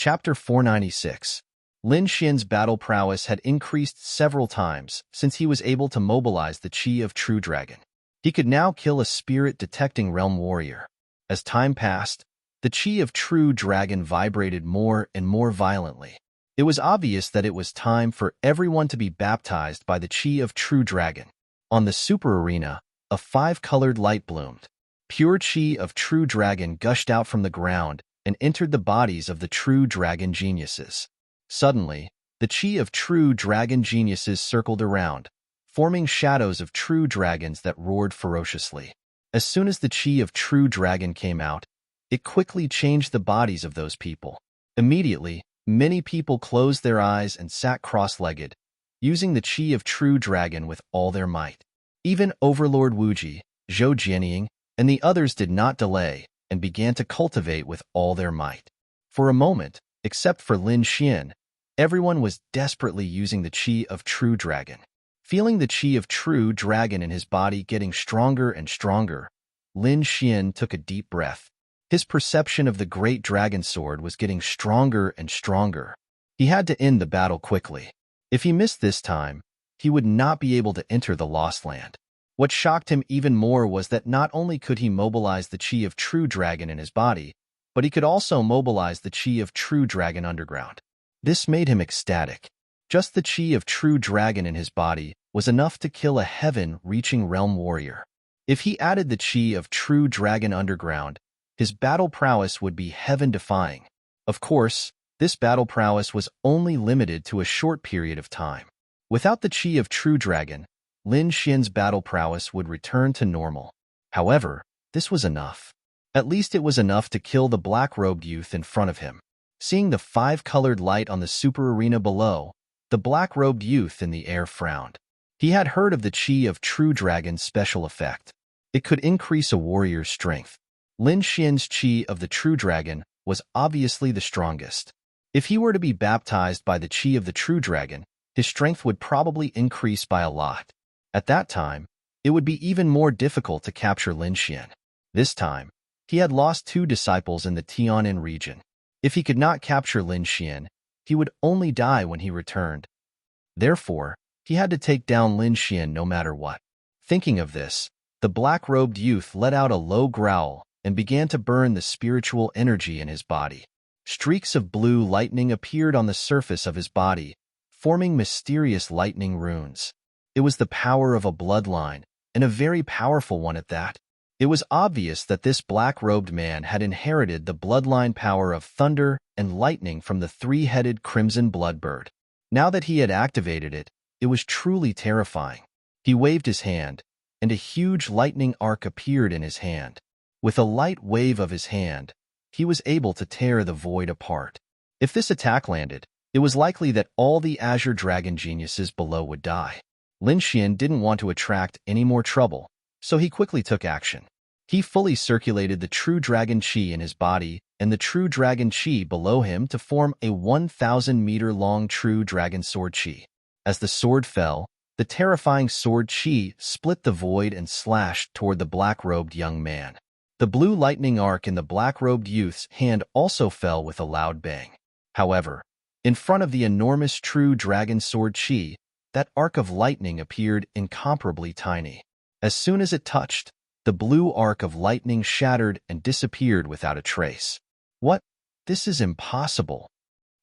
Chapter 496. Lin Xian's battle prowess had increased several times since he was able to mobilize the Qi of True Dragon. He could now kill a spirit-detecting realm warrior. As time passed, the Qi of True Dragon vibrated more and more violently. It was obvious that it was time for everyone to be baptized by the Qi of True Dragon. On the super arena, a five-colored light bloomed. Pure Qi of True Dragon gushed out from the ground and entered the bodies of the True Dragon geniuses. Suddenly, the Qi of True Dragon geniuses circled around, forming shadows of true dragons that roared ferociously. As soon as the Qi of True Dragon came out, it quickly changed the bodies of those people. Immediately, many people closed their eyes and sat cross-legged, using the Qi of True Dragon with all their might. Even Overlord Wuji, Zhou Jianying, and the others did not delay and began to cultivate with all their might. For a moment, except for Lin Xian, everyone was desperately using the Qi of True Dragon. Feeling the Qi of True Dragon in his body getting stronger and stronger, Lin Xian took a deep breath. His perception of the great dragon sword was getting stronger and stronger. He had to end the battle quickly. If he missed this time, he would not be able to enter the Lost Land. What shocked him even more was that not only could he mobilize the Qi of True Dragon in his body, but he could also mobilize the Qi of True Dragon underground. This made him ecstatic. Just the Qi of True Dragon in his body was enough to kill a heaven-reaching realm warrior. If he added the Qi of True Dragon underground, his battle prowess would be heaven-defying. Of course, this battle prowess was only limited to a short period of time. Without the Qi of True Dragon, Lin Xian's battle prowess would return to normal. However, this was enough. At least it was enough to kill the black-robed youth in front of him. Seeing the five-colored light on the super arena below, the black-robed youth in the air frowned. He had heard of the Qi of True Dragon's special effect. It could increase a warrior's strength. Lin Xian's Qi of the True Dragon was obviously the strongest. If he were to be baptized by the Qi of the True Dragon, his strength would probably increase by a lot. At that time, it would be even more difficult to capture Lin Xian. This time, he had lost two disciples in the Tianan region. If he could not capture Lin Xian, he would only die when he returned. Therefore, he had to take down Lin Xian no matter what. Thinking of this, the black-robed youth let out a low growl and began to burn the spiritual energy in his body. Streaks of blue lightning appeared on the surface of his body, forming mysterious lightning runes. It was the power of a bloodline, and a very powerful one at that. It was obvious that this black-robed man had inherited the bloodline power of thunder and lightning from the three-headed crimson bloodbird. Now that he had activated it, it was truly terrifying. He waved his hand, and a huge lightning arc appeared in his hand. With a light wave of his hand, he was able to tear the void apart. If this attack landed, it was likely that all the Azure Dragon geniuses below would die. Lin Xian didn't want to attract any more trouble, so he quickly took action. He fully circulated the True Dragon Qi in his body and the True Dragon Qi below him to form a 1,000-meter-long True Dragon Sword Qi. As the sword fell, the terrifying sword Qi split the void and slashed toward the black-robed young man. The blue lightning arc in the black-robed youth's hand also fell with a loud bang. However, in front of the enormous True Dragon Sword Qi, that arc of lightning appeared incomparably tiny. As soon as it touched, the blue arc of lightning shattered and disappeared without a trace. What? This is impossible!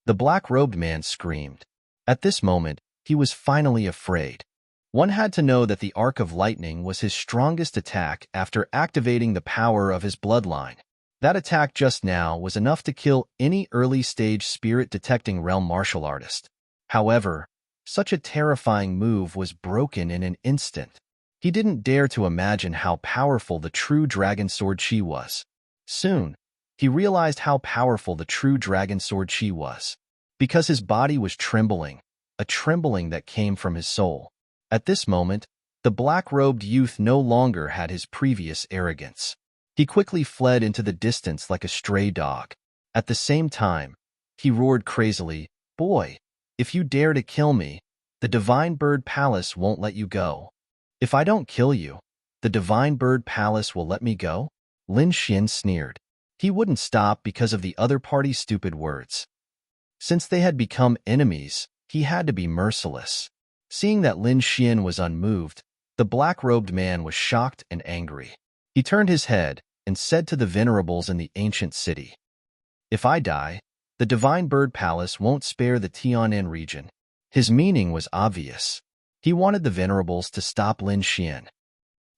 The black-robed man screamed. At this moment, he was finally afraid. One had to know that the arc of lightning was his strongest attack after activating the power of his bloodline. That attack just now was enough to kill any early-stage spirit-detecting realm martial artist. However, such a terrifying move was broken in an instant. He didn't dare to imagine how powerful the True Dragon Sword Qi was. Soon, he realized how powerful the True Dragon Sword Qi was. Because his body was trembling, a trembling that came from his soul. At this moment, the black-robed youth no longer had his previous arrogance. He quickly fled into the distance like a stray dog. At the same time, he roared crazily, "Boy, if you dare to kill me, the Divine Bird Palace won't let you go. If I don't kill you, the Divine Bird Palace will let me go?" Lin Xian sneered. He wouldn't stop because of the other party's stupid words. Since they had become enemies, he had to be merciless. Seeing that Lin Xian was unmoved, the black-robed man was shocked and angry. He turned his head and said to the venerables in the ancient city, "If I die, the Divine Bird Palace won't spare the Tianan region." His meaning was obvious. He wanted the venerables to stop Lin Xian.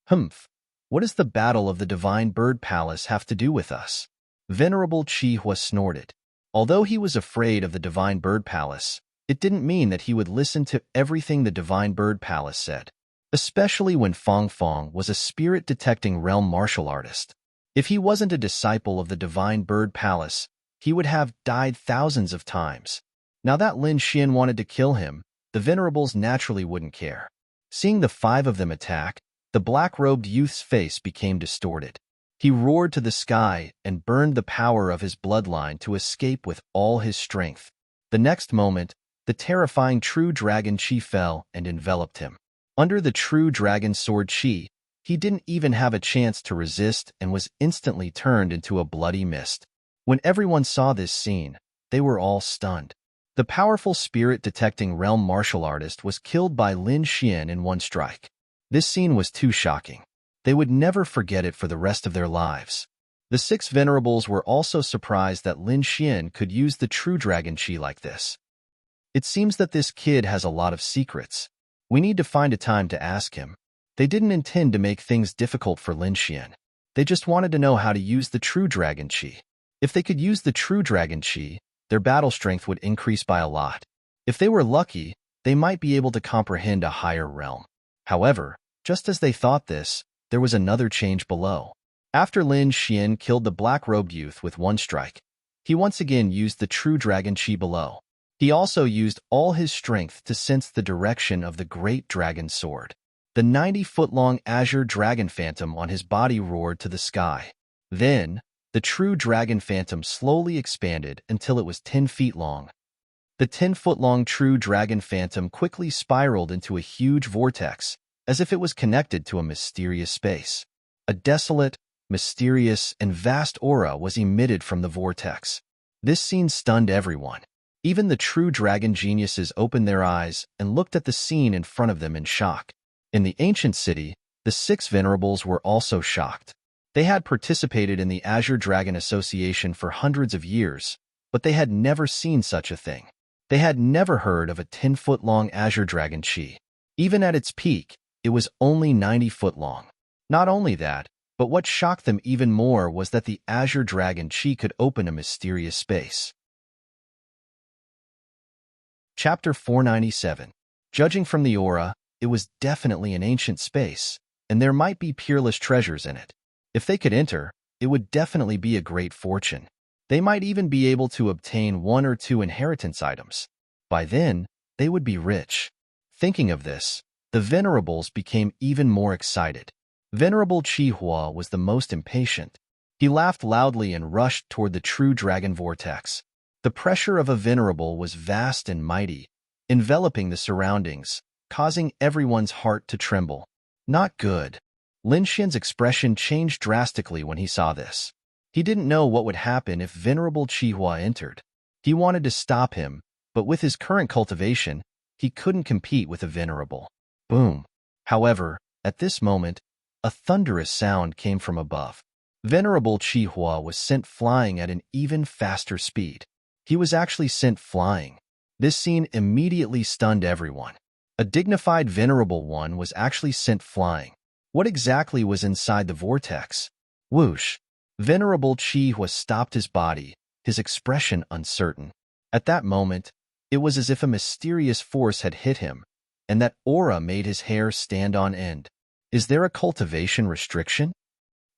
Humph! What does the battle of the Divine Bird Palace have to do with us? Venerable Qi Hua snorted. Although he was afraid of the Divine Bird Palace, it didn't mean that he would listen to everything the Divine Bird Palace said, especially when Fong Fong was a spirit-detecting realm martial artist. If he wasn't a disciple of the Divine Bird Palace, he would have died thousands of times. Now that Lin Xian wanted to kill him, the venerables naturally wouldn't care. Seeing the 5 of them attack, the black-robed youth's face became distorted. He roared to the sky and burned the power of his bloodline to escape with all his strength. The next moment, the terrifying True Dragon Qi fell and enveloped him. Under the True Dragon Sword Qi, he didn't even have a chance to resist and was instantly turned into a bloody mist. When everyone saw this scene, they were all stunned. The powerful spirit-detecting realm martial artist was killed by Lin Xian in one strike. This scene was too shocking. They would never forget it for the rest of their lives. The 6 venerables were also surprised that Lin Xian could use the True Dragon Qi like this. It seems that this kid has a lot of secrets. We need to find a time to ask him. They didn't intend to make things difficult for Lin Xian. They just wanted to know how to use the True Dragon Qi. If they could use the True Dragon Qi, their battle strength would increase by a lot. If they were lucky, they might be able to comprehend a higher realm. However, just as they thought this, there was another change below. After Lin Xian killed the black-robed youth with one strike, he once again used the True Dragon Qi below. He also used all his strength to sense the direction of the great dragon sword. The 90-foot-long azure dragon phantom on his body roared to the sky. Then, the true dragon phantom slowly expanded until it was 10 feet long. The 10-foot-long true dragon phantom quickly spiraled into a huge vortex, as if it was connected to a mysterious space. A desolate, mysterious, and vast aura was emitted from the vortex. This scene stunned everyone. Even the true dragon geniuses opened their eyes and looked at the scene in front of them in shock. In the ancient city, the 6 venerables were also shocked. They had participated in the Azure Dragon Association for hundreds of years, but they had never seen such a thing. They had never heard of a 10-foot-long Azure Dragon Qi. Even at its peak, it was only 90 foot long. Not only that, but what shocked them even more was that the Azure Dragon Qi could open a mysterious space. Chapter 497. Judging from the aura, it was definitely an ancient space, and there might be peerless treasures in it. If they could enter, it would definitely be a great fortune. They might even be able to obtain 1 or 2 inheritance items. By then, they would be rich. Thinking of this, the venerables became even more excited. Venerable Qi Hua was the most impatient. He laughed loudly and rushed toward the true dragon vortex. The pressure of a venerable was vast and mighty, enveloping the surroundings, causing everyone's heart to tremble. Not good. Lin Xian's expression changed drastically when he saw this. He didn't know what would happen if Venerable Qi Hua entered. He wanted to stop him, but with his current cultivation, he couldn't compete with a venerable. Boom. However, at this moment, a thunderous sound came from above. Venerable Qi Hua was sent flying at an even faster speed. He was actually sent flying. This scene immediately stunned everyone. A dignified venerable one was actually sent flying. What exactly was inside the vortex? Whoosh. Venerable Qi Hua stopped his body, his expression uncertain. At that moment, it was as if a mysterious force had hit him, and that aura made his hair stand on end. Is there a cultivation restriction?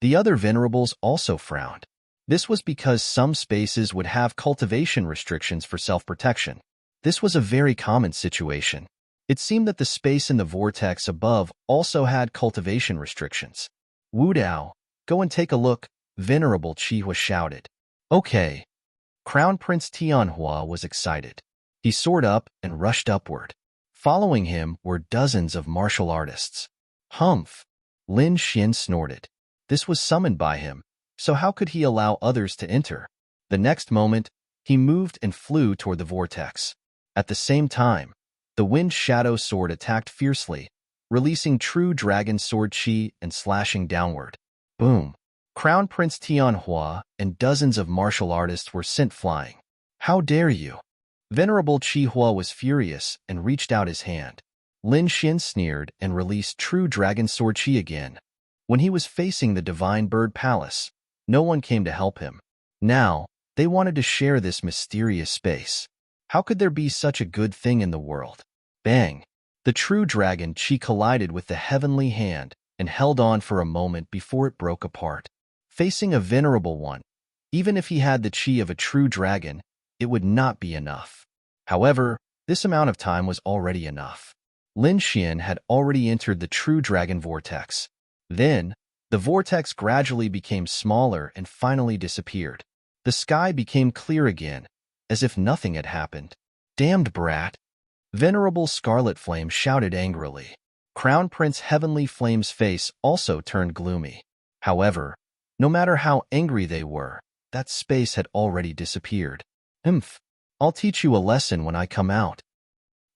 The other venerables also frowned. This was because some spaces would have cultivation restrictions for self-protection. This was a very common situation. It seemed that the space in the vortex above also had cultivation restrictions. Wu Dao, go and take a look, Venerable Qi Hua shouted. Okay. Crown Prince Tianhua was excited. He soared up and rushed upward. Following him were dozens of martial artists. Humph! Lin Xian snorted. This was summoned by him, so how could he allow others to enter? The next moment, He moved and flew toward the vortex. At the same time, the wind shadow sword attacked fiercely, releasing true dragon sword chi and slashing downward. Boom! Crown Prince Tianhua and dozens of martial artists were sent flying. How dare you! Venerable Qihua was furious and reached out his hand. Lin Xin sneered and released true dragon sword chi again. When he was facing the divine bird palace, no one came to help him. Now, they wanted to share this mysterious space. How could there be such a good thing in the world? Bang! The true dragon chi collided with the heavenly hand and held on for a moment before it broke apart. Facing a venerable one, even if he had the chi of a true dragon, it would not be enough. However, this amount of time was already enough. Lin Xian had already entered the true dragon vortex. Then, the vortex gradually became smaller and finally disappeared. The sky became clear again, as if nothing had happened. Damned brat! Venerable Scarlet Flame shouted angrily. Crown Prince Heavenly Flame's face also turned gloomy. However, no matter how angry they were, that space had already disappeared. I'll teach you a lesson when I come out.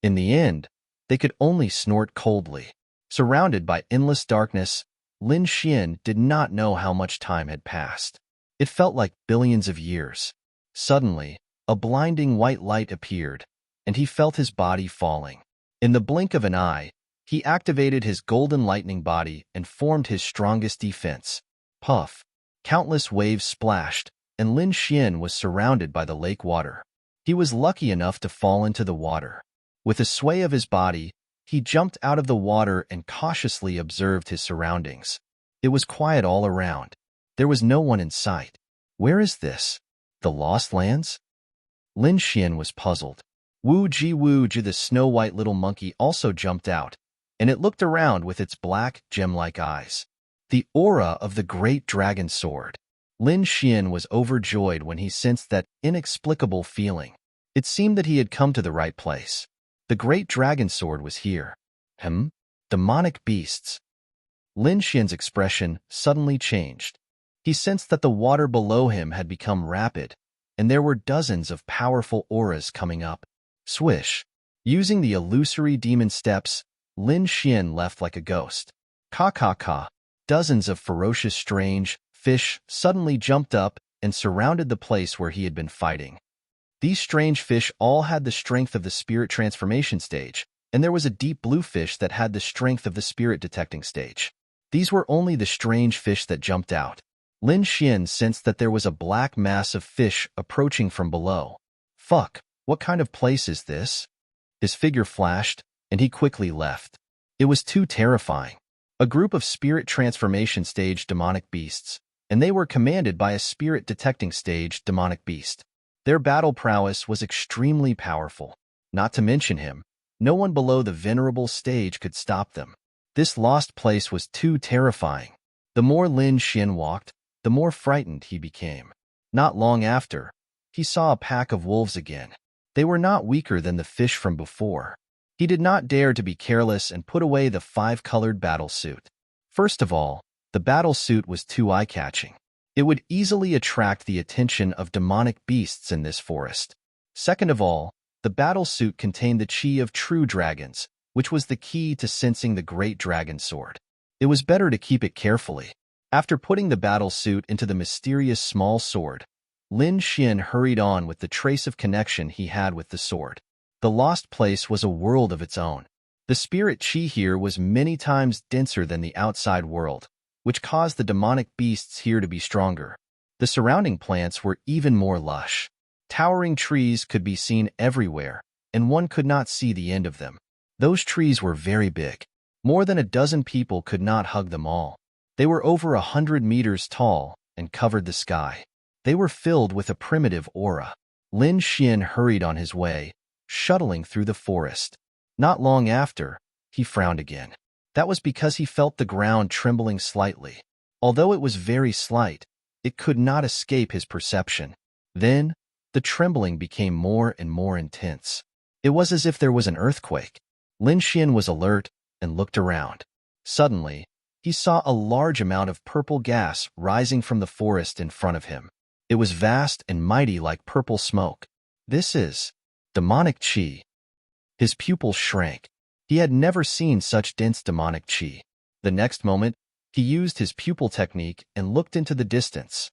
In the end, they could only snort coldly. Surrounded by endless darkness, Lin Xian did not know how much time had passed. It felt like billions of years. Suddenly, a blinding white light appeared, and he felt his body falling. In the blink of an eye, he activated his golden lightning body and formed his strongest defense. Puff! Countless waves splashed, and Lin Xian was surrounded by the lake water. He was lucky enough to fall into the water. With a sway of his body, he jumped out of the water and cautiously observed his surroundings. It was quiet all around. There was no one in sight. Where is this? The Lost Lands? Lin Xian was puzzled. Wu Ji, the snow-white little monkey, also jumped out, and it looked around with its black, gem-like eyes. The aura of the great dragon sword. Lin Xian was overjoyed when he sensed that inexplicable feeling. It seemed that he had come to the right place. The great dragon sword was here. Demonic beasts. Lin Xian's expression suddenly changed. He sensed that the water below him had become rapid, and there were dozens of powerful auras coming up. Swish! Using the illusory demon steps, Lin Xian left like a ghost. Ka. Dozens of ferocious strange fish suddenly jumped up and surrounded the place where he had been fighting. These strange fish all had the strength of the spirit transformation stage, and there was a deep blue fish that had the strength of the spirit detecting stage. These were only the strange fish that jumped out. Lin Xian sensed that there was a black mass of fish approaching from below. Fuck, what kind of place is this? His figure flashed, and he quickly left. It was too terrifying. A group of spirit transformation stage demonic beasts, and they were commanded by a spirit detecting stage demonic beast. Their battle prowess was extremely powerful. Not to mention him, no one below the venerable stage could stop them. This lost place was too terrifying. The more Lin Xian walked, the more frightened he became. Not long after, he saw a pack of wolves again. They were not weaker than the fish from before. He did not dare to be careless and put away the 5-colored battle suit. First of all, the battle suit was too eye-catching. It would easily attract the attention of demonic beasts in this forest. Second of all, the battle suit contained the chi of true dragons, which was the key to sensing the great dragon sword. It was better to keep it carefully. After putting the battle suit into the mysterious small sword, Lin Xian hurried on with the trace of connection he had with the sword. The lost place was a world of its own. The spirit chi here was many times denser than the outside world, which caused the demonic beasts here to be stronger. The surrounding plants were even more lush. Towering trees could be seen everywhere, and one could not see the end of them. Those trees were very big. More than a dozen people could not hug them all. They were over 100 meters tall and covered the sky. They were filled with a primitive aura. Lin Xian hurried on his way, shuttling through the forest. Not long after, he frowned again. That was because he felt the ground trembling slightly. Although it was very slight, it could not escape his perception. Then, the trembling became more and more intense. It was as if there was an earthquake. Lin Xian was alert and looked around. Suddenly, he saw a large amount of purple gas rising from the forest in front of him. It was vast and mighty like purple smoke. This is demonic chi. His pupils shrank. He had never seen such dense demonic chi. The next moment, he used his pupil technique and looked into the distance.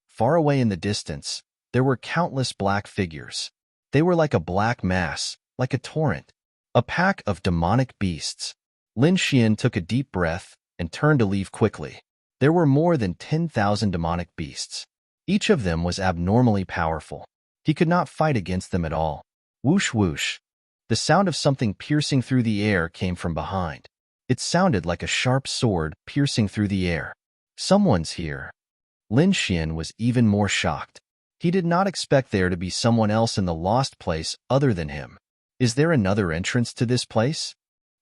Far away in the distance, there were countless black figures. They were like a black mass, like a torrent, a pack of demonic beasts. Lin Xian took a deep breath and turned to leave quickly. There were more than 10,000 demonic beasts. Each of them was abnormally powerful. He could not fight against them at all. Whoosh whoosh. The sound of something piercing through the air came from behind. It sounded like a sharp sword piercing through the air. Someone's here. Lin Xian was even more shocked. He did not expect there to be someone else in the lost place other than him. Is there another entrance to this place?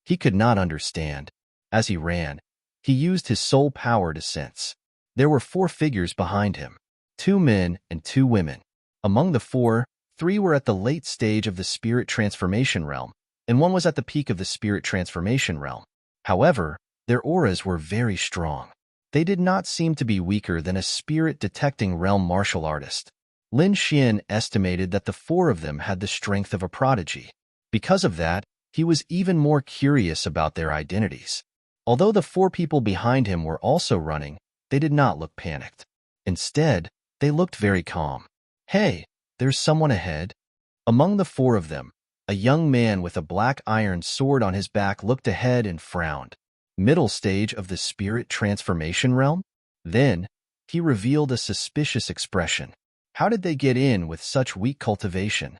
He could not understand. As he ran, he used his soul power to sense. There were 4 figures behind him, 2 men and 2 women. Among the 4, 3 were at the late stage of the spirit transformation realm, and 1 was at the peak of the spirit transformation realm. However, their auras were very strong. They did not seem to be weaker than a spirit-detecting realm martial artist. Lin Xian estimated that the 4 of them had the strength of a prodigy. Because of that, he was even more curious about their identities. Although the 4 people behind him were also running, they did not look panicked. Instead, they looked very calm. Hey, there's someone ahead. Among the 4 of them, a young man with a black iron sword on his back looked ahead and frowned. Middle stage of the spirit transformation realm? Then, he revealed a suspicious expression. How did they get in with such weak cultivation?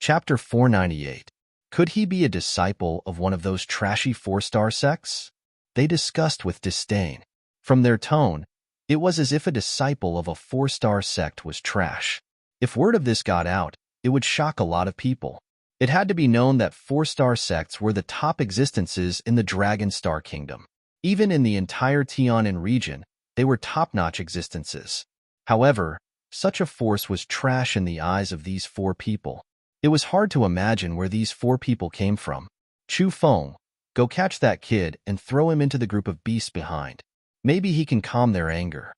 Chapter 498. Could he be a disciple of one of those trashy 4-star sects? They discussed with disdain. From their tone, it was as if a disciple of a 4-star sect was trash. If word of this got out, it would shock a lot of people. It had to be known that 4-star sects were the top existences in the Dragon Star Kingdom. Even in the entire Tianan region, they were top-notch existences. However, such a force was trash in the eyes of these 4 people. It was hard to imagine where these 4 people came from. Chu Feng, go catch that kid and throw him into the group of beasts behind. Maybe he can calm their anger.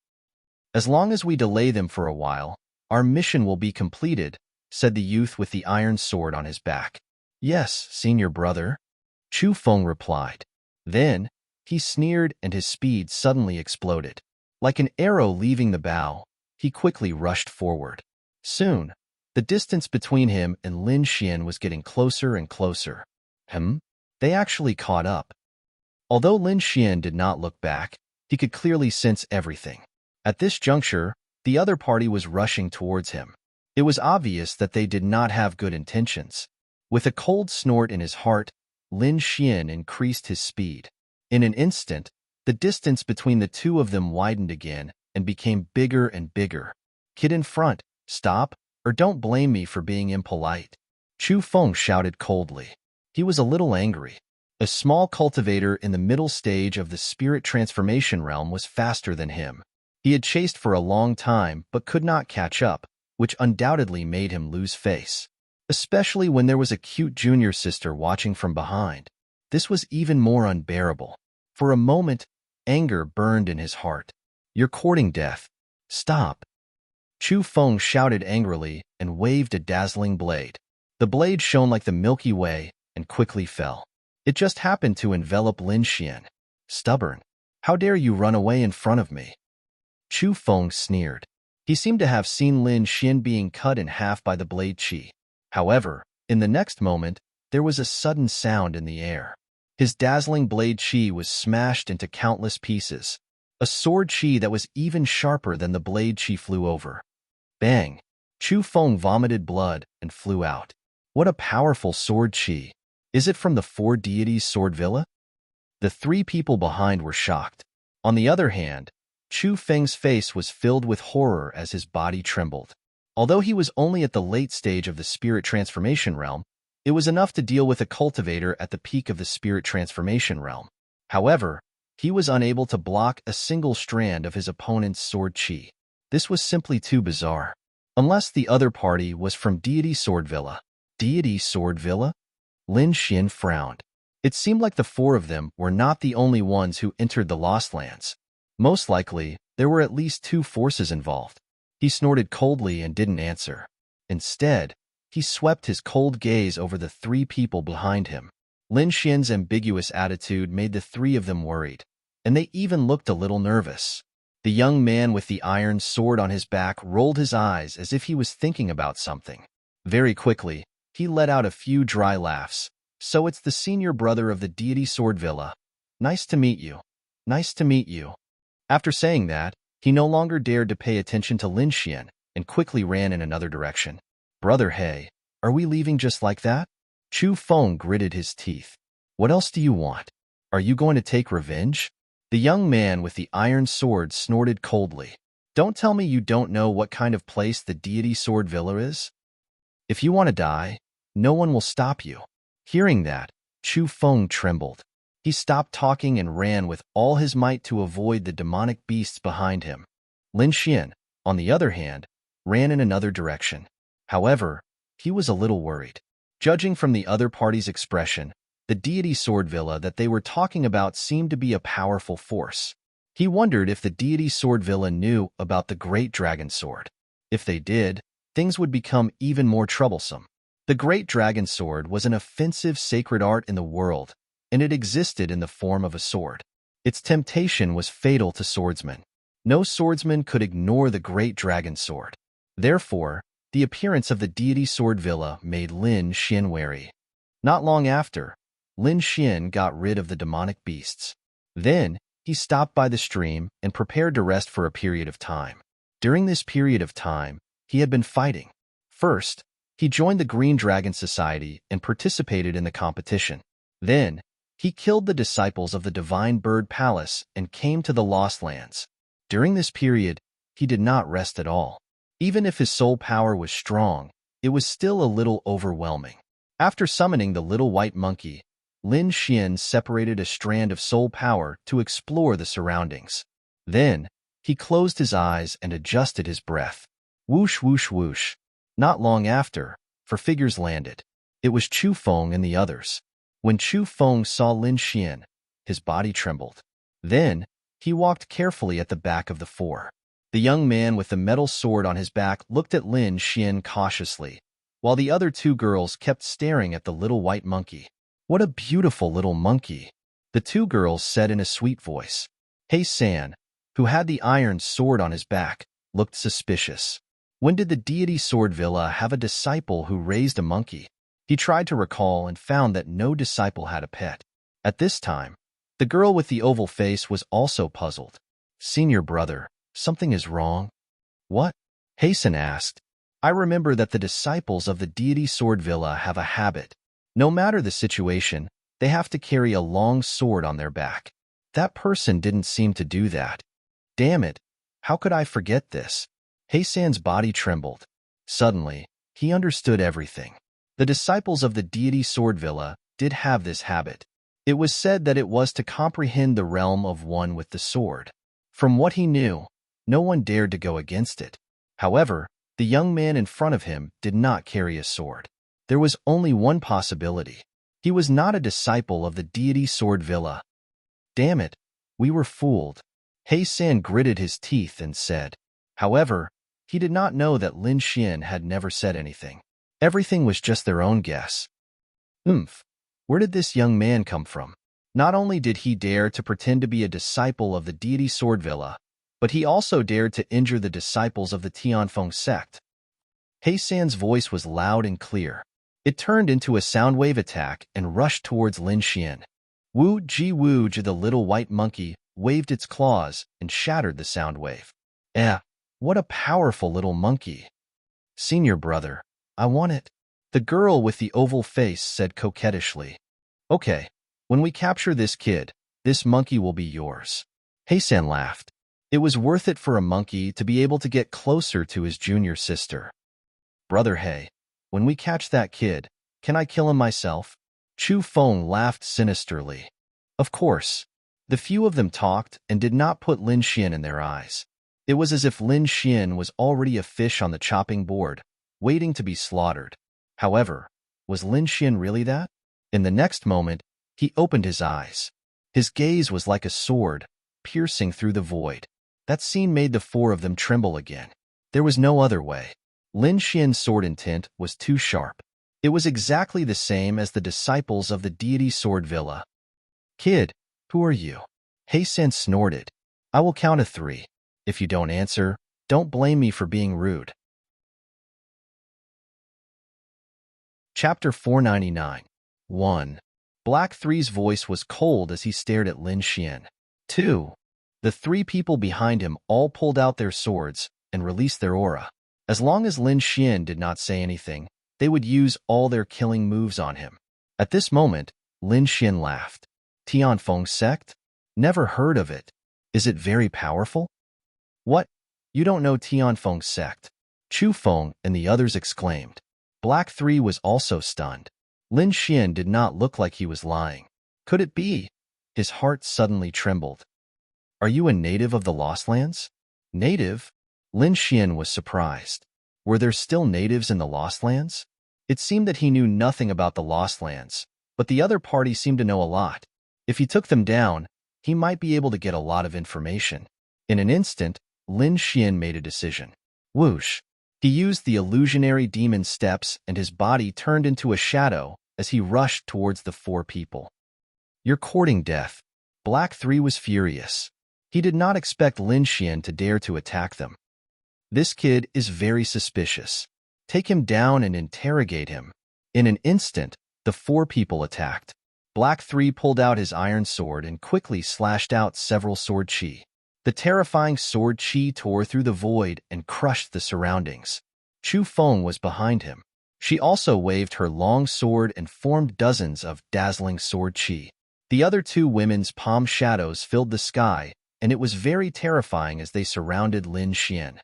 As long as we delay them for a while, our mission will be completed, said the youth with the iron sword on his back. Yes, senior brother, Chu Feng replied. Then, he sneered and his speed suddenly exploded. Like an arrow leaving the bow, he quickly rushed forward. Soon, the distance between him and Lin Xian was getting closer and closer. They actually caught up. Although Lin Xian did not look back, he could clearly sense everything. At this juncture, the other party was rushing towards him. It was obvious that they did not have good intentions. With a cold snort in his heart, Lin Xian increased his speed. In an instant, the distance between the 2 of them widened again and became bigger and bigger. Kid in front, stop, or don't blame me for being impolite. Chu Feng shouted coldly. He was a little angry. A small cultivator in the middle stage of the spirit transformation realm was faster than him. He had chased for a long time but could not catch up, which undoubtedly made him lose face. Especially when there was a cute junior sister watching from behind. This was even more unbearable. For a moment, anger burned in his heart. You're courting death. Stop. Chu Feng shouted angrily and waved a dazzling blade. The blade shone like the Milky Way and quickly fell. It just happened to envelop Lin Xian. Stubborn. How dare you run away in front of me? Chu Feng sneered. He seemed to have seen Lin Xian being cut in half by the blade chi. However, in the next moment, there was a sudden sound in the air. His dazzling blade chi was smashed into countless pieces. A sword chi that was even sharper than the blade chi flew over. Bang! Chu Feng vomited blood and flew out. What a powerful sword chi. Is it from the 4 deities' sword villa? The 3 people behind were shocked. On the other hand, Chu Feng's face was filled with horror as his body trembled. Although he was only at the late stage of the spirit transformation realm, it was enough to deal with a cultivator at the peak of the spirit transformation realm. However, he was unable to block a single strand of his opponent's sword chi. This was simply too bizarre. Unless the other party was from Deity Sword Villa. Deity Sword Villa? Lin Xian frowned. It seemed like the 4 of them were not the only ones who entered the Lost Lands. Most likely, There were at least two forces involved. He snorted coldly and didn't answer. Instead, he swept his cold gaze over the three people behind him. Lin Xian's ambiguous attitude made the three of them worried, and they even looked a little nervous. The young man with the iron sword on his back rolled his eyes as if he was thinking about something. Very quickly, he let out a few dry laughs. So it's the senior brother of the deity Sword Villa. Nice to meet you. Nice to meet you. After saying that, he no longer dared to pay attention to Lin Xian and quickly ran in another direction. Brother He, are we leaving just like that? Chu Feng gritted his teeth. What else do you want? Are you going to take revenge? The young man with the iron sword snorted coldly. Don't tell me you don't know what kind of place the deity Sword Villa is? If you want to die, no one will stop you. Hearing that, Chu Feng trembled. He stopped talking and ran with all his might to avoid the demonic beasts behind him. Lin Xian, on the other hand, ran in another direction. However, he was a little worried. Judging from the other party's expression, the deity Sword Villa that they were talking about seemed to be a powerful force. He wondered if the deity Sword Villa knew about the Great Dragon Sword. If they did, things would become even more troublesome. The Great Dragon Sword was an offensive sacred art in the world, and it existed in the form of a sword. Its temptation was fatal to swordsmen. No swordsman could ignore the Great Dragon Sword. Therefore, the appearance of the deity Sword Villa made Lin Xian wary. Not long after, Lin Xian got rid of the demonic beasts. Then, he stopped by the stream and prepared to rest for a period of time. During this period of time, he had been fighting. First, he joined the Green Dragon Society and participated in the competition. Then, he killed the disciples of the Divine Bird Palace and came to the Lost Lands. During this period, he did not rest at all. Even if his soul power was strong, it was still a little overwhelming. After summoning the little white monkey, Lin Xian separated a strand of soul power to explore the surroundings. Then, he closed his eyes and adjusted his breath. Whoosh, whoosh, whoosh. Not long after, four figures landed. It was Chu Feng and the others. When Chu Feng saw Lin Xian, his body trembled. Then, he walked carefully at the back of the four. The young man with the metal sword on his back looked at Lin Xian cautiously, while the other two girls kept staring at the little white monkey. What a beautiful little monkey, the two girls said in a sweet voice. He San, who had the iron sword on his back, looked suspicious. When did the deity Sword Villa have a disciple who raised a monkey? He tried to recall and found that no disciple had a pet. At this time, the girl with the oval face was also puzzled. Senior brother, something is wrong. What? Hasten asked. I remember that the disciples of the deity Sword Villa have a habit. No matter the situation, they have to carry a long sword on their back. That person didn't seem to do that. Damn it, how could I forget this? Hasan's body trembled. Suddenly, he understood everything. The disciples of the deity Sword Villa did have this habit. It was said that it was to comprehend the realm of one with the sword. From what he knew, no one dared to go against it. However, the young man in front of him did not carry a sword. There was only one possibility. He was not a disciple of the deity Sword Villa. Damn it, we were fooled. He-san gritted his teeth and said. However, he did not know that Lin Xian had never said anything. Everything was just their own guess. Where did this young man come from? Not only did he dare to pretend to be a disciple of the deity Sword Villa, but he also dared to injure the disciples of the Tianfeng sect. He-san's voice was loud and clear. It turned into a soundwave attack and rushed towards Lin Xian. Wu-ji, the little white monkey, waved its claws and shattered the soundwave. What a powerful little monkey. Senior brother, I want it. The girl with the oval face said coquettishly. Okay, when we capture this kid, this monkey will be yours. He-san laughed. It was worth it for a monkey to be able to get closer to his junior sister. Brother He, when we catch that kid, can I kill him myself? Chu Feng laughed sinisterly. Of course. The few of them talked and did not put Lin Xian in their eyes. It was as if Lin Xian was already a fish on the chopping board, waiting to be slaughtered. However, was Lin Xian really that? In the next moment, he opened his eyes. His gaze was like a sword, piercing through the void. That scene made the four of them tremble again. There was no other way. Lin Xian's sword intent was too sharp. It was exactly the same as the disciples of the deity Sword Villa. Kid, who are you? He San snorted. I will count to 3. If you don't answer, don't blame me for being rude. Chapter 499. 1. Black 3's voice was cold as he stared at Lin Xian. 2. The 3 people behind him all pulled out their swords and released their aura. As long as Lin Xian did not say anything, they would use all their killing moves on him. At this moment, Lin Xian laughed. Tianfeng sect? Never heard of it. Is it very powerful? What? You don't know Tianfeng sect? Chu Feng and the others exclaimed. Black 3 was also stunned. Lin Xian did not look like he was lying. Could it be? His heart suddenly trembled. Are you a native of the Lost Lands? Native? Lin Xian was surprised. Were there still natives in the Lost Lands? It seemed that he knew nothing about the Lost Lands, but the other party seemed to know a lot. If he took them down, he might be able to get a lot of information. In an instant, Lin Xian made a decision. Whoosh! He used the illusionary demon steps and his body turned into a shadow as he rushed towards the 4 people. You're courting death. Black 3 was furious. He did not expect Lin Xian to dare to attack them. This kid is very suspicious. Take him down and interrogate him. In an instant, the 4 people attacked. Black 3 pulled out his iron sword and quickly slashed out several sword chi. The terrifying sword chi tore through the void and crushed the surroundings. Chu Feng was behind him. She also waved her long sword and formed dozens of dazzling sword chi. The other 2 women's palm shadows filled the sky, and it was very terrifying as they surrounded Lin Xian.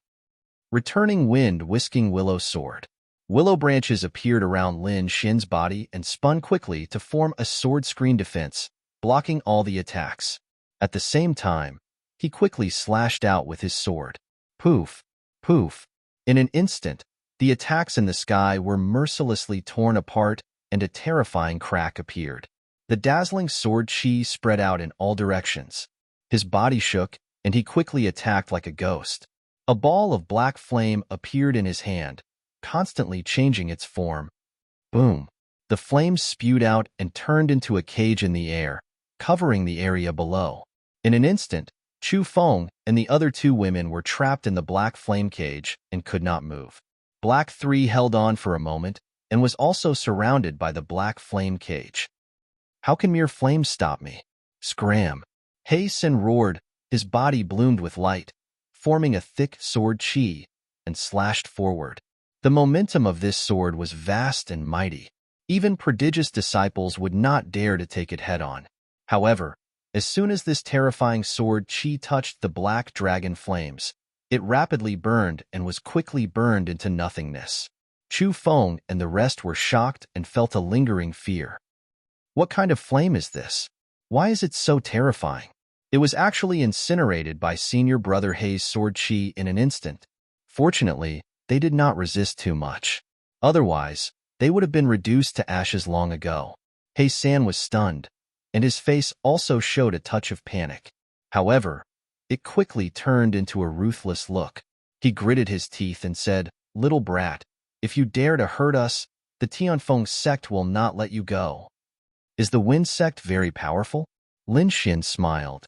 Returning wind whisking willow sword. Willow branches appeared around Lin Xian's body and spun quickly to form a sword screen defense, blocking all the attacks. At the same time, he quickly slashed out with his sword. Poof! Poof! In an instant, the attacks in the sky were mercilessly torn apart and a terrifying crack appeared. The dazzling sword chi spread out in all directions. His body shook, and he quickly attacked like a ghost. A ball of black flame appeared in his hand, constantly changing its form. Boom! The flames spewed out and turned into a cage in the air, covering the area below. In an instant, Chu Feng and the other 2 women were trapped in the black flame cage and could not move. Black 3 held on for a moment and was also surrounded by the black flame cage. How can mere flames stop me? Scram! He San roared, his body bloomed with light, forming a thick sword chi, and slashed forward. The momentum of this sword was vast and mighty. Even prodigious disciples would not dare to take it head-on. However, as soon as this terrifying sword chi touched the black dragon flames, it rapidly burned and was quickly burned into nothingness. Chu Feng and the rest were shocked and felt a lingering fear. What kind of flame is this? Why is it so terrifying? It was actually incinerated by senior brother Hei's sword chi in an instant. Fortunately, they did not resist too much. Otherwise, they would have been reduced to ashes long ago. Hei San was stunned, and his face also showed a touch of panic. However, it quickly turned into a ruthless look. He gritted his teeth and said, "Little brat, if you dare to hurt us, the Tianfeng sect will not let you go." Is the Wind sect very powerful? Lin Xian smiled.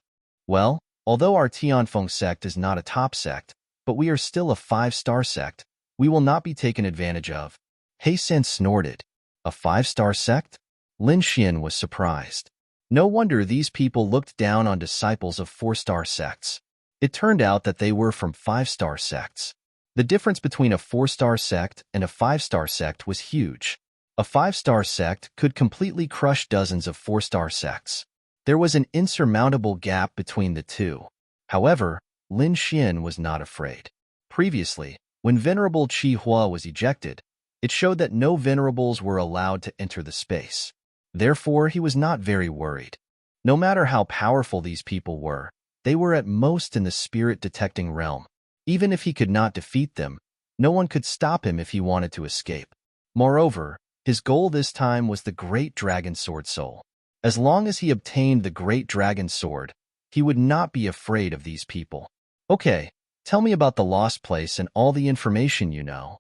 Well, although our Tianfeng sect is not a top sect, but we are still a 5-star sect, we will not be taken advantage of. Hei San snorted. A 5-star sect? Lin Xian was surprised. No wonder these people looked down on disciples of 4-star sects. It turned out that they were from 5-star sects. The difference between a 4-star sect and a 5-star sect was huge. A 5-star sect could completely crush dozens of 4-star sects. There was an insurmountable gap between the two. However, Lin Xian was not afraid. Previously, when Venerable Chi Hua was ejected, it showed that no venerables were allowed to enter the space. Therefore, he was not very worried. No matter how powerful these people were, they were at most in the spirit-detecting realm. Even if he could not defeat them, no one could stop him if he wanted to escape. Moreover, his goal this time was the Great Dragon Sword Soul. As long as he obtained the Great Dragon Sword, he would not be afraid of these people. Okay, tell me about the lost place and all the information you know.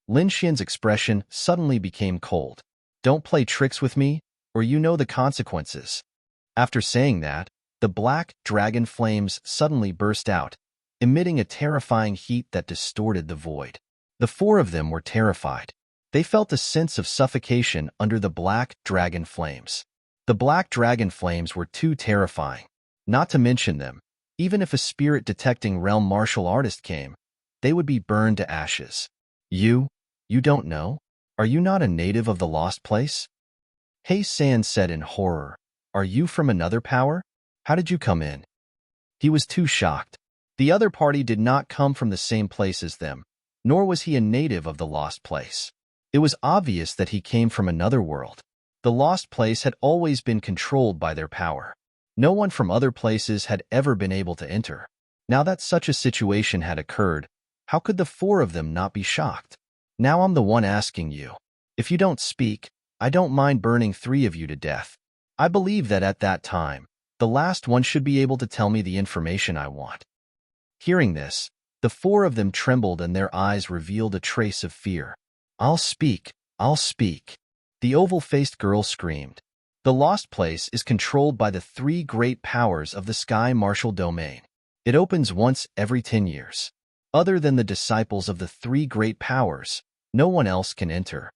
Lin Xian's expression suddenly became cold. Don't play tricks with me, or you know the consequences. After saying that, the black dragon flames suddenly burst out, emitting a terrifying heat that distorted the void. The four of them were terrified. They felt a sense of suffocation under the black dragon flames. The black dragon flames were too terrifying. Not to mention them, even if a spirit-detecting realm martial artist came, they would be burned to ashes. You don't know? Are you not a native of the lost place? Hei San said in horror. Are you from another power? How did you come in? He was too shocked. The other party did not come from the same place as them, nor was he a native of the lost place. It was obvious that he came from another world. The lost place had always been controlled by their power. No one from other places had ever been able to enter. Now that such a situation had occurred, how could the four of them not be shocked? Now I'm the one asking you. If you don't speak, I don't mind burning three of you to death. I believe that at that time, the last one should be able to tell me the information I want. Hearing this, the four of them trembled and their eyes revealed a trace of fear. I'll speak, I'll speak. The oval-faced girl screamed. The lost place is controlled by the three great powers of the sky martial domain. It opens once every 10 years. Other than the disciples of the three great powers, no one else can enter.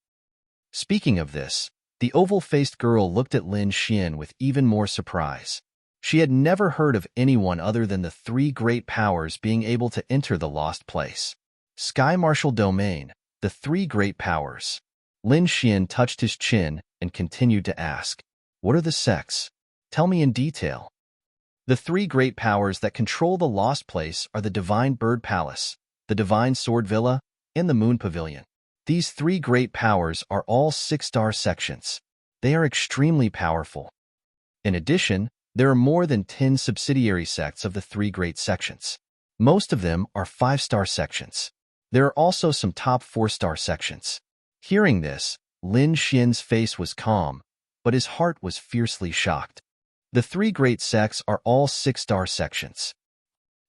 Speaking of this, the oval-faced girl looked at Lin Xian with even more surprise. She had never heard of anyone other than the three great powers being able to enter the lost place. Sky martial domain, the three great powers. Lin Xian touched his chin and continued to ask, what are the sects? Tell me in detail. The three great powers that control the lost place are the Divine Bird Palace, the Divine Sword Villa, and the Moon Pavilion. These three great powers are all 6-star sections. They are extremely powerful. In addition, there are more than 10 subsidiary sects of the three great sections. Most of them are 5-star sections. There are also some top 4-star sections. Hearing this, Lin Xian's face was calm, but his heart was fiercely shocked. The three great sects are all 6-star sections.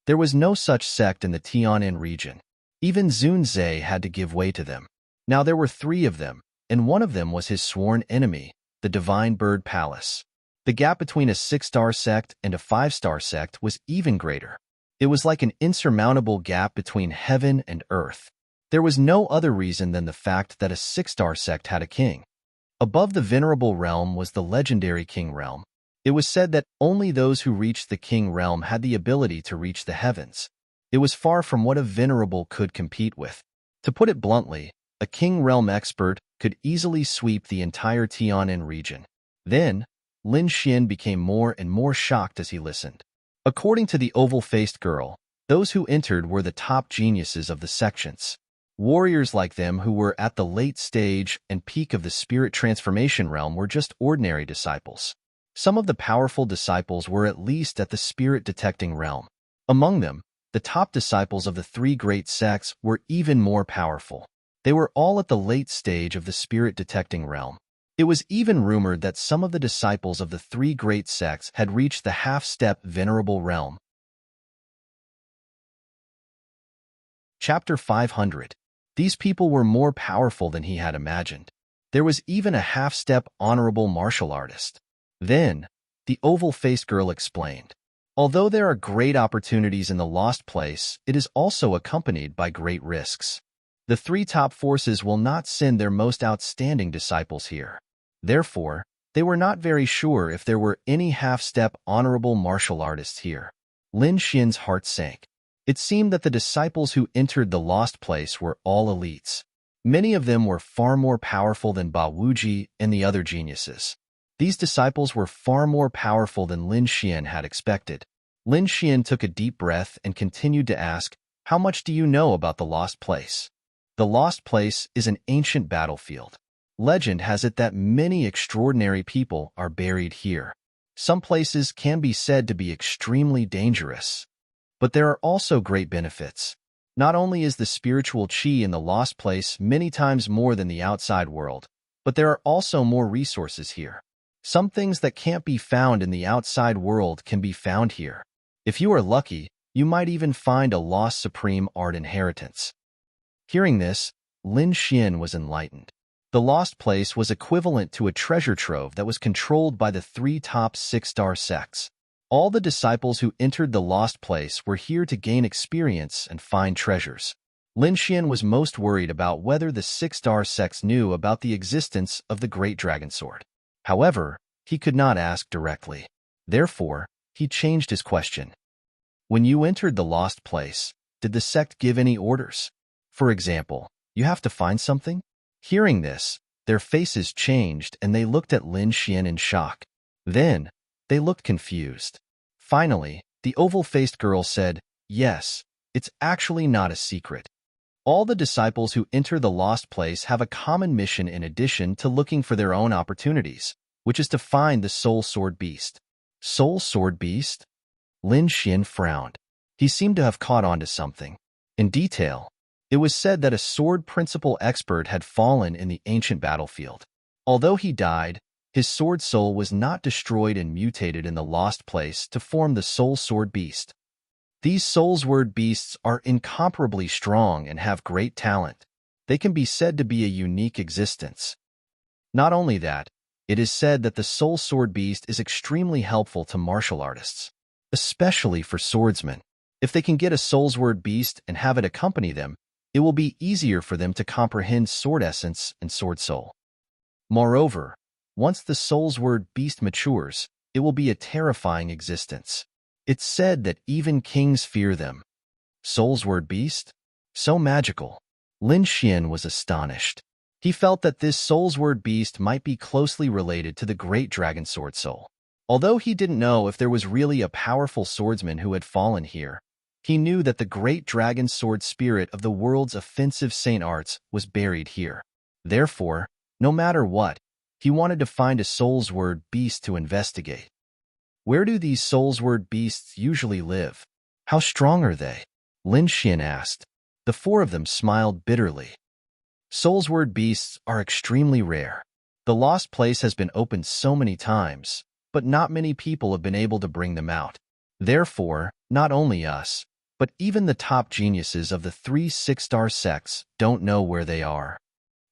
There was no such sect in the Tianan region. Even Zunze had to give way to them. Now there were 3 of them, and one of them was his sworn enemy, the Divine Bird Palace. The gap between a 6-star sect and a 5-star sect was even greater. It was like an insurmountable gap between heaven and earth. There was no other reason than the fact that a 6-star sect had a king. Above the venerable realm was the legendary king realm. It was said that only those who reached the king realm had the ability to reach the heavens. It was far from what a venerable could compete with. To put it bluntly, a king realm expert could easily sweep the entire Tianan region. Then, Lin Xian became more and more shocked as he listened. According to the oval-faced girl, those who entered were the top geniuses of the sections. Warriors like them who were at the late stage and peak of the spirit transformation realm were just ordinary disciples. Some of the powerful disciples were at least at the spirit-detecting realm. Among them, the top disciples of the three great sects were even more powerful. They were all at the late stage of the spirit-detecting realm. It was even rumored that some of the disciples of the three great sects had reached the half-step venerable realm. Chapter 500. These people were more powerful than he had imagined. There was even a half-step honorable martial artist. Then, the oval-faced girl explained, although there are great opportunities in the lost place, it is also accompanied by great risks. The 3 top forces will not send their most outstanding disciples here. Therefore, they were not very sure if there were any half-step honorable martial artists here. Lin Xian's heart sank. It seemed that the disciples who entered the lost place were all elites. Many of them were far more powerful than Ba Wuji and the other geniuses. These disciples were far more powerful than Lin Xian had expected. Lin Xian took a deep breath and continued to ask, "How much do you know about the lost place?" The lost place is an ancient battlefield. Legend has it that many extraordinary people are buried here. Some places can be said to be extremely dangerous. But there are also great benefits. Not only is the spiritual qi in the lost place many times more than the outside world, but there are also more resources here. Some things that can't be found in the outside world can be found here. If you are lucky, You might even find a lost supreme art inheritance. Hearing this, Lin Xian was enlightened. The lost place was equivalent to a treasure trove that was controlled by the three top six-star sects. All the disciples who entered the lost place were here to gain experience and find treasures. Lin Xian was most worried about whether the six-star sects knew about the existence of the Great Dragon Sword. However, he could not ask directly. Therefore, he changed his question. When you entered the lost place, did the sect give any orders? For example, you have to find something? Hearing this, their faces changed and they looked at Lin Xian in shock. Then, they looked confused. Finally, the oval-faced girl said, "Yes, it's actually not a secret. All the disciples who enter the lost place have a common mission in addition to looking for their own opportunities, which is to find the Soul Sword Beast." Soul Sword Beast? Lin Xian frowned. He seemed to have caught on to something. In detail, it was said that a sword principle expert had fallen in the ancient battlefield. Although he died, his sword soul was not destroyed and mutated in the lost place to form the Soul Sword Beast. These Soul Sword Beasts are incomparably strong and have great talent. They can be said to be a unique existence. Not only that, it is said that the Soul Sword Beast is extremely helpful to martial artists, especially for swordsmen. If they can get a Soul Sword Beast and have it accompany them, it will be easier for them to comprehend sword essence and sword soul. Moreover, once the Soul Sword Beast matures, it will be a terrifying existence. It's said that even kings fear them. Soul Sword Beast? So magical. Lin Xian was astonished. He felt that this Soul Sword Beast might be closely related to the Great Dragon Sword Soul. Although he didn't know if there was really a powerful swordsman who had fallen here, he knew that the Great Dragon Sword spirit of the world's offensive saint arts was buried here. Therefore, no matter what, he wanted to find a Soul Sword Beast to investigate. Where do these Soul Sword Beasts usually live? How strong are they? Lin Xian asked. The four of them smiled bitterly. Soul Sword Beasts are extremely rare. The lost place has been opened so many times, but not many people have been able to bring them out. Therefore, not only us, but even the top geniuses of the three six-star sects don't know where they are.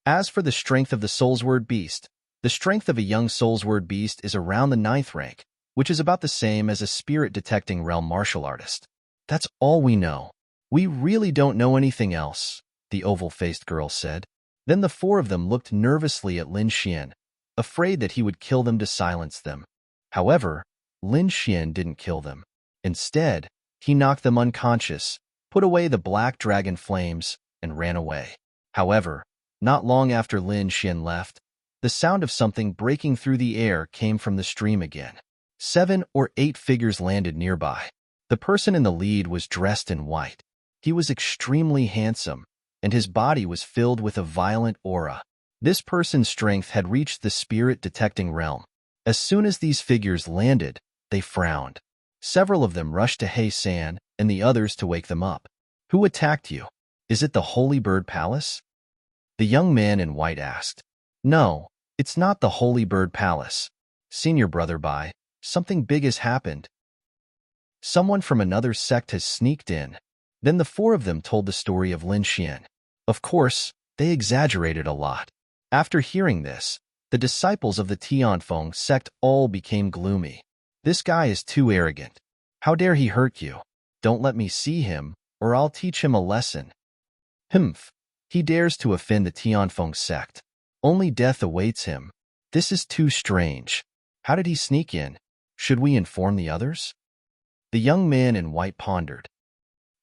As for the strength of the Soul Sword Beast, the strength of a young Soul Sword Beast is around the 9th rank, which is about the same as a spirit-detecting realm martial artist. That's all we know. We really don't know anything else, the oval-faced girl said. Then the four of them looked nervously at Lin Xian, afraid that he would kill them to silence them. However, Lin Xian didn't kill them. Instead, he knocked them unconscious, put away the black dragon flames, and ran away. However, not long after Lin Xian left, the sound of something breaking through the air came from the stream again. 7 or 8 figures landed nearby. The person in the lead was dressed in white. He was extremely handsome, and his body was filled with a violent aura. This person's strength had reached the spirit-detecting realm. As soon as these figures landed, they frowned. Several of them rushed to He San and the others to wake them up. "Who attacked you? Is it the Holy Bird Palace?" The young man in white asked. "No, it's not the Holy Bird Palace. Senior Brother Bai, something big has happened. Someone from another sect has sneaked in." Then the four of them told the story of Lin Xian. Of course, they exaggerated a lot. After hearing this, the disciples of the Tianfeng sect all became gloomy. "This guy is too arrogant. How dare he hurt you? Don't let me see him, or I'll teach him a lesson." "Humph, he dares to offend the Tianfeng sect. Only death awaits him. This is too strange. How did he sneak in? Should we inform the others?" The young man in white pondered.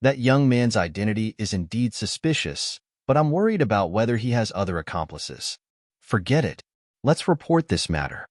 "That young man's identity is indeed suspicious, but I'm worried about whether he has other accomplices. Forget it. Let's report this matter.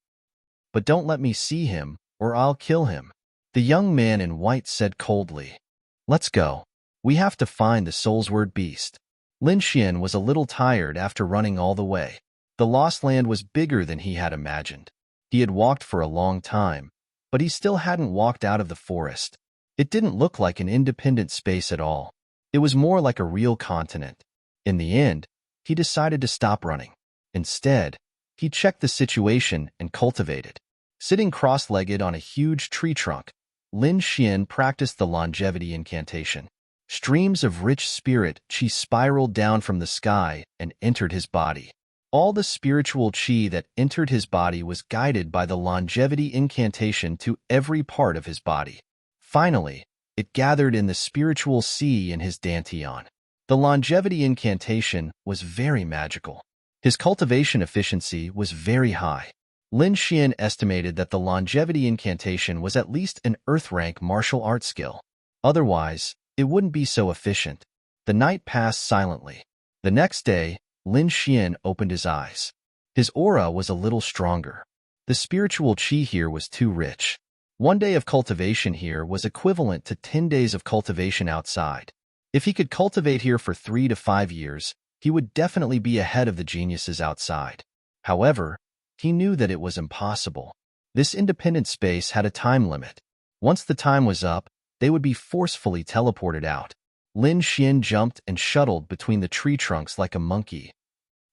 But don't let me see him, or I'll kill him," the young man in white said coldly. "Let's go. We have to find the Soul Sword Beast." Lin Xian was a little tired after running all the way. The Lost Land was bigger than he had imagined. He had walked for a long time, but he still hadn't walked out of the forest. It didn't look like an independent space at all. It was more like a real continent. In the end, he decided to stop running. Instead, he checked the situation and cultivated. Sitting cross-legged on a huge tree trunk, Lin Xian practiced the longevity incantation. Streams of rich spirit qi spiraled down from the sky and entered his body. All the spiritual qi that entered his body was guided by the longevity incantation to every part of his body. Finally, it gathered in the spiritual sea in his dantian. The longevity incantation was very magical. His cultivation efficiency was very high. Lin Xian estimated that the longevity incantation was at least an earth-rank martial arts skill. Otherwise, it wouldn't be so efficient. The night passed silently. The next day, Lin Xian opened his eyes. His aura was a little stronger. The spiritual qi here was too rich. 1 day of cultivation here was equivalent to 10 days of cultivation outside. If he could cultivate here for 3 to 5 years, he would definitely be ahead of the geniuses outside. However, he knew that it was impossible. This independent space had a time limit. Once the time was up, they would be forcefully teleported out. Lin Xian jumped and shuttled between the tree trunks like a monkey.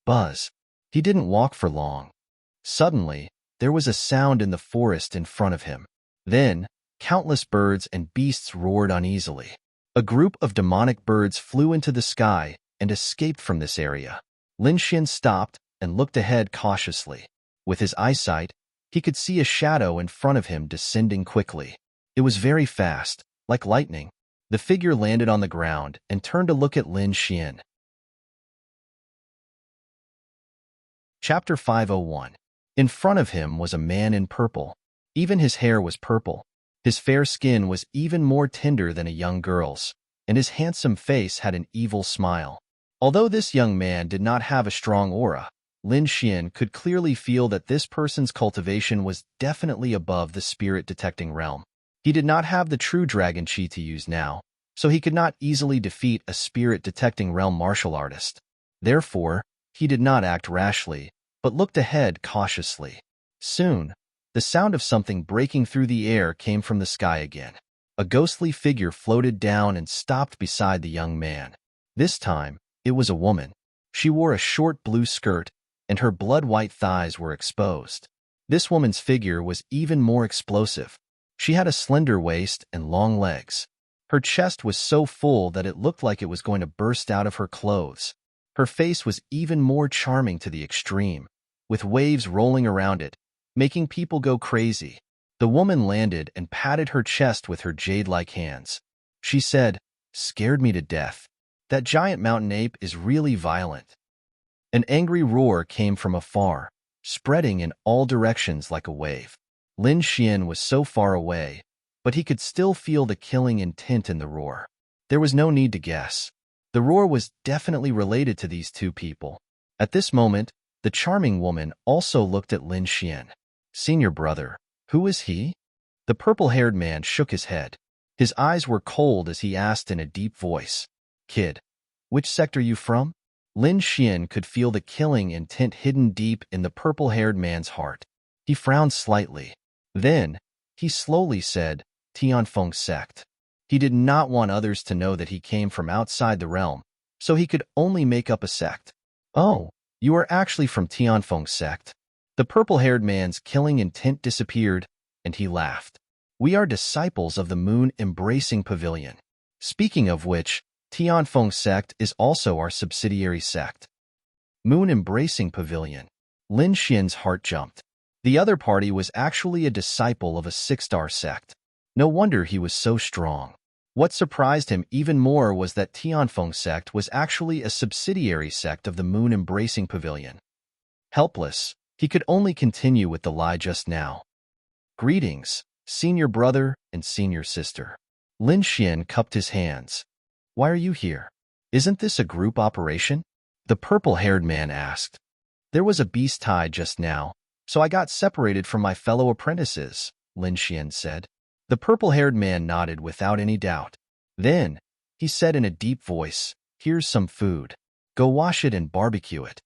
Buzz. He didn't walk for long. Suddenly, there was a sound in the forest in front of him. Then, countless birds and beasts roared uneasily. A group of demonic birds flew into the sky and escaped from this area. Lin Xian stopped and looked ahead cautiously. With his eyesight, he could see a shadow in front of him descending quickly. It was very fast, like lightning. The figure landed on the ground and turned to look at Lin Xian. Chapter 501. In front of him was a man in purple. Even his hair was purple. His fair skin was even more tender than a young girl's, and his handsome face had an evil smile. Although this young man did not have a strong aura, Lin Xian could clearly feel that this person's cultivation was definitely above the spirit-detecting realm. He did not have the true dragon qi to use now, so he could not easily defeat a spirit-detecting realm martial artist. Therefore, he did not act rashly, but looked ahead cautiously. Soon, the sound of something breaking through the air came from the sky again. A ghostly figure floated down and stopped beside the young man. This time, it was a woman. She wore a short blue skirt, and her blood-white thighs were exposed. This woman's figure was even more explosive. She had a slender waist and long legs. Her chest was so full that it looked like it was going to burst out of her clothes. Her face was even more charming to the extreme, with waves rolling around it, making people go crazy. The woman landed and patted her chest with her jade-like hands. She said, "Scared me to death. That giant mountain ape is really violent." An angry roar came from afar, spreading in all directions like a wave. Lin Xian was so far away, but he could still feel the killing intent in the roar. There was no need to guess. The roar was definitely related to these two people. At this moment, the charming woman also looked at Lin Xian. "Senior brother, who is he?" The purple-haired man shook his head. His eyes were cold as he asked in a deep voice, "Kid, which sect are you from?" Lin Xian could feel the killing intent hidden deep in the purple-haired man's heart. He frowned slightly. Then, he slowly said, "Tianfeng sect." He did not want others to know that he came from outside the realm, so he could only make up a sect. "Oh, you are actually from Tianfeng sect." The purple-haired man's killing intent disappeared, and he laughed. "We are disciples of the Moon Embracing Pavilion. Speaking of which, Tianfeng sect is also our subsidiary sect." Moon Embracing Pavilion. Lin Xian's heart jumped. The other party was actually a disciple of a six-star sect. No wonder he was so strong. What surprised him even more was that Tianfeng sect was actually a subsidiary sect of the Moon Embracing Pavilion. Helpless, he could only continue with the lie just now. "Greetings, senior brother and senior sister." Lin Xian cupped his hands. "Why are you here? Isn't this a group operation?" The purple-haired man asked. "There was a beast tied just now, so I got separated from my fellow apprentices," Lin Xian said. The purple-haired man nodded without any doubt. Then, he said in a deep voice, "Here's some food. Go wash it and barbecue it."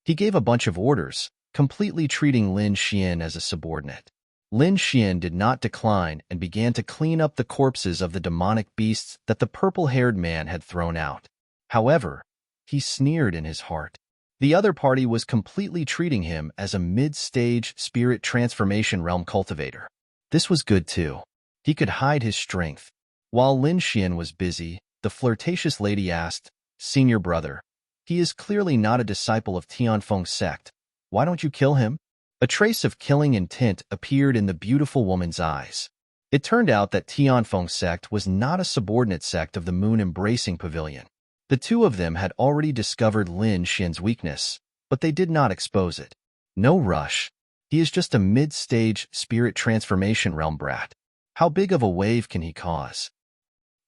He gave a bunch of orders, completely treating Lin Xian as a subordinate. Lin Xian did not decline and began to clean up the corpses of the demonic beasts that the purple-haired man had thrown out. However, he sneered in his heart. The other party was completely treating him as a mid-stage spirit transformation realm cultivator. This was good too. He could hide his strength. While Lin Xian was busy, the flirtatious lady asked, "Senior brother, he is clearly not a disciple of Tianfeng's sect. Why don't you kill him?" A trace of killing intent appeared in the beautiful woman's eyes. It turned out that Tianfeng's sect was not a subordinate sect of the moon-embracing pavilion. The two of them had already discovered Lin Xian's weakness, but they did not expose it. No rush. He is just a mid-stage spirit transformation realm brat. How big of a wave can he cause?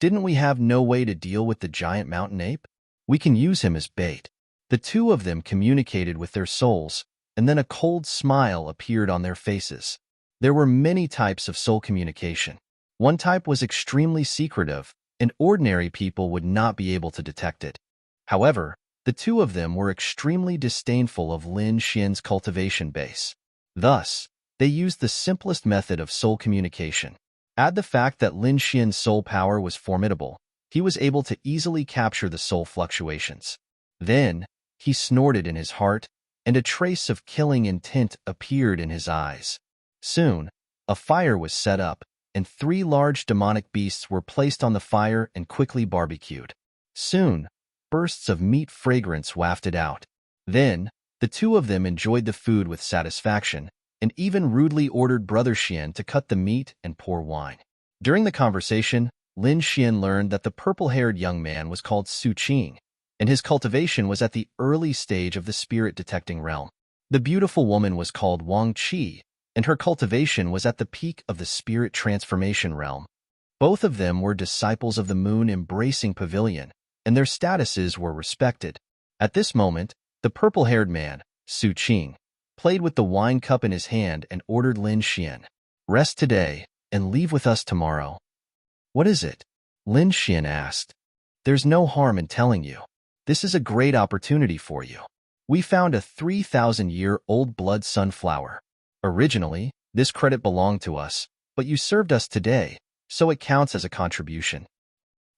Didn't we have no way to deal with the giant mountain ape? We can use him as bait. The two of them communicated with their souls, and then a cold smile appeared on their faces. There were many types of soul communication. One type was extremely secretive, and ordinary people would not be able to detect it. However, the two of them were extremely disdainful of Lin Xian's cultivation base. Thus, they used the simplest method of soul communication. Add the fact that Lin Xian's soul power was formidable, he was able to easily capture the soul fluctuations. Then, he snorted in his heart, and a trace of killing intent appeared in his eyes. Soon, a fire was set up, and 3 large demonic beasts were placed on the fire and quickly barbecued. Soon, bursts of meat fragrance wafted out. Then, the two of them enjoyed the food with satisfaction, and even rudely ordered Brother Xian to cut the meat and pour wine. During the conversation, Lin Xian learned that the purple-haired young man was called Su Qing, and his cultivation was at the early stage of the spirit-detecting realm. The beautiful woman was called Wang Qi, and her cultivation was at the peak of the spirit transformation realm. Both of them were disciples of the moon-embracing pavilion, and their statuses were respected. At this moment, the purple-haired man, Su Qing, played with the wine cup in his hand and ordered Lin Xian, "Rest today, and leave with us tomorrow." "What is it?" Lin Xian asked. "There's no harm in telling you. This is a great opportunity for you. We found a 3,000-year-old blood sunflower. Originally, this credit belonged to us, but you served us today, so it counts as a contribution.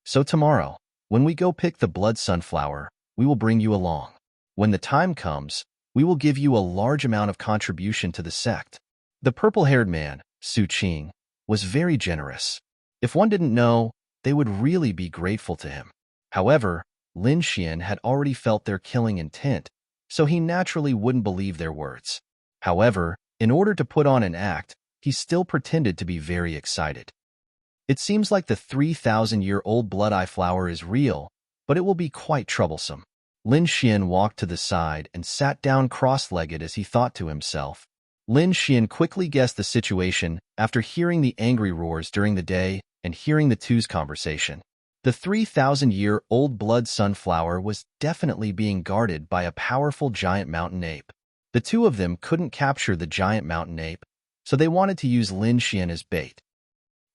So tomorrow, when we go pick the blood sunflower, we will bring you along. When the time comes, we will give you a large amount of contribution to the sect." The purple-haired man, Su Qing, was very generous. If one didn't know, they would really be grateful to him. However, Lin Xian had already felt their killing intent, so he naturally wouldn't believe their words. However, in order to put on an act, he still pretended to be very excited. "It seems like the 3,000-year-old blood-eye flower is real, but it will be quite troublesome." Lin Xian walked to the side and sat down cross-legged as he thought to himself. Lin Xian quickly guessed the situation after hearing the angry roars during the day and hearing the two's conversation. The 3,000-year-old blood sunflower was definitely being guarded by a powerful giant mountain ape. The two of them couldn't capture the giant mountain ape, so they wanted to use Lin Xian as bait.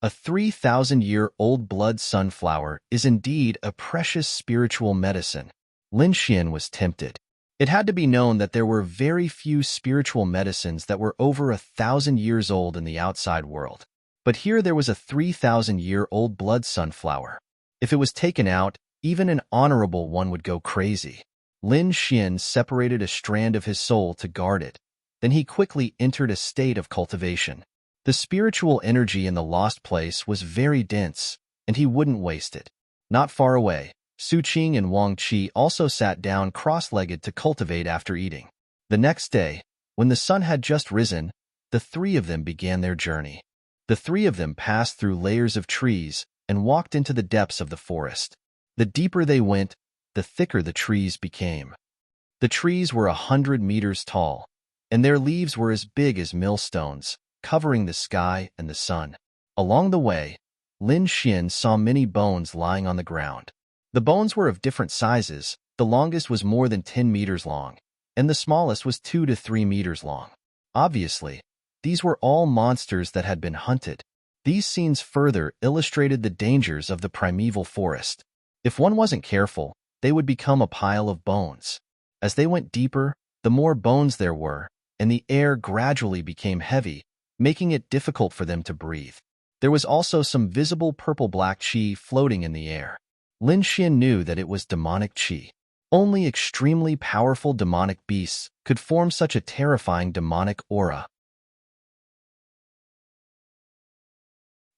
A 3,000-year-old blood sunflower is indeed a precious spiritual medicine. Lin Xian was tempted. It had to be known that there were very few spiritual medicines that were over 1,000 years old in the outside world. But here there was a 3,000-year-old blood sunflower. If it was taken out, even an honorable one would go crazy. Lin Xian separated a strand of his soul to guard it. Then he quickly entered a state of cultivation. The spiritual energy in the lost place was very dense, and he wouldn't waste it. Not far away, Su Qing and Wang Qi also sat down cross-legged to cultivate after eating. The next day, when the sun had just risen, the three of them began their journey. The three of them passed through layers of trees and walked into the depths of the forest. The deeper they went, the thicker the trees became. The trees were 100 meters tall, and their leaves were as big as millstones, covering the sky and the sun. Along the way, Lin Xian saw many bones lying on the ground. The bones were of different sizes. The longest was more than 10 meters long, and the smallest was 2 to 3 meters long. Obviously, these were all monsters that had been hunted. These scenes further illustrated the dangers of the primeval forest. If one wasn't careful, they would become a pile of bones. As they went deeper, the more bones there were, and the air gradually became heavy, making it difficult for them to breathe. There was also some visible purple-black qi floating in the air. Lin Xian knew that it was demonic qi. Only extremely powerful demonic beasts could form such a terrifying demonic aura.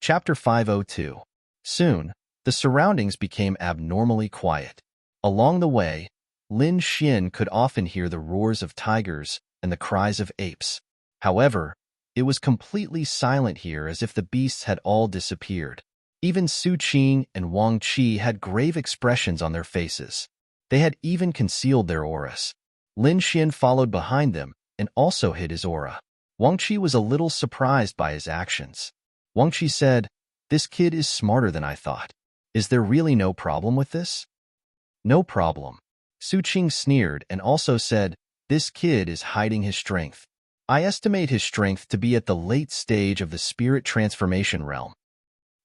Chapter 502. Soon, the surroundings became abnormally quiet. Along the way, Lin Xian could often hear the roars of tigers and the cries of apes. However, it was completely silent here, as if the beasts had all disappeared. Even Su Qing and Wang Qi had grave expressions on their faces. They had even concealed their auras. Lin Xian followed behind them and also hid his aura. Wang Qi was a little surprised by his actions. Wang Qi said, "This kid is smarter than I thought. Is there really no problem with this?" "No problem." Su Qing sneered and also said, "This kid is hiding his strength. I estimate his strength to be at the late stage of the spirit transformation realm.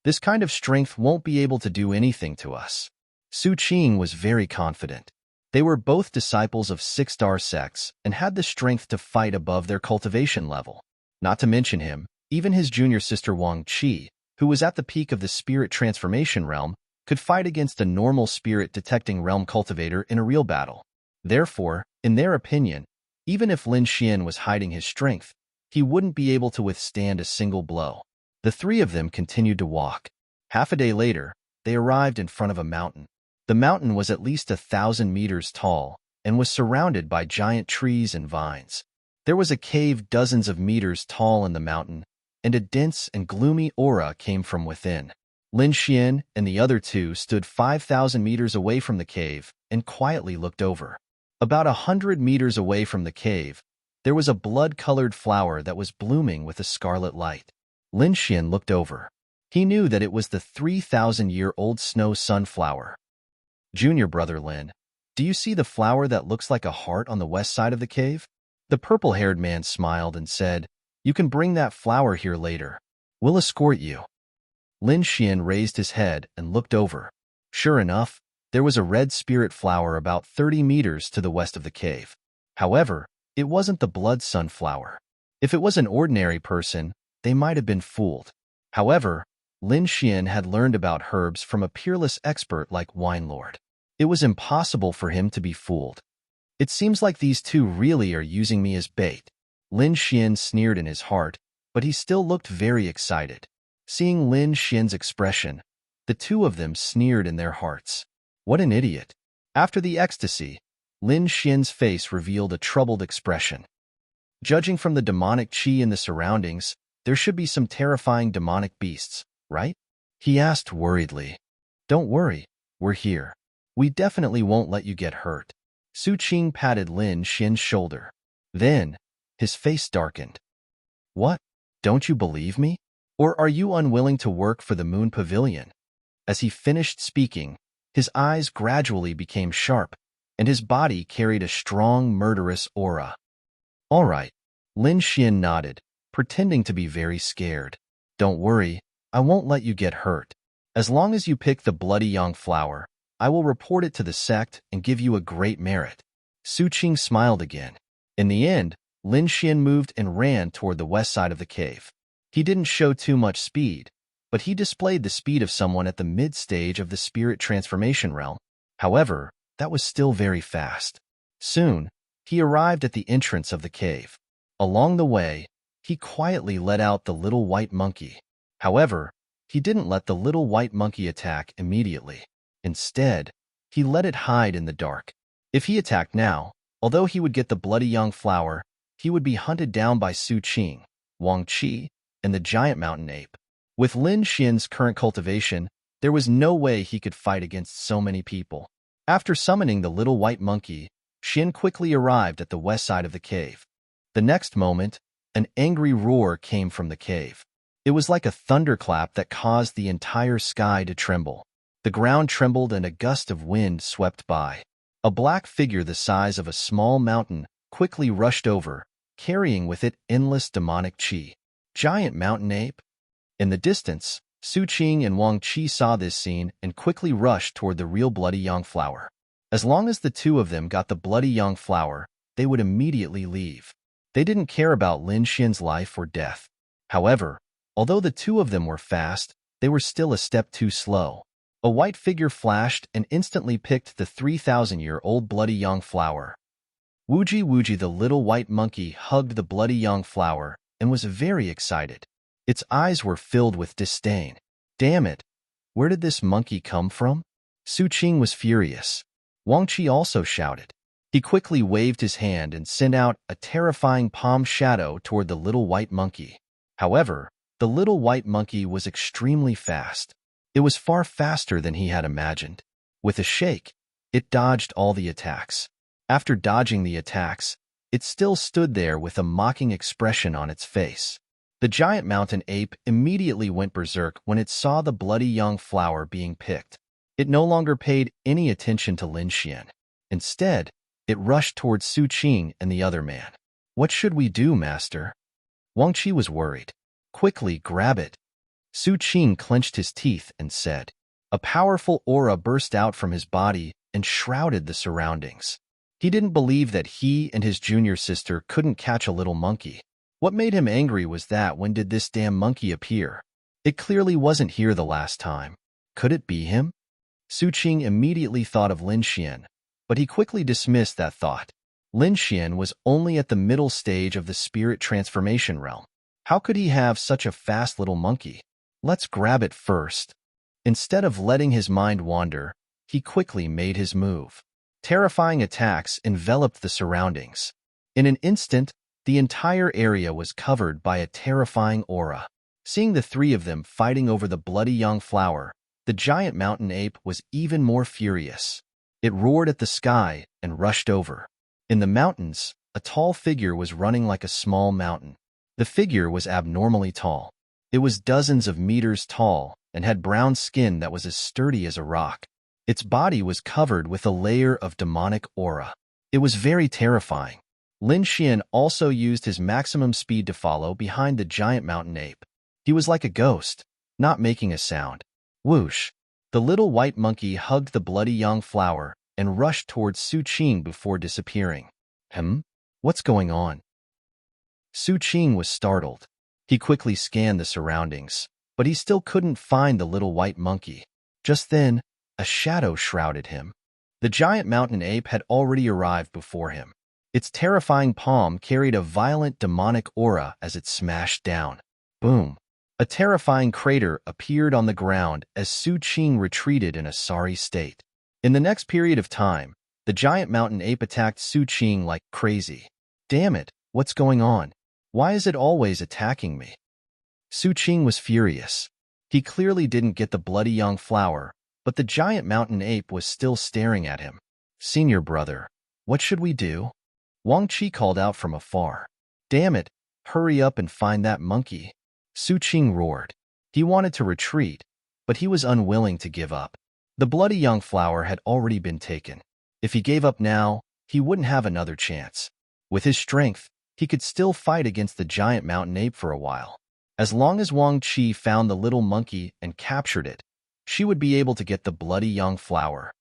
This kind of strength won't be able to do anything to us." Su Qing was very confident. They were both disciples of six-star sects and had the strength to fight above their cultivation level. Not to mention him, even his junior sister Wang Qi, who was at the peak of the spirit transformation realm, could fight against a normal spirit-detecting realm cultivator in a real battle. Therefore, in their opinion, even if Lin Xian was hiding his strength, he wouldn't be able to withstand a single blow. The three of them continued to walk. Half a day later, they arrived in front of a mountain. The mountain was at least 1,000 meters tall and was surrounded by giant trees and vines. There was a cave dozens of meters tall in the mountain, and a dense and gloomy aura came from within. Lin Xian and the other two stood 5,000 meters away from the cave and quietly looked over. About 100 meters away from the cave, there was a blood-colored flower that was blooming with a scarlet light. Lin Xian looked over. He knew that it was the 3,000-year-old snow sunflower. "Junior brother Lin, do you see the flower that looks like a heart on the west side of the cave?" The purple-haired man smiled and said, "You can bring that flower here later. We'll escort you." Lin Xian raised his head and looked over. Sure enough, there was a red spirit flower about 30 meters to the west of the cave. However, it wasn't the blood sunflower. If it was an ordinary person, they might have been fooled. However, Lin Xian had learned about herbs from a peerless expert like Wine Lord. It was impossible for him to be fooled. "It seems like these two really are using me as bait." Lin Xian sneered in his heart, but he still looked very excited. Seeing Lin Xian's expression, the two of them sneered in their hearts. What an idiot. After the ecstasy, Lin Xian's face revealed a troubled expression. Judging from the demonic qi in the surroundings, there should be some terrifying demonic beasts, right? He asked worriedly. "Don't worry, we're here. We definitely won't let you get hurt." Su Qing patted Lin Xian's shoulder. Then, his face darkened. "What? Don't you believe me? Or are you unwilling to work for the Moon Pavilion?" As he finished speaking, his eyes gradually became sharp, and his body carried a strong, murderous aura. "All right," Lin Xian nodded, pretending to be very scared. "Don't worry, I won't let you get hurt. As long as you pick the bloody young flower, I will report it to the sect and give you a great merit." Su Qing smiled again. In the end, Lin Xian moved and ran toward the west side of the cave. He didn't show too much speed, but he displayed the speed of someone at the mid-stage of the spirit transformation realm. However, that was still very fast. Soon, he arrived at the entrance of the cave. Along the way, he quietly let out the little white monkey. However, he didn't let the little white monkey attack immediately. Instead, he let it hide in the dark. If he attacked now, although he would get the bloody young flower, he would be hunted down by Su Qing, Wang Qi, and the giant mountain ape. With Lin Xian's current cultivation, there was no way he could fight against so many people. After summoning the little white monkey, Xian quickly arrived at the west side of the cave. The next moment, an angry roar came from the cave. It was like a thunderclap that caused the entire sky to tremble. The ground trembled and a gust of wind swept by. A black figure the size of a small mountain quickly rushed over, carrying with it endless demonic qi. Giant mountain ape? In the distance, Su Qing and Wang Qi saw this scene and quickly rushed toward the real bloody young flower. As long as the two of them got the bloody young flower, they would immediately leave. They didn't care about Lin Xian's life or death. However, although the two of them were fast, they were still a step too slow. A white figure flashed and instantly picked the 3,000-year-old bloody young flower. Wuji the little white monkey hugged the bloody young flower and was very excited. Its eyes were filled with disdain. Damn it! Where did this monkey come from? Su Qing was furious. Wang Qi also shouted. He quickly waved his hand and sent out a terrifying palm shadow toward the little white monkey. However, the little white monkey was extremely fast. It was far faster than he had imagined. With a shake, it dodged all the attacks. After dodging the attacks, it still stood there with a mocking expression on its face. The giant mountain ape immediately went berserk when it saw the bloody young flower being picked. It no longer paid any attention to Lin Xian. Instead, it rushed towards Su Qing and the other man. What should we do, master? Wang Qi was worried. Quickly, grab it. Su Qing clenched his teeth and said. A powerful aura burst out from his body and shrouded the surroundings. He didn't believe that he and his junior sister couldn't catch a little monkey. What made him angry was that when did this damn monkey appear? It clearly wasn't here the last time. Could it be him? Su Qing immediately thought of Lin Xian, but he quickly dismissed that thought. Lin Xian was only at the middle stage of the spirit transformation realm. How could he have such a fast little monkey? Let's grab it first. Instead of letting his mind wander, he quickly made his move. Terrifying attacks enveloped the surroundings. In an instant, the entire area was covered by a terrifying aura. Seeing the three of them fighting over the bloody young flower, the giant mountain ape was even more furious. It roared at the sky and rushed over. In the mountains, a tall figure was running like a small mountain. The figure was abnormally tall. It was dozens of meters tall and had brown skin that was as sturdy as a rock. Its body was covered with a layer of demonic aura. It was very terrifying. Lin Xian also used his maximum speed to follow behind the giant mountain ape. He was like a ghost, not making a sound. Whoosh! The little white monkey hugged the bloody young flower and rushed towards Su Qing before disappearing. What's going on? Su Qing was startled. He quickly scanned the surroundings, but he still couldn't find the little white monkey. Just then, a shadow shrouded him. The giant mountain ape had already arrived before him. Its terrifying palm carried a violent demonic aura as it smashed down. Boom! A terrifying crater appeared on the ground as Su Qing retreated in a sorry state. In the next period of time, the giant mountain ape attacked Su Qing like crazy. Damn it, what's going on? Why is it always attacking me? Su Qing was furious. He clearly didn't get the bloody young flower, but the giant mountain ape was still staring at him. Senior brother, what should we do? Wang Qi called out from afar. Damn it, hurry up and find that monkey. Su Qing roared. He wanted to retreat, but he was unwilling to give up. The bloody young flower had already been taken. If he gave up now, he wouldn't have another chance. With his strength, he could still fight against the giant mountain ape for a while. As long as Wang Qi found the little monkey and captured it, she would be able to get the bloody young flower.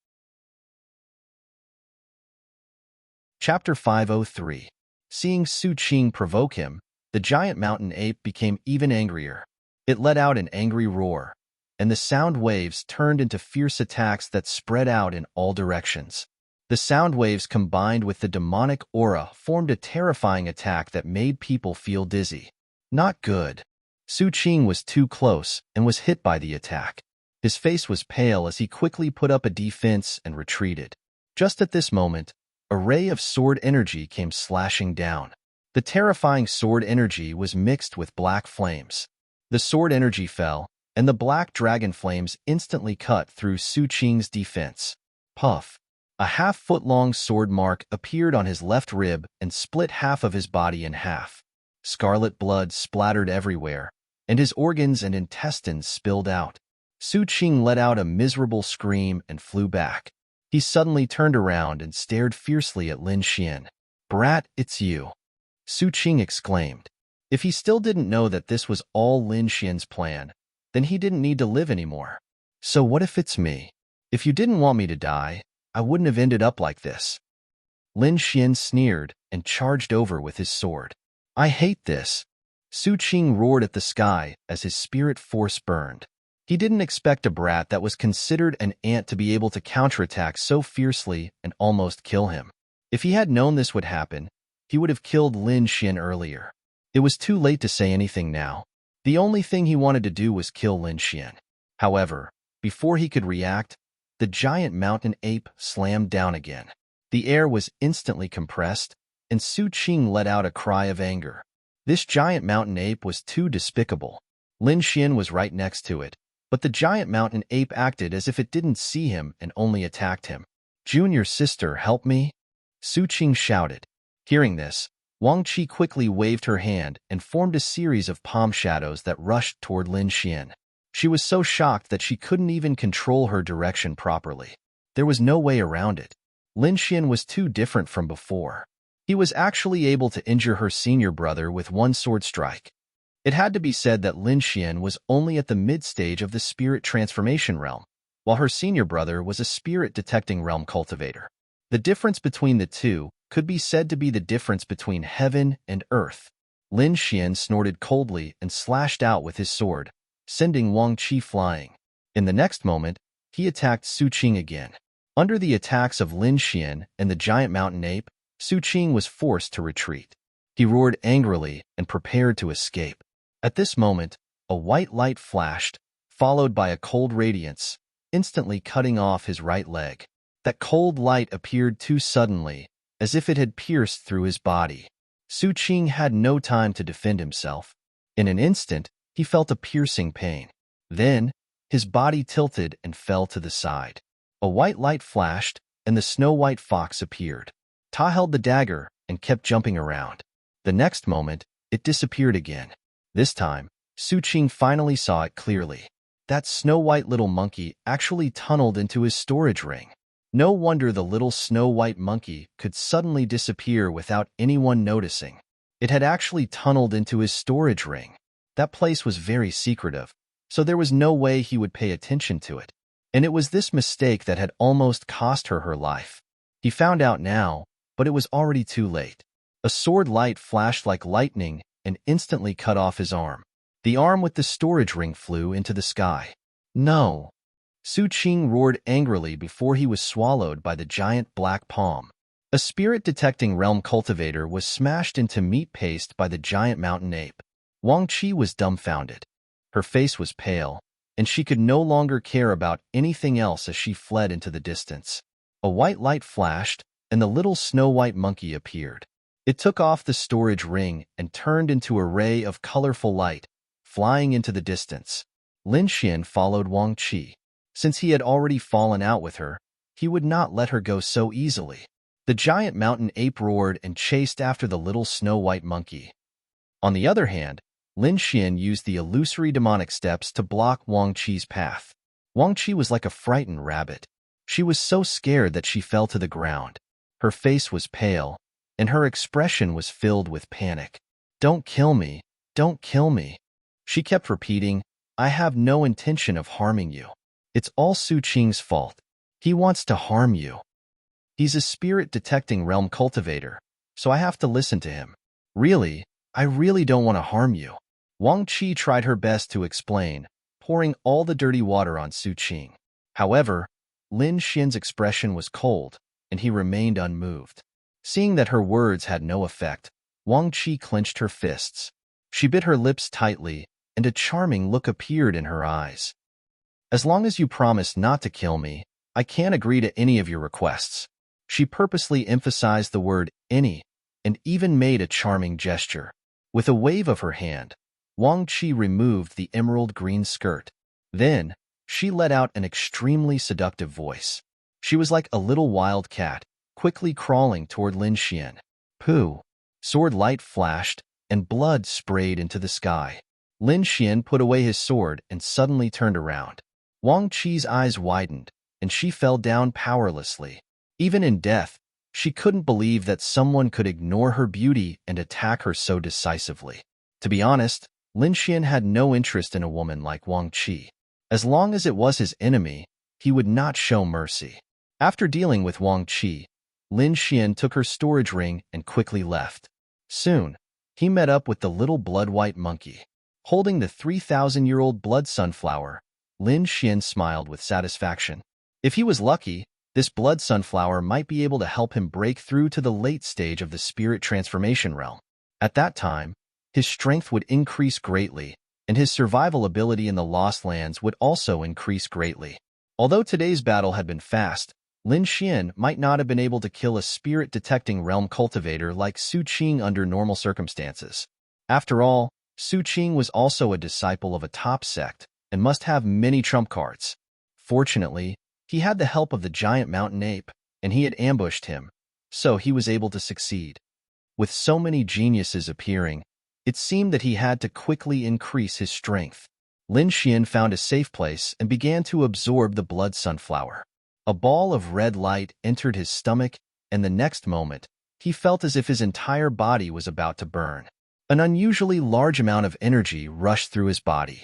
Chapter 503. Seeing Su Qing provoke him, the giant mountain ape became even angrier. It let out an angry roar, and the sound waves turned into fierce attacks that spread out in all directions. The sound waves combined with the demonic aura formed a terrifying attack that made people feel dizzy. Not good. Su Qing was too close and was hit by the attack. His face was pale as he quickly put up a defense and retreated. Just at this moment, a ray of sword energy came slashing down. The terrifying sword energy was mixed with black flames. The sword energy fell, and the black dragon flames instantly cut through Su Qing's defense. Puff! A half-foot-long sword mark appeared on his left rib and split half of his body in half. Scarlet blood splattered everywhere, and his organs and intestines spilled out. Su Qing let out a miserable scream and flew back. He suddenly turned around and stared fiercely at Lin Xian. Brat, it's you. Su Qing exclaimed. If he still didn't know that this was all Lin Xian's plan, then he didn't need to live anymore. So what if it's me? If you didn't want me to die, I wouldn't have ended up like this. Lin Xian sneered and charged over with his sword. I hate this. Su Qing roared at the sky as his spirit force burned. He didn't expect a brat that was considered an ant to be able to counterattack so fiercely and almost kill him. If he had known this would happen, he would have killed Lin Xian earlier. It was too late to say anything now. The only thing he wanted to do was kill Lin Xian. However, before he could react, the giant mountain ape slammed down again. The air was instantly compressed, and Su Qing let out a cry of anger. This giant mountain ape was too despicable. Lin Xian was right next to it, but the giant mountain ape acted as if it didn't see him and only attacked him. "Junior sister, help me!" Su Qing shouted. Hearing this, Wang Qi quickly waved her hand and formed a series of palm shadows that rushed toward Lin Xian. She was so shocked that she couldn't even control her direction properly. There was no way around it. Lin Xian was too different from before. He was actually able to injure her senior brother with one sword strike. It had to be said that Lin Xian was only at the mid-stage of the spirit transformation realm, while her senior brother was a spirit-detecting realm cultivator. The difference between the two could be said to be the difference between heaven and earth. Lin Xian snorted coldly and slashed out with his sword, sending Wang Qi flying. In the next moment, he attacked Su Qing again. Under the attacks of Lin Xian and the giant mountain ape, Su Qing was forced to retreat. He roared angrily and prepared to escape. At this moment, a white light flashed, followed by a cold radiance, instantly cutting off his right leg. That cold light appeared too suddenly, as if it had pierced through his body. Su Qing had no time to defend himself. In an instant, he felt a piercing pain. Then, his body tilted and fell to the side. A white light flashed, and the snow-white fox appeared. Ta held the dagger and kept jumping around. The next moment, it disappeared again. This time, Su Qing finally saw it clearly. That snow-white little monkey actually tunneled into his storage ring. No wonder the little snow-white monkey could suddenly disappear without anyone noticing. It had actually tunneled into his storage ring. That place was very secretive, so there was no way he would pay attention to it. And it was this mistake that had almost cost her her life. He found out now, but it was already too late. A sword light flashed like lightning and instantly cut off his arm. The arm with the storage ring flew into the sky. No! Su Qing roared angrily before he was swallowed by the giant black palm. A spirit-detecting realm cultivator was smashed into meat paste by the giant mountain ape. Wang Qi was dumbfounded. Her face was pale, and she could no longer care about anything else as she fled into the distance. A white light flashed, and the little snow-white monkey appeared. It took off the storage ring and turned into a ray of colorful light, flying into the distance. Lin Xian followed Wang Qi. Since he had already fallen out with her, he would not let her go so easily. The giant mountain ape roared and chased after the little snow-white monkey. On the other hand, Lin Xian used the illusory demonic steps to block Wang Qi's path. Wang Qi was like a frightened rabbit. She was so scared that she fell to the ground. Her face was pale, and her expression was filled with panic. "Don't kill me, don't kill me." She kept repeating, "I have no intention of harming you. It's all Su Qing's fault. He wants to harm you. He's a spirit-detecting realm cultivator, so I have to listen to him. Really, I really don't want to harm you." Wang Qi tried her best to explain, pouring all the dirty water on Su Qing. However, Lin Xian's expression was cold, and he remained unmoved. Seeing that her words had no effect, Wang Qi clenched her fists. She bit her lips tightly, and a charming look appeared in her eyes. "As long as you promise not to kill me, I can't agree to any of your requests." She purposely emphasized the word any, and even made a charming gesture. With a wave of her hand, Wang Qi removed the emerald green skirt. Then, she let out an extremely seductive voice. She was like a little wild cat, quickly crawling toward Lin Xian. Pooh! Sword light flashed, and blood sprayed into the sky. Lin Xian put away his sword and suddenly turned around. Wang Qi's eyes widened, and she fell down powerlessly. Even in death, she couldn't believe that someone could ignore her beauty and attack her so decisively. To be honest, Lin Xian had no interest in a woman like Wang Qi. As long as it was his enemy, he would not show mercy. After dealing with Wang Qi, Lin Xian took her storage ring and quickly left. Soon, he met up with the little blood-white monkey. Holding the 3,000-year-old blood sunflower, Lin Xian smiled with satisfaction. If he was lucky, this blood sunflower might be able to help him break through to the late stage of the spirit transformation realm. At that time, his strength would increase greatly, and his survival ability in the Lost Lands would also increase greatly. Although today's battle had been fast, Lin Xian might not have been able to kill a spirit-detecting realm cultivator like Su Qing under normal circumstances. After all, Su Qing was also a disciple of a top sect and must have many trump cards. Fortunately, he had the help of the giant mountain ape, and he had ambushed him, so he was able to succeed. With so many geniuses appearing, it seemed that he had to quickly increase his strength. Lin Xian found a safe place and began to absorb the blood sunflower. A ball of red light entered his stomach, and the next moment, he felt as if his entire body was about to burn. An unusually large amount of energy rushed through his body.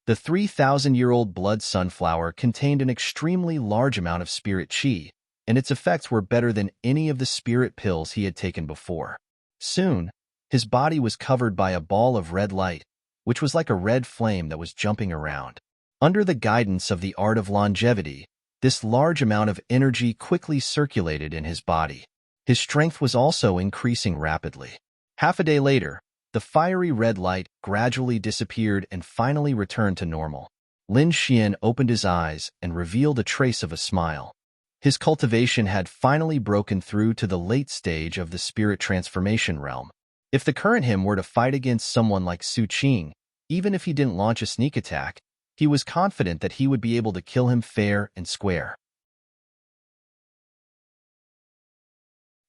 The 3,000-year-old blood sunflower contained an extremely large amount of spirit qi, and its effects were better than any of the spirit pills he had taken before. Soon, his body was covered by a ball of red light, which was like a red flame that was jumping around. Under the guidance of the art of longevity, this large amount of energy quickly circulated in his body. His strength was also increasing rapidly. Half a day later, the fiery red light gradually disappeared and finally returned to normal. Lin Xian opened his eyes and revealed a trace of a smile. His cultivation had finally broken through to the late stage of the spirit transformation realm. If the current him were to fight against someone like Su Qing, even if he didn't launch a sneak attack, he was confident that he would be able to kill him fair and square.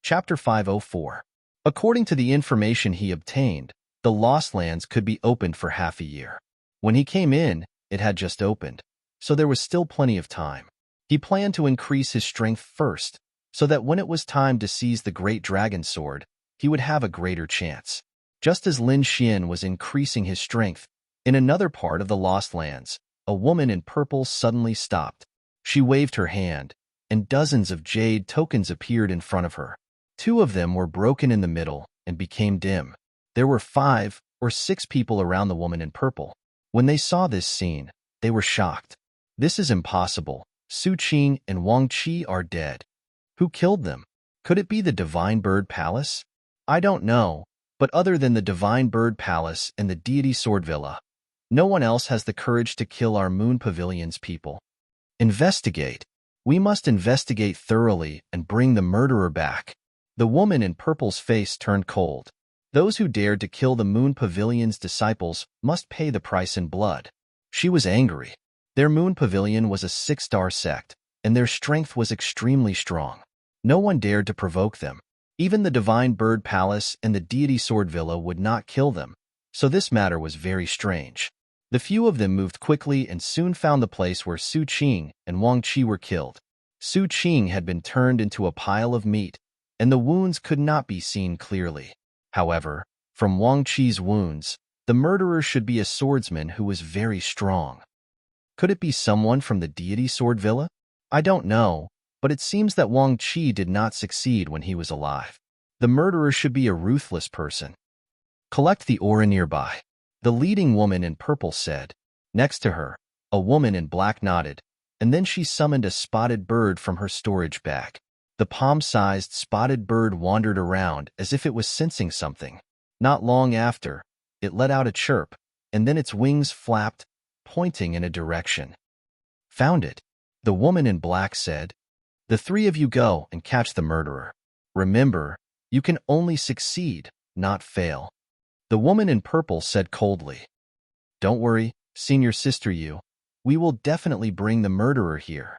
Chapter 504. According to the information he obtained, the Lost Lands could be opened for half a year. When he came in, it had just opened, so there was still plenty of time. He planned to increase his strength first, so that when it was time to seize the Great Dragon Sword, he would have a greater chance. Just as Lin Xian was increasing his strength, in another part of the Lost Lands, a woman in purple suddenly stopped. She waved her hand, and dozens of jade tokens appeared in front of her. 2 of them were broken in the middle and became dim. There were 5 or 6 people around the woman in purple. When they saw this scene, they were shocked. This is impossible. Su Qing and Wang Qi are dead. Who killed them? Could it be the Divine Bird Palace? I don't know, but other than the Divine Bird Palace and the Deity Sword Villa, no one else has the courage to kill our Moon Pavilion's people. Investigate. We must investigate thoroughly and bring the murderer back. The woman in purple's face turned cold. Those who dared to kill the Moon Pavilion's disciples must pay the price in blood. She was angry. Their Moon Pavilion was a 6-star sect, and their strength was extremely strong. No one dared to provoke them. Even the Divine Bird Palace and the Deity Sword Villa would not kill them, so this matter was very strange. The few of them moved quickly and soon found the place where Su Qing and Wang Qi were killed. Su Qing had been turned into a pile of meat, and the wounds could not be seen clearly. However, from Wang Qi's wounds, the murderer should be a swordsman who was very strong. Could it be someone from the Deity Sword Villa? I don't know, but it seems that Wang Qi did not succeed when he was alive. The murderer should be a ruthless person. Collect the aura nearby. The leading woman in purple said. Next to her, a woman in black nodded, and then she summoned a spotted bird from her storage bag. The palm-sized spotted bird wandered around as if it was sensing something. Not long after, it let out a chirp, and then its wings flapped, pointing in a direction. Found it, the woman in black said. The 3 of you go and catch the murderer. Remember, you can only succeed, not fail. The woman in purple said coldly. Don't worry, senior sister you. We will definitely bring the murderer here.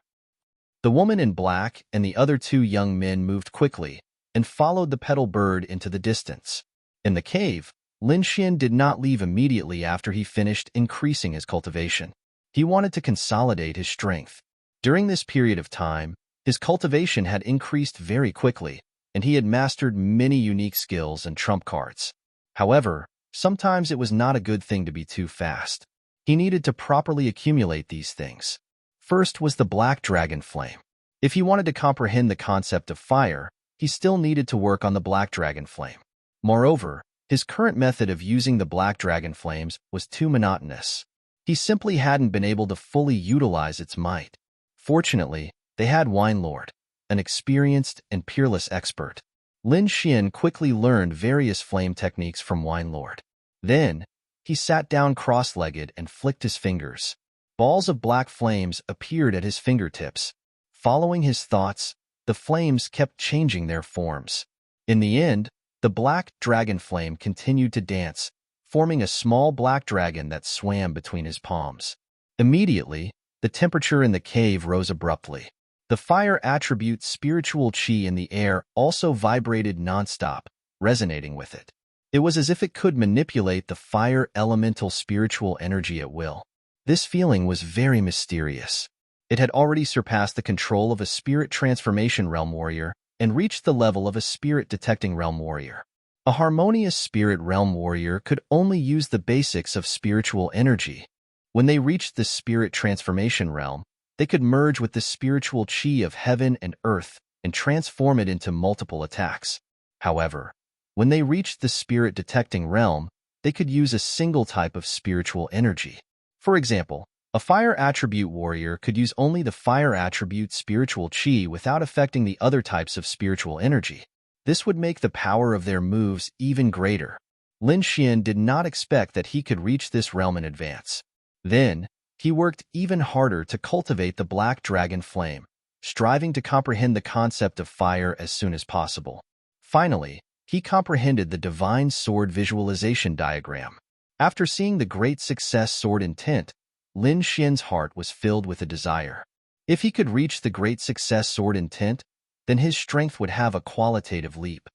The woman in black and the other 2 young men moved quickly and followed the petal bird into the distance. In the cave, Lin Xian did not leave immediately after he finished increasing his cultivation. He wanted to consolidate his strength. During this period of time, his cultivation had increased very quickly, and he had mastered many unique skills and trump cards. However, sometimes it was not a good thing to be too fast. He needed to properly accumulate these things. First was the Black Dragon Flame. If he wanted to comprehend the concept of fire, he still needed to work on the Black Dragon Flame. Moreover, his current method of using the Black Dragon Flames was too monotonous. He simply hadn't been able to fully utilize its might. Fortunately, they had Wine Lord, an experienced and peerless expert. Lin Xian quickly learned various flame techniques from Wine Lord. Then, He sat down cross-legged and flicked his fingers. Balls of black flames appeared at his fingertips. Following his thoughts, the flames kept changing their forms. In the end, the black dragon flame continued to dance, forming a small black dragon that swam between his palms. Immediately, the temperature in the cave rose abruptly. The fire attribute spiritual chi in the air also vibrated nonstop, resonating with it. It was as if it could manipulate the fire elemental spiritual energy at will. This feeling was very mysterious. It had already surpassed the control of a spirit transformation realm warrior and reached the level of a spirit detecting realm warrior. A harmonious spirit realm warrior could only use the basics of spiritual energy. When they reached the spirit transformation realm, they could merge with the spiritual chi of heaven and earth and transform it into multiple attacks. However, when they reached the spirit detecting realm, they could use a single type of spiritual energy. For example, a fire attribute warrior could use only the fire attribute spiritual chi without affecting the other types of spiritual energy. This would make the power of their moves even greater. Lin Xian did not expect that he could reach this realm in advance. Then, he worked even harder to cultivate the black dragon flame, striving to comprehend the concept of fire as soon as possible. Finally, he comprehended the divine sword visualization diagram. After seeing the great success sword intent, Lin Xian's heart was filled with a desire. If he could reach the great success sword intent, then his strength would have a qualitative leap.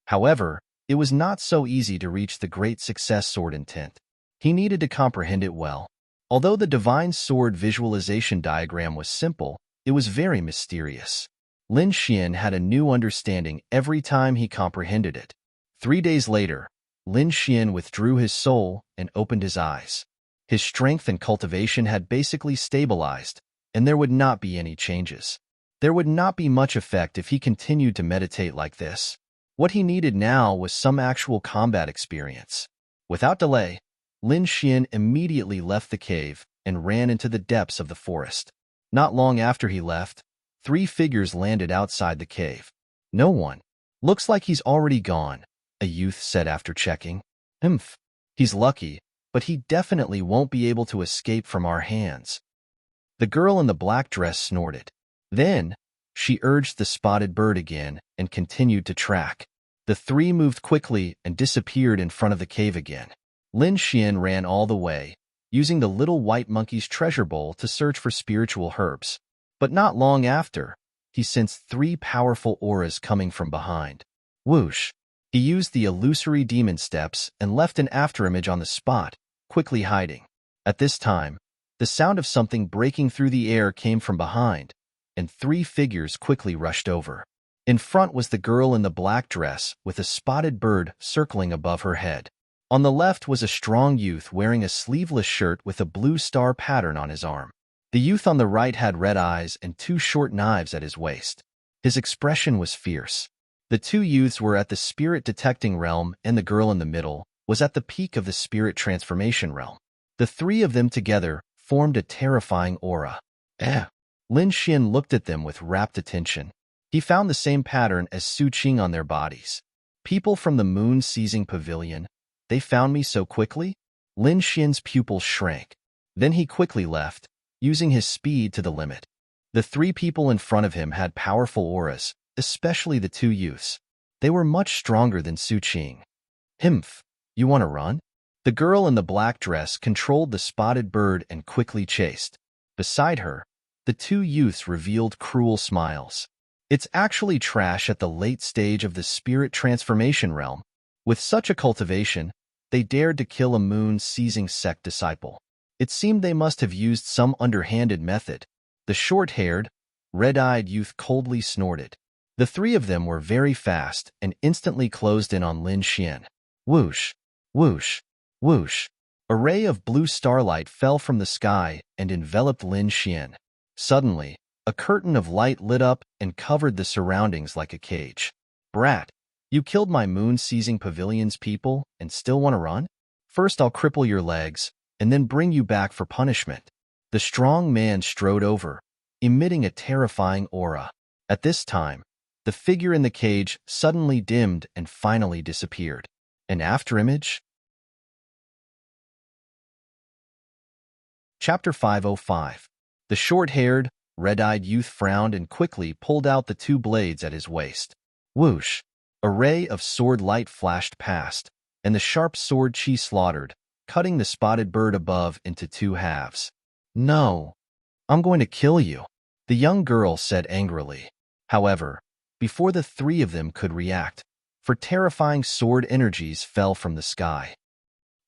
However, it was not so easy to reach the great success sword intent. He needed to comprehend it well. Although the divine sword visualization diagram was simple, it was very mysterious. Lin Xian had a new understanding every time he comprehended it. 3 days later, Lin Xian withdrew his soul and opened his eyes. His strength and cultivation had basically stabilized, and there would not be any changes. There would not be much effect if he continued to meditate like this. What he needed now was some actual combat experience. Without delay, Lin Xian immediately left the cave and ran into the depths of the forest. Not long after he left, 3 figures landed outside the cave. No one. Looks like he's already gone, a youth said after checking. He's lucky, but he definitely won't be able to escape from our hands. The girl in the black dress snorted. Then, she urged the spotted bird again and continued to track. The 3 moved quickly and disappeared in front of the cave again. Lin Xian ran all the way, using the little white monkey's treasure bowl to search for spiritual herbs. But not long after, he sensed 3 powerful auras coming from behind. Whoosh! He used the illusory demon steps and left an afterimage on the spot, quickly hiding. At this time, the sound of something breaking through the air came from behind, and 3 figures quickly rushed over. In front was the girl in the black dress with a spotted bird circling above her head. On the left was a strong youth wearing a sleeveless shirt with a blue star pattern on his arm. The youth on the right had red eyes and 2 short knives at his waist. His expression was fierce. The 2 youths were at the spirit detecting realm, and the girl in the middle was at the peak of the spirit transformation realm. The 3 of them together formed a terrifying aura. Lin Xian looked at them with rapt attention. He found the same pattern as Su Qing on their bodies. People from the moon-seizing pavilion, they found me so quickly? Lin Xian's pupils shrank. Then he quickly left, using his speed to the limit. The 3 people in front of him had powerful auras, especially the 2 youths. They were much stronger than Su Qing. You want to run? The girl in the black dress controlled the spotted bird and quickly chased. Beside her, the 2 youths revealed cruel smiles. It's actually trash at the late stage of the spirit transformation realm. With such a cultivation, they dared to kill a moon-seizing sect disciple. It seemed they must have used some underhanded method. The short-haired, red-eyed youth coldly snorted. The 3 of them were very fast and instantly closed in on Lin Xian. Whoosh, whoosh, whoosh. A ray of blue starlight fell from the sky and enveloped Lin Xian. Suddenly, a curtain of light lit up and covered the surroundings like a cage. Brat, you killed my moon-seizing pavilion's people and still want to run? First I'll cripple your legs, and then bring you back for punishment. The strong man strode over, emitting a terrifying aura. At this time, the figure in the cage suddenly dimmed and finally disappeared. An afterimage? Chapter 505. The short-haired, red-eyed youth frowned and quickly pulled out the two blades at his waist. Whoosh! A ray of sword light flashed past, and the sharp sword she slaughtered, cutting the spotted bird above into two halves. No, I'm going to kill you, the young girl said angrily. However, before the three of them could react, for terrifying sword energies fell from the sky.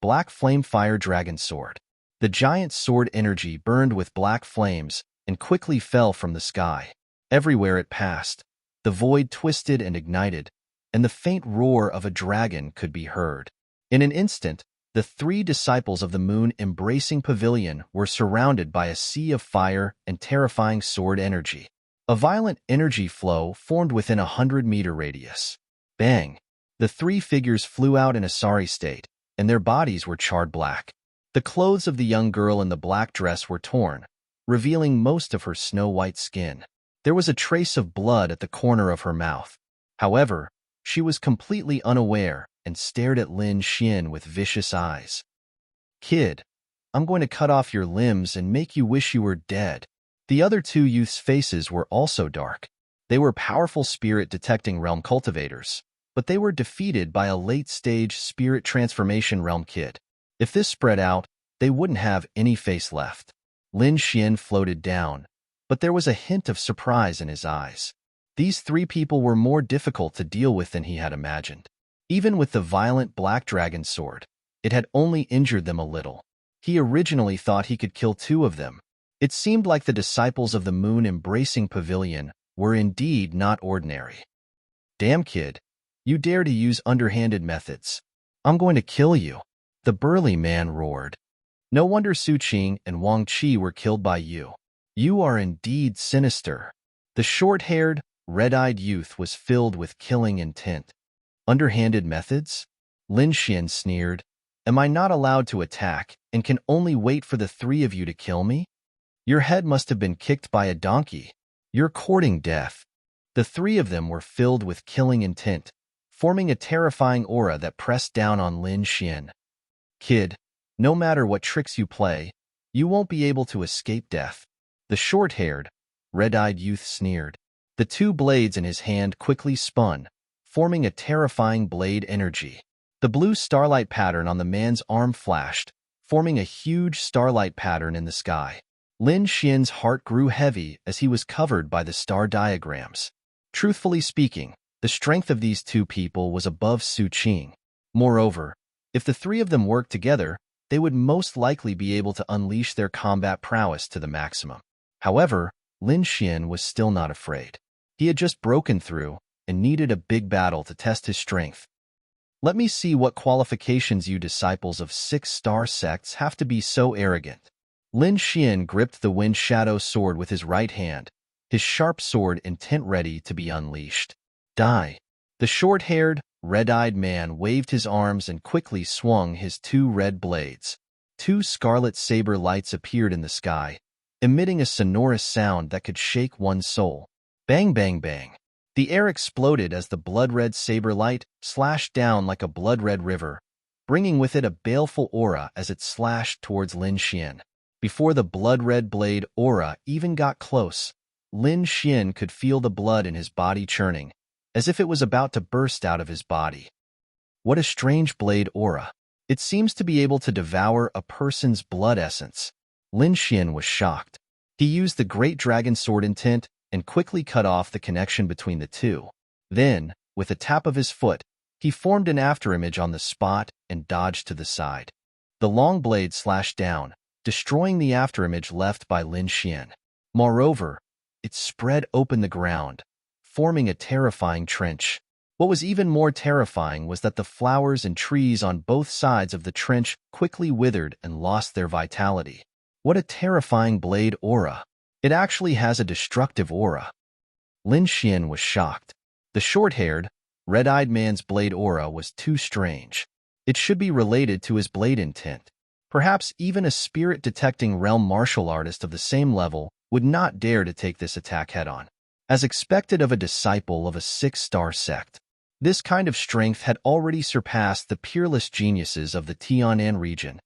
Black Flame Fire Dragon Sword. The giant sword energy burned with black flames and quickly fell from the sky. Everywhere it passed, the void twisted and ignited, and the faint roar of a dragon could be heard. In an instant, the three disciples of the moon embracing pavilion were surrounded by a sea of fire and terrifying sword energy. A violent energy flow formed within a 100-meter radius. Bang! The three figures flew out in a sorry state, and their bodies were charred black. The clothes of the young girl in the black dress were torn, revealing most of her snow-white skin. There was a trace of blood at the corner of her mouth. However, she was completely unaware and stared at Lin Xian with vicious eyes. Kid, I'm going to cut off your limbs and make you wish you were dead. The other two youths' faces were also dark. They were powerful spirit-detecting realm cultivators, but they were defeated by a late-stage spirit transformation realm kid. If this spread out, they wouldn't have any face left. Lin Xian floated down, but there was a hint of surprise in his eyes. These three people were more difficult to deal with than he had imagined. Even with the violent black dragon sword, it had only injured them a little. He originally thought he could kill two of them. It seemed like the disciples of the moon embracing pavilion were indeed not ordinary. Damn kid, you dare to use underhanded methods. I'm going to kill you, the burly man roared. No wonder Su Qing and Wang Qi were killed by you. You are indeed sinister. The short-haired, red-eyed youth was filled with killing intent. Underhanded methods? Lin Xian sneered. Am I not allowed to attack and can only wait for the three of you to kill me? Your head must have been kicked by a donkey. You're courting death. The three of them were filled with killing intent, forming a terrifying aura that pressed down on Lin Xian. Kid, no matter what tricks you play, you won't be able to escape death. The short-haired, red-eyed youth sneered. The two blades in his hand quickly spun, forming a terrifying blade energy. The blue starlight pattern on the man's arm flashed, forming a huge starlight pattern in the sky. Lin Xian's heart grew heavy as he was covered by the star diagrams. Truthfully speaking, the strength of these two people was above Su Qing. Moreover, if the three of them worked together, they would most likely be able to unleash their combat prowess to the maximum. However, Lin Xian was still not afraid. He had just broken through and needed a big battle to test his strength. Let me see what qualifications you disciples of 6-star sects have to be so arrogant. Lin Xian gripped the wind shadow sword with his right hand, his sharp sword intent ready to be unleashed. Die! The short-haired, red-eyed man waved his arms and quickly swung his two red blades. Two scarlet saber lights appeared in the sky, emitting a sonorous sound that could shake one's soul. Bang, bang, bang. The air exploded as the blood-red saber light slashed down like a blood-red river, bringing with it a baleful aura as it slashed towards Lin Xian. Before the blood-red blade aura even got close, Lin Xian could feel the blood in his body churning, as if it was about to burst out of his body. What a strange blade aura. It seems to be able to devour a person's blood essence. Lin Xian was shocked. He used the great dragon sword intent and quickly cut off the connection between the two. Then, with a tap of his foot, he formed an afterimage on the spot and dodged to the side. The long blade slashed down, destroying the afterimage left by Lin Xian. Moreover, it spread open the ground, forming a terrifying trench. What was even more terrifying was that the flowers and trees on both sides of the trench quickly withered and lost their vitality. What a terrifying blade aura! It actually has a destructive aura. Lin Xian was shocked. The short-haired, red-eyed man's blade aura was too strange. It should be related to his blade intent. Perhaps even a spirit-detecting realm martial artist of the same level would not dare to take this attack head-on. As expected of a disciple of a 6-star sect, this kind of strength had already surpassed the peerless geniuses of the Tianan region.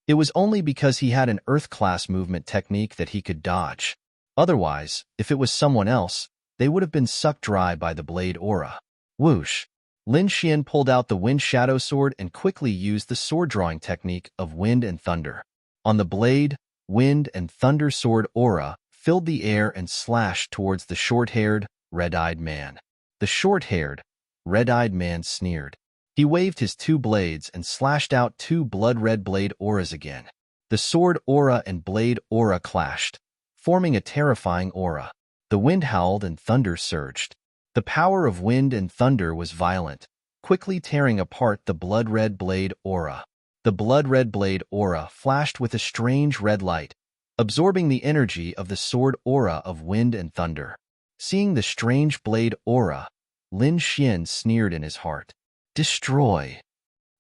It was only because he had an Earth-class movement technique that he could dodge. Otherwise, if it was someone else, they would have been sucked dry by the blade aura. Whoosh! Lin Xian pulled out the Wind Shadow Sword and quickly used the sword-drawing technique of Wind and Thunder. On the blade, Wind and Thunder sword aura filled the air and slashed towards the short-haired, red-eyed man. The short-haired, red-eyed man sneered. He waved his two blades and slashed out two blood-red blade auras again. The sword aura and blade aura clashed, forming a terrifying aura. The wind howled and thunder surged. The power of wind and thunder was violent, quickly tearing apart the blood-red blade aura. The blood-red blade aura flashed with a strange red light, absorbing the energy of the sword aura of wind and thunder. Seeing the strange blade aura, Lin Xian sneered in his heart. Destroy!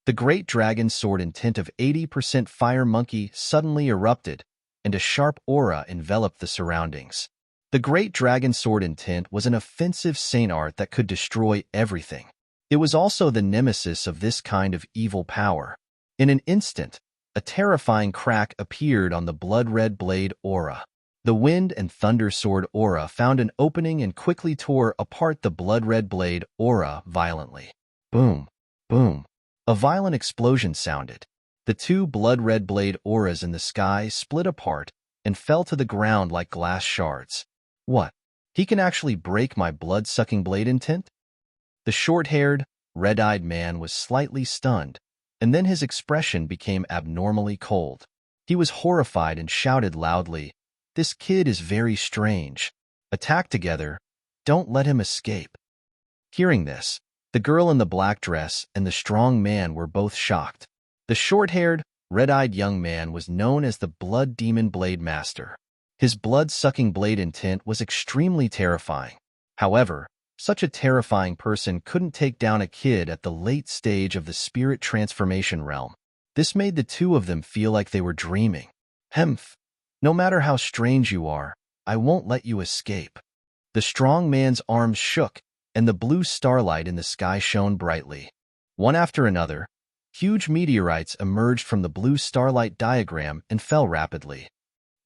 The great dragon sword intent of 80% fire monkey suddenly erupted, and a sharp aura enveloped the surroundings. The great dragon sword intent was an offensive saint art that could destroy everything. It was also the nemesis of this kind of evil power. In an instant, a terrifying crack appeared on the blood-red blade aura. The wind and thunder sword aura found an opening and quickly tore apart the blood-red blade aura violently. Boom, boom. A violent explosion sounded. The two blood-red blade auras in the sky split apart and fell to the ground like glass shards. What? He can actually break my blood-sucking blade intent? The short-haired, red-eyed man was slightly stunned, and then his expression became abnormally cold. He was horrified and shouted loudly, "This kid is very strange. Attack together. Don't let him escape." Hearing this, the girl in the black dress and the strong man were both shocked. The short-haired, red-eyed young man was known as the Blood Demon Blade Master. His blood-sucking blade intent was extremely terrifying. However, such a terrifying person couldn't take down a kid at the late stage of the spirit transformation realm. This made the two of them feel like they were dreaming. Hemph! No matter how strange you are, I won't let you escape. The strong man's arms shook, and the blue starlight in the sky shone brightly. One after another, huge meteorites emerged from the blue starlight diagram and fell rapidly.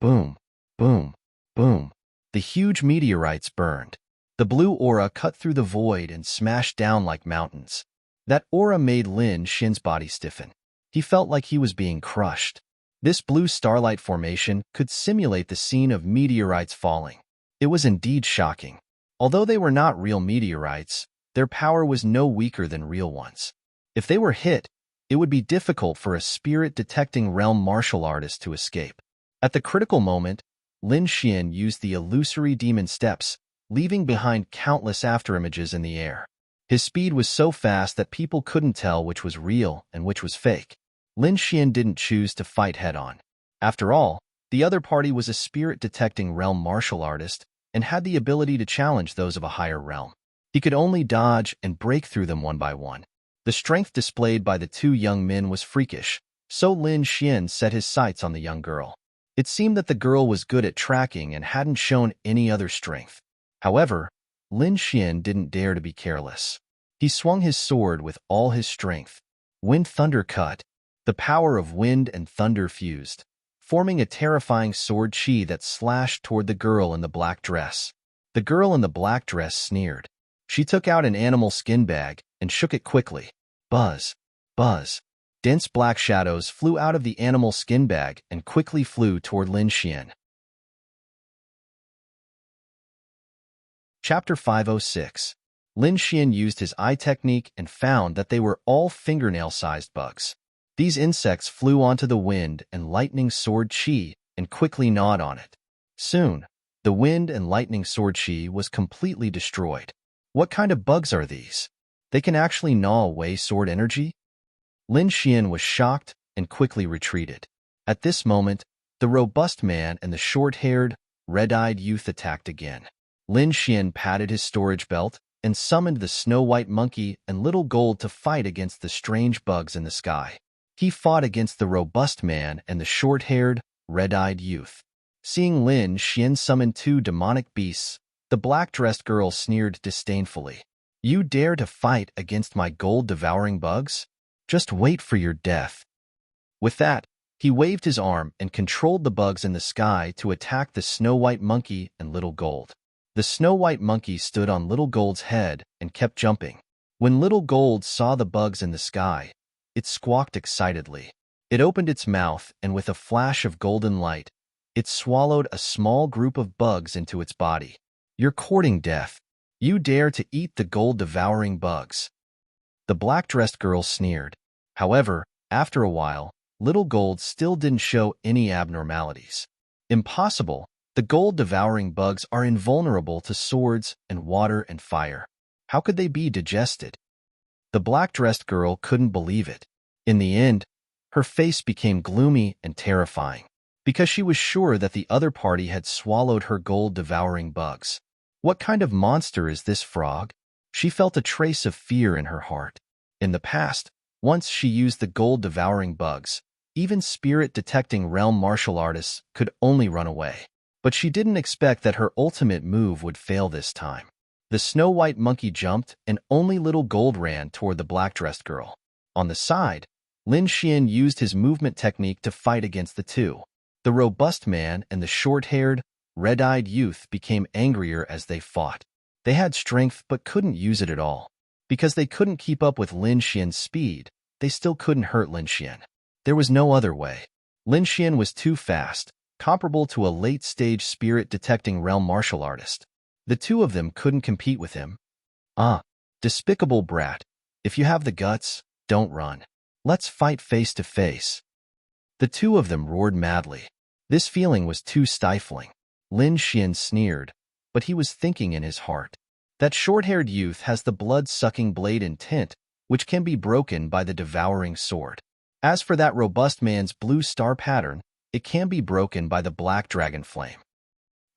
Boom, boom, boom. The huge meteorites burned. The blue aura cut through the void and smashed down like mountains. That aura made Lin Xian's body stiffen. He felt like he was being crushed. This blue starlight formation could simulate the scene of meteorites falling. It was indeed shocking. Although they were not real meteorites, their power was no weaker than real ones. If they were hit, it would be difficult for a spirit-detecting realm martial artist to escape. At the critical moment, Lin Xian used the illusory demon steps, leaving behind countless afterimages in the air. His speed was so fast that people couldn't tell which was real and which was fake. Lin Xian didn't choose to fight head-on. After all, the other party was a spirit-detecting realm martial artist and had the ability to challenge those of a higher realm. He could only dodge and break through them one by one. The strength displayed by the two young men was freakish, so Lin Xian set his sights on the young girl. It seemed that the girl was good at tracking and hadn't shown any other strength. However, Lin Xian didn't dare to be careless. He swung his sword with all his strength. Wind thunder cut. The power of wind and thunder fused, forming a terrifying sword chi that slashed toward the girl in the black dress. The girl in the black dress sneered. She took out an animal skin bag and shook it quickly. Buzz, buzz. Dense black shadows flew out of the animal skin bag and quickly flew toward Lin Xian. Chapter 506. Lin Xian used his eye technique and found that they were all fingernail-sized bugs. These insects flew onto the wind and lightning sword chi and quickly gnawed on it. Soon, the wind and lightning sword chi was completely destroyed. What kind of bugs are these? They can actually gnaw away sword energy? Lin Xian was shocked and quickly retreated. At this moment, the robust man and the short-haired, red-eyed youth attacked again. Lin Xian patted his storage belt and summoned the snow-white monkey and little gold to fight against the strange bugs in the sky. He fought against the robust man and the short-haired, red-eyed youth. Seeing Lin Xian summon two demonic beasts, the black-dressed girl sneered disdainfully. You dare to fight against my gold-devouring bugs? Just wait for your death. With that, He waved his arm and controlled the bugs in the sky to attack the Snow-White Monkey and Little Gold. The Snow-White Monkey stood on Little Gold's head and kept jumping. When Little Gold saw the bugs in the sky, it squawked excitedly. It opened its mouth, and with a flash of golden light, it swallowed a small group of bugs into its body. "You're courting death. You dare to eat the gold-devouring bugs." The black-dressed girl sneered. However, after a while, Little Gold still didn't show any abnormalities. "Impossible. The gold-devouring bugs are invulnerable to swords and water and fire. How could they be digested?" The black-dressed girl couldn't believe it. In the end, her face became gloomy and terrifying, because she was sure that the other party had swallowed her gold-devouring bugs. What kind of monster is this frog? She felt a trace of fear in her heart. In the past, once she used the gold-devouring bugs, even spirit-detecting realm martial artists could only run away. But she didn't expect that her ultimate move would fail this time. The Snow-White Monkey jumped, and only Little Gold ran toward the black-dressed girl. On the side, Lin Xian used his movement technique to fight against the two. The robust man and the short-haired, red-eyed youth became angrier as they fought. They had strength but couldn't use it at all. Because they couldn't keep up with Lin Xian's speed, they still couldn't hurt Lin Xian. There was no other way. Lin Xian was too fast, comparable to a late-stage spirit-detecting realm martial artist. The two of them couldn't compete with him. "Ah, despicable brat. If you have the guts, don't run. Let's fight face to face." The two of them roared madly. This feeling was too stifling. Lin Xian sneered, but he was thinking in his heart. That short-haired youth has the blood-sucking blade intent, which can be broken by the devouring sword. As for that robust man's blue star pattern, it can be broken by the black dragon flame.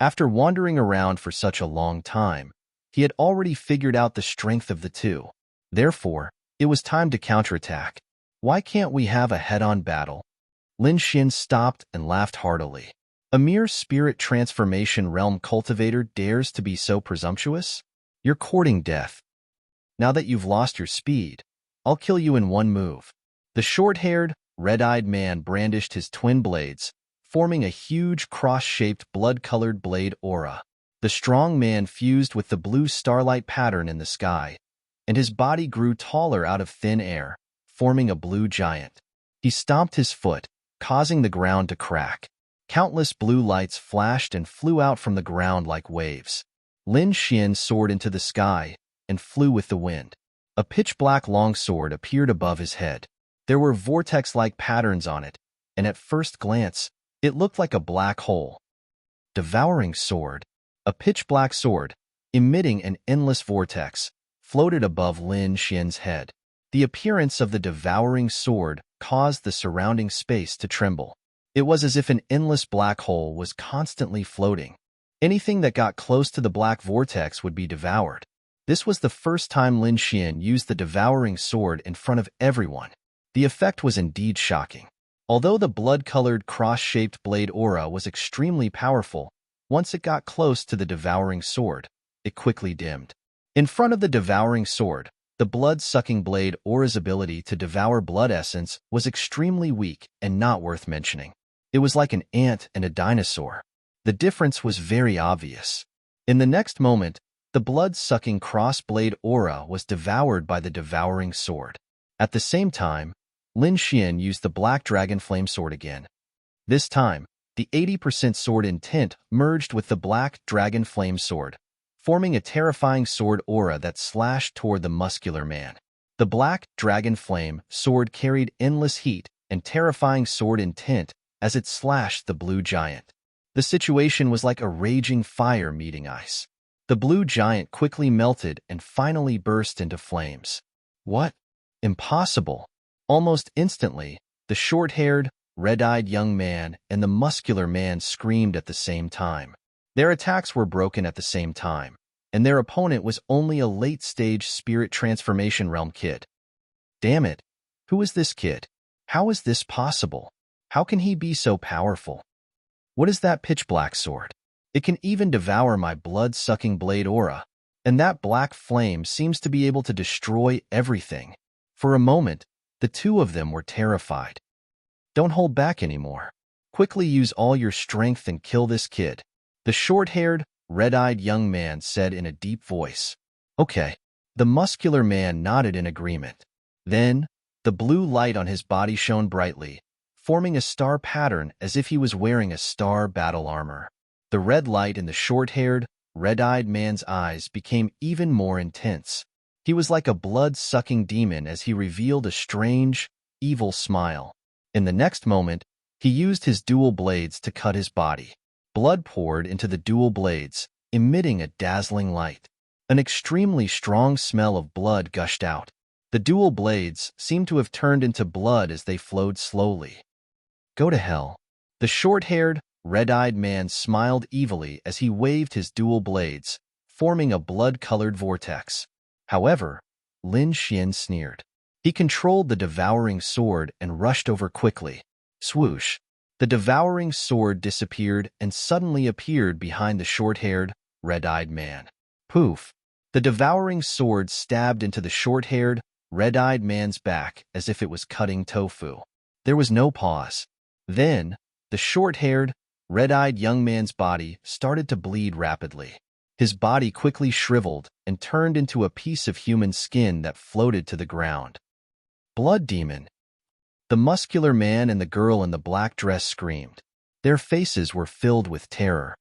After wandering around for such a long time, he had already figured out the strength of the two. Therefore, it was time to counterattack. "Why can't we have a head-on battle?" Lin Xian stopped and laughed heartily. A mere spirit transformation realm cultivator dares to be so presumptuous? You're courting death. Now that you've lost your speed, I'll kill you in one move. The short-haired, red-eyed man brandished his twin blades, forming a huge cross-shaped blood-colored blade aura. The strong man fused with the blue starlight pattern in the sky, and his body grew taller out of thin air, forming a blue giant. He stomped his foot, causing the ground to crack. Countless blue lights flashed and flew out from the ground like waves. Lin Xian soared into the sky and flew with the wind. A pitch-black longsword appeared above his head. There were vortex-like patterns on it, and at first glance, it looked like a black hole. Devouring sword. A pitch-black sword, emitting an endless vortex, floated above Lin Xian's head. The appearance of the devouring sword caused the surrounding space to tremble. It was as if an endless black hole was constantly floating. Anything that got close to the black vortex would be devoured. This was the first time Lin Xian used the devouring sword in front of everyone. The effect was indeed shocking. Although the blood-colored cross-shaped blade aura was extremely powerful, once it got close to the devouring sword, it quickly dimmed. In front of the devouring sword, the blood-sucking blade aura's ability to devour blood essence was extremely weak and not worth mentioning. It was like an ant and a dinosaur. The difference was very obvious. In the next moment, the blood-sucking cross-blade aura was devoured by the devouring sword. At the same time, Lin Xian used the black dragon flame sword again. This time, the 80% sword intent merged with the black dragon flame sword, forming a terrifying sword aura that slashed toward the muscular man. The black dragon flame sword carried endless heat and terrifying sword intent as it slashed the blue giant. The situation was like a raging fire meeting ice. The blue giant quickly melted and finally burst into flames. What? Impossible! Almost instantly, the short-haired, red-eyed young man and the muscular man screamed at the same time. Their attacks were broken at the same time, and their opponent was only a late-stage spirit transformation realm kid. Damn it! Who is this kid? How is this possible? How can he be so powerful? What is that pitch-black sword? It can even devour my blood-sucking blade aura, and that black flame seems to be able to destroy everything. For a moment, the two of them were terrified. Don't hold back anymore. Quickly use all your strength and kill this kid. The short-haired, red-eyed young man said in a deep voice. Okay. The muscular man nodded in agreement. Then, the blue light on his body shone brightly, forming a star pattern as if he was wearing a star battle armor. The red light in the short-haired, red-eyed man's eyes became even more intense. He was like a blood-sucking demon as he revealed a strange, evil smile. In the next moment, he used his dual blades to cut his body. Blood poured into the dual blades, emitting a dazzling light. An extremely strong smell of blood gushed out. The dual blades seemed to have turned into blood as they flowed slowly. Go to hell. The short-haired, red-eyed man smiled evilly as he waved his dual blades, forming a blood-colored vortex. However, Lin Xian sneered. He controlled the devouring sword and rushed over quickly. Swoosh! The devouring sword disappeared and suddenly appeared behind the short-haired, red-eyed man. Poof! The devouring sword stabbed into the short-haired, red-eyed man's back as if it was cutting tofu. There was no pause. Then, the short-haired, red-eyed young man's body started to bleed rapidly. His body quickly shriveled and turned into a piece of human skin that floated to the ground. Blood demon! The muscular man and the girl in the black dress screamed. Their faces were filled with terror.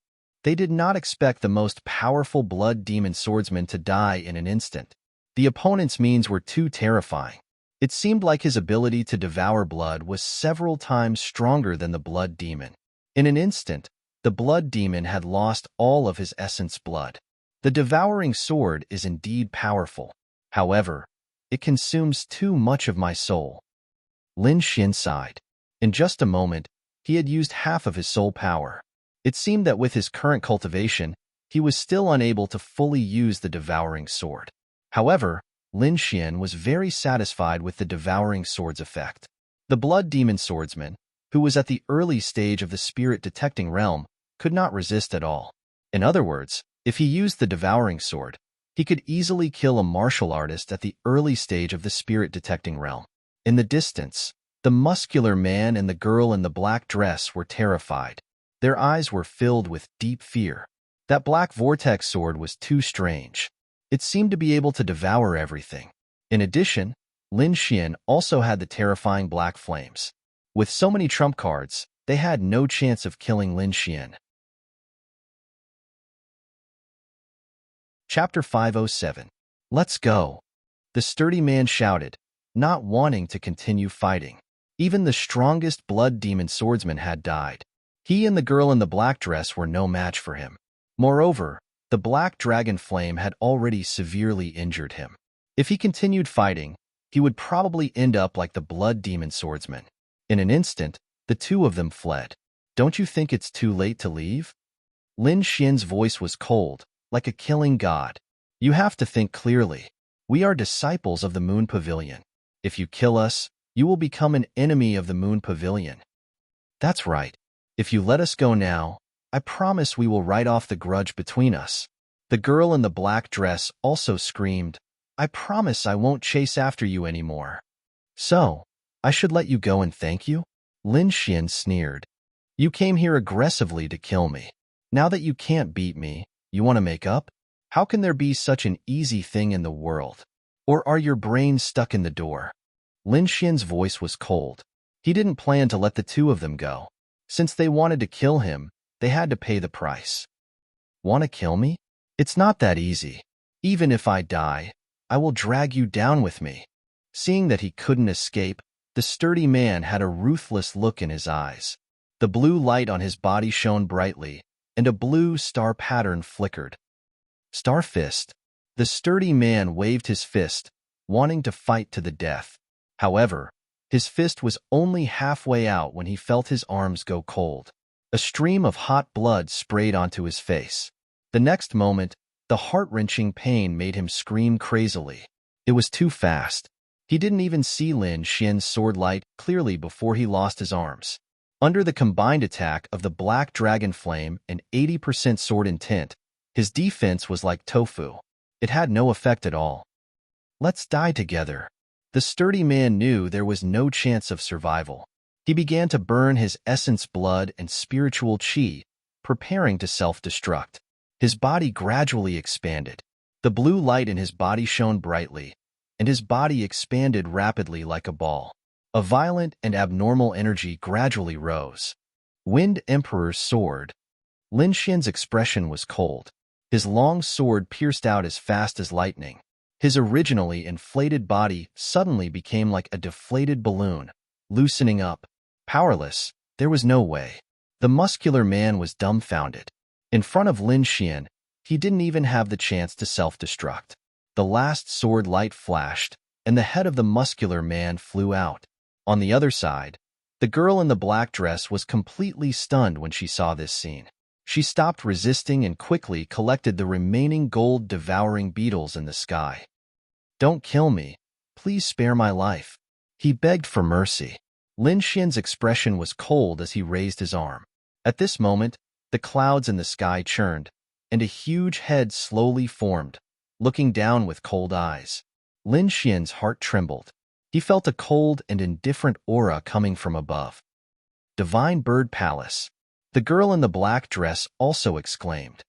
They did not expect the most powerful blood demon swordsman to die in an instant. The opponent's means were too terrifying. It seemed like his ability to devour blood was several times stronger than the blood demon. In an instant, the blood demon had lost all of his essence blood. The devouring sword is indeed powerful. However, it consumes too much of my soul. Lin Xian sighed. In just a moment, he had used half of his soul power. It seemed that with his current cultivation, he was still unable to fully use the devouring sword. However, Lin Xian was very satisfied with the devouring sword's effect. The blood demon swordsman, who was at the early stage of the spirit-detecting realm, could not resist at all. In other words, if he used the devouring sword, he could easily kill a martial artist at the early stage of the spirit-detecting realm. In the distance, the muscular man and the girl in the black dress were terrified. Their eyes were filled with deep fear. That black vortex sword was too strange. It seemed to be able to devour everything. In addition, Lin Xian also had the terrifying black flames. With so many trump cards, they had no chance of killing Lin Xian. Chapter 507. Let's go. The sturdy man shouted, not wanting to continue fighting. Even the strongest blood demon swordsman had died. He and the girl in the black dress were no match for him. Moreover, the black dragon flame had already severely injured him. If he continued fighting, he would probably end up like the blood demon swordsman. In an instant, the two of them fled. Don't you think it's too late to leave? Lin Xian's voice was cold, like a killing god. You have to think clearly. We are disciples of the Moon Pavilion. If you kill us, you will become an enemy of the Moon Pavilion. That's right. If you let us go now, I promise we will write off the grudge between us. The girl in the black dress also screamed, I promise I won't chase after you anymore. So, I should let you go and thank you? Lin Xian sneered. You came here aggressively to kill me. Now that you can't beat me, you want to make up? How can there be such an easy thing in the world? Or are your brains stuck in the door? Lin Xian's voice was cold. He didn't plan to let the two of them go. Since they wanted to kill him, they had to pay the price. Want to kill me? It's not that easy. Even if I die, I will drag you down with me. Seeing that he couldn't escape, the sturdy man had a ruthless look in his eyes. The blue light on his body shone brightly, and a blue star pattern flickered. Star fist. The sturdy man waved his fist, wanting to fight to the death. However, his fist was only halfway out when he felt his arms go cold. A stream of hot blood sprayed onto his face. The next moment, the heart-wrenching pain made him scream crazily. It was too fast. He didn't even see Lin Xian's sword light clearly before he lost his arms. Under the combined attack of the black dragon flame and 80% sword intent, his defense was like tofu. It had no effect at all. Let's die together. The sturdy man knew there was no chance of survival. He began to burn his essence blood and spiritual chi, preparing to self-destruct. His body gradually expanded. The blue light in his body shone brightly, and his body expanded rapidly like a ball. A violent and abnormal energy gradually rose. Wind Emperor's sword. Lin Xian's expression was cold. His long sword pierced out as fast as lightning. His originally inflated body suddenly became like a deflated balloon, loosening up. Powerless, there was no way. The muscular man was dumbfounded. In front of Lin Xian, he didn't even have the chance to self-destruct. The last sword light flashed, and the head of the muscular man flew out. On the other side, the girl in the black dress was completely stunned when she saw this scene. She stopped resisting and quickly collected the remaining gold-devouring beetles in the sky. "Don't kill me. Please spare my life." He begged for mercy. Lin Xian's expression was cold as he raised his arm. At this moment, the clouds in the sky churned, and a huge head slowly formed, looking down with cold eyes. Lin Xian's heart trembled. He felt a cold and indifferent aura coming from above. Divine Bird Palace. The girl in the black dress also exclaimed.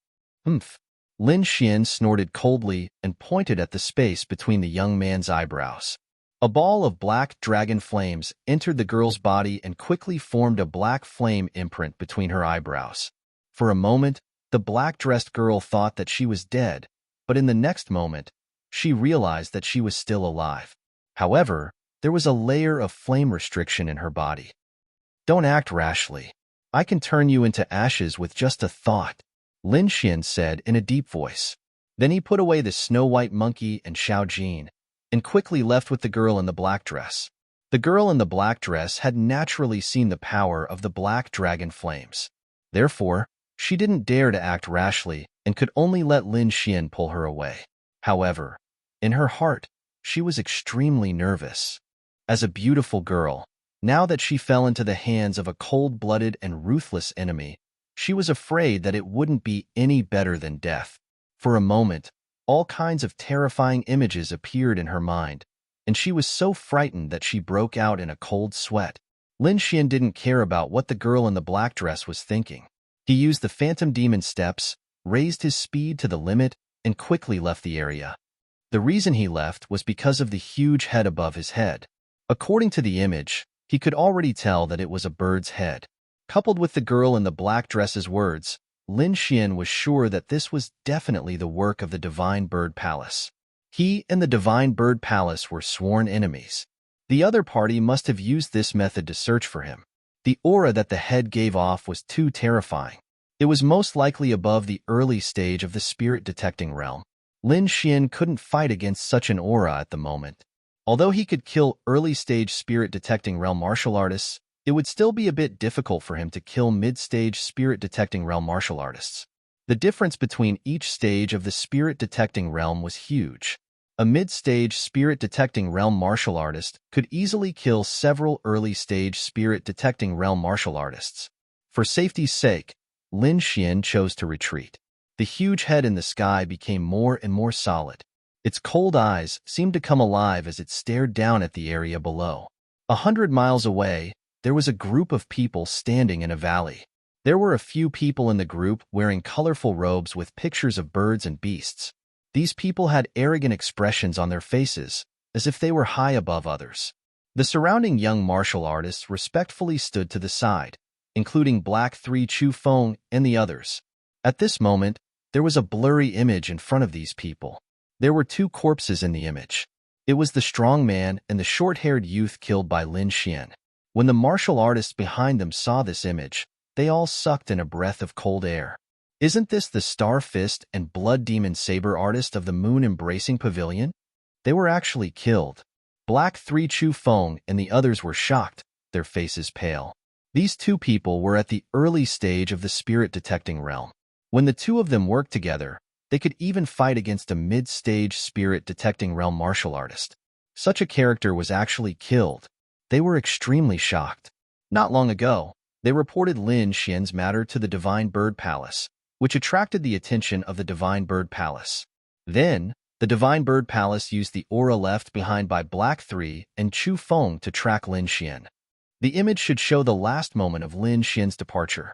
"Humph." Lin Xian snorted coldly and pointed at the space between the young man's eyebrows. A ball of black dragon flames entered the girl's body and quickly formed a black flame imprint between her eyebrows. For a moment, the black-dressed girl thought that she was dead, but in the next moment, she realized that she was still alive. However, there was a layer of flame restriction in her body. "Don't act rashly. I can turn you into ashes with just a thought," Lin Xian said in a deep voice. Then he put away the snow-white monkey and Xiao Jin, and quickly left with the girl in the black dress. The girl in the black dress had naturally seen the power of the black dragon flames. Therefore, she didn't dare to act rashly and could only let Lin Xian pull her away. However, in her heart, she was extremely nervous. As a beautiful girl, now that she fell into the hands of a cold-blooded and ruthless enemy, she was afraid that it wouldn't be any better than death. For a moment, all kinds of terrifying images appeared in her mind, and she was so frightened that she broke out in a cold sweat. Lin Xian didn't care about what the girl in the black dress was thinking. He used the Phantom Demon steps, raised his speed to the limit, and quickly left the area. The reason he left was because of the huge head above his head. According to the image, he could already tell that it was a bird's head. Coupled with the girl in the black dress's words, Lin Xian was sure that this was definitely the work of the Divine Bird Palace. He and the Divine Bird Palace were sworn enemies. The other party must have used this method to search for him. The aura that the head gave off was too terrifying. It was most likely above the early stage of the spirit-detecting realm. Lin Xian couldn't fight against such an aura at the moment. Although he could kill early-stage spirit-detecting realm martial artists, it would still be a bit difficult for him to kill mid-stage spirit-detecting realm martial artists. The difference between each stage of the spirit-detecting realm was huge. A mid-stage spirit-detecting realm martial artist could easily kill several early-stage spirit-detecting realm martial artists. For safety's sake, Lin Xian chose to retreat. The huge head in the sky became more and more solid. Its cold eyes seemed to come alive as it stared down at the area below. 100 miles away, there was a group of people standing in a valley. There were a few people in the group wearing colorful robes with pictures of birds and beasts. These people had arrogant expressions on their faces, as if they were high above others. The surrounding young martial artists respectfully stood to the side, including Black 3 Chu Feng and the others. At this moment, there was a blurry image in front of these people. There were two corpses in the image. It was the strong man and the short-haired youth killed by Lin Xian. When the martial artists behind them saw this image, they all sucked in a breath of cold air. Isn't this the Star Fist and Blood Demon Saber artist of the Moon Embracing Pavilion? They were actually killed. Black 3 Chu Feng and the others were shocked, their faces pale. These two people were at the early stage of the spirit-detecting realm. When the two of them worked together, they could even fight against a mid-stage spirit-detecting realm martial artist. Such a character was actually killed. They were extremely shocked. Not long ago, they reported Lin Xian's matter to the Divine Bird Palace, which attracted the attention of the Divine Bird Palace. Then, the Divine Bird Palace used the aura left behind by Black 3 and Chu Feng to track Lin Xian. The image should show the last moment of Lin Xian's departure.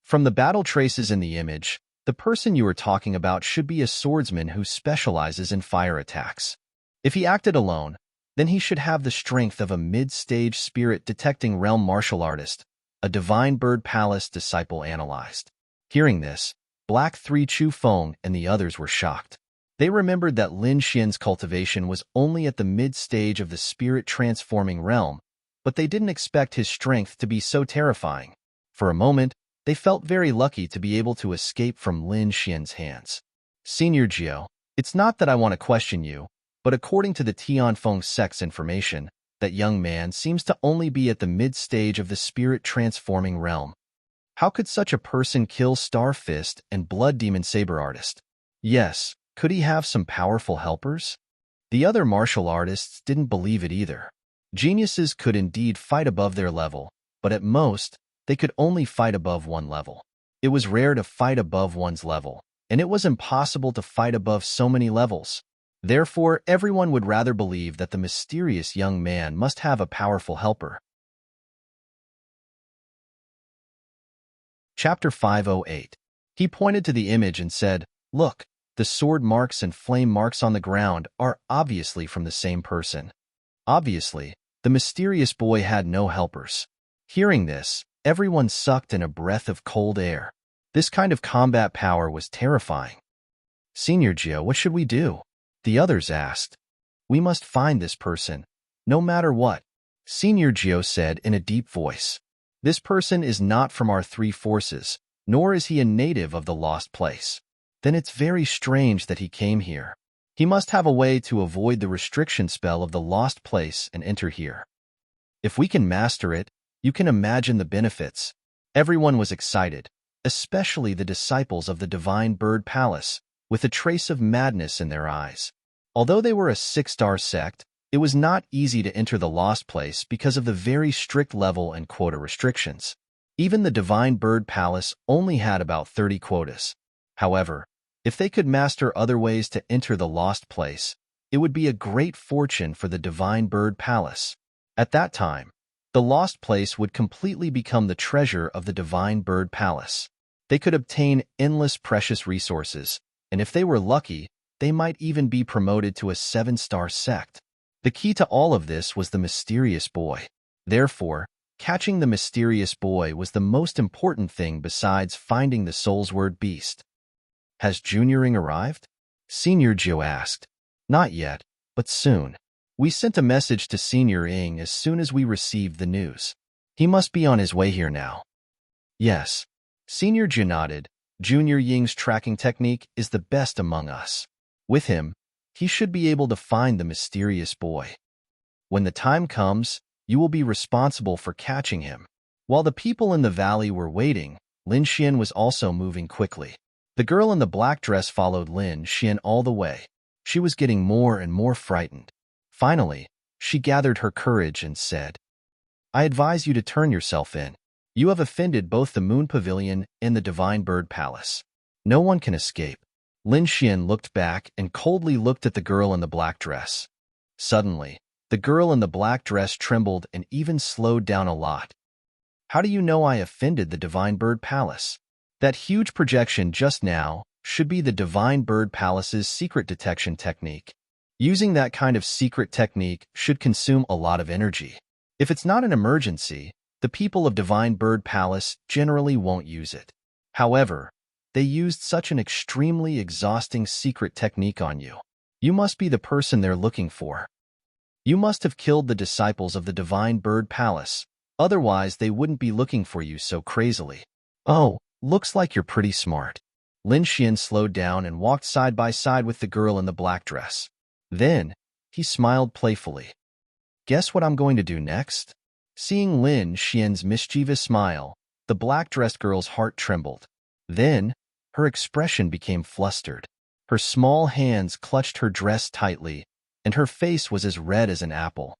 From the battle traces in the image, the person you are talking about should be a swordsman who specializes in fire attacks. If he acted alone, then he should have the strength of a mid-stage spirit-detecting realm martial artist, a divine bird palace disciple analyzed. Hearing this, Black 3 Chu Feng and the others were shocked. They remembered that Lin Xian's cultivation was only at the mid-stage of the spirit-transforming realm, but they didn't expect his strength to be so terrifying. For a moment, they felt very lucky to be able to escape from Lin Xian's hands. Senior Jiao, it's not that I want to question you, but according to the Tianfeng sect's information, that young man seems to only be at the mid-stage of the spirit-transforming realm. How could such a person kill Star Fist and Blood Demon Saber Artist? Yes, could he have some powerful helpers? The other martial artists didn't believe it either. Geniuses could indeed fight above their level, but at most, they could only fight above one level. It was rare to fight above one's level, and it was impossible to fight above so many levels. Therefore, everyone would rather believe that the mysterious young man must have a powerful helper. Chapter 508. He pointed to the image and said, "Look, the sword marks and flame marks on the ground are obviously from the same person." Obviously, the mysterious boy had no helpers. Hearing this, everyone sucked in a breath of cold air. This kind of combat power was terrifying. Senior Jiao, what should we do? The others asked. We must find this person, no matter what, Senior Jiao said in a deep voice. This person is not from our three forces, nor is he a native of the lost place. Then it's very strange that he came here. He must have a way to avoid the restriction spell of the lost place and enter here. If we can master it, you can imagine the benefits. Everyone was excited, especially the disciples of the Divine Bird Palace, with a trace of madness in their eyes. Although they were a 6-star sect, it was not easy to enter the Lost Place because of the very strict level and quota restrictions. Even the Divine Bird Palace only had about 30 quotas. However, if they could master other ways to enter the Lost Place, it would be a great fortune for the Divine Bird Palace. At that time, the Lost Place would completely become the treasure of the Divine Bird Palace. They could obtain endless precious resources, and if they were lucky, they might even be promoted to a 7-star sect. The key to all of this was the mysterious boy. Therefore, catching the mysterious boy was the most important thing besides finding the soul's word beast. Has Junior Ing arrived? Senior Jiao asked. Not yet, but soon. We sent a message to Senior Ing as soon as we received the news. He must be on his way here now. Yes. Senior Jiao nodded. Junior Ying's tracking technique is the best among us. With him, he should be able to find the mysterious boy. When the time comes, you will be responsible for catching him. While the people in the valley were waiting, Lin Xian was also moving quickly. The girl in the black dress followed Lin Xian all the way. She was getting more and more frightened. Finally, she gathered her courage and said, I advise you to turn yourself in. You have offended both the Moon Pavilion and the Divine Bird Palace. No one can escape. Lin Xian looked back and coldly looked at the girl in the black dress. Suddenly, the girl in the black dress trembled and even slowed down a lot. How do you know I offended the Divine Bird Palace? That huge projection just now should be the Divine Bird Palace's secret detection technique. Using that kind of secret technique should consume a lot of energy. If it's not an emergency, the people of Divine Bird Palace generally won't use it. However, they used such an extremely exhausting secret technique on you. You must be the person they're looking for. You must have killed the disciples of the Divine Bird Palace, otherwise they wouldn't be looking for you so crazily. Oh, looks like you're pretty smart. Lin Xian slowed down and walked side by side with the girl in the black dress. Then, he smiled playfully. Guess what I'm going to do next? Seeing Lin Xian's mischievous smile, the black-dressed girl's heart trembled. Then, her expression became flustered. Her small hands clutched her dress tightly, and her face was as red as an apple.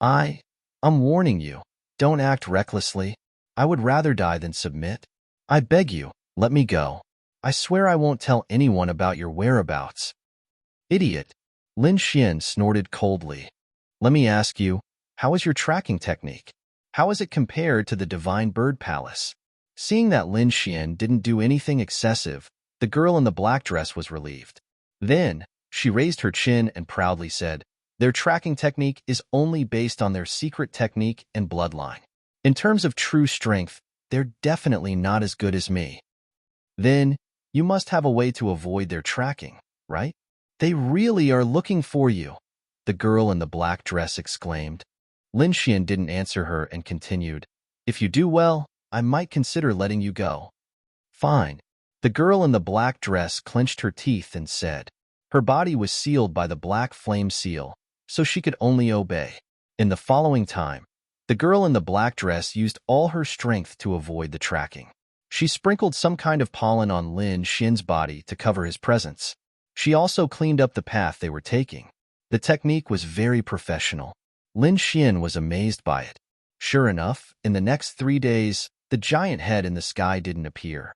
I'm warning you, don't act recklessly. I would rather die than submit. I beg you, let me go. I swear I won't tell anyone about your whereabouts. Idiot! Lin Xian snorted coldly. Let me ask you, how is your tracking technique? How is it compared to the Divine Bird Palace? Seeing that Lin Xian didn't do anything excessive, the girl in the black dress was relieved. Then, she raised her chin and proudly said, "Their tracking technique is only based on their secret technique and bloodline. In terms of true strength, they're definitely not as good as me." "Then, you must have a way to avoid their tracking, right? They really are looking for you," the girl in the black dress exclaimed. Lin Xian didn't answer her and continued, "If you do well, I might consider letting you go." "Fine." The girl in the black dress clenched her teeth and said. Her body was sealed by the black flame seal, so she could only obey. In the following time, the girl in the black dress used all her strength to avoid the tracking. She sprinkled some kind of pollen on Lin Xian's body to cover his presence. She also cleaned up the path they were taking. The technique was very professional. Lin Xian was amazed by it. Sure enough, in the next 3 days, the giant head in the sky didn't appear.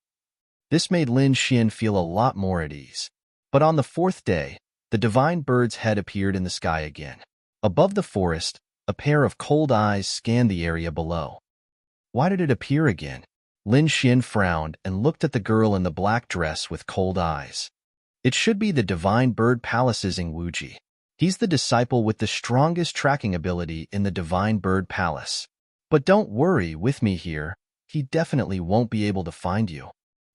This made Lin Xian feel a lot more at ease. But on the 4th day, the divine bird's head appeared in the sky again. Above the forest, a pair of cold eyes scanned the area below. Why did it appear again? Lin Xian frowned and looked at the girl in the black dress with cold eyes. It should be the divine bird palace's Wuji. He's the disciple with the strongest tracking ability in the divine bird palace. But don't worry with me here, he definitely won't be able to find you.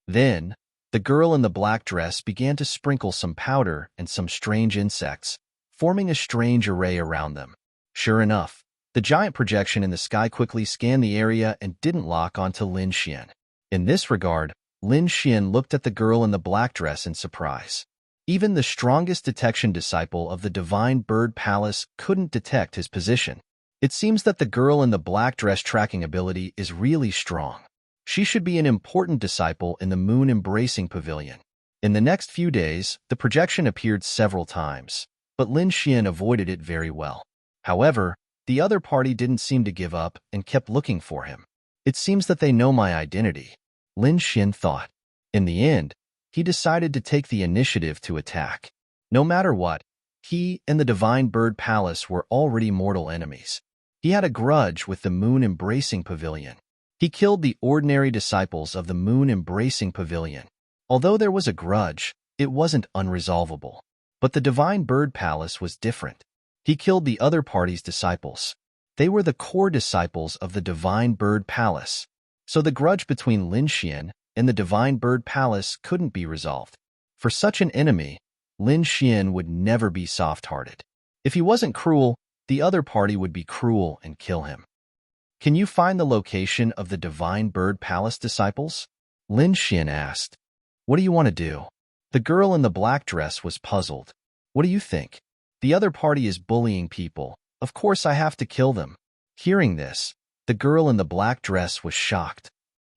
Then, the girl in the black dress began to sprinkle some powder and some strange insects, forming a strange array around them. Sure enough, the giant projection in the sky quickly scanned the area and didn't lock onto Lin Xian. In this regard, Lin Xian looked at the girl in the black dress in surprise. Even the strongest detection disciple of the Divine Bird Palace couldn't detect his position. It seems that the girl in the black dress tracking ability is really strong. She should be an important disciple in the moon-embracing pavilion. In the next few days, the projection appeared several times, but Lin Xian avoided it very well. However, the other party didn't seem to give up and kept looking for him. It seems that they know my identity, Lin Xian thought. In the end, he decided to take the initiative to attack. No matter what, he and the Divine Bird Palace were already mortal enemies. He had a grudge with the moon-embracing pavilion. He killed the ordinary disciples of the moon-embracing pavilion. Although there was a grudge, it wasn't unresolvable. But the Divine Bird Palace was different. He killed the other party's disciples. They were the core disciples of the Divine Bird Palace. So the grudge between Lin Xian and the Divine Bird Palace couldn't be resolved. For such an enemy, Lin Xian would never be soft-hearted. If he wasn't cruel, the other party would be cruel and kill him. "Can you find the location of the Divine Bird Palace disciples?" Lin Xian asked. "What do you want to do?" The girl in the black dress was puzzled. "What do you think? The other party is bullying people. Of course I have to kill them." Hearing this, the girl in the black dress was shocked.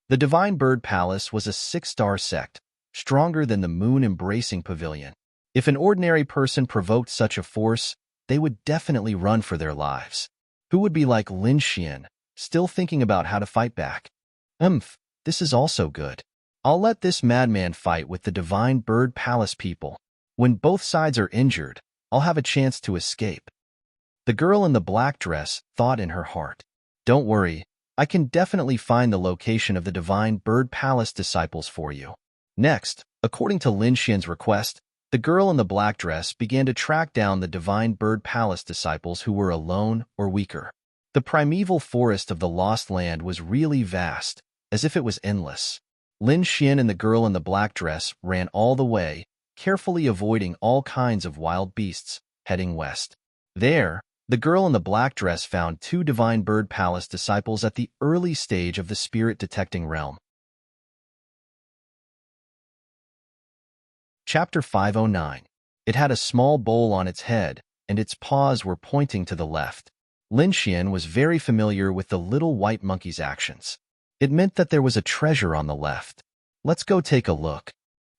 The Divine Bird Palace was a 6-star sect, stronger than the moon-embracing pavilion. If an ordinary person provoked such a force, they would definitely run for their lives. Who would be like Lin Xian, still thinking about how to fight back? This is also good. I'll let this madman fight with the Divine Bird Palace people. When both sides are injured, I'll have a chance to escape. The girl in the black dress thought in her heart. Don't worry, I can definitely find the location of the Divine Bird Palace disciples for you. Next, according to Lin Xian's request, the girl in the black dress began to track down the Divine Bird Palace disciples who were alone or weaker. The primeval forest of the Lost Land was really vast, as if it was endless. Lin Xian and the girl in the black dress ran all the way, carefully avoiding all kinds of wild beasts, heading west. There, the girl in the black dress found 2 Divine Bird Palace disciples at the early stage of the spirit-detecting realm. Chapter 509. It had a small bowl on its head, and its paws were pointing to the left. Lin Xian was very familiar with the little white monkey's actions. It meant that there was a treasure on the left. "Let's go take a look,"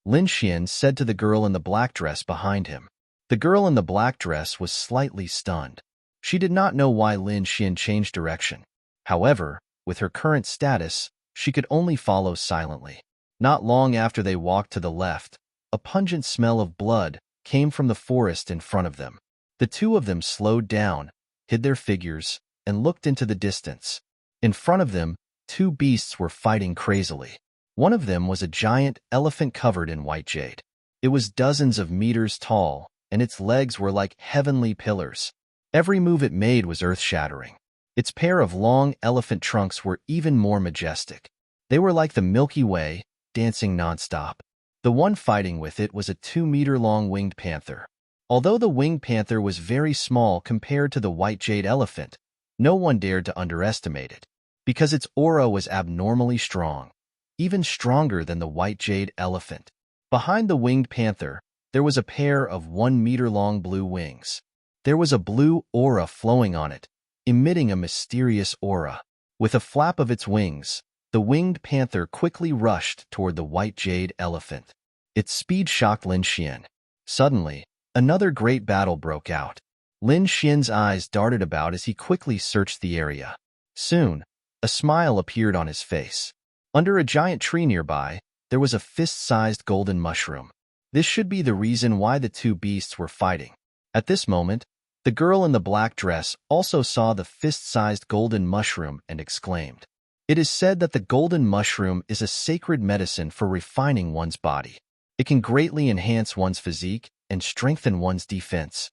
Lin Xian said to the girl in the black dress behind him. The girl in the black dress was slightly stunned. She did not know why Lin Xian changed direction. However, with her current status, she could only follow silently. Not long after they walked to the left, a pungent smell of blood came from the forest in front of them. The two of them slowed down, hid their figures, and looked into the distance. In front of them, two beasts were fighting crazily. One of them was a giant elephant covered in white jade. It was dozens of meters tall, and its legs were like heavenly pillars. Every move it made was earth-shattering. Its pair of long elephant trunks were even more majestic. They were like the Milky Way, dancing nonstop. The one fighting with it was a 2-meter-long winged panther. Although the winged panther was very small compared to the white jade elephant, no one dared to underestimate it, because its aura was abnormally strong, even stronger than the white jade elephant. Behind the winged panther, there was a pair of 1-meter-long blue wings. There was a blue aura flowing on it, emitting a mysterious aura. With a flap of its wings, the winged panther quickly rushed toward the white jade elephant. Its speed shocked Lin Xian. Suddenly, another great battle broke out. Lin Xian's eyes darted about as he quickly searched the area. Soon, a smile appeared on his face. Under a giant tree nearby, there was a fist-sized golden mushroom. This should be the reason why the two beasts were fighting. At this moment, the girl in the black dress also saw the fist-sized golden mushroom and exclaimed, "It is said that the golden mushroom is a sacred medicine for refining one's body. It can greatly enhance one's physique and strengthen one's defense.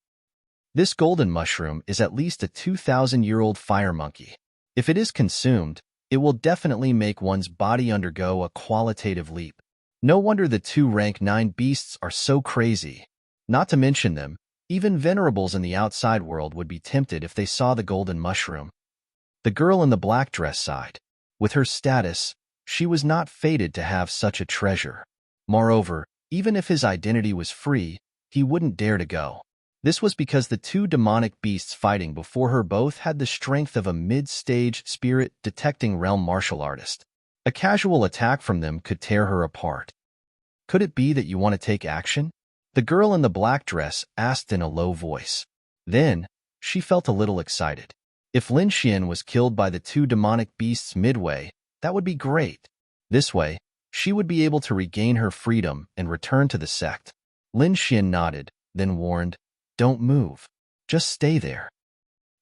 This golden mushroom is at least a 2,000-year-old fire monkey. If it is consumed, it will definitely make one's body undergo a qualitative leap. No wonder the two rank 9 beasts are so crazy. Not to mention them, even venerables in the outside world would be tempted if they saw the golden mushroom." The girl in the black dress sighed. With her status, she was not fated to have such a treasure. Moreover, even if his identity was free, he wouldn't dare to go. This was because the two demonic beasts fighting before her both had the strength of a mid-stage spirit-detecting realm martial artist. A casual attack from them could tear her apart. "Could it be that you want to take action?" the girl in the black dress asked in a low voice. Then, she felt a little excited. If Lin Xian was killed by the two demonic beasts midway, that would be great. This way, she would be able to regain her freedom and return to the sect. Lin Xian nodded, then warned, "Don't move. Just stay there."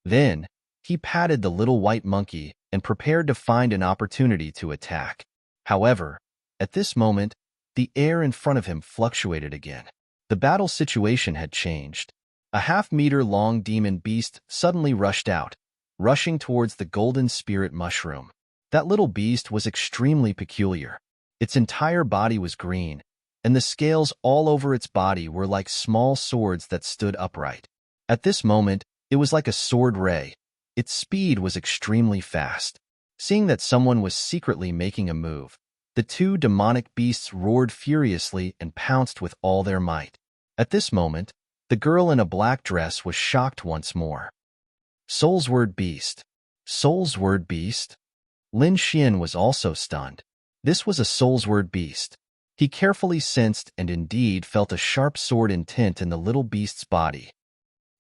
Then, he patted the little white monkey and prepared to find an opportunity to attack. However, at this moment, the air in front of him fluctuated again. The battle situation had changed. A half-meter-long demon beast suddenly rushed out, rushing towards the golden spirit mushroom. That little beast was extremely peculiar. Its entire body was green, and the scales all over its body were like small swords that stood upright. At this moment, it was like a sword ray. Its speed was extremely fast. Seeing that someone was secretly making a move, the two demonic beasts roared furiously and pounced with all their might. At this moment, the girl in a black dress was shocked once more. Soul's Word Beast. Soul's Word Beast? Lin Xian was also stunned. This was a Soul's Word Beast. He carefully sensed and indeed felt a sharp sword intent in the little beast's body.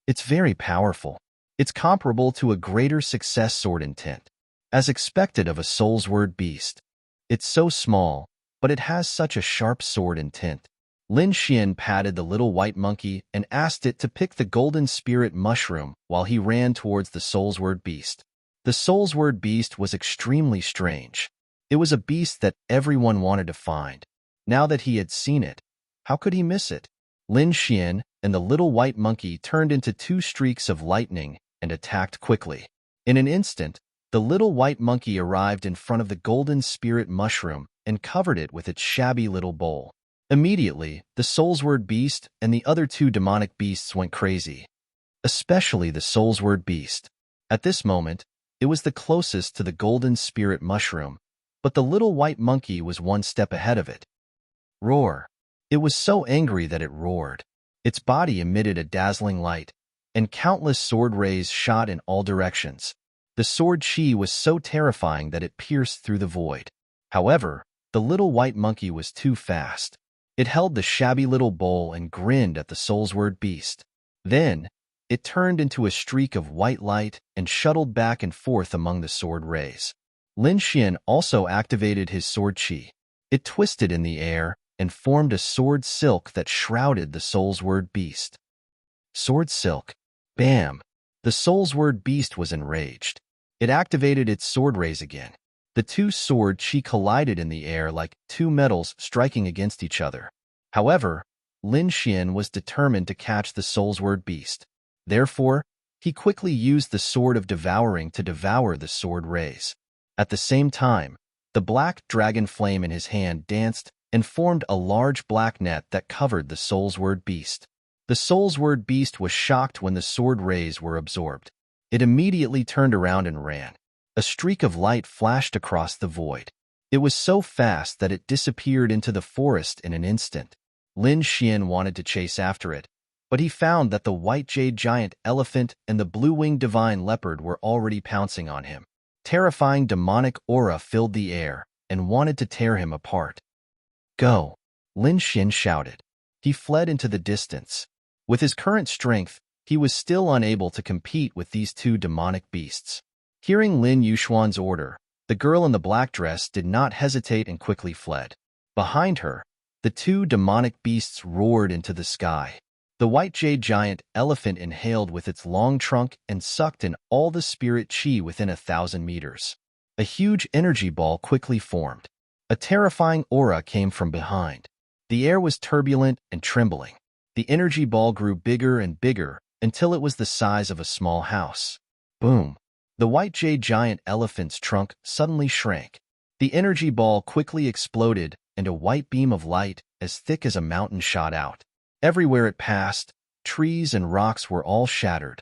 It's very powerful. It's comparable to a greater success sword intent, as expected of a Soul's Word Beast. It's so small, but it has such a sharp sword intent. Lin Xian patted the little white monkey and asked it to pick the golden spirit mushroom while he ran towards the Soul's Word Beast. The Soul's Word Beast was extremely strange. It was a beast that everyone wanted to find. Now that he had seen it, how could he miss it? Lin Xian and the little white monkey turned into two streaks of lightning and attacked quickly. In an instant, the little white monkey arrived in front of the golden spirit mushroom and covered it with its shabby little bowl. Immediately, the Soul's Word Beast and the other two demonic beasts went crazy, especially the Soul's Word Beast. At this moment, it was the closest to the golden spirit mushroom, but the little white monkey was one step ahead of it. Roar! It was so angry that it roared. Its body emitted a dazzling light, and countless sword rays shot in all directions. The sword chi was so terrifying that it pierced through the void. However, the little white monkey was too fast. It held the shabby little bowl and grinned at the Soul's Word Beast. Then, it turned into a streak of white light and shuttled back and forth among the sword rays. Lin Xian also activated his sword chi. It twisted in the air and formed a sword silk that shrouded the Soul's Word Beast. Sword silk. Bam! The Soul's Word Beast was enraged. It activated its sword rays again. The two sword chi collided in the air like two metals striking against each other. However, Lin Xian was determined to catch the soul's word beast. Therefore, he quickly used the sword of devouring to devour the sword rays. At the same time, the black dragon flame in his hand danced and formed a large black net that covered the soul's word beast. The soul's word beast was shocked when the sword rays were absorbed. It immediately turned around and ran. A streak of light flashed across the void. It was so fast that it disappeared into the forest in an instant. Lin Xian wanted to chase after it, but he found that the white jade giant elephant and the blue-winged divine leopard were already pouncing on him. Terrifying demonic aura filled the air and wanted to tear him apart. "Go!" Lin Xian shouted. He fled into the distance. With his current strength, he was still unable to compete with these two demonic beasts. Hearing Lin Yuxuan's order, the girl in the black dress did not hesitate and quickly fled. Behind her, the two demonic beasts roared into the sky. The white jade giant elephant inhaled with its long trunk and sucked in all the spirit chi within 1,000 meters. A huge energy ball quickly formed. A terrifying aura came from behind. The air was turbulent and trembling. The energy ball grew bigger and bigger until it was the size of a small house. Boom! The white jade giant elephant's trunk suddenly shrank. The energy ball quickly exploded and a white beam of light as thick as a mountain shot out. Everywhere it passed, trees and rocks were all shattered.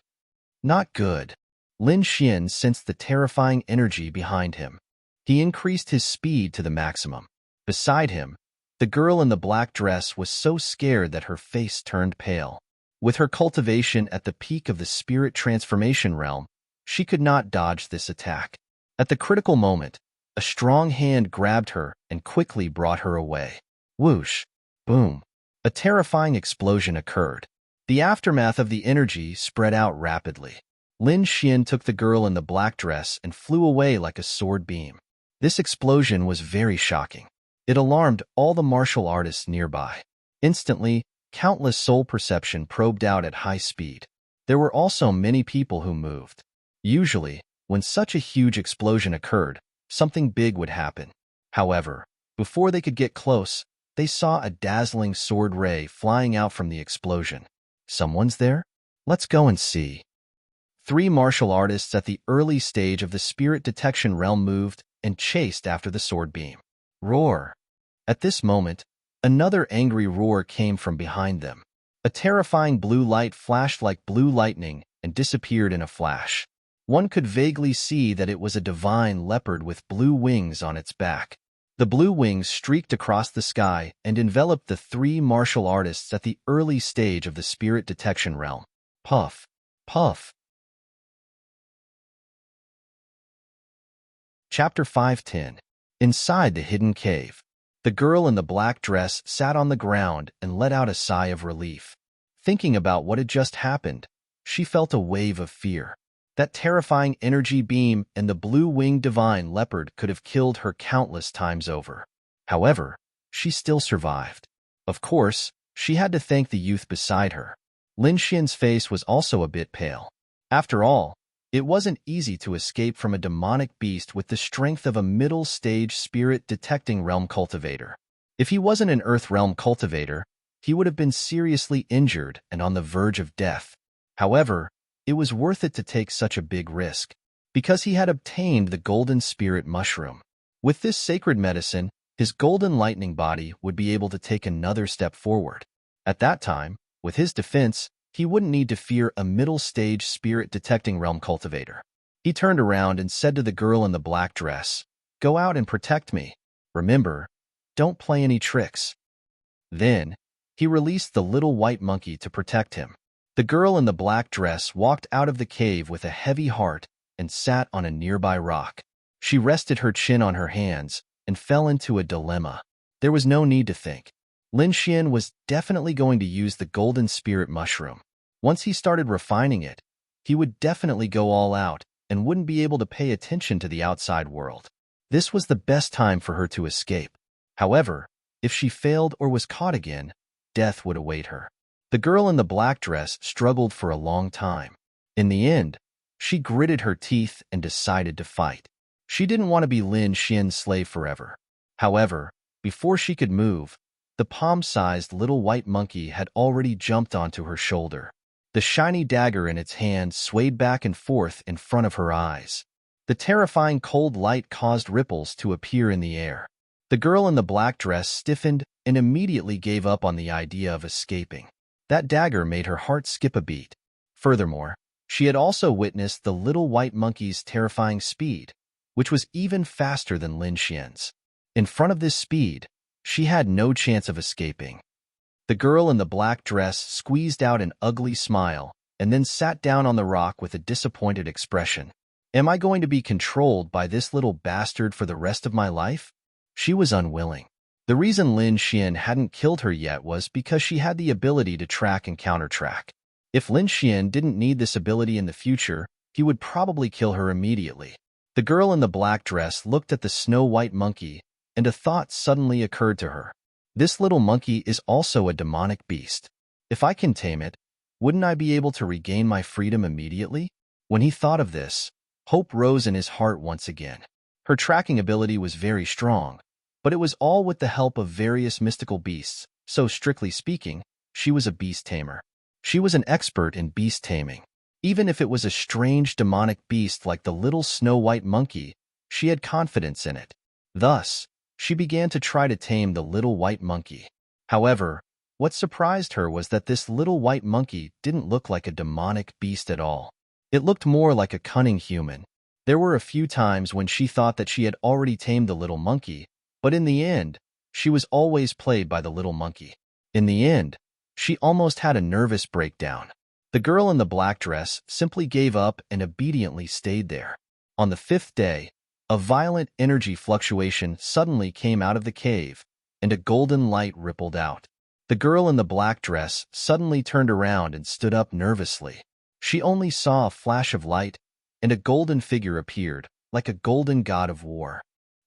Not good. Lin Xian sensed the terrifying energy behind him. He increased his speed to the maximum. Beside him, the girl in the black dress was so scared that her face turned pale. With her cultivation at the peak of the spirit transformation realm, she could not dodge this attack. At the critical moment, a strong hand grabbed her and quickly brought her away. Whoosh! Boom! A terrifying explosion occurred. The aftermath of the energy spread out rapidly. Lin Xian took the girl in the black dress and flew away like a sword beam. This explosion was very shocking. It alarmed all the martial artists nearby. Instantly, countless soul perception probed out at high speed. There were also many people who moved. Usually, when such a huge explosion occurred, something big would happen. However, before they could get close, they saw a dazzling sword ray flying out from the explosion. Someone's there? Let's go and see. 3 martial artists at the early stage of the spirit detection realm moved and chased after the sword beam. Roar! At this moment, another angry roar came from behind them. A terrifying blue light flashed like blue lightning and disappeared in a flash. One could vaguely see that it was a divine leopard with blue wings on its back. The blue wings streaked across the sky and enveloped the 3 martial artists at the early stage of the spirit detection realm. Puff! Puff! Chapter 510. Inside the hidden cave. The girl in the black dress sat on the ground and let out a sigh of relief. Thinking about what had just happened, she felt a wave of fear. That terrifying energy beam and the blue-winged divine leopard could have killed her countless times over. However, she still survived. Of course, she had to thank the youth beside her. Lin Xian's face was also a bit pale. After all, it wasn't easy to escape from a demonic beast with the strength of a middle-stage spirit-detecting realm cultivator. If he wasn't an Earth realm cultivator, he would have been seriously injured and on the verge of death. However, it was worth it to take such a big risk, because he had obtained the golden spirit mushroom. With this sacred medicine, his golden lightning body would be able to take another step forward. At that time, with his defense, he wouldn't need to fear a middle-stage spirit-detecting realm cultivator. He turned around and said to the girl in the black dress, "Go out and protect me. Remember, don't play any tricks." Then, he released the little white monkey to protect him. The girl in the black dress walked out of the cave with a heavy heart and sat on a nearby rock. She rested her chin on her hands and fell into a dilemma. There was no need to think. Lin Xian was definitely going to use the golden spirit mushroom. Once he started refining it, he would definitely go all out and wouldn't be able to pay attention to the outside world. This was the best time for her to escape. However, if she failed or was caught again, death would await her. The girl in the black dress struggled for a long time. In the end, She gritted her teeth and decided to fight. She didn't want to be Lin Xian's slave forever. However, before she could move, the palm-sized little white monkey had already jumped onto her shoulder. The shiny dagger in its hand swayed back and forth in front of her eyes. The terrifying cold light caused ripples to appear in the air. The girl in the black dress stiffened and immediately gave up on the idea of escaping. That dagger made her heart skip a beat. Furthermore, she had also witnessed the little white monkey's terrifying speed, which was even faster than Lin Xian's. In front of this speed, she had no chance of escaping. The girl in the black dress squeezed out an ugly smile and then sat down on the rock with a disappointed expression. Am I going to be controlled by this little bastard for the rest of my life? She was unwilling. The reason Lin Xian hadn't killed her yet was because she had the ability to track and counter-track. If Lin Xian didn't need this ability in the future, he would probably kill her immediately. The girl in the black dress looked at the snow-white monkey, and a thought suddenly occurred to her. This little monkey is also a demonic beast. If I can tame it, wouldn't I be able to regain my freedom immediately? When he thought of this, hope rose in his heart once again. Her tracking ability was very strong, but it was all with the help of various mystical beasts, so strictly speaking, she was a beast tamer. She was an expert in beast taming. Even if it was a strange demonic beast like the little snow-white monkey, she had confidence in it. Thus, she began to try to tame the little white monkey. However, what surprised her was that this little white monkey didn't look like a demonic beast at all. It looked more like a cunning human. There were a few times when she thought that she had already tamed the little monkey, but in the end, she was always played by the little monkey. In the end, she almost had a nervous breakdown. The girl in the black dress simply gave up and obediently stayed there. On the 5th day, a violent energy fluctuation suddenly came out of the cave, and a golden light rippled out. The girl in the black dress suddenly turned around and stood up nervously. She only saw a flash of light, and a golden figure appeared, like a golden god of war.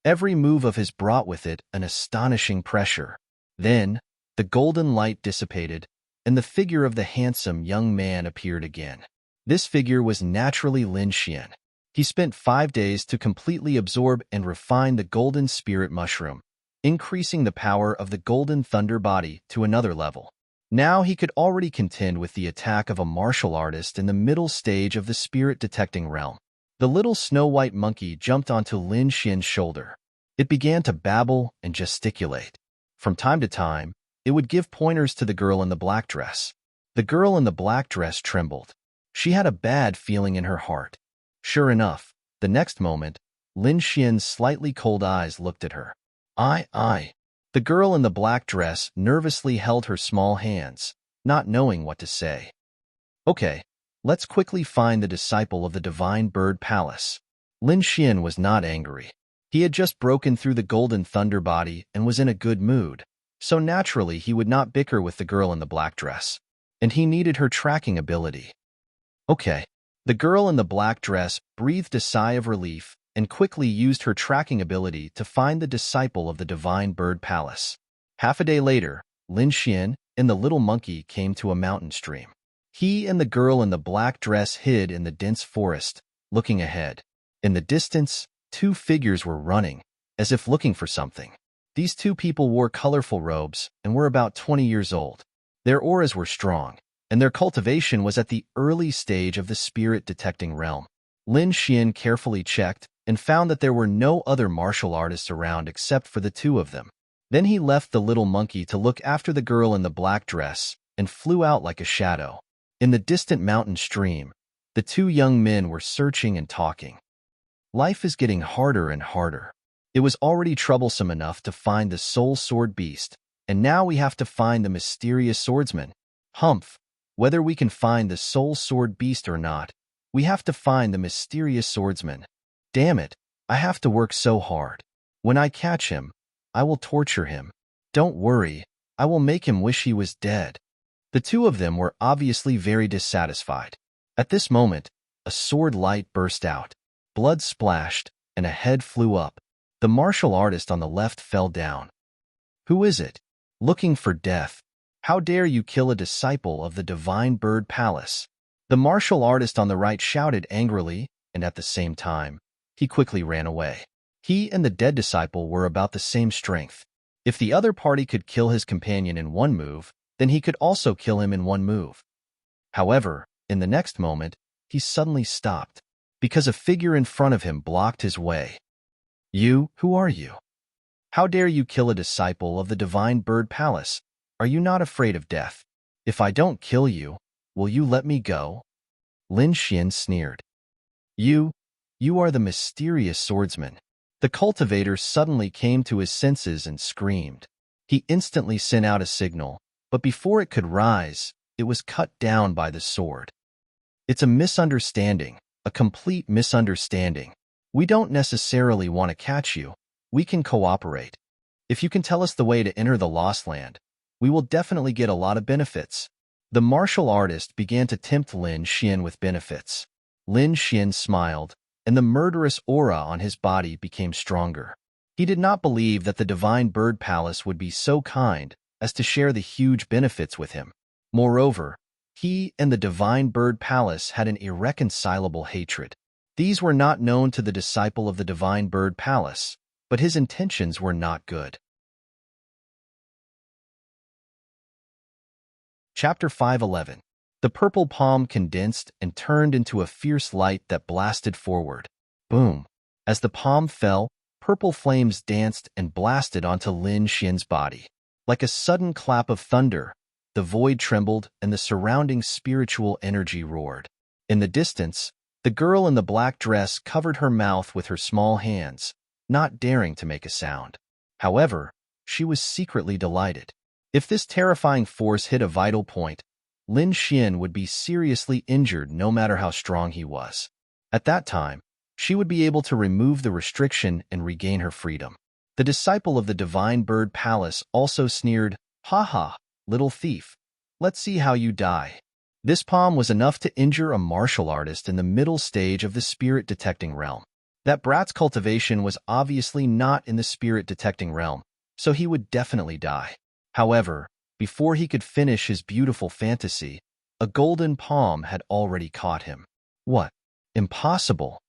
Every move of his brought with it an astonishing pressure. Then, the golden light dissipated, and the figure of the handsome young man appeared again. This figure was naturally Lin Xian. He spent 5 days to completely absorb and refine the golden spirit mushroom, increasing the power of the golden thunder body to another level. Now he could already contend with the attack of a martial artist in the middle stage of the spirit-detecting realm. The little snow-white monkey jumped onto Lin Xian's shoulder. It began to babble and gesticulate. From time to time, it would give pointers to the girl in the black dress. The girl in the black dress trembled. She had a bad feeling in her heart. Sure enough, the next moment, Lin Xian's slightly cold eyes looked at her. I. The girl in the black dress nervously held her small hands, not knowing what to say. Okay, let's quickly find the disciple of the Divine Bird Palace. Lin Xian was not angry. He had just broken through the golden thunder body and was in a good mood, so naturally he would not bicker with the girl in the black dress. And he needed her tracking ability. Okay. The girl in the black dress breathed a sigh of relief and quickly used her tracking ability to find the disciple of the Divine Bird Palace. Half a day later, Lin Xian and the little monkey came to a mountain stream. He and the girl in the black dress hid in the dense forest, looking ahead. In the distance, 2 figures were running, as if looking for something. These 2 people wore colorful robes and were about 20 years old. Their auras were strong, and their cultivation was at the early stage of the spirit-detecting realm. Lin Xian carefully checked and found that there were no other martial artists around except for the 2 of them. Then he left the little monkey to look after the girl in the black dress and flew out like a shadow. In the distant mountain stream, the 2 young men were searching and talking. Life is getting harder and harder. It was already troublesome enough to find the soul sword beast, and now we have to find the mysterious swordsman. Humph. Whether we can find the soul sword beast or not, we have to find the mysterious swordsman. Damn it, I have to work so hard. When I catch him, I will torture him. Don't worry, I will make him wish he was dead. The 2 of them were obviously very dissatisfied. At this moment, a sword light burst out. Blood splashed, and a head flew up. The martial artist on the left fell down. Who is it? Looking for death. How dare you kill a disciple of the Divine Bird Palace? The martial artist on the right shouted angrily, and at the same time, he quickly ran away. He and the dead disciple were about the same strength. If the other party could kill his companion in one move, then he could also kill him in one move. However, in the next moment, he suddenly stopped, because a figure in front of him blocked his way. "You, who are you? How dare you kill a disciple of the divine bird palace? Are you not afraid of death? If I don't kill you, will you let me go?" Lin Xian sneered. You are the mysterious swordsman." The cultivator suddenly came to his senses and screamed. He instantly sent out a signal, but before it could rise, it was cut down by the sword. "It's a misunderstanding, a complete misunderstanding. We don't necessarily want to catch you. We can cooperate. If you can tell us the way to enter the Lost Land, we will definitely get a lot of benefits." The martial artist began to tempt Lin Xian with benefits. Lin Xian smiled, and the murderous aura on his body became stronger. He did not believe that the divine bird palace would be so kind as to share the huge benefits with him. Moreover, he and the divine bird palace had an irreconcilable hatred. These were not known to the disciple of the divine bird palace, but his intentions were not good. Chapter 5:11. The purple palm condensed and turned into a fierce light that blasted forward. Boom! As the palm fell, purple flames danced and blasted onto Lin Xian's body. Like a sudden clap of thunder, the void trembled and the surrounding spiritual energy roared. In the distance, the girl in the black dress covered her mouth with her small hands, not daring to make a sound. However, she was secretly delighted. If this terrifying force hit a vital point, Lin Xian would be seriously injured no matter how strong he was. At that time, she would be able to remove the restriction and regain her freedom. The disciple of the divine bird palace also sneered, "Ha ha, little thief. Let's see how you die." This palm was enough to injure a martial artist in the middle stage of the spirit detecting realm. That brat's cultivation was obviously not in the spirit detecting realm, so he would definitely die. However, before he could finish his beautiful fantasy, a golden palm had already caught him. What? Impossible!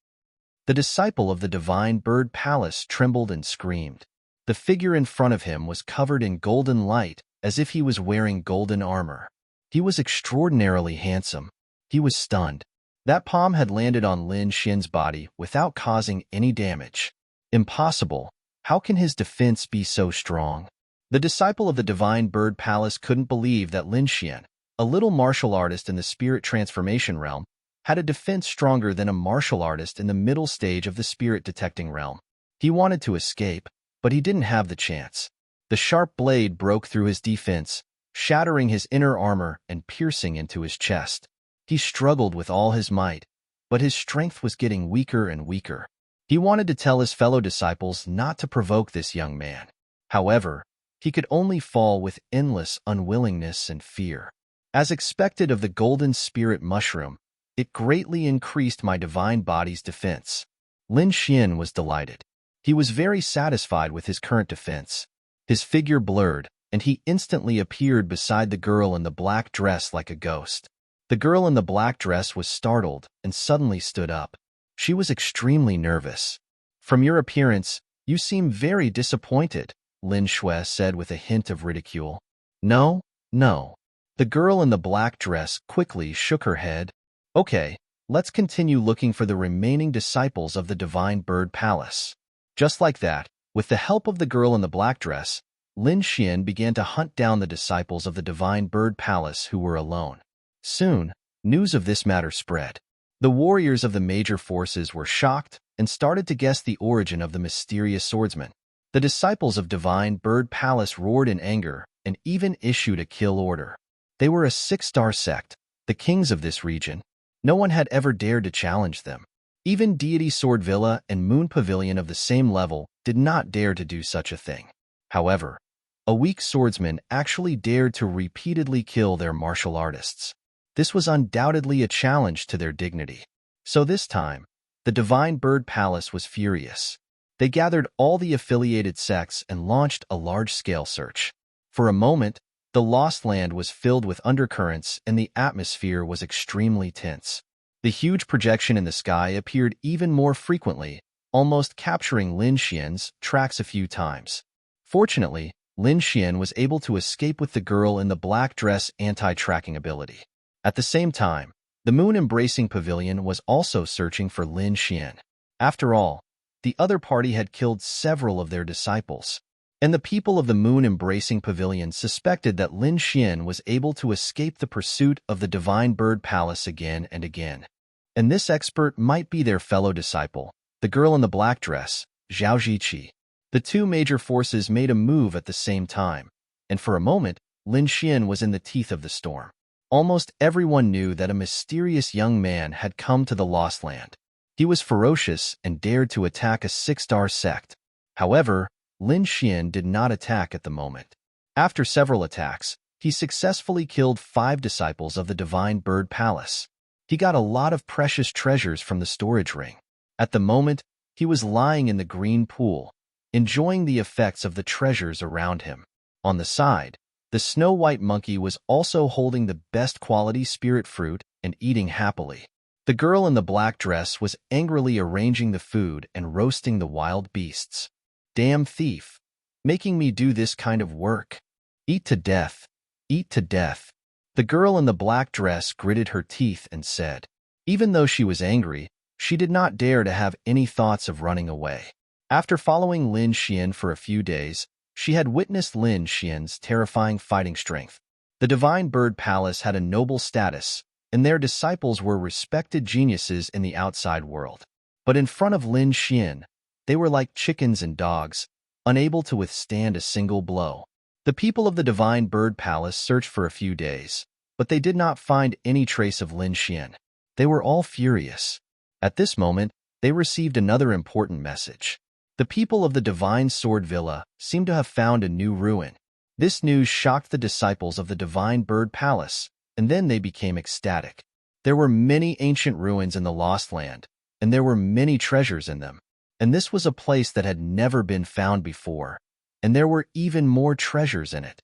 The disciple of the divine bird palace trembled and screamed. The figure in front of him was covered in golden light, as if he was wearing golden armor. He was extraordinarily handsome. He was stunned. That palm had landed on Lin Xian's body without causing any damage. Impossible! How can his defense be so strong? The disciple of the divine bird palace couldn't believe that Lin Xian, a little martial artist in the spirit transformation realm, had a defense stronger than a martial artist in the middle stage of the spirit detecting realm. He wanted to escape, but he didn't have the chance. The sharp blade broke through his defense, shattering his inner armor and piercing into his chest. He struggled with all his might, but his strength was getting weaker and weaker. He wanted to tell his fellow disciples not to provoke this young man. However, he could only fall with endless unwillingness and fear. As expected of the golden spirit mushroom, it greatly increased my divine body's defense. Lin Xian was delighted. He was very satisfied with his current defense. His figure blurred, and he instantly appeared beside the girl in the black dress like a ghost. The girl in the black dress was startled and suddenly stood up. She was extremely nervous. "From your appearance, you seem very disappointed," Lin Shui said with a hint of ridicule. No. The girl in the black dress quickly shook her head. "Okay, let's continue looking for the remaining disciples of the divine bird palace." Just like that, with the help of the girl in the black dress, Lin Xian began to hunt down the disciples of the divine bird palace who were alone. Soon, news of this matter spread. The warriors of the major forces were shocked and started to guess the origin of the mysterious swordsman. The disciples of Divine Bird Palace roared in anger and even issued a kill order. They were a 6-star sect, the kings of this region. No one had ever dared to challenge them. Even Deity Sword Villa and Moon Pavilion of the same level did not dare to do such a thing. However, a weak swordsman actually dared to repeatedly kill their martial artists. This was undoubtedly a challenge to their dignity. So this time, the Divine Bird Palace was furious. They gathered all the affiliated sects and launched a large-scale search. For a moment, The Lost Land was filled with undercurrents and the atmosphere was extremely tense. The huge projection in the sky appeared even more frequently, almost capturing Lin Xian's tracks a few times. Fortunately, Lin Xian was able to escape with the girl in the black dress anti-tracking ability. At the same time, the moon-embracing pavilion was also searching for Lin Xian. After all, the other party had killed several of their disciples, and the people of the moon-embracing pavilion suspected that Lin Xian was able to escape the pursuit of the Divine Bird Palace again and again. And this expert might be their fellow disciple, the girl in the black dress, Zhao Ziqi. The two major forces made a move at the same time, and for a moment, Lin Xian was in the teeth of the storm. Almost everyone knew that a mysterious young man had come to the Lost Land. He was ferocious and dared to attack a six-star sect. However, Lin Xian did not attack at the moment. After several attacks, he successfully killed 5 disciples of the Divine Bird Palace. He got a lot of precious treasures from the storage ring. At the moment, he was lying in the green pool, enjoying the effects of the treasures around him. On the side, the snow-white monkey was also holding the best quality spirit fruit and eating happily. The girl in the black dress was angrily arranging the food and roasting the wild beasts. Damn thief, making me do this kind of work. Eat to death, eat to death. The girl in the black dress gritted her teeth and said, even though she was angry, she did not dare to have any thoughts of running away. After following Lin Xian for a few days, she had witnessed Lin Xian's terrifying fighting strength. The Divine Bird Palace had a noble status, and their disciples were respected geniuses in the outside world. But in front of Lin Xian, they were like chickens and dogs, unable to withstand a single blow. The people of the Divine Bird Palace searched for a few days, but they did not find any trace of Lin Xian. They were all furious. At this moment, they received another important message. The people of the Divine Sword Villa seemed to have found a new ruin. This news shocked the disciples of the Divine Bird Palace, and then they became ecstatic. There were many ancient ruins in the Lost Land, and there were many treasures in them. And this was a place that had never been found before, and there were even more treasures in it.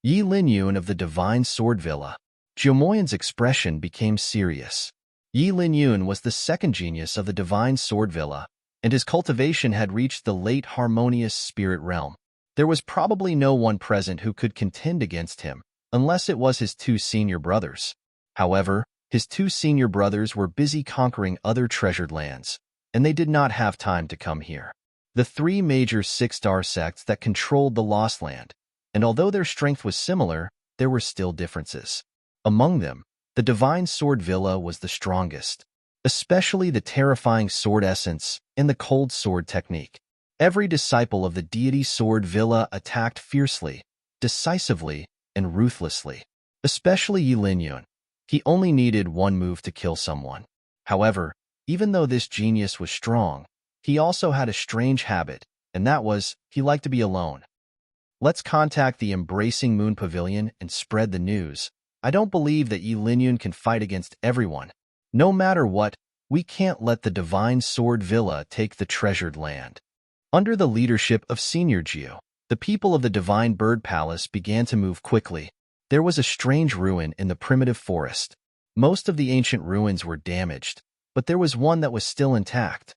Yi Linyun of the Divine Sword Villa. Jiumoyan's expression became serious. Yi Linyun was the second genius of the Divine Sword Villa, and his cultivation had reached the late harmonious spirit realm. There was probably no one present who could contend against him, unless it was his 2 senior brothers. However, his 2 senior brothers were busy conquering other treasured lands, and they did not have time to come here. The 3 major 6-star sects that controlled the Lost Land, and although their strength was similar, there were still differences. Among them, the Divine Sword Villa was the strongest, especially the terrifying sword essence and the cold sword technique. Every disciple of the deity Sword Villa attacked fiercely, decisively, and ruthlessly. Especially Yi Linyun. He only needed one move to kill someone. However, even though this genius was strong, he also had a strange habit, and that was, he liked to be alone. Let's contact the Embracing Moon Pavilion and spread the news. I don't believe that Yi Linyun can fight against everyone. No matter what, we can't let the Divine Sword Villa take the treasured land. Under the leadership of Senior Jiu, the people of the Divine Bird Palace began to move quickly. There was a strange ruin in the primitive forest. Most of the ancient ruins were damaged, but there was one that was still intact.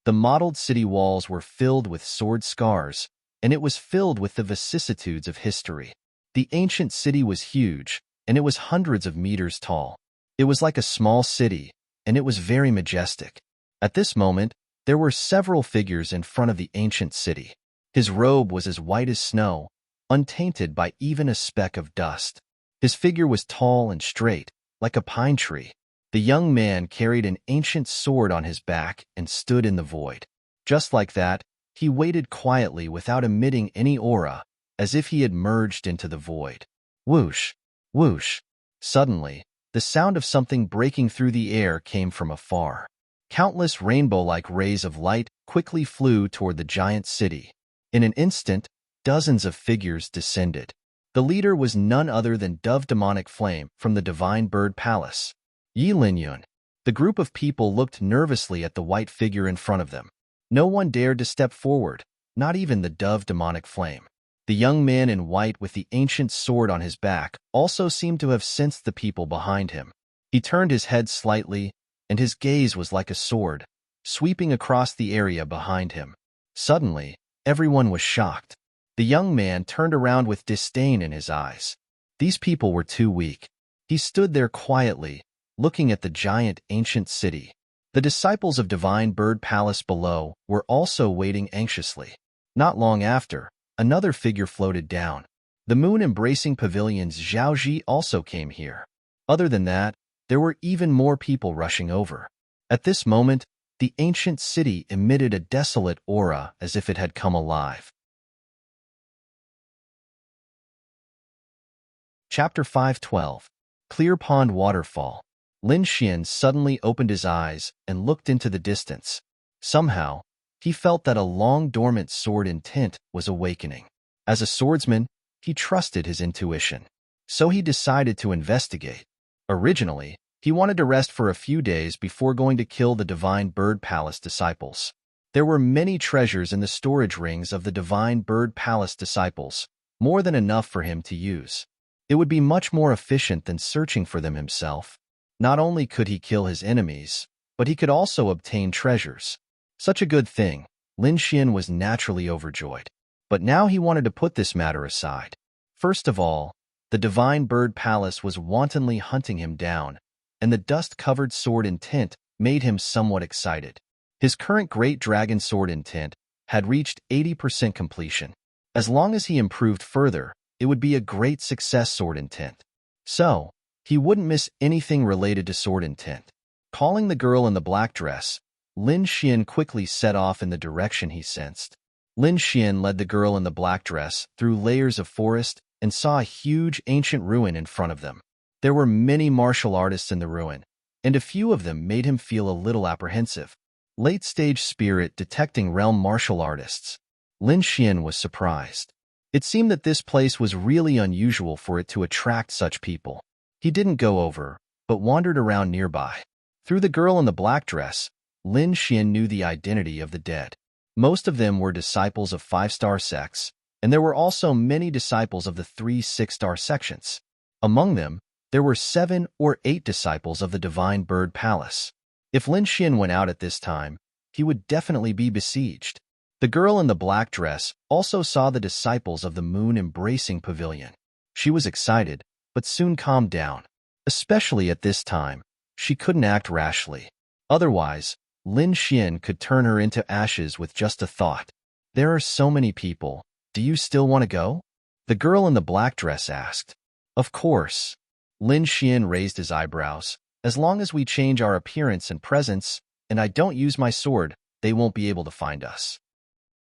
The mottled city walls were filled with sword scars, and it was filled with the vicissitudes of history. The ancient city was huge, and it was hundreds of meters tall. It was like a small city, and it was very majestic. At this moment, there were several figures in front of the ancient city. His robe was as white as snow, untainted by even a speck of dust. His figure was tall and straight, like a pine tree. The young man carried an ancient sword on his back and stood in the void. Just like that, he waited quietly without emitting any aura, as if he had merged into the void. Whoosh! Whoosh! Suddenly, the sound of something breaking through the air came from afar. Countless rainbow-like rays of light quickly flew toward the giant city. In an instant, dozens of figures descended. The leader was none other than Dove Demonic Flame from the Divine Bird Palace. Yi Linyun. The group of people looked nervously at the white figure in front of them. No one dared to step forward, not even the Dove Demonic Flame. The young man in white with the ancient sword on his back also seemed to have sensed the people behind him. He turned his head slightly, and his gaze was like a sword, sweeping across the area behind him. Suddenly, everyone was shocked. The young man turned around with disdain in his eyes. These people were too weak. He stood there quietly, looking at the giant ancient city. The disciples of Divine Bird Palace below were also waiting anxiously. Not long after, another figure floated down. The moon-embracing pavilion's Zhaoji also came here. Other than that, there were even more people rushing over. At this moment, the ancient city emitted a desolate aura as if it had come alive. Chapter 5:12. Clear Pond Waterfall. Lin Xian suddenly opened his eyes and looked into the distance. Somehow, he felt that a long-dormant sword intent was awakening. As a swordsman, he trusted his intuition. So he decided to investigate. Originally, he wanted to rest for a few days before going to kill the Divine Bird Palace disciples. There were many treasures in the storage rings of the Divine Bird Palace disciples, more than enough for him to use. It would be much more efficient than searching for them himself. Not only could he kill his enemies, but he could also obtain treasures. Such a good thing, Lin Xian was naturally overjoyed. But now he wanted to put this matter aside. First of all, the Divine Bird Palace was wantonly hunting him down, and the dust-covered sword intent made him somewhat excited. His current Great Dragon Sword intent had reached 80% completion. As long as he improved further, it would be a great success sword intent. So, he wouldn't miss anything related to sword intent. Calling the girl in the black dress, Lin Xian quickly set off in the direction he sensed. Lin Xian led the girl in the black dress through layers of forest and saw a huge ancient ruin in front of them. There were many martial artists in the ruin, and a few of them made him feel a little apprehensive. Late-stage spirit detecting realm martial artists. Lin Xian was surprised. It seemed that this place was really unusual for it to attract such people. He didn't go over, but wandered around nearby. Through the girl in the black dress, Lin Xian knew the identity of the dead. Most of them were disciples of 5-star sects, and there were also many disciples of the 3 6-star sections. Among them, there were 7 or 8 disciples of the Divine Bird Palace. If Lin Xian went out at this time, he would definitely be besieged. The girl in the black dress also saw the disciples of the moon-embracing pavilion. She was excited, but soon calmed down. Especially at this time, she couldn't act rashly. Otherwise, Lin Xian could turn her into ashes with just a thought. There are so many people. Do you still want to go? The girl in the black dress asked. Of course. Lin Xian raised his eyebrows. As long as we change our appearance and presence, and I don't use my sword, they won't be able to find us.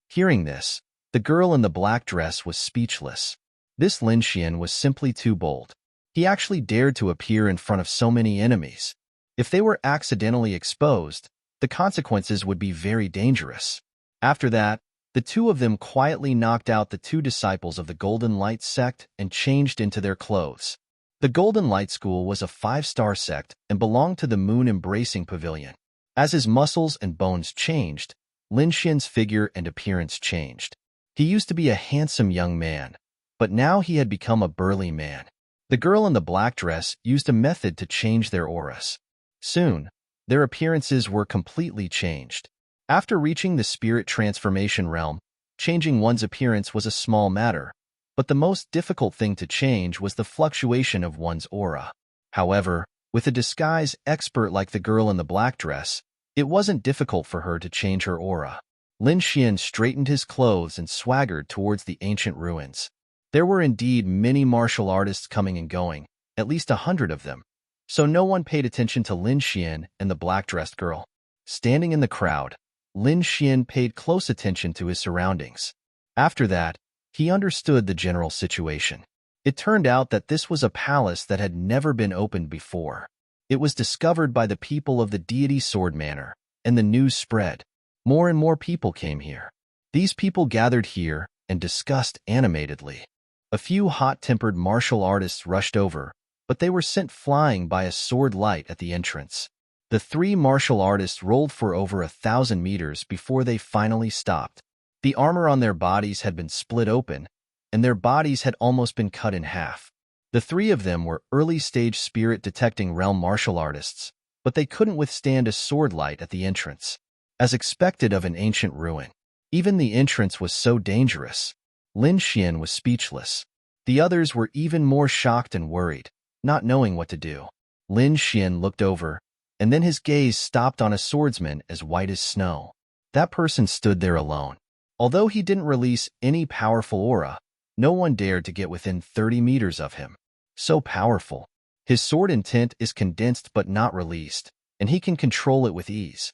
Hearing this, the girl in the black dress was speechless. This Lin Xian was simply too bold. He actually dared to appear in front of so many enemies. If they were accidentally exposed, the consequences would be very dangerous. After that, the two of them quietly knocked out the 2 disciples of the Golden Light sect and changed into their clothes. The Golden Light School was a 5-star sect and belonged to the moon-embracing pavilion. As his muscles and bones changed, Lin Xian's figure and appearance changed. He used to be a handsome young man, but now he had become a burly man. The girl in the black dress used a method to change their auras. Soon, their appearances were completely changed. After reaching the spirit transformation realm, changing one's appearance was a small matter, but the most difficult thing to change was the fluctuation of one's aura. However, with a disguise expert like the girl in the black dress, it wasn't difficult for her to change her aura. Lin Xian straightened his clothes and swaggered towards the ancient ruins. There were indeed many martial artists coming and going, at least 100 of them, so no one paid attention to Lin Xian and the black-dressed girl. Standing in the crowd, Lin Xian paid close attention to his surroundings. After that, he understood the general situation. It turned out that this was a palace that had never been opened before. It was discovered by the people of the deity Sword Manor, and the news spread. More and more people came here. These people gathered here and discussed animatedly. A few hot-tempered martial artists rushed over, but they were sent flying by a sword light at the entrance. The 3 martial artists rolled for over 1,000 meters before they finally stopped. The armor on their bodies had been split open, and their bodies had almost been cut in half. The three of them were early-stage spirit-detecting realm martial artists, but they couldn't withstand a sword light at the entrance. As expected of an ancient ruin, even the entrance was so dangerous. Lin Xian was speechless. The others were even more shocked and worried, not knowing what to do. Lin Xian looked over, and then his gaze stopped on a swordsman as white as snow. That person stood there alone. Although he didn't release any powerful aura, no one dared to get within 30 meters of him. So powerful. His sword intent is condensed but not released, and he can control it with ease.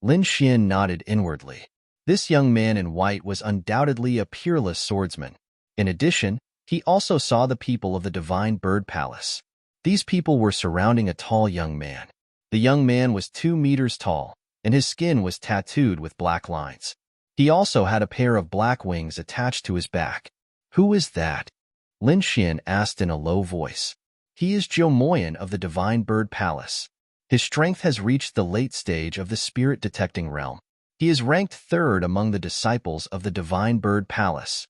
Lin Xian nodded inwardly. This young man in white was undoubtedly a peerless swordsman. In addition, he also saw the people of the Divine Bird Palace. These people were surrounding a tall young man. The young man was 2 meters tall, and his skin was tattooed with black lines. He also had a pair of black wings attached to his back. "Who is that?" Lin Xian asked in a low voice. "He is Zhou Moyan of the Divine Bird Palace. His strength has reached the late stage of the spirit-detecting realm. He is ranked 3rd among the disciples of the Divine Bird Palace."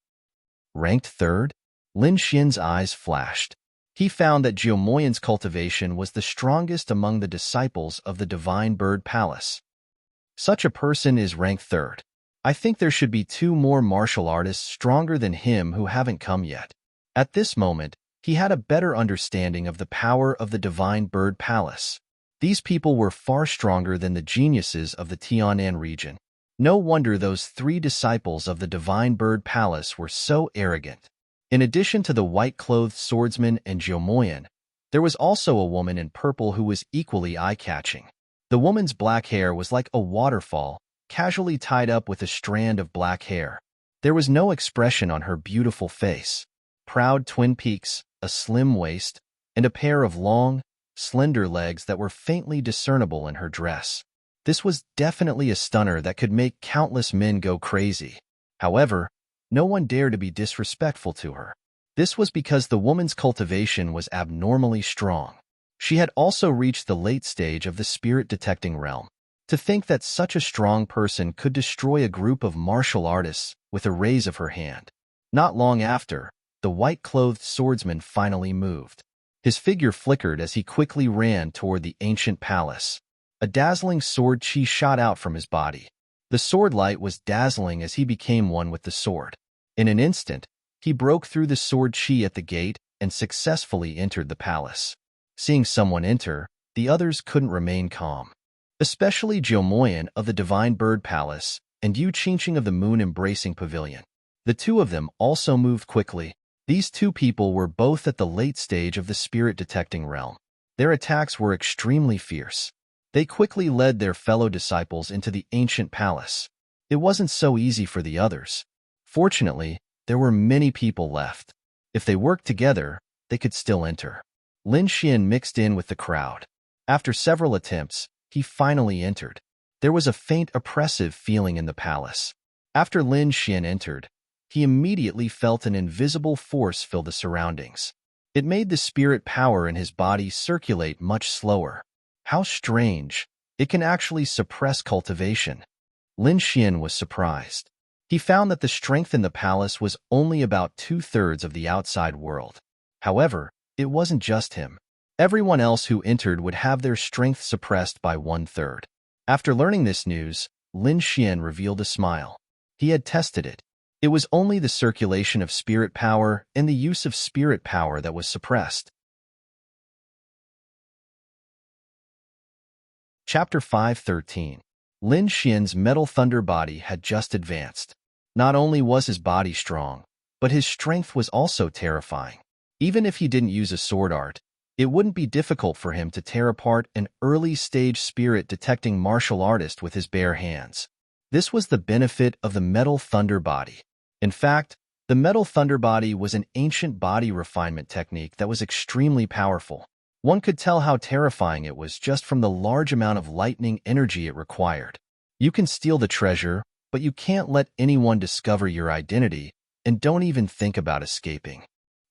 Ranked 3rd? Lin Xian's eyes flashed. He found that Zhou Moyan's cultivation was the strongest among the disciples of the Divine Bird Palace. Such a person is ranked 3rd. I think there should be 2 more martial artists stronger than him who haven't come yet. At this moment, he had a better understanding of the power of the Divine Bird Palace. These people were far stronger than the geniuses of the Tianan region. No wonder those 3 disciples of the Divine Bird Palace were so arrogant. In addition to the white-clothed swordsman and Zhou Moyan, there was also a woman in purple who was equally eye-catching. The woman's black hair was like a waterfall, casually tied up with a strand of black hair. There was no expression on her beautiful face. Proud twin peaks, a slim waist, and a pair of long, slender legs that were faintly discernible in her dress. This was definitely a stunner that could make countless men go crazy. However, no one dared to be disrespectful to her. This was because the woman's cultivation was abnormally strong. She had also reached the late stage of the spirit-detecting realm. To think that such a strong person could destroy a group of martial artists with a raise of her hand. Not long after, the white-clothed swordsman finally moved. His figure flickered as he quickly ran toward the ancient palace. A dazzling sword chi shot out from his body. The sword light was dazzling as he became one with the sword. In an instant, he broke through the sword chi at the gate and successfully entered the palace. Seeing someone enter, the others couldn't remain calm. Especially Zhou Moyan of the Divine Bird Palace and Yu Qingqing of the Moon Embracing Pavilion. The 2 of them also moved quickly. These 2 people were both at the late stage of the spirit-detecting realm. Their attacks were extremely fierce. They quickly led their fellow disciples into the ancient palace. It wasn't so easy for the others. Fortunately, there were many people left. If they worked together, they could still enter. Lin Xian mixed in with the crowd. After several attempts, he finally entered. There was a faint oppressive feeling in the palace. After Lin Xian entered, he immediately felt an invisible force fill the surroundings. It made the spirit power in his body circulate much slower. How strange! It can actually suppress cultivation. Lin Xian was surprised. He found that the strength in the palace was only about 2/3 of the outside world. However, it wasn't just him. Everyone else who entered would have their strength suppressed by 1/3. After learning this news, Lin Xian revealed a smile. He had tested it. It was only the circulation of spirit power and the use of spirit power that was suppressed. Chapter 5:13. Lin Xian's metal thunder body had just advanced. Not only was his body strong, but his strength was also terrifying. Even if he didn't use a sword art, it wouldn't be difficult for him to tear apart an early-stage spirit-detecting martial artist with his bare hands. This was the benefit of the metal thunder body. In fact, the metal thunder body was an ancient body refinement technique that was extremely powerful. One could tell how terrifying it was just from the large amount of lightning energy it required. You can steal the treasure, but you can't let anyone discover your identity, and don't even think about escaping.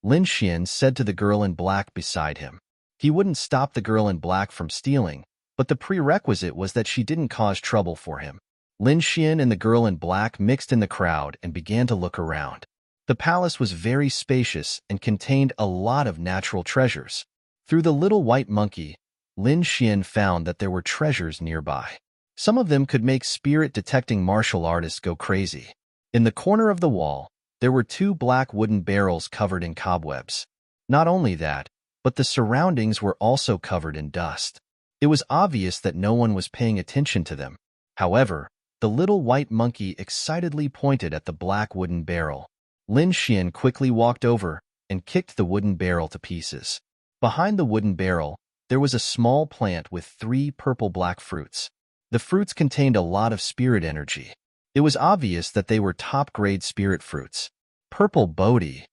Lin Xian said to the girl in black beside him. He wouldn't stop the girl in black from stealing, but the prerequisite was that she didn't cause trouble for him. Lin Xian and the girl in black mixed in the crowd and began to look around. The palace was very spacious and contained a lot of natural treasures. Through the little white monkey, Lin Xian found that there were treasures nearby. Some of them could make spirit-detecting martial artists go crazy. In the corner of the wall, there were 2 black wooden barrels covered in cobwebs. Not only that, but the surroundings were also covered in dust. It was obvious that no one was paying attention to them. However, the little white monkey excitedly pointed at the black wooden barrel. Lin Xian quickly walked over and kicked the wooden barrel to pieces. Behind the wooden barrel, there was a small plant with 3 purple-black fruits. The fruits contained a lot of spirit energy. It was obvious that they were top-grade spirit fruits. Purple Bodhi.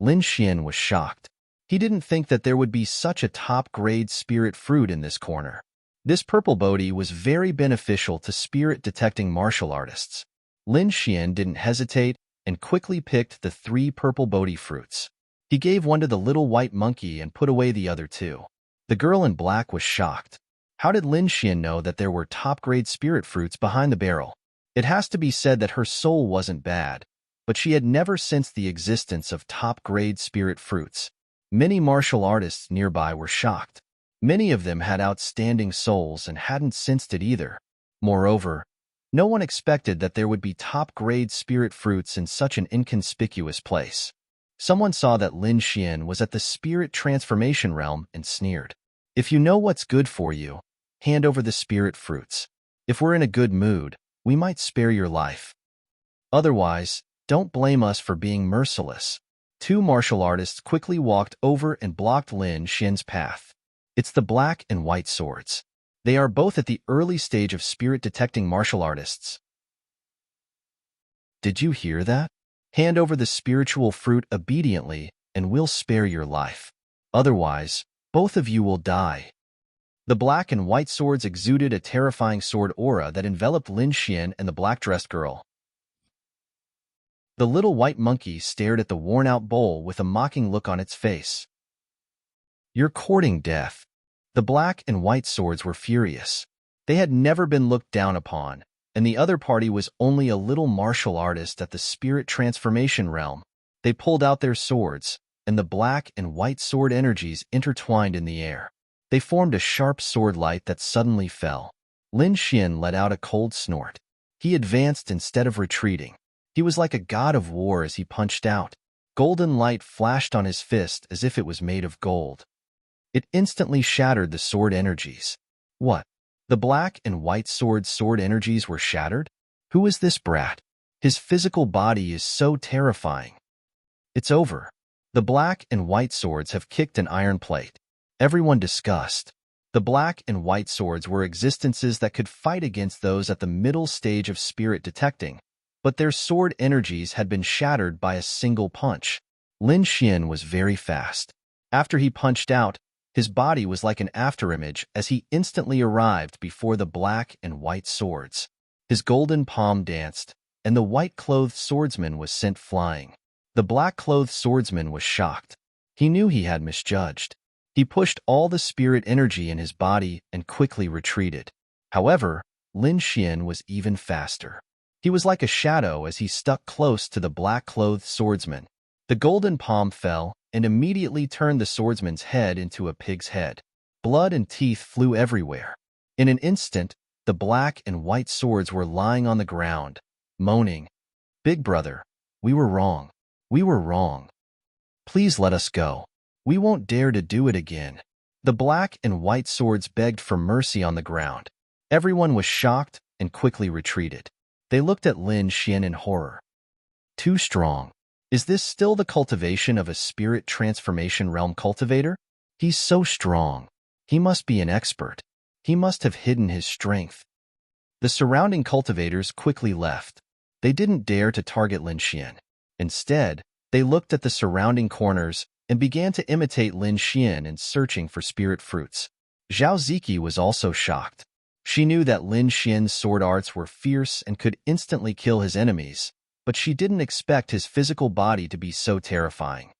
Lin Xian was shocked. He didn't think that there would be such a top-grade spirit fruit in this corner. This purple Bodhi was very beneficial to spirit-detecting martial artists. Lin Xian didn't hesitate and quickly picked the 3 purple Bodhi fruits. He gave one to the little white monkey and put away the other 2. The girl in black was shocked. How did Lin Xian know that there were top-grade spirit fruits behind the barrel? It has to be said that her soul wasn't bad, but she had never sensed the existence of top-grade spirit fruits. Many martial artists nearby were shocked. Many of them had outstanding souls and hadn't sensed it either. Moreover, no one expected that there would be top-grade spirit fruits in such an inconspicuous place. Someone saw that Lin Xian was at the spirit transformation realm and sneered. If you know what's good for you, hand over the spirit fruits. If we're in a good mood, we might spare your life. Otherwise, don't blame us for being merciless. 2 martial artists quickly walked over and blocked Lin Xian's path. It's the black and white swords. They are both at the early stage of spirit-detecting martial artists. Did you hear that? Hand over the spiritual fruit obediently, and we'll spare your life. Otherwise, both of you will die. The black and white swords exuded a terrifying sword aura that enveloped Lin Xian and the black-dressed girl. The little white monkey stared at the worn-out bowl with a mocking look on its face. You're courting death. The black and white swords were furious. They had never been looked down upon, and the other party was only a little martial artist at the spirit transformation realm. They pulled out their swords, and the black and white sword energies intertwined in the air. They formed a sharp sword light that suddenly fell. Lin Xian let out a cold snort. He advanced instead of retreating. He was like a god of war as he punched out. Golden light flashed on his fist as if it was made of gold. It instantly shattered the sword energies. What? The black and white sword energies were shattered? Who is this brat? His physical body is so terrifying. It's over. The black and white swords have kicked an iron plate. Everyone discussed. The black and white swords were existences that could fight against those at the middle stage of spirit detecting, but their sword energies had been shattered by a single punch. Lin Xian was very fast. After he punched out, his body was like an afterimage as he instantly arrived before the black and white swords. His golden palm danced, and the white-clothed swordsman was sent flying. The black-clothed swordsman was shocked. He knew he had misjudged. He pushed all the spirit energy in his body and quickly retreated. However, Lin Xian was even faster. He was like a shadow as he stuck close to the black-clothed swordsman. The golden palm fell and immediately turned the swordsman's head into a pig's head. Blood and teeth flew everywhere. In an instant, the black and white swords were lying on the ground, moaning, "Big brother, we were wrong. We were wrong. Please let us go. We won't dare to do it again." The black and white swords begged for mercy on the ground. Everyone was shocked and quickly retreated. They looked at Lin Xian in horror. Too strong. Is this still the cultivation of a spirit transformation realm cultivator? He's so strong. He must be an expert. He must have hidden his strength. The surrounding cultivators quickly left. They didn't dare to target Lin Xian. Instead, they looked at the surrounding corners and began to imitate Lin Xian in searching for spirit fruits. Zhao Ziki was also shocked. She knew that Lin Xian's sword arts were fierce and could instantly kill his enemies, but she didn't expect his physical body to be so terrifying.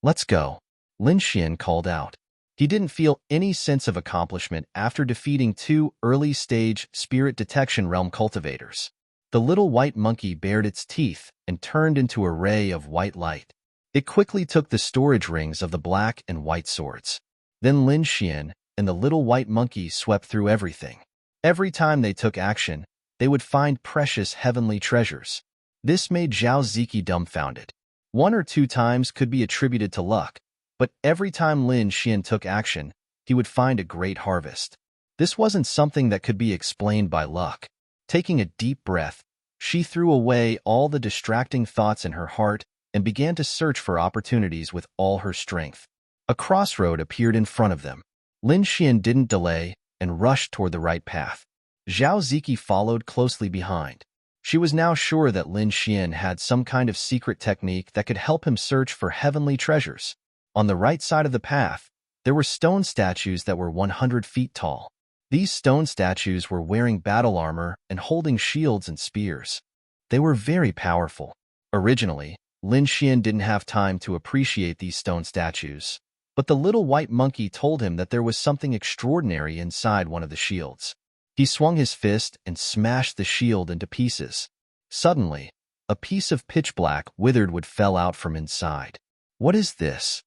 Let's go, Lin Xian called out. He didn't feel any sense of accomplishment after defeating 2 early-stage spirit detection realm cultivators. The little white monkey bared its teeth and turned into a ray of white light. It quickly took the storage rings of the black and white swords. Then Lin Xian and the little white monkey swept through everything. Every time they took action, they would find precious heavenly treasures. This made Zhao Ziki dumbfounded. 1 or 2 times could be attributed to luck, but every time Lin Xian took action, he would find a great harvest. This wasn't something that could be explained by luck. Taking a deep breath, she threw away all the distracting thoughts in her heart and began to search for opportunities with all her strength. A crossroad appeared in front of them. Lin Xian didn't delay and rushed toward the right path. Zhao Ziki followed closely behind. She was now sure that Lin Xian had some kind of secret technique that could help him search for heavenly treasures. On the right side of the path, there were stone statues that were 100 feet tall. These stone statues were wearing battle armor and holding shields and spears. They were very powerful. Originally, Lin Xian didn't have time to appreciate these stone statues, but the little white monkey told him that there was something extraordinary inside one of the shields. He swung his fist and smashed the shield into pieces. Suddenly, a piece of pitch-black withered wood fell out from inside. What is this?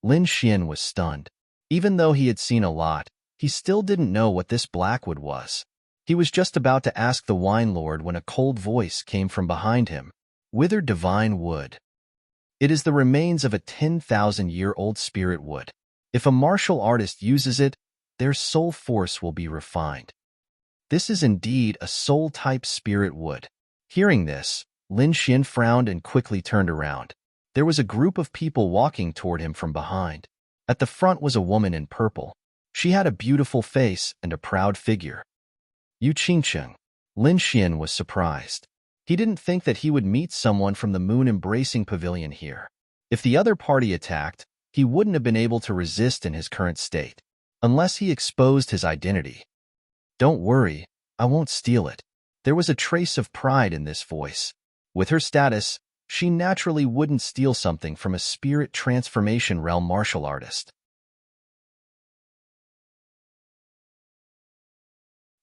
Lin Xian was stunned. Even though he had seen a lot, he still didn't know what this blackwood was. He was just about to ask the wine lord when a cold voice came from behind him. Withered divine wood. It is the remains of a 10,000-year-old spirit wood. If a martial artist uses it, their soul force will be refined. This is indeed a soul-type spirit wood. Hearing this, Lin Xian frowned and quickly turned around. There was a group of people walking toward him from behind. At the front was a woman in purple. She had a beautiful face and a proud figure. Yu Qingcheng. Lin Xian was surprised. He didn't think that he would meet someone from the moon-embracing pavilion here. If the other party attacked, he wouldn't have been able to resist in his current state, unless he exposed his identity. Don't worry, I won't steal it. There was a trace of pride in this voice. With her status, she naturally wouldn't steal something from a spirit transformation realm martial artist.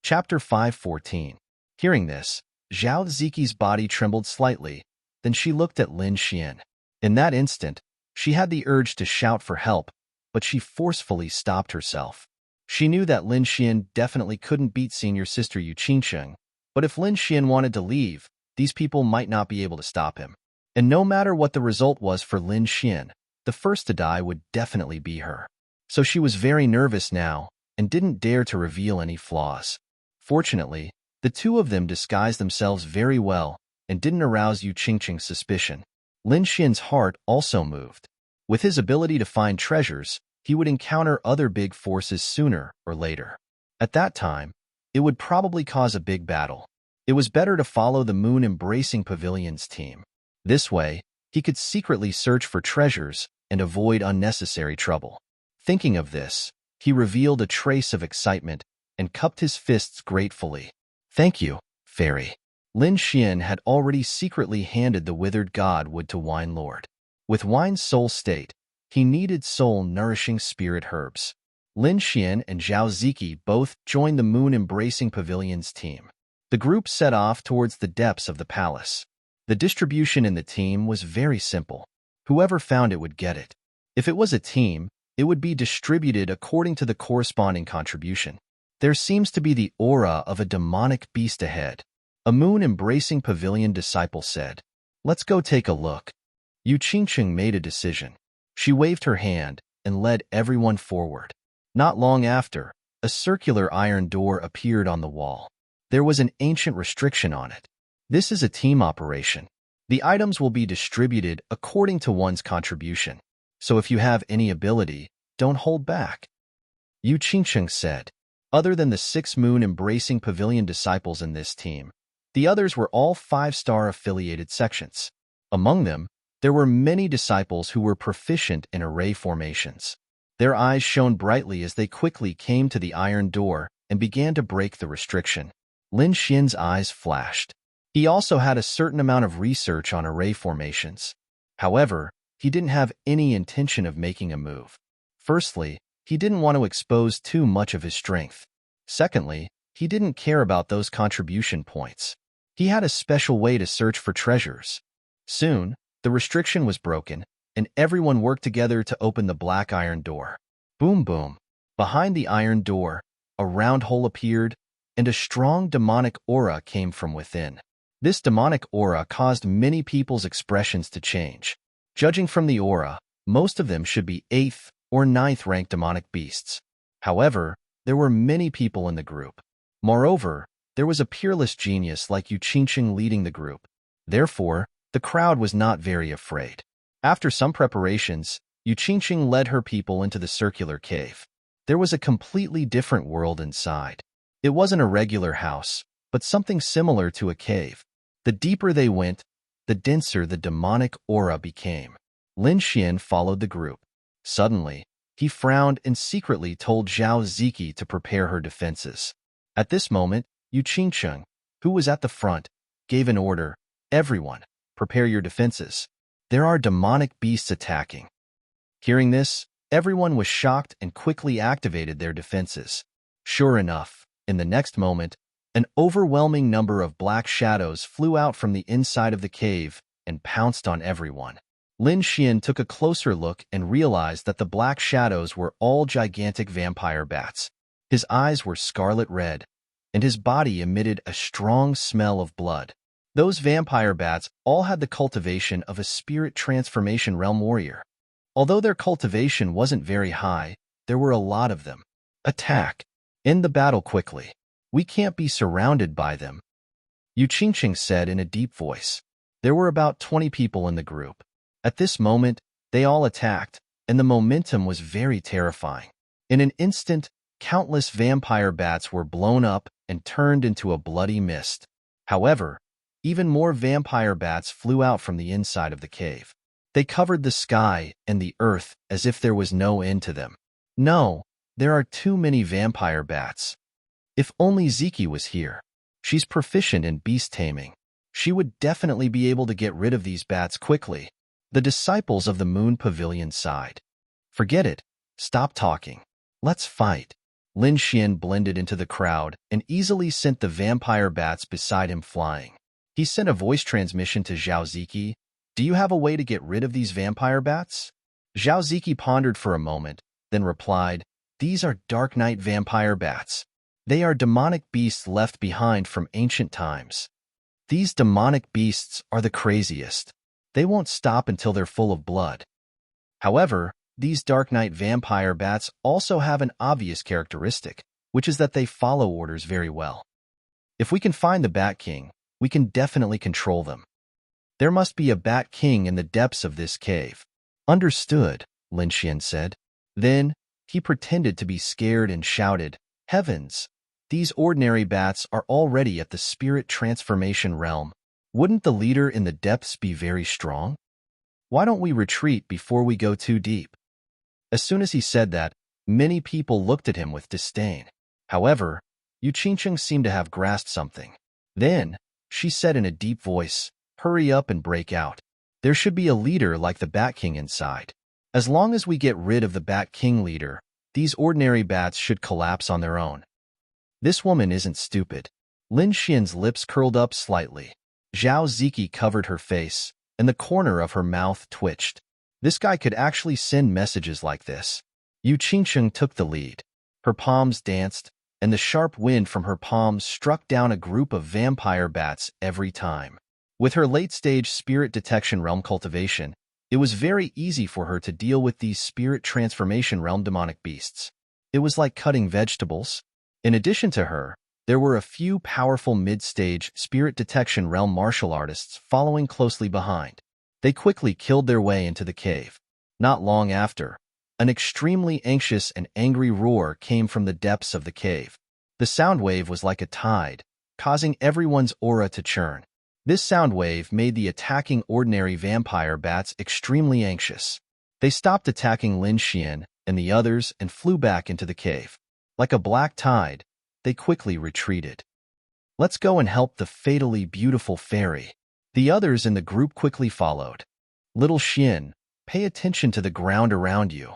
Chapter 5:14. Hearing this, Zhao Ziki's body trembled slightly, then she looked at Lin Xian. In that instant, she had the urge to shout for help, but she forcefully stopped herself. She knew that Lin Xian definitely couldn't beat senior sister Yu Qingcheng, but if Lin Xian wanted to leave, these people might not be able to stop him. And no matter what the result was for Lin Xian, the first to die would definitely be her. So she was very nervous now and didn't dare to reveal any flaws. Fortunately, the two of them disguised themselves very well and didn't arouse Yu Qingcheng's suspicion. Lin Xian's heart also moved. With his ability to find treasures, he would encounter other big forces sooner or later. At that time, it would probably cause a big battle. It was better to follow the moon-embracing pavilion's team. This way, he could secretly search for treasures and avoid unnecessary trouble. Thinking of this, he revealed a trace of excitement and cupped his fists gratefully. Thank you, fairy. Lin Xian had already secretly handed the withered god wood to Wine Lord. With Wine's soul state, he needed soul-nourishing spirit herbs. Lin Xian and Zhao Ziki both joined the moon-embracing pavilion's team. The group set off towards the depths of the palace. The distribution in the team was very simple. Whoever found it would get it. If it was a team, it would be distributed according to the corresponding contribution. There seems to be the aura of a demonic beast ahead. A moon-embracing pavilion disciple said. Let's go take a look. Yu Qingcheng made a decision. She waved her hand and led everyone forward. Not long after, a circular iron door appeared on the wall. There was an ancient restriction on it. This is a team operation. The items will be distributed according to one's contribution. So if you have any ability, don't hold back. Yu Qingcheng said. Other than the 6 moon-embracing pavilion disciples in this team, the others were all 5-star affiliated sections. Among them, there were many disciples who were proficient in array formations. Their eyes shone brightly as they quickly came to the iron door and began to break the restriction. Lin Xian's eyes flashed. He also had a certain amount of research on array formations. However, he didn't have any intention of making a move. Firstly, he didn't want to expose too much of his strength. Secondly, he didn't care about those contribution points. He had a special way to search for treasures. Soon, the restriction was broken, and everyone worked together to open the black iron door. Boom, boom. Behind the iron door, a round hole appeared, and a strong demonic aura came from within. This demonic aura caused many people's expressions to change. Judging from the aura, most of them should be 8th or 9th rank demonic beasts. However, there were many people in the group. Moreover, there was a peerless genius like Yu Qingqing leading the group. Therefore, the crowd was not very afraid. After some preparations, Yu Qingqing led her people into the circular cave. There was a completely different world inside. It wasn't a regular house, but something similar to a cave. The deeper they went, the denser the demonic aura became. Lin Xian followed the group. Suddenly, he frowned and secretly told Zhao Ziki to prepare her defenses. At this moment, Yu Qingqing, who was at the front, gave an order. Everyone, prepare your defenses. There are demonic beasts attacking. Hearing this, everyone was shocked and quickly activated their defenses. Sure enough, in the next moment, an overwhelming number of black shadows flew out from the inside of the cave and pounced on everyone. Lin Xian took a closer look and realized that the black shadows were all gigantic vampire bats. His eyes were scarlet red, and his body emitted a strong smell of blood. Those vampire bats all had the cultivation of a spirit transformation realm warrior. Although their cultivation wasn't very high, there were a lot of them. Attack! End the battle quickly. We can't be surrounded by them, Yu Qingqing said in a deep voice. There were about 20 people in the group. At this moment, they all attacked, and the momentum was very terrifying. In an instant, countless vampire bats were blown up and turned into a bloody mist. However, even more vampire bats flew out from the inside of the cave. They covered the sky and the earth as if there was no end to them. No, there are too many vampire bats. If only Ziki was here. She's proficient in beast taming. She would definitely be able to get rid of these bats quickly. The disciples of the Moon Pavilion sighed. Forget it. Stop talking. Let's fight. Lin Xian blended into the crowd and easily sent the vampire bats beside him flying. He sent a voice transmission to Zhao Ziki. Do you have a way to get rid of these vampire bats? Zhao Ziki pondered for a moment, then replied, These are Dark Night vampire bats. They are demonic beasts left behind from ancient times. These demonic beasts are the craziest. They won't stop until they're full of blood. However, these Dark Night vampire bats also have an obvious characteristic, which is that they follow orders very well. If we can find the Bat King, we can definitely control them. There must be a Bat King in the depths of this cave. Understood, Lin Xian said. Then, he pretended to be scared and shouted, Heavens! These ordinary bats are already at the spirit transformation realm. Wouldn't the leader in the depths be very strong? Why don't we retreat before we go too deep? As soon as he said that, many people looked at him with disdain. However, Yu Qingqing seemed to have grasped something. Then, she said in a deep voice, Hurry up and break out. There should be a leader like the Bat King inside. As long as we get rid of the Bat King leader, these ordinary bats should collapse on their own. This woman isn't stupid. Lin Xian's lips curled up slightly. Zhao Ziki covered her face, and the corner of her mouth twitched. This guy could actually send messages like this. Yu Qingqing took the lead. Her palms danced, and the sharp wind from her palms struck down a group of vampire bats every time. With her late-stage spirit detection realm cultivation, it was very easy for her to deal with these spirit transformation realm demonic beasts. It was like cutting vegetables. In addition to her, there were a few powerful mid-stage spirit detection realm martial artists following closely behind. They quickly killed their way into the cave. Not long after, an extremely anxious and angry roar came from the depths of the cave. The sound wave was like a tide, causing everyone's aura to churn. This sound wave made the attacking ordinary vampire bats extremely anxious. They stopped attacking Lin Xian and the others and flew back into the cave. Like a black tide, they quickly retreated. Let's go and help the fatally beautiful fairy. The others in the group quickly followed. Little Xian, pay attention to the ground around you.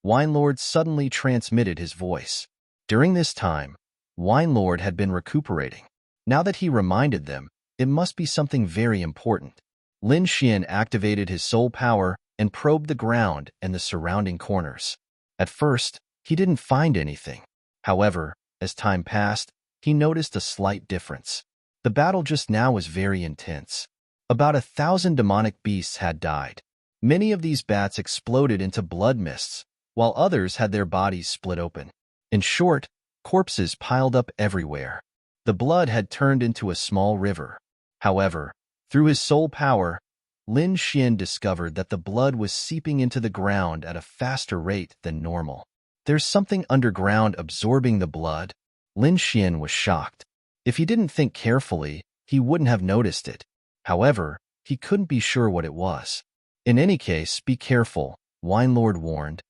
Wine Lord suddenly transmitted his voice. During this time, Wine Lord had been recuperating. Now that he reminded them, It must be something very important. Lin Xian activated his soul power and probed the ground and the surrounding corners. At first, he didn't find anything. However, as time passed, he noticed a slight difference. The battle just now was very intense. About 1,000 demonic beasts had died. Many of these bats exploded into blood mists, while others had their bodies split open. In short, corpses piled up everywhere. The blood had turned into a small river. However, through his soul power, Lin Xian discovered that the blood was seeping into the ground at a faster rate than normal. There's something underground absorbing the blood. Lin Xian was shocked. If he didn't think carefully, he wouldn't have noticed it. However, he couldn't be sure what it was. In any case, be careful, Wine Lord warned.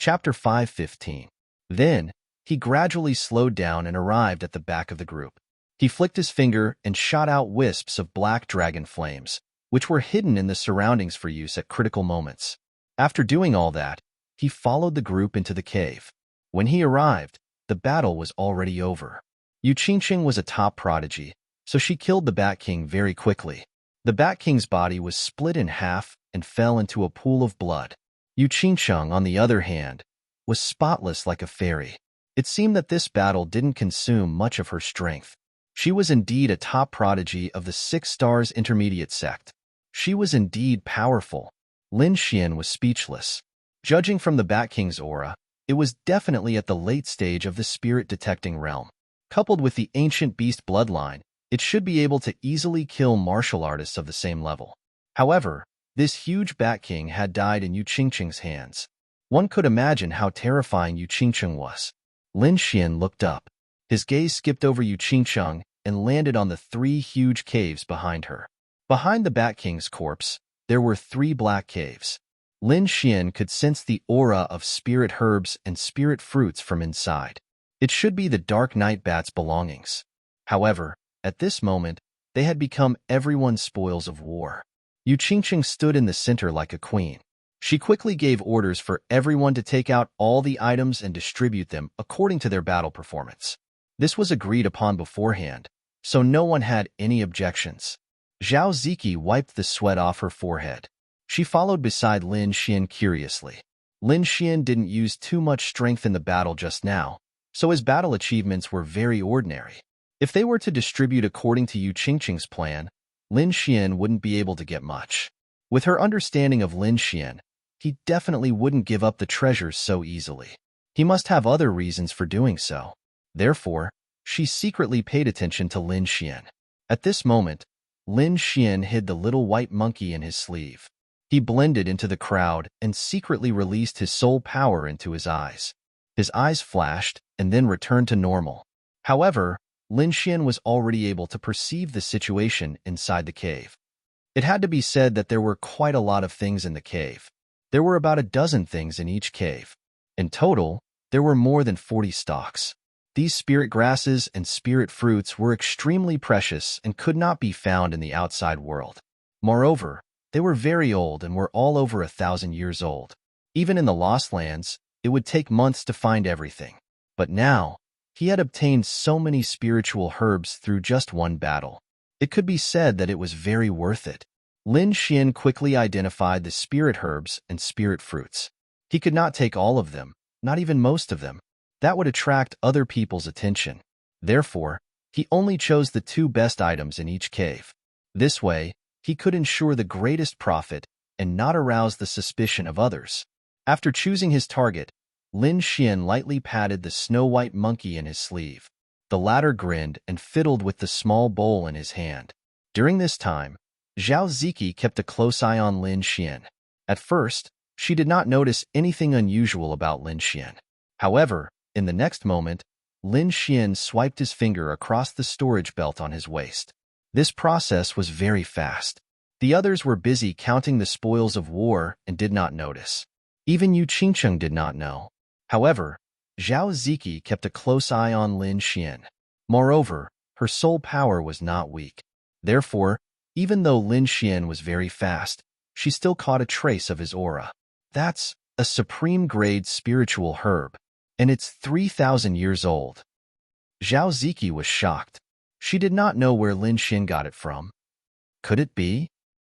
Chapter 5:15. Then, he gradually slowed down and arrived at the back of the group. He flicked his finger and shot out wisps of black dragon flames, which were hidden in the surroundings for use at critical moments. After doing all that, he followed the group into the cave. When he arrived, the battle was already over. Yu Qingqing was a top prodigy, so she killed the Bat King very quickly. The Bat King's body was split in half and fell into a pool of blood. Yu Qingqing, on the other hand, was spotless like a fairy. It seemed that this battle didn't consume much of her strength. She was indeed a top prodigy of the 6 Stars Intermediate sect. She was indeed powerful. Lin Xian was speechless. Judging from the Bat King's aura, it was definitely at the late stage of the spirit-detecting realm. Coupled with the ancient beast bloodline, it should be able to easily kill martial artists of the same level. However, this huge Bat King had died in Yu Qingqing's hands. One could imagine how terrifying Yu Qingqing was. Lin Xian looked up. His gaze skipped over Yu Qingqing and landed on the 3 huge caves behind her. Behind the Bat King's corpse, there were 3 black caves. Lin Xian could sense the aura of spirit herbs and spirit fruits from inside. It should be the Dark Night Bat's belongings. However, at this moment, they had become everyone's spoils of war. Yu Qingqing stood in the center like a queen. She quickly gave orders for everyone to take out all the items and distribute them according to their battle performance. This was agreed upon beforehand, so no one had any objections. Zhao Ziki wiped the sweat off her forehead. She followed beside Lin Xian curiously. Lin Xian didn't use too much strength in the battle just now, so his battle achievements were very ordinary. If they were to distribute according to Yu Qingqing's plan, Lin Xian wouldn't be able to get much. With her understanding of Lin Xian, he definitely wouldn't give up the treasures so easily. He must have other reasons for doing so. Therefore, she secretly paid attention to Lin Xian. At this moment, Lin Xian hid the little white monkey in his sleeve. He blended into the crowd and secretly released his soul power into his eyes. His eyes flashed and then returned to normal. However, Lin Xian was already able to perceive the situation inside the cave. It had to be said that there were quite a lot of things in the cave. There were about a dozen things in each cave. In total, there were more than 40 stalks. These spirit grasses and spirit fruits were extremely precious and could not be found in the outside world. Moreover, they were very old and were all over 1,000 years old. Even in the Lost Lands, it would take months to find everything. But now, he had obtained so many spiritual herbs through just one battle. It could be said that it was very worth it. Lin Xian quickly identified the spirit herbs and spirit fruits. He could not take all of them, not even most of them. That would attract other people's attention. Therefore, he only chose the 2 best items in each cave. This way, he could ensure the greatest profit and not arouse the suspicion of others. After choosing his target, Lin Xian lightly patted the snow-white monkey in his sleeve. The latter grinned and fiddled with the small bowl in his hand. During this time, Zhao Ziki kept a close eye on Lin Xian. At first, she did not notice anything unusual about Lin Xian. However, in the next moment, Lin Xian swiped his finger across the storage belt on his waist. This process was very fast. The others were busy counting the spoils of war and did not notice. Even Yu Qingqing did not know. However, Zhao Ziki kept a close eye on Lin Xian. Moreover, her soul power was not weak. Therefore, even though Lin Xian was very fast, she still caught a trace of his aura. That's a supreme grade spiritual herb, and it's 3,000 years old. Zhao Ziki was shocked. She did not know where Lin Xin got it from. Could it be?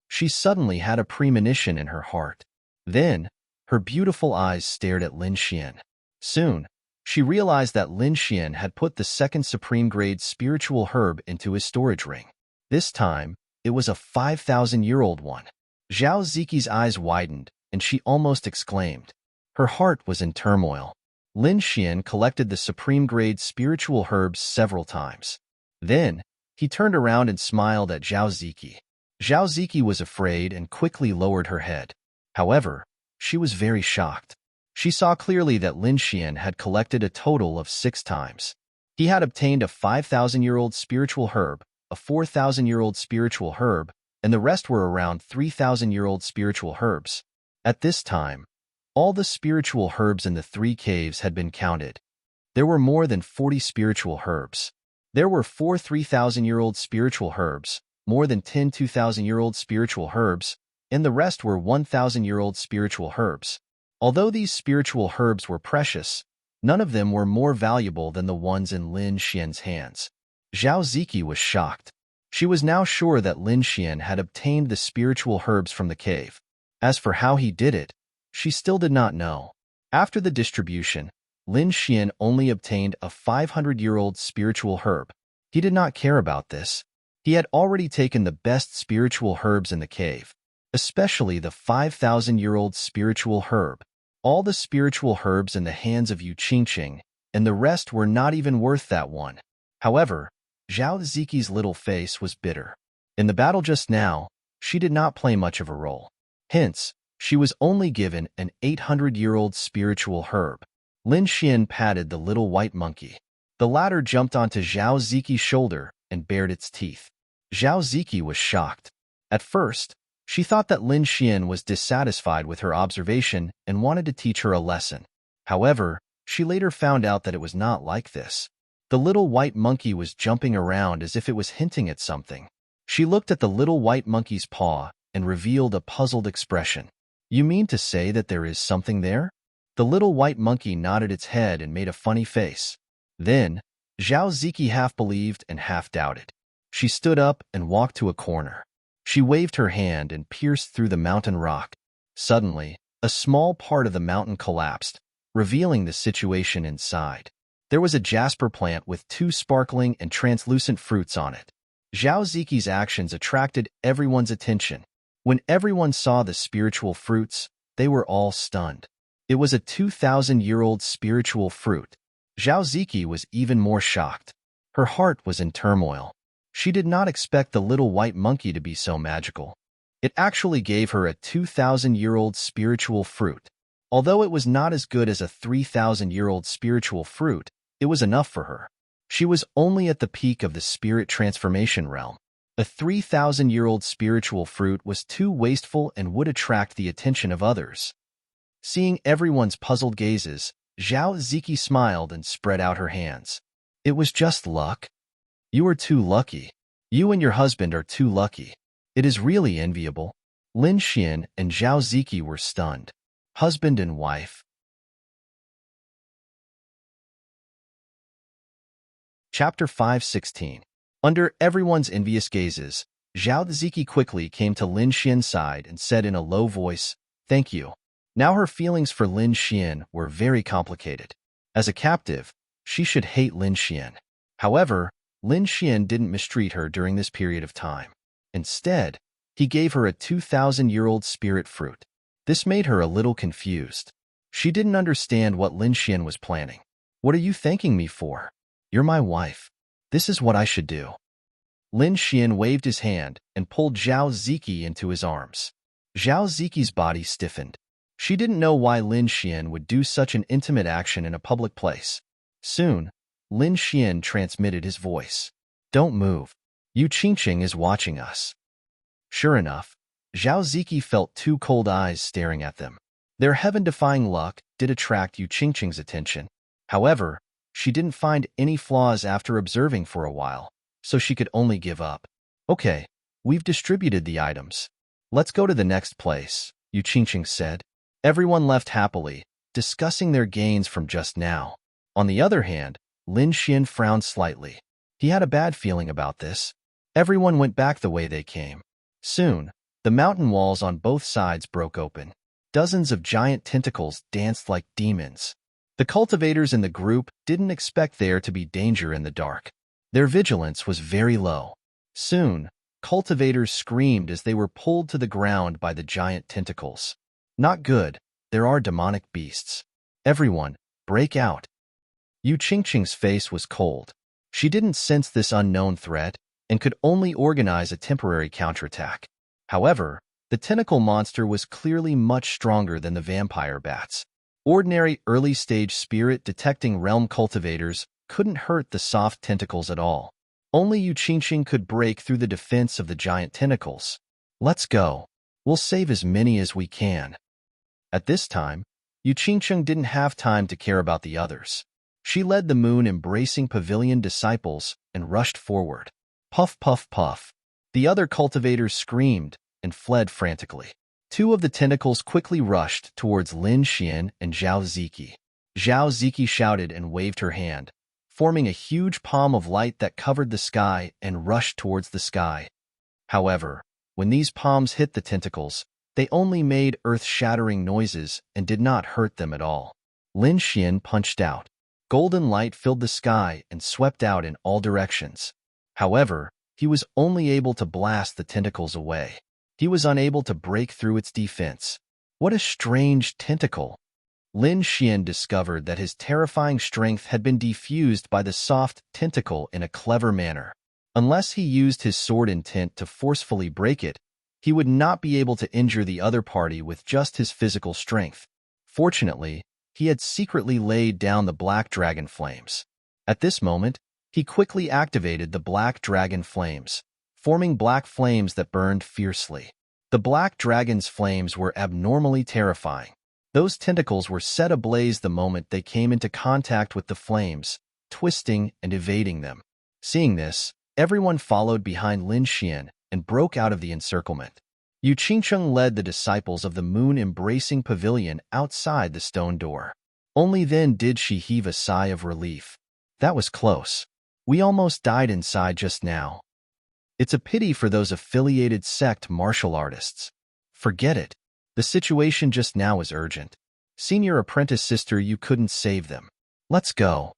She suddenly had a premonition in her heart. Then, her beautiful eyes stared at Lin Xian. Soon, she realized that Lin Xian had put the second supreme-grade spiritual herb into his storage ring. This time, it was a 5,000-year-old one. Zhao Ziki's eyes widened, and she almost exclaimed. Her heart was in turmoil. Lin Xian collected the supreme-grade spiritual herbs several times. Then, he turned around and smiled at Zhao Ziki. Zhao Ziki was afraid and quickly lowered her head. However, she was very shocked. She saw clearly that Lin Xian had collected a total of 6 times. He had obtained a 5,000-year-old spiritual herb, a 4,000-year-old spiritual herb, and the rest were around 3,000-year-old spiritual herbs. At this time, all the spiritual herbs in the 3 caves had been counted. There were more than 40 spiritual herbs. There were 4 3,000-year-old spiritual herbs, more than 10 2,000-year-old spiritual herbs, and the rest were 1,000-year-old spiritual herbs. Although these spiritual herbs were precious, none of them were more valuable than the ones in Lin Xian's hands. Zhao Ziki was shocked. She was now sure that Lin Xian had obtained the spiritual herbs from the cave. As for how he did it, she still did not know. After the distribution, Lin Xian only obtained a 500-year-old spiritual herb. He did not care about this. He had already taken the best spiritual herbs in the cave, especially the 5,000-year-old spiritual herb. All the spiritual herbs in the hands of Yu Qingqing, and the rest were not even worth that one. However, Zhao Ziki's little face was bitter. In the battle just now, she did not play much of a role. Hence, she was only given an 800-year-old spiritual herb. Lin Xian patted the little white monkey. The latter jumped onto Zhao Ziki's shoulder and bared its teeth. Zhao Ziki was shocked. At first, she thought that Lin Xian was dissatisfied with her observation and wanted to teach her a lesson. However, she later found out that it was not like this. The little white monkey was jumping around as if it was hinting at something. She looked at the little white monkey's paw and revealed a puzzled expression. You mean to say that there is something there? The little white monkey nodded its head and made a funny face. Then, Zhao Ziki half believed and half doubted. She stood up and walked to a corner. She waved her hand and pierced through the mountain rock. Suddenly, a small part of the mountain collapsed, revealing the situation inside. There was a jasper plant with 2 sparkling and translucent fruits on it. Zhao Ziki's actions attracted everyone's attention. When everyone saw the spiritual fruits, they were all stunned. It was a 2,000-year-old spiritual fruit. Zhao Ziki was even more shocked. Her heart was in turmoil. She did not expect the little white monkey to be so magical. It actually gave her a 2,000-year-old spiritual fruit. Although it was not as good as a 3,000-year-old spiritual fruit, it was enough for her. She was only at the peak of the spirit transformation realm. A 3,000-year-old spiritual fruit was too wasteful and would attract the attention of others. Seeing everyone's puzzled gazes, Zhao Ziki smiled and spread out her hands. It was just luck. You are too lucky. You and your husband are too lucky. It is really enviable. Lin Xian and Zhao Ziki were stunned. Husband and wife. Chapter 5:16. Under everyone's envious gazes, Zhao Ziki quickly came to Lin Xian's side and said in a low voice, "Thank you." Now her feelings for Lin Xian were very complicated. As a captive, she should hate Lin Xian. However, Lin Xian didn't mistreat her during this period of time. Instead, he gave her a 2,000-year-old spirit fruit. This made her a little confused. She didn't understand what Lin Xian was planning. "What are you thanking me for? You're my wife. This is what I should do." Lin Xian waved his hand and pulled Zhao Ziki into his arms. Zhao Ziki's body stiffened. She didn't know why Lin Xian would do such an intimate action in a public place. Soon, Lin Xian transmitted his voice. "Don't move. Yu Qingqing is watching us." Sure enough, Zhao Ziki felt 2 cold eyes staring at them. Their heaven-defying luck did attract Yu Qingqing's attention. However, she didn't find any flaws after observing for a while, so she could only give up. "Okay, we've distributed the items. Let's go to the next place," Yu Qingqing said. Everyone left happily, discussing their gains from just now. On the other hand, Lin Xian frowned slightly. He had a bad feeling about this. Everyone went back the way they came. Soon, the mountain walls on both sides broke open. Dozens of giant tentacles danced like demons. The cultivators in the group didn't expect there to be danger in the dark. Their vigilance was very low. Soon, cultivators screamed as they were pulled to the ground by the giant tentacles. Not good, there are demonic beasts. Everyone, break out. Yu Qingqing's face was cold. She didn't sense this unknown threat and could only organize a temporary counterattack. However, the tentacle monster was clearly much stronger than the vampire bats. Ordinary early-stage spirit-detecting realm cultivators couldn't hurt the soft tentacles at all. Only Yu Qingqing could break through the defense of the giant tentacles. Let's go. We'll save as many as we can. At this time, Yu Qingqing didn't have time to care about the others. She led the moon-embracing pavilion disciples and rushed forward. Puff, puff, puff. The other cultivators screamed and fled frantically. Two of the tentacles quickly rushed towards Lin Xian and Zhao Ziki. Zhao Ziki shouted and waved her hand, forming a huge palm of light that covered the sky and rushed towards the sky. However, when these palms hit the tentacles, they only made earth-shattering noises and did not hurt them at all. Lin Xian punched out. Golden light filled the sky and swept out in all directions. However, he was only able to blast the tentacles away. He was unable to break through its defense. What a strange tentacle! Lin Xian discovered that his terrifying strength had been defused by the soft tentacle in a clever manner. Unless he used his sword intent to forcefully break it, he would not be able to injure the other party with just his physical strength. Fortunately, he had secretly laid down the black dragon flames. At this moment, he quickly activated the black dragon flames, forming black flames that burned fiercely. The black dragon's flames were abnormally terrifying. Those tentacles were set ablaze the moment they came into contact with the flames, twisting and evading them. Seeing this, everyone followed behind Lin Xian and broke out of the encirclement. Yu Qingqing led the disciples of the moon-embracing pavilion outside the stone door. Only then did she heave a sigh of relief. That was close. We almost died inside just now. It's a pity for those affiliated sect martial artists. Forget it. The situation just now is urgent. Senior apprentice sister, you couldn't save them. Let's go.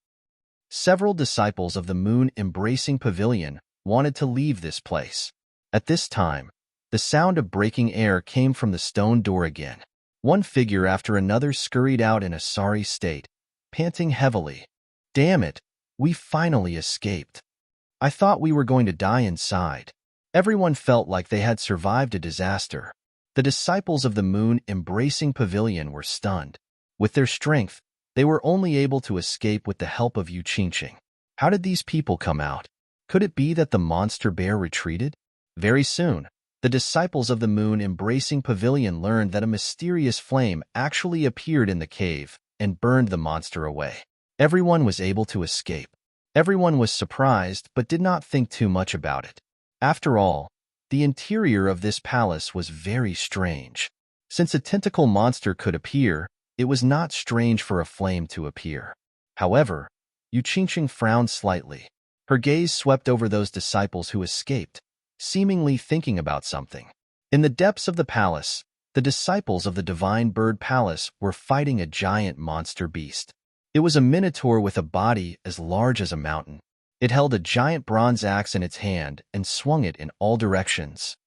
Several disciples of the moon-embracing pavilion wanted to leave this place. At this time, the sound of breaking air came from the stone door again. One figure after another scurried out in a sorry state, panting heavily. Damn it, we finally escaped. I thought we were going to die inside. Everyone felt like they had survived a disaster. The disciples of the moon-embracing pavilion were stunned. With their strength, they were only able to escape with the help of Yu Qingqing. How did these people come out? Could it be that the monster bear retreated? Very soon, the disciples of the moon-embracing pavilion learned that a mysterious flame actually appeared in the cave and burned the monster away. Everyone was able to escape. Everyone was surprised but did not think too much about it. After all, the interior of this palace was very strange. Since a tentacle monster could appear, it was not strange for a flame to appear. However, Yu Qingqing frowned slightly. Her gaze swept over those disciples who escaped, seemingly thinking about something. In the depths of the palace, the disciples of the Divine Bird Palace were fighting a giant monster beast. It was a minotaur with a body as large as a mountain. It held a giant bronze axe in its hand and swung it in all directions.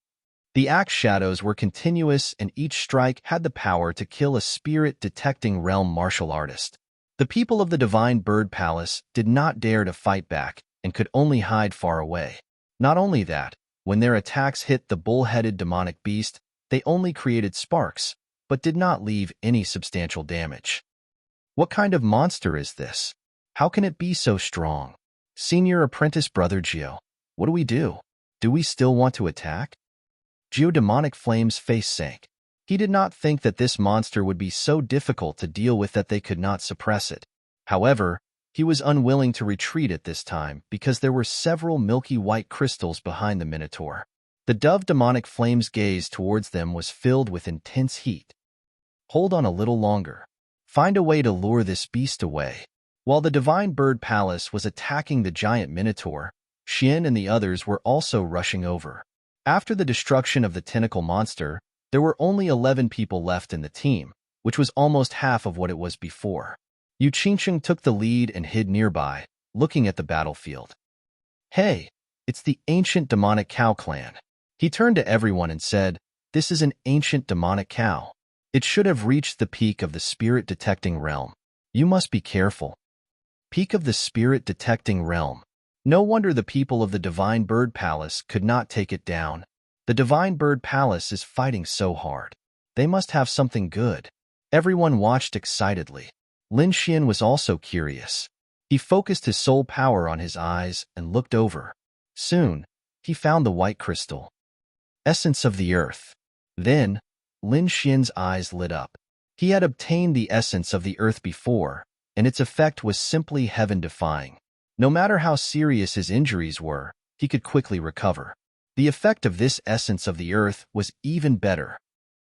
The axe shadows were continuous and each strike had the power to kill a spirit-detecting realm martial artist. The people of the Divine Bird Palace did not dare to fight back and could only hide far away. Not only that, when their attacks hit the bull-headed demonic beast, they only created sparks, but did not leave any substantial damage. What kind of monster is this? How can it be so strong? Senior apprentice brother Geo, what do we do? Do we still want to attack? Geodemonic Flame's face sank. He did not think that this monster would be so difficult to deal with that they could not suppress it. However, he was unwilling to retreat at this time because there were several milky white crystals behind the Minotaur. The Dove Demonic Flame's gaze towards them was filled with intense heat. Hold on a little longer. Find a way to lure this beast away. While the Divine Bird Palace was attacking the giant Minotaur, Xian and the others were also rushing over. After the destruction of the tentacle monster, there were only 11 people left in the team, which was almost half of what it was before. Yu Qingcheng took the lead and hid nearby, looking at the battlefield. "Hey, it's the ancient demonic cow clan." He turned to everyone and said, "This is an ancient demonic cow. It should have reached the peak of the spirit-detecting realm. You must be careful." Peak of the spirit-detecting realm. No wonder the people of the Divine Bird Palace could not take it down. The Divine Bird Palace is fighting so hard. They must have something good. Everyone watched excitedly. Lin Xian was also curious. He focused his soul power on his eyes and looked over. Soon, he found the white crystal. Essence of the earth. Then, Lin Xian's eyes lit up. He had obtained the essence of the earth before, and its effect was simply heaven-defying. No matter how serious his injuries were, he could quickly recover. The effect of this essence of the earth was even better.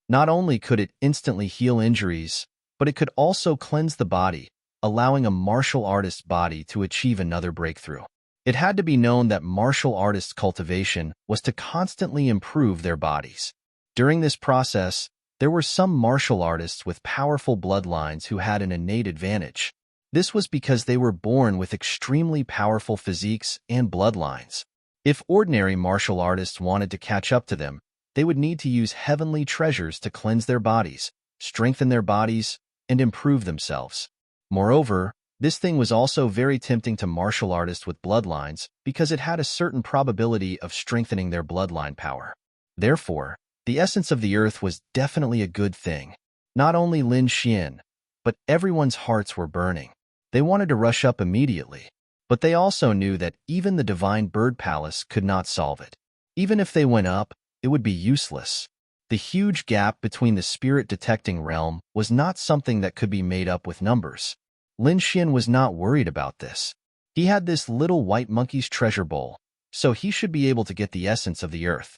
Not only could it instantly heal injuries, but it could also cleanse the body, allowing a martial artist's body to achieve another breakthrough. It had to be known that martial artists' cultivation was to constantly improve their bodies. During this process, there were some martial artists with powerful bloodlines who had an innate advantage. This was because they were born with extremely powerful physiques and bloodlines. If ordinary martial artists wanted to catch up to them, they would need to use heavenly treasures to cleanse their bodies, strengthen their bodies, and improve themselves. Moreover, this thing was also very tempting to martial artists with bloodlines because it had a certain probability of strengthening their bloodline power. Therefore, the essence of the earth was definitely a good thing. Not only Lin Xian, but everyone's hearts were burning. They wanted to rush up immediately, but they also knew that even the Divine Bird Palace could not solve it. Even if they went up, it would be useless. The huge gap between the spirit-detecting realm was not something that could be made up with numbers. Lin Xian was not worried about this. He had this little white monkey's treasure bowl, so he should be able to get the essence of the earth.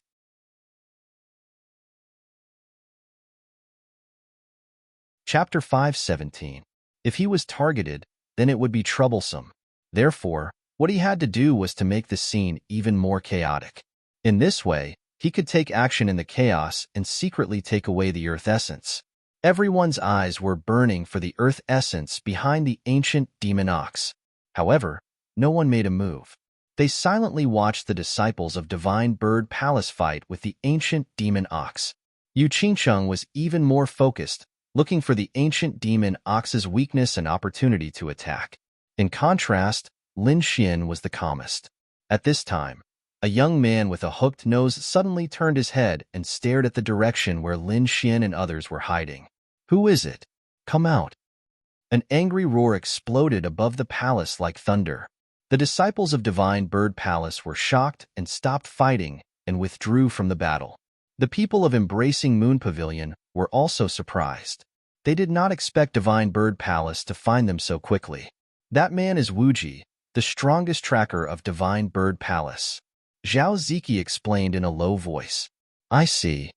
Chapter 5:17. If he was targeted, then it would be troublesome. Therefore, what he had to do was to make the scene even more chaotic. In this way, he could take action in the chaos and secretly take away the earth essence. Everyone's eyes were burning for the earth essence behind the ancient demon ox. However, no one made a move. They silently watched the disciples of Divine Bird Palace fight with the ancient demon ox. Yu Qingcheng was even more focused, looking for the ancient demon ox's weakness and opportunity to attack. In contrast, Lin Xian was the calmest. At this time, a young man with a hooked nose suddenly turned his head and stared at the direction where Lin Xian and others were hiding. "Who is it? Come out!" An angry roar exploded above the palace like thunder. The disciples of Divine Bird Palace were shocked and stopped fighting and withdrew from the battle. The people of Embracing Moon Pavilion were also surprised. They did not expect Divine Bird Palace to find them so quickly. "That man is Wuji, the strongest tracker of Divine Bird Palace," Zhao Ziki explained in a low voice. "I see."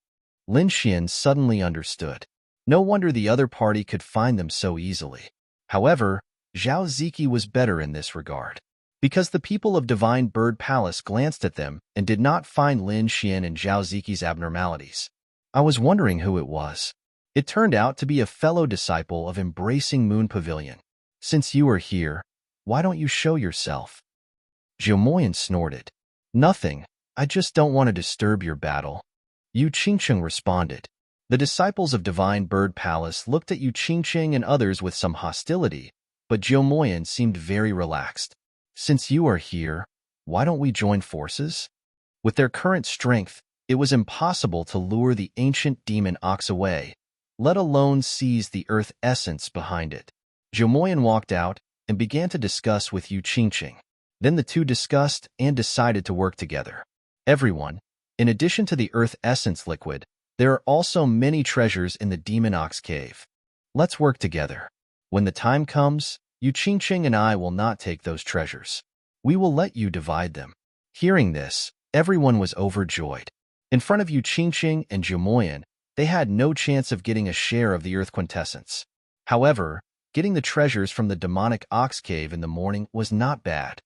Lin Xian suddenly understood. No wonder the other party could find them so easily. However, Zhao Ziki was better in this regard. Because the people of Divine Bird Palace glanced at them and did not find Lin Xian and Zhao Ziki's abnormalities. I was wondering who it was. It turned out to be a fellow disciple of Embracing Moon Pavilion. "Since you are here, why don't you show yourself?" Zhou snorted. "Nothing, I just don't want to disturb your battle." Yu Qingcheng responded. The disciples of Divine Bird Palace looked at Yu Qingcheng and others with some hostility, but Zhou seemed very relaxed. "Since you are here, why don't we join forces?" With their current strength, it was impossible to lure the ancient demon ox away, let alone seize the earth essence behind it. Zhou walked out and began to discuss with Yu Qingcheng. Then the two discussed and decided to work together. "Everyone, in addition to the earth essence liquid, there are also many treasures in the demon ox cave. Let's work together. When the time comes, Yu Qingcheng and I will not take those treasures. We will let you divide them." Hearing this, everyone was overjoyed. In front of Yu Qingcheng and Zhou, they had no chance of getting a share of the earth quintessence. However, getting the treasures from the demonic ox cave in the morning was not bad.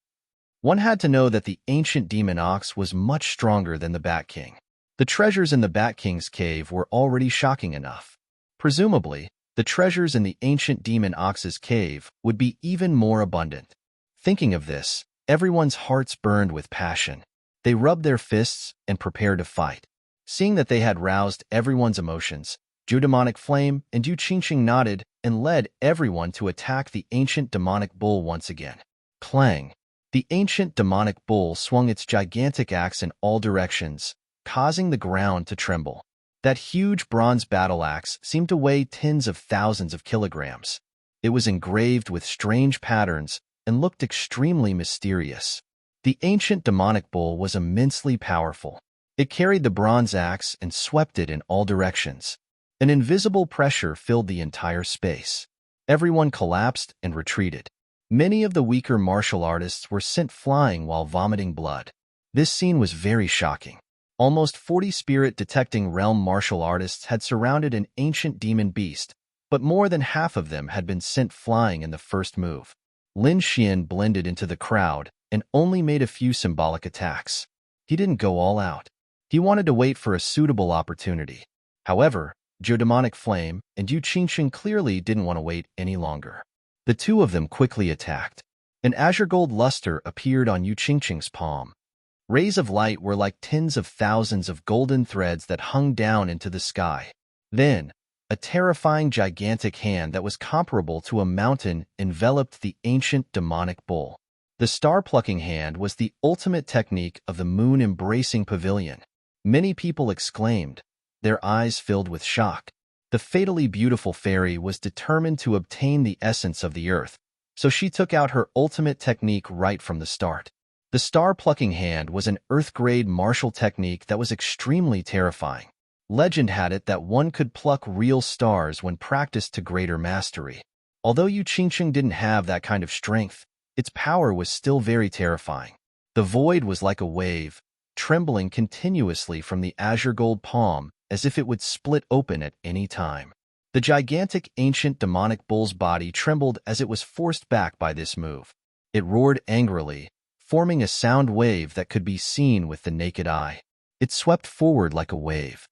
One had to know that the ancient demon ox was much stronger than the Bat King. The treasures in the Bat King's cave were already shocking enough. Presumably, the treasures in the ancient demon ox's cave would be even more abundant. Thinking of this, everyone's hearts burned with passion. They rubbed their fists and prepared to fight. Seeing that they had roused everyone's emotions, Zhu Demonic Flame and Yu Qingqing nodded and led everyone to attack the ancient demonic bull once again. Clang! The ancient demonic bull swung its gigantic axe in all directions, causing the ground to tremble. That huge bronze battle axe seemed to weigh tens of thousands of kilograms. It was engraved with strange patterns and looked extremely mysterious. The ancient demonic bull was immensely powerful. It carried the bronze axe and swept it in all directions. An invisible pressure filled the entire space. Everyone collapsed and retreated. Many of the weaker martial artists were sent flying while vomiting blood. This scene was very shocking. Almost 40 spirit-detecting realm martial artists had surrounded an ancient demon beast, but more than half of them had been sent flying in the first move. Lin Xian blended into the crowd and only made a few symbolic attacks. He didn't go all out. He wanted to wait for a suitable opportunity. However, Zhu Demonic Flame and Yu Qingqing clearly didn't want to wait any longer. The two of them quickly attacked. An azure gold luster appeared on Yu Qingqing's palm. Rays of light were like tens of thousands of golden threads that hung down into the sky. Then, a terrifying gigantic hand that was comparable to a mountain enveloped the ancient demonic bull. The star-plucking hand was the ultimate technique of the moon-embracing pavilion. Many people exclaimed, their eyes filled with shock. The fatally beautiful fairy was determined to obtain the essence of the earth, so she took out her ultimate technique right from the start. The star-plucking hand was an earth-grade martial technique that was extremely terrifying. Legend had it that one could pluck real stars when practiced to greater mastery. Although Yu Qingqing didn't have that kind of strength, its power was still very terrifying. The void was like a wave, trembling continuously from the azure gold palm as if it would split open at any time. The gigantic ancient demonic bull's body trembled as it was forced back by this move. It roared angrily, forming a sound wave that could be seen with the naked eye. It swept forward like a wave.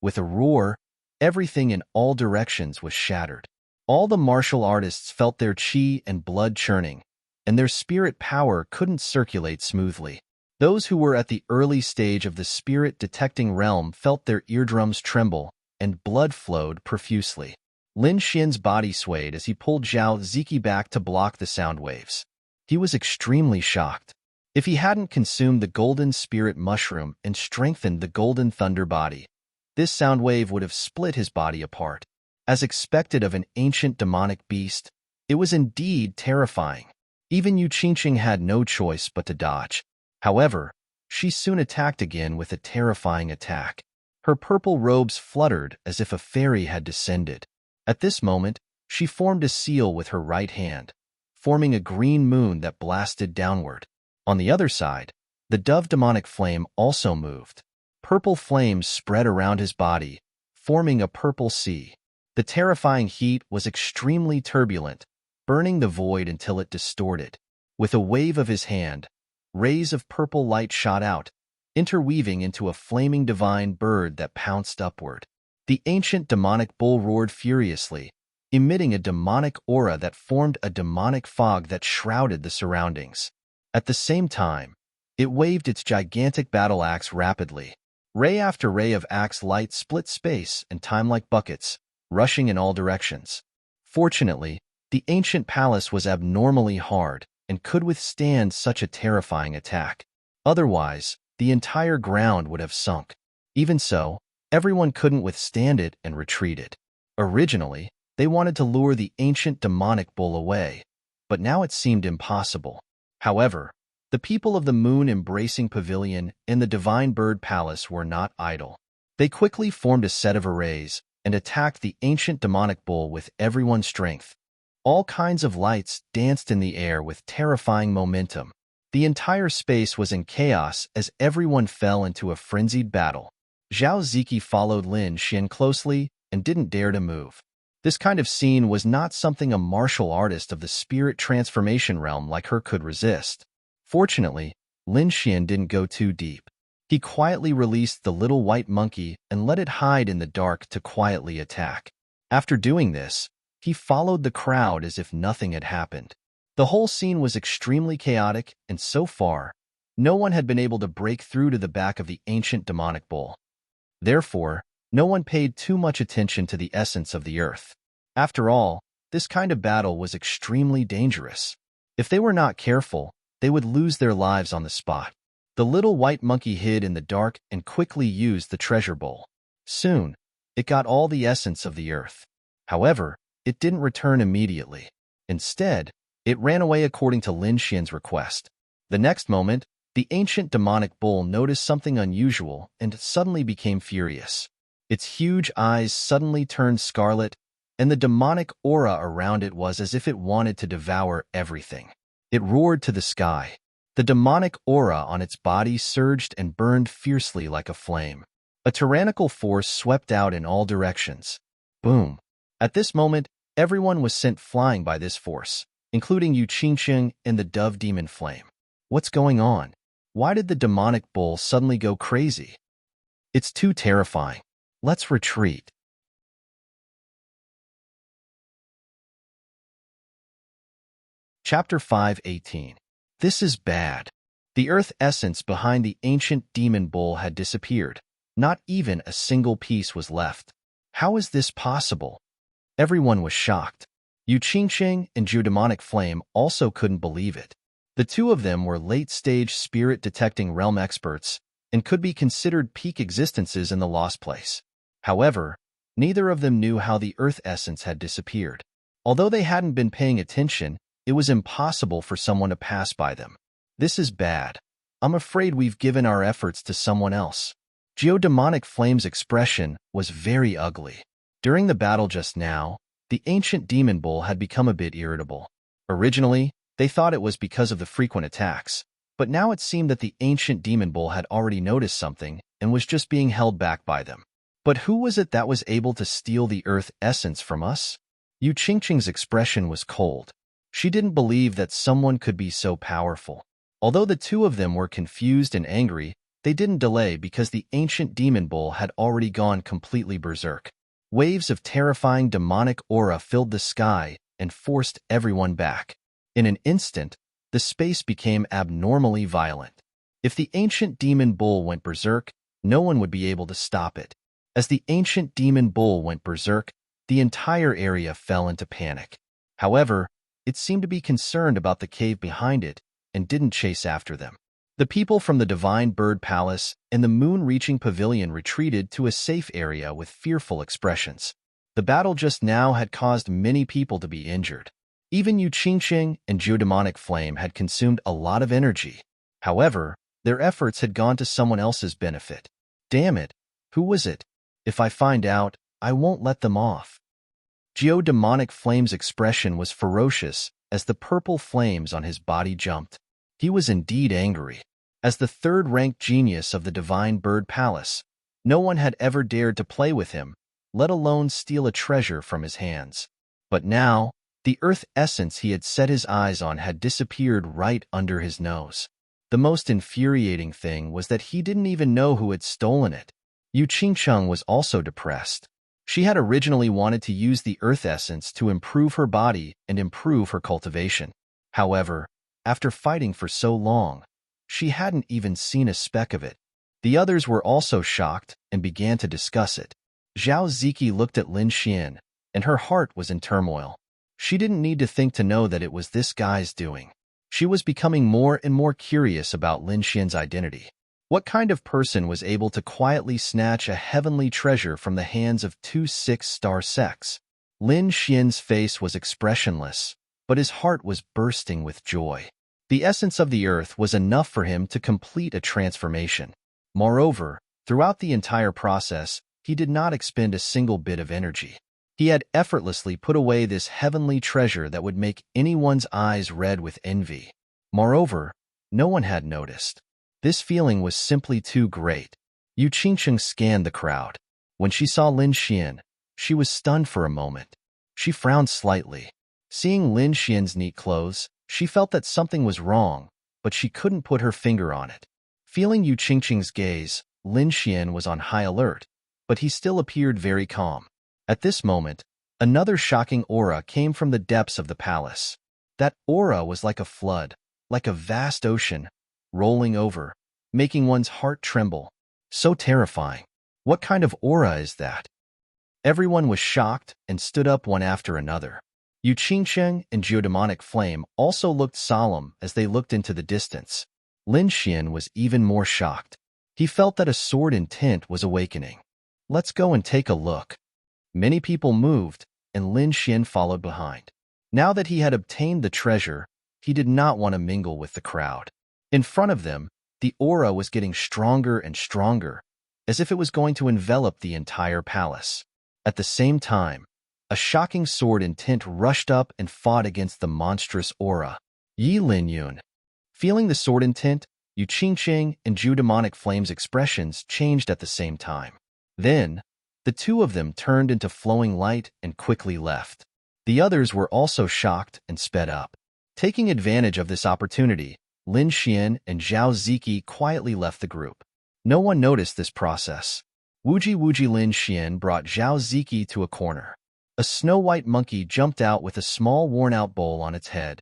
With a roar, everything in all directions was shattered. All the martial artists felt their chi and blood churning, and their spirit power couldn't circulate smoothly. Those who were at the early stage of the spirit-detecting realm felt their eardrums tremble, and blood flowed profusely. Lin Xian's body swayed as he pulled Zhao Ziki back to block the sound waves. He was extremely shocked. If he hadn't consumed the golden spirit mushroom and strengthened the golden thunder body, this sound wave would have split his body apart. As expected of an ancient demonic beast, it was indeed terrifying. Even Yu Qingqing had no choice but to dodge. However, she soon attacked again with a terrifying attack. Her purple robes fluttered as if a fairy had descended. At this moment, she formed a seal with her right hand, forming a green moon that blasted downward. On the other side, the dove demonic flame also moved. Purple flames spread around his body, forming a purple sea. The terrifying heat was extremely turbulent, burning the void until it distorted. With a wave of his hand, rays of purple light shot out, interweaving into a flaming divine bird that pounced upward. The ancient demonic bull roared furiously, emitting a demonic aura that formed a demonic fog that shrouded the surroundings. At the same time, it waved its gigantic battle axe rapidly. Ray after ray of axe light split space and time like buckets, rushing in all directions. Fortunately, the ancient palace was abnormally hard and could withstand such a terrifying attack. Otherwise, the entire ground would have sunk. Even so, everyone couldn't withstand it and retreated. Originally, they wanted to lure the ancient demonic bull away, but now it seemed impossible. However, the people of the moon-embracing pavilion and the divine bird palace were not idle. They quickly formed a set of arrays and attacked the ancient demonic bull with everyone's strength. All kinds of lights danced in the air with terrifying momentum. The entire space was in chaos as everyone fell into a frenzied battle. Zhao Ziki followed Lin Xian closely and didn't dare to move. This kind of scene was not something a martial artist of the spirit transformation realm like her could resist. Fortunately, Lin Xian didn't go too deep. He quietly released the little white monkey and let it hide in the dark to quietly attack. After doing this, he followed the crowd as if nothing had happened. The whole scene was extremely chaotic, and so far, no one had been able to break through to the back of the ancient demonic bull. Therefore, no one paid too much attention to the essence of the earth. After all, this kind of battle was extremely dangerous. If they were not careful, they would lose their lives on the spot. The little white monkey hid in the dark and quickly used the treasure bowl. Soon, it got all the essence of the earth. However, it didn't return immediately. Instead, it ran away according to Lin Xian's request. The next moment, the ancient demonic bull noticed something unusual and suddenly became furious. Its huge eyes suddenly turned scarlet, and the demonic aura around it was as if it wanted to devour everything. It roared to the sky. The demonic aura on its body surged and burned fiercely like a flame. A tyrannical force swept out in all directions. Boom! At this moment, everyone was sent flying by this force, including Yu Qingqing and the dove demon flame. What's going on? Why did the demonic bull suddenly go crazy? It's too terrifying. Let's retreat. Chapter 5:18. This is bad. The earth essence behind the ancient demon bull had disappeared. Not even a single piece was left. How is this possible? Everyone was shocked. Yu Qingqing and Zhu Demonic Flame also couldn't believe it. The two of them were late-stage spirit-detecting realm experts and could be considered peak existences in the Lost Place. However, neither of them knew how the earth essence had disappeared. Although they hadn't been paying attention, it was impossible for someone to pass by them. This is bad. I'm afraid we've given our efforts to someone else. Geodemonic Flame's expression was very ugly. During the battle just now, the ancient demon bull had become a bit irritable. Originally, they thought it was because of the frequent attacks, but now it seemed that the ancient demon bull had already noticed something and was just being held back by them. But who was it that was able to steal the earth essence from us? Yu Qingqing's expression was cold. She didn't believe that someone could be so powerful. Although the two of them were confused and angry, they didn't delay because the ancient demon bull had already gone completely berserk. Waves of terrifying demonic aura filled the sky and forced everyone back. In an instant, the space became abnormally violent. If the ancient demon bull went berserk, no one would be able to stop it. As the ancient demon bull went berserk, the entire area fell into panic. However, it seemed to be concerned about the cave behind it and didn't chase after them. The people from the Divine Bird Palace and the Moon-Reaching Pavilion retreated to a safe area with fearful expressions. The battle just now had caused many people to be injured. Even Yu Qingqing and Geodemonic Flame had consumed a lot of energy. However, their efforts had gone to someone else's benefit. Damn it! Who was it? If I find out, I won't let them off. Geodemonic Flame's expression was ferocious as the purple flames on his body jumped. He was indeed angry. As the third-ranked genius of the Divine Bird Palace, no one had ever dared to play with him, let alone steal a treasure from his hands. But now, the earth essence he had set his eyes on had disappeared right under his nose. The most infuriating thing was that he didn't even know who had stolen it. Yu Qingqing was also depressed. She had originally wanted to use the earth essence to improve her body and improve her cultivation. However, after fighting for so long, she hadn't even seen a speck of it. The others were also shocked and began to discuss it. Zhao Ziki looked at Lin Xian, and her heart was in turmoil. She didn't need to think to know that it was this guy's doing. She was becoming more and more curious about Lin Xian's identity. What kind of person was able to quietly snatch a heavenly treasure from the hands of two six-star sects? Lin Xian's face was expressionless, but his heart was bursting with joy. The essence of the earth was enough for him to complete a transformation. Moreover, throughout the entire process, he did not expend a single bit of energy. He had effortlessly put away this heavenly treasure that would make anyone's eyes red with envy. Moreover, no one had noticed. This feeling was simply too great. Yu Qingqing scanned the crowd. When she saw Lin Xian, she was stunned for a moment. She frowned slightly. Seeing Lin Xian's neat clothes, she felt that something was wrong, but she couldn't put her finger on it. Feeling Yu Qingqing's gaze, Lin Xian was on high alert, but he still appeared very calm. At this moment, another shocking aura came from the depths of the palace. That aura was like a flood, like a vast ocean, rolling over, making one's heart tremble. So terrifying. What kind of aura is that? Everyone was shocked and stood up one after another. Yu Qingqing and Geodemonic Flame also looked solemn as they looked into the distance. Lin Xian was even more shocked. He felt that a sword in tint was awakening. Let's go and take a look. Many people moved, and Lin Xian followed behind. Now that he had obtained the treasure, he did not want to mingle with the crowd. In front of them, the aura was getting stronger and stronger, as if it was going to envelop the entire palace. At the same time, a shocking sword in tint rushed up and fought against the monstrous aura. Yi Linyun. Feeling the sword in tint, Yu Qingqing and Geodemonic Flame's expressions changed at the same time. Then, the two of them turned into flowing light and quickly left. The others were also shocked and sped up. Taking advantage of this opportunity, Lin Xian and Zhao Ziki quietly left the group. No one noticed this process. Wuji Lin Xian brought Zhao Ziki to a corner. A snow-white monkey jumped out with a small worn-out bowl on its head.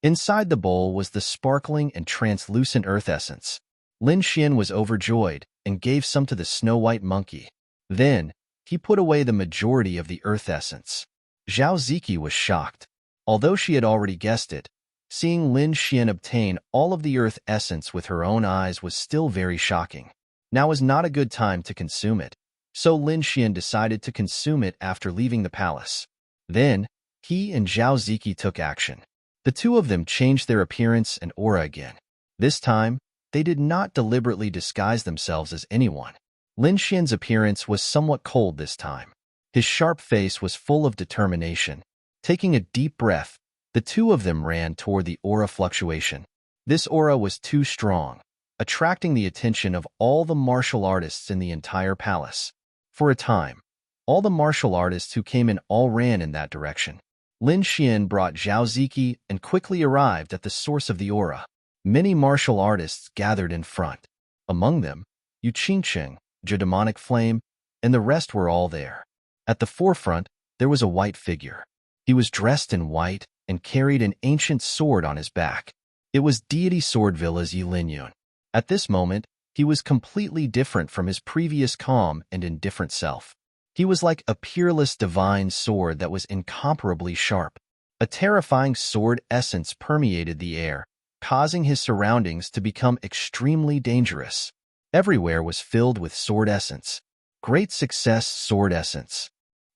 Inside the bowl was the sparkling and translucent earth essence. Lin Xian was overjoyed and gave some to the snow-white monkey. Then, he put away the majority of the earth essence. Zhao Ziki was shocked. Although she had already guessed it, seeing Lin Xian obtain all of the earth essence with her own eyes was still very shocking. Now is not a good time to consume it, so Lin Xian decided to consume it after leaving the palace. Then, he and Zhao Ziki took action. The two of them changed their appearance and aura again. This time, they did not deliberately disguise themselves as anyone. Lin Xian's appearance was somewhat cold this time. His sharp face was full of determination. Taking a deep breath, the two of them ran toward the aura fluctuation. This aura was too strong, attracting the attention of all the martial artists in the entire palace. For a time, all the martial artists who came in all ran in that direction. Lin Xian brought Zhao Ziki and quickly arrived at the source of the aura. Many martial artists gathered in front. Among them, Yu Qingqing, Geodemonic Flame, and the rest were all there. At the forefront, there was a white figure. He was dressed in white and carried an ancient sword on his back. It was deity Swordvilla's Yi Linyun. At this moment, he was completely different from his previous calm and indifferent self. He was like a peerless divine sword that was incomparably sharp. A terrifying sword essence permeated the air, causing his surroundings to become extremely dangerous. Everywhere was filled with sword essence. Great success, sword essence!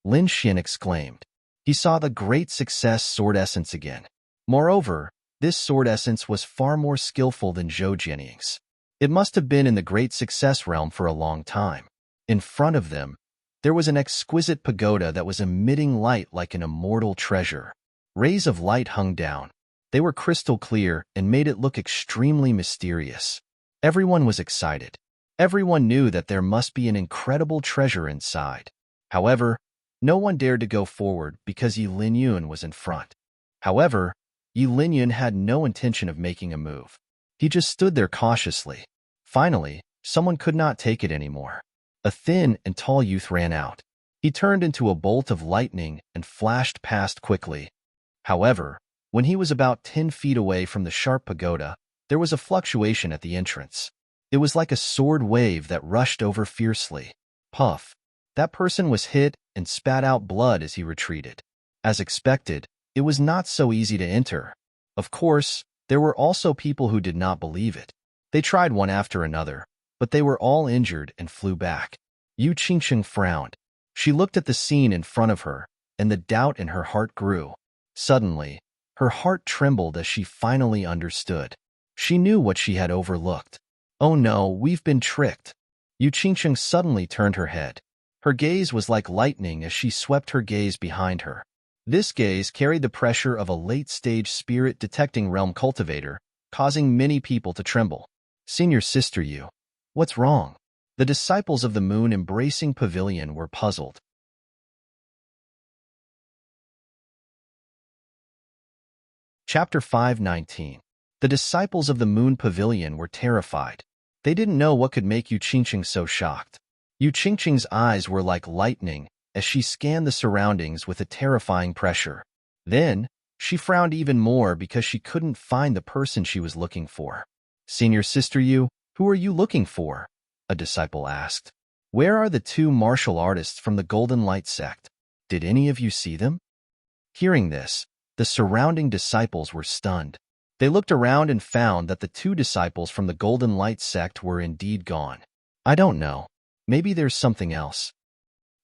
Lin Xian exclaimed. He saw the great success sword essence again. Moreover, this sword essence was far more skillful than Zhou Jianying's. It must have been in the great success realm for a long time. In front of them, there was an exquisite pagoda that was emitting light like an immortal treasure. Rays of light hung down. They were crystal clear and made it look extremely mysterious. Everyone was excited. Everyone knew that there must be an incredible treasure inside. However, no one dared to go forward because Yi Linyun was in front. However, Yi Linyun had no intention of making a move. He just stood there cautiously. Finally, someone could not take it anymore. A thin and tall youth ran out. He turned into a bolt of lightning and flashed past quickly. However, when he was about 10 feet away from the sharp pagoda, there was a fluctuation at the entrance. It was like a sword wave that rushed over fiercely. Puff! That person was hit and spat out blood as he retreated. As expected, it was not so easy to enter. Of course, there were also people who did not believe it. They tried one after another, but they were all injured and flew back. Yu Qingqing frowned. She looked at the scene in front of her, and the doubt in her heart grew. Suddenly, her heart trembled as she finally understood. She knew what she had overlooked. Oh no, we've been tricked. Yu Qingqing suddenly turned her head. Her gaze was like lightning as she swept her gaze behind her. This gaze carried the pressure of a late-stage spirit-detecting realm cultivator, causing many people to tremble. Senior Sister Yu, what's wrong? The disciples of the moon embracing pavilion were puzzled. Chapter 5:19. The disciples of the Moon Pavilion were terrified. They didn't know what could make Yu Qingqing so shocked. Yu Qingqing's eyes were like lightning as she scanned the surroundings with a terrifying pressure. Then, she frowned even more because she couldn't find the person she was looking for. "Senior Sister Yu, who are you looking for?" a disciple asked. "Where are the two martial artists from the Golden Light sect? Did any of you see them?" Hearing this, the surrounding disciples were stunned. They looked around and found that the two disciples from the Golden Light sect were indeed gone. "I don't know. Maybe there's something else."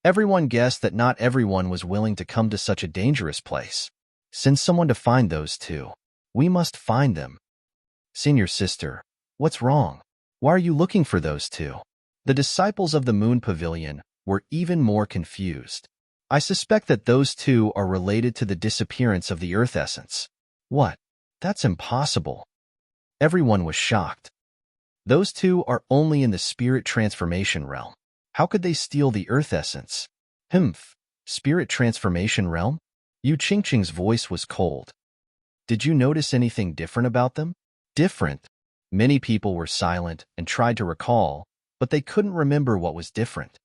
Everyone guessed that not everyone was willing to come to such a dangerous place. "Send someone to find those two. We must find them." "Senior Sister, what's wrong? Why are you looking for those two?" The disciples of the Moon Pavilion were even more confused. "I suspect that those two are related to the disappearance of the Earth Essence." "What? That's impossible." Everyone was shocked. "Those two are only in the spirit transformation realm. How could they steal the Earth Essence?" "Humph, spirit transformation realm?" Yu Qingqing's voice was cold. "Did you notice anything different about them?" "Different?" Many people were silent and tried to recall, but they couldn't remember what was different.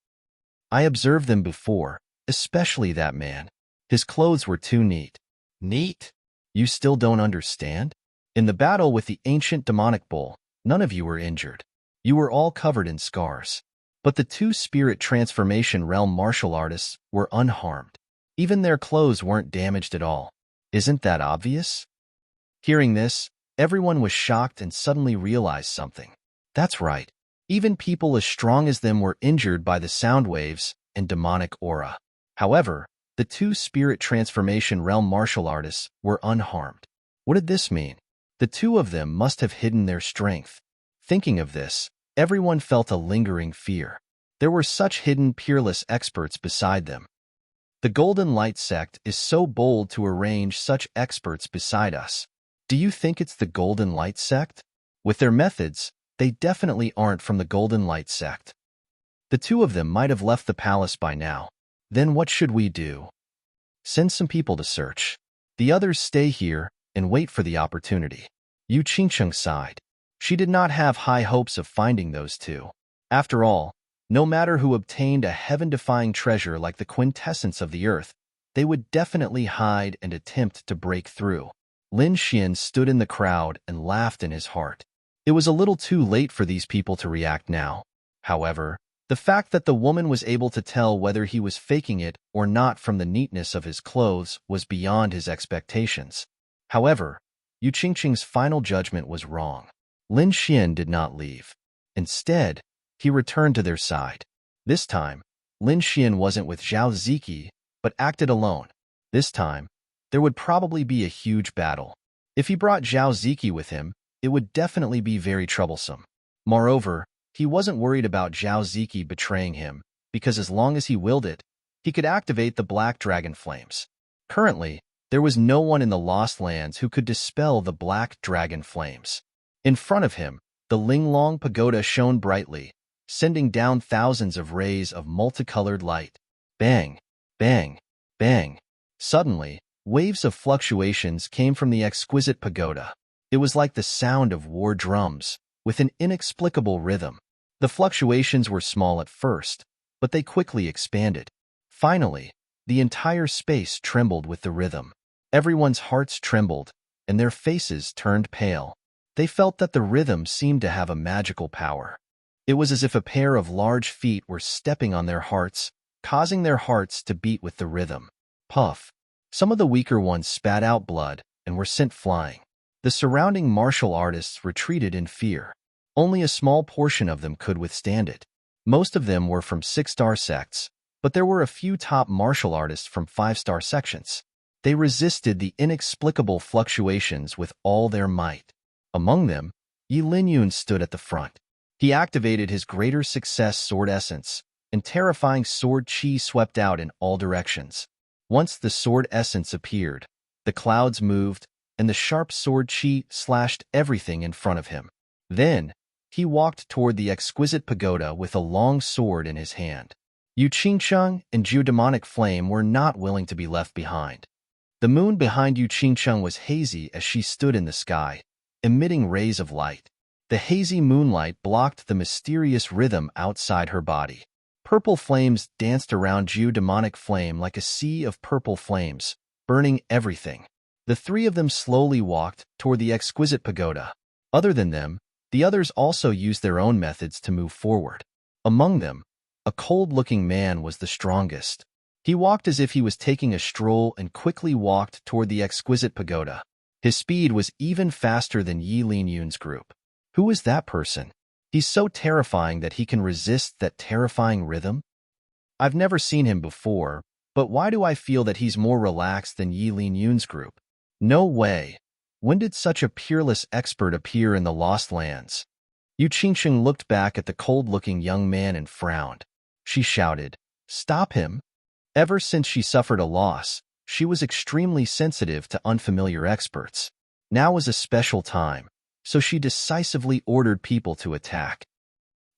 "I observed them before, especially that man. His clothes were too neat." "Neat? You still don't understand? In the battle with the ancient demonic bull, none of you were injured. You were all covered in scars. But the two spirit transformation realm martial artists were unharmed. Even their clothes weren't damaged at all. Isn't that obvious?" Hearing this, everyone was shocked and suddenly realized something. That's right. Even people as strong as them were injured by the sound waves and demonic aura. However, the two spirit transformation realm martial artists were unharmed. What did this mean? The two of them must have hidden their strength. Thinking of this, everyone felt a lingering fear. There were such hidden, peerless experts beside them. The Golden Light sect is so bold to arrange such experts beside us. Do you think it's the Golden Light sect? With their methods, they definitely aren't from the Golden Light sect. The two of them might have left the palace by now. Then what should we do? Send some people to search. The others stay here and wait for the opportunity. Yu Qingqing sighed. She did not have high hopes of finding those two. After all, no matter who obtained a heaven-defying treasure like the quintessence of the earth, they would definitely hide and attempt to break through. Lin Xian stood in the crowd and laughed in his heart. It was a little too late for these people to react now. However, the fact that the woman was able to tell whether he was faking it or not from the neatness of his clothes was beyond his expectations. However, Yu Qingqing's final judgment was wrong. Lin Xian did not leave. Instead, he returned to their side. This time, Lin Xian wasn't with Zhao Ziki, but acted alone. This time, there would probably be a huge battle. If he brought Zhao Ziki with him, it would definitely be very troublesome. Moreover, he wasn't worried about Zhao Ziki betraying him, because as long as he willed it, he could activate the Black Dragon Flames. Currently, there was no one in the Lost Lands who could dispel the Black Dragon Flames. In front of him, the Linglong Pagoda shone brightly, sending down thousands of rays of multicolored light. Bang, bang, bang. Suddenly, waves of fluctuations came from the exquisite pagoda. It was like the sound of war drums, with an inexplicable rhythm. The fluctuations were small at first, but they quickly expanded. Finally, the entire space trembled with the rhythm. Everyone's hearts trembled, and their faces turned pale. They felt that the rhythm seemed to have a magical power. It was as if a pair of large feet were stepping on their hearts, causing their hearts to beat with the rhythm. Puff. Some of the weaker ones spat out blood and were sent flying. The surrounding martial artists retreated in fear. Only a small portion of them could withstand it. Most of them were from 6-star sects, but there were a few top martial artists from 5-star sections. They resisted the inexplicable fluctuations with all their might. Among them, Yi Linyun stood at the front. He activated his greater success sword essence, and terrifying sword chi swept out in all directions. Once the sword essence appeared, the clouds moved, and the sharp sword chi slashed everything in front of him. Then, he walked toward the exquisite pagoda with a long sword in his hand. Yu Qingqing and Jiu Demonic Flame were not willing to be left behind. The moon behind Yu Qingcheng was hazy as she stood in the sky, emitting rays of light. The hazy moonlight blocked the mysterious rhythm outside her body. Purple flames danced around Jiu demonic flame like a sea of purple flames, burning everything. The three of them slowly walked toward the exquisite pagoda. Other than them, the others also used their own methods to move forward. Among them, a cold-looking man was the strongest. He walked as if he was taking a stroll and quickly walked toward the exquisite pagoda. His speed was even faster than Yi Lin Yun's group. Who is that person? He's so terrifying that he can resist that terrifying rhythm? I've never seen him before, but why do I feel that he's more relaxed than Yi Lin Yun's group? No way. When did such a peerless expert appear in the Lost Lands? Yu Qingsheng looked back at the cold-looking young man and frowned. She shouted, "Stop him!" Ever since she suffered a loss, she was extremely sensitive to unfamiliar experts. Now was a special time, so she decisively ordered people to attack.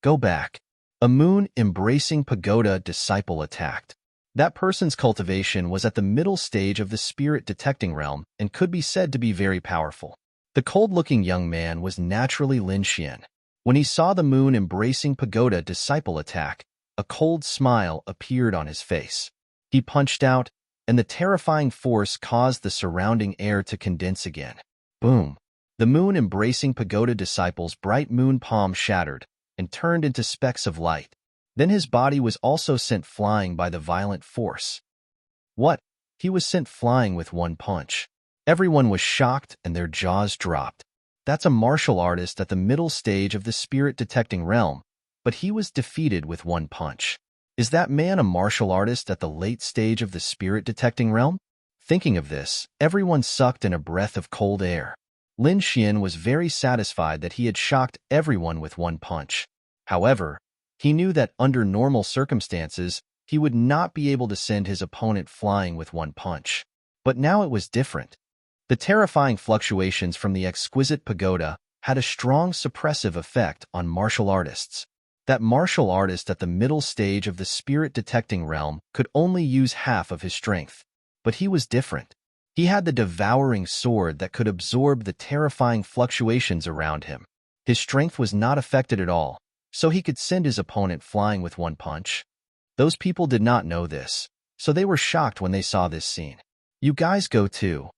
Go back. A moon-embracing pagoda disciple attacked. That person's cultivation was at the middle stage of the spirit-detecting realm and could be said to be very powerful. The cold-looking young man was naturally Lin Xian. When he saw the moon-embracing pagoda disciple attack, a cold smile appeared on his face. He punched out, and the terrifying force caused the surrounding air to condense again. Boom! The moon-embracing pagoda disciple's bright moon palm shattered and turned into specks of light. Then his body was also sent flying by the violent force. What? He was sent flying with one punch. Everyone was shocked and their jaws dropped. That's a martial artist at the middle stage of the spirit-detecting realm, but he was defeated with one punch. Is that man a martial artist at the late stage of the spirit-detecting realm? Thinking of this, everyone sucked in a breath of cold air. Lin Xian was very satisfied that he had shocked everyone with one punch. However, he knew that under normal circumstances, he would not be able to send his opponent flying with one punch. But now it was different. The terrifying fluctuations from the exquisite pagoda had a strong suppressive effect on martial artists. That martial artist at the middle stage of the spirit-detecting realm could only use half of his strength. But he was different. He had the devouring sword that could absorb the terrifying fluctuations around him. His strength was not affected at all, so he could send his opponent flying with one punch. Those people did not know this, so they were shocked when they saw this scene. You guys go too.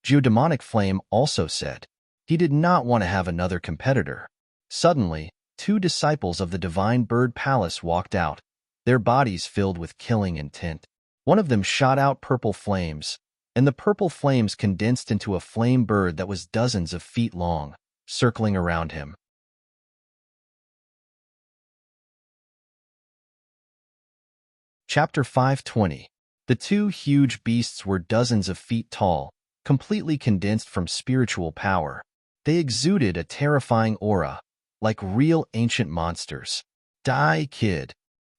Geodemonic Flame also said. He did not want to have another competitor. Suddenly, two disciples of the Divine Bird Palace walked out, their bodies filled with killing intent. One of them shot out purple flames, and the purple flames condensed into a flame bird that was dozens of feet long, circling around him. Chapter 520. The two huge beasts were dozens of feet tall, completely condensed from spiritual power. They exuded a terrifying aura, like real ancient monsters. Die, kid.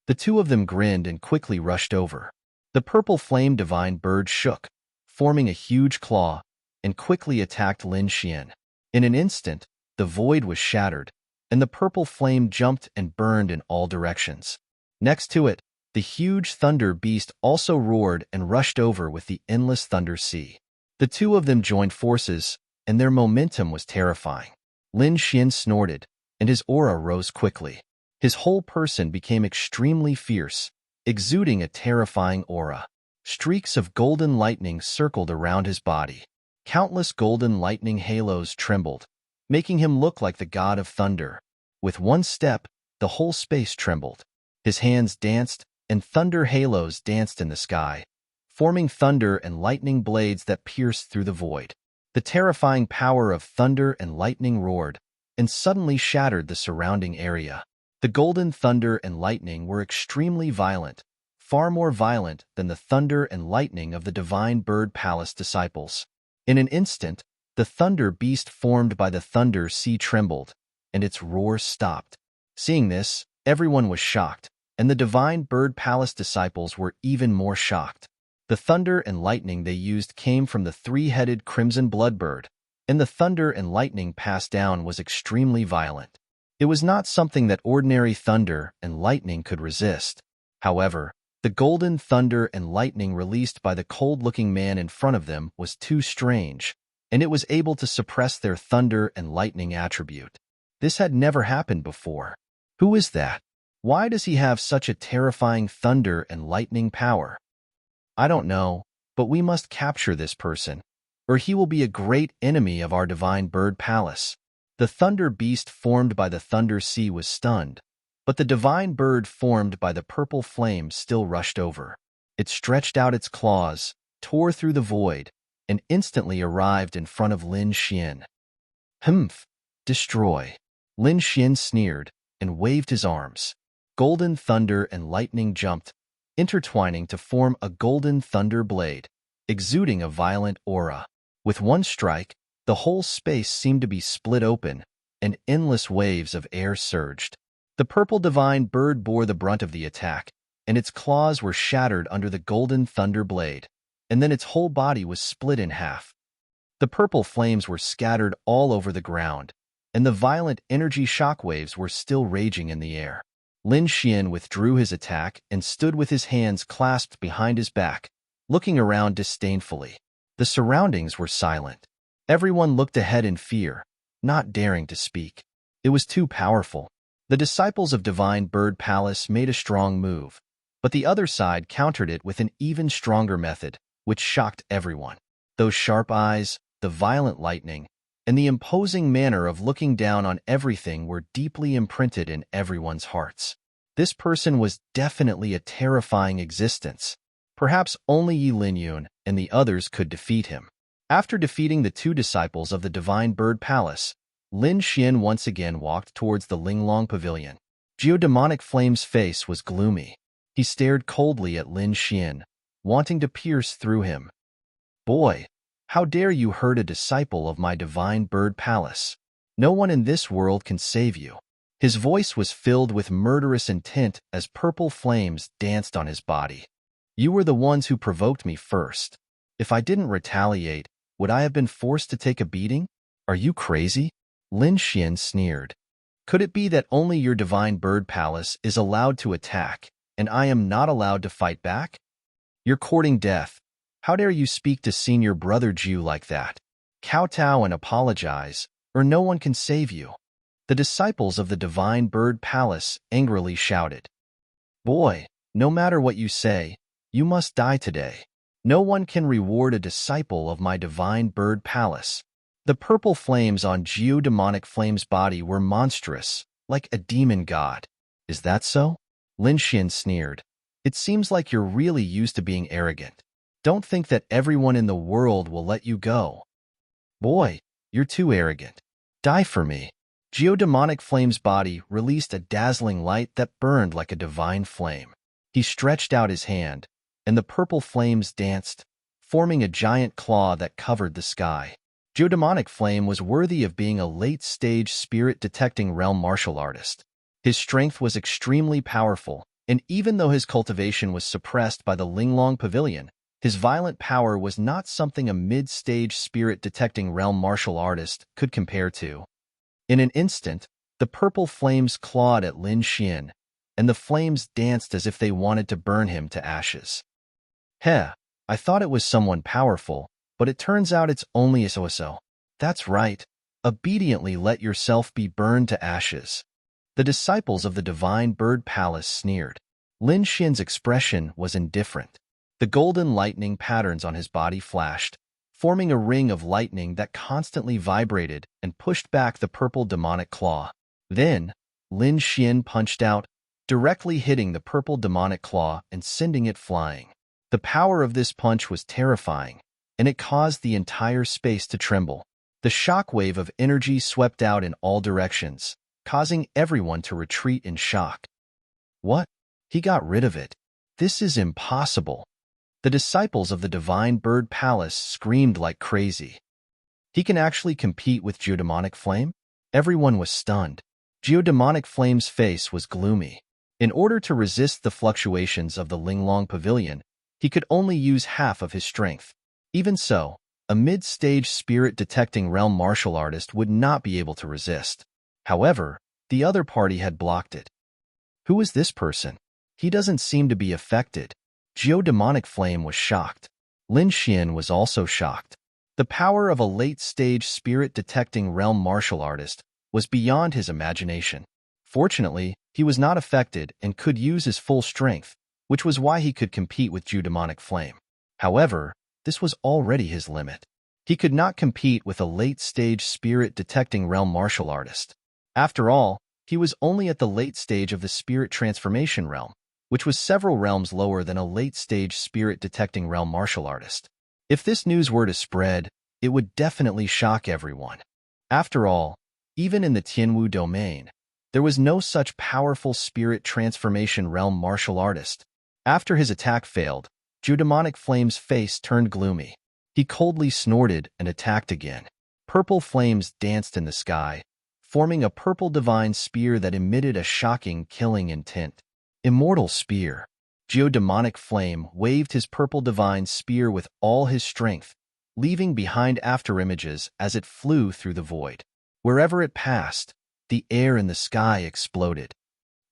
The two of them grinned and quickly rushed over. The purple flame divine bird shook, forming a huge claw, and quickly attacked Lin Xian. In an instant, the void was shattered, and the purple flame jumped and burned in all directions. Next to it, the huge thunder beast also roared and rushed over with the endless thunder sea. The two of them joined forces, and their momentum was terrifying. Lin Xian snorted, and his aura rose quickly. His whole person became extremely fierce, exuding a terrifying aura. Streaks of golden lightning circled around his body. Countless golden lightning halos trembled, making him look like the god of thunder. With one step, the whole space trembled. His hands danced, and thunder halos danced in the sky, forming thunder and lightning blades that pierced through the void. The terrifying power of thunder and lightning roared, and suddenly shattered the surrounding area. The golden thunder and lightning were extremely violent, far more violent than the thunder and lightning of the Divine Bird Palace disciples. In an instant, the thunder beast formed by the thunder sea trembled, and its roar stopped. Seeing this, everyone was shocked, and the Divine Bird Palace disciples were even more shocked. The thunder and lightning they used came from the three-headed crimson bloodbird, and the thunder and lightning passed down was extremely violent. It was not something that ordinary thunder and lightning could resist. However, The golden thunder and lightning released by the cold-looking man in front of them was too strange, and it was able to suppress their thunder and lightning attribute. This had never happened before. Who is that? Why does he have such a terrifying thunder and lightning power? I don't know, but we must capture this person, or he will be a great enemy of our divine bird palace. The thunder beast formed by the thunder sea was stunned, but the divine bird formed by the purple flame still rushed over. It stretched out its claws, tore through the void, and instantly arrived in front of Lin Xian. Humph! Destroy! Lin Xian sneered and waved his arms. Golden thunder and lightning jumped, intertwining to form a golden thunder blade, exuding a violent aura. With one strike, the whole space seemed to be split open, and endless waves of air surged. The purple divine bird bore the brunt of the attack, and its claws were shattered under the golden thunder blade, and then its whole body was split in half. The purple flames were scattered all over the ground, and the violent energy shockwaves were still raging in the air. Lin Xian withdrew his attack and stood with his hands clasped behind his back, looking around disdainfully. The surroundings were silent. Everyone looked ahead in fear, not daring to speak. It was too powerful. The disciples of Divine Bird Palace made a strong move, but the other side countered it with an even stronger method, which shocked everyone. Those sharp eyes, the violent lightning, and the imposing manner of looking down on everything were deeply imprinted in everyone's hearts. This person was definitely a terrifying existence. Perhaps only Yi Linyun and the others could defeat him. After defeating the two disciples of the Divine Bird Palace, Lin Xian once again walked towards the Linglong Pavilion. Geodemonic Flame's face was gloomy. He stared coldly at Lin Xian, wanting to pierce through him. "Boy, how dare you hurt a disciple of my Divine Bird Palace? No one in this world can save you." His voice was filled with murderous intent as purple flames danced on his body. "You were the ones who provoked me first. If I didn't retaliate, would I have been forced to take a beating? Are you crazy?" Lin Xian sneered. "Could it be that only your Divine Bird Palace is allowed to attack, and I am not allowed to fight back? You're courting death. How dare you speak to Senior Brother Jiu like that? Kowtow and apologize, or no one can save you." The disciples of the Divine Bird Palace angrily shouted. "Boy, no matter what you say, you must die today. No one can reward a disciple of my Divine Bird Palace." The purple flames on Geodemonic Flame's body were monstrous, like a demon god. "Is that so?" Lin Xian sneered. "It seems like you're really used to being arrogant. Don't think that everyone in the world will let you go. Boy, you're too arrogant. Die for me." Geodemonic Flame's body released a dazzling light that burned like a divine flame. He stretched out his hand, and the purple flames danced, forming a giant claw that covered the sky. Geodemonic Flame was worthy of being a late-stage spirit-detecting realm martial artist. His strength was extremely powerful, and even though his cultivation was suppressed by the Linglong Pavilion, his violent power was not something a mid-stage spirit-detecting realm martial artist could compare to. In an instant, the purple flames clawed at Lin Xian, and the flames danced as if they wanted to burn him to ashes. "Heh, I thought it was someone powerful, but it turns out it's only a so-so. That's right. Obediently let yourself be burned to ashes." The disciples of the Divine Bird Palace sneered. Lin Xian's expression was indifferent. The golden lightning patterns on his body flashed, forming a ring of lightning that constantly vibrated and pushed back the purple demonic claw. Then, Lin Xian punched out, directly hitting the purple demonic claw and sending it flying. The power of this punch was terrifying, and it caused the entire space to tremble. The shockwave of energy swept out in all directions, causing everyone to retreat in shock. "What? He got rid of it. This is impossible." The disciples of the Divine Bird Palace screamed like crazy. "He can actually compete with Geodemonic Flame?" Everyone was stunned. Geodemonic Flame's face was gloomy. In order to resist the fluctuations of the Linglong Pavilion, he could only use half of his strength. Even so, a mid-stage spirit-detecting realm martial artist would not be able to resist. However, the other party had blocked it. Who is this person? He doesn't seem to be affected. Geodemonic Flame was shocked. Lin Xian was also shocked. The power of a late-stage spirit-detecting realm martial artist was beyond his imagination. Fortunately, he was not affected and could use his full strength, which was why he could compete with Geodemonic Flame. However, this was already his limit. He could not compete with a late-stage spirit-detecting realm martial artist. After all, he was only at the late stage of the spirit transformation realm, which was several realms lower than a late-stage spirit-detecting realm martial artist. If this news were to spread, it would definitely shock everyone. After all, even in the Tianwu domain, there was no such powerful spirit transformation realm martial artist. After his attack failed, Geodemonic Flame's face turned gloomy. He coldly snorted and attacked again. Purple flames danced in the sky, forming a purple divine spear that emitted a shocking, killing intent. Immortal Spear. Geodemonic Flame waved his purple divine spear with all his strength, leaving behind afterimages as it flew through the void. Wherever it passed, the air in the sky exploded.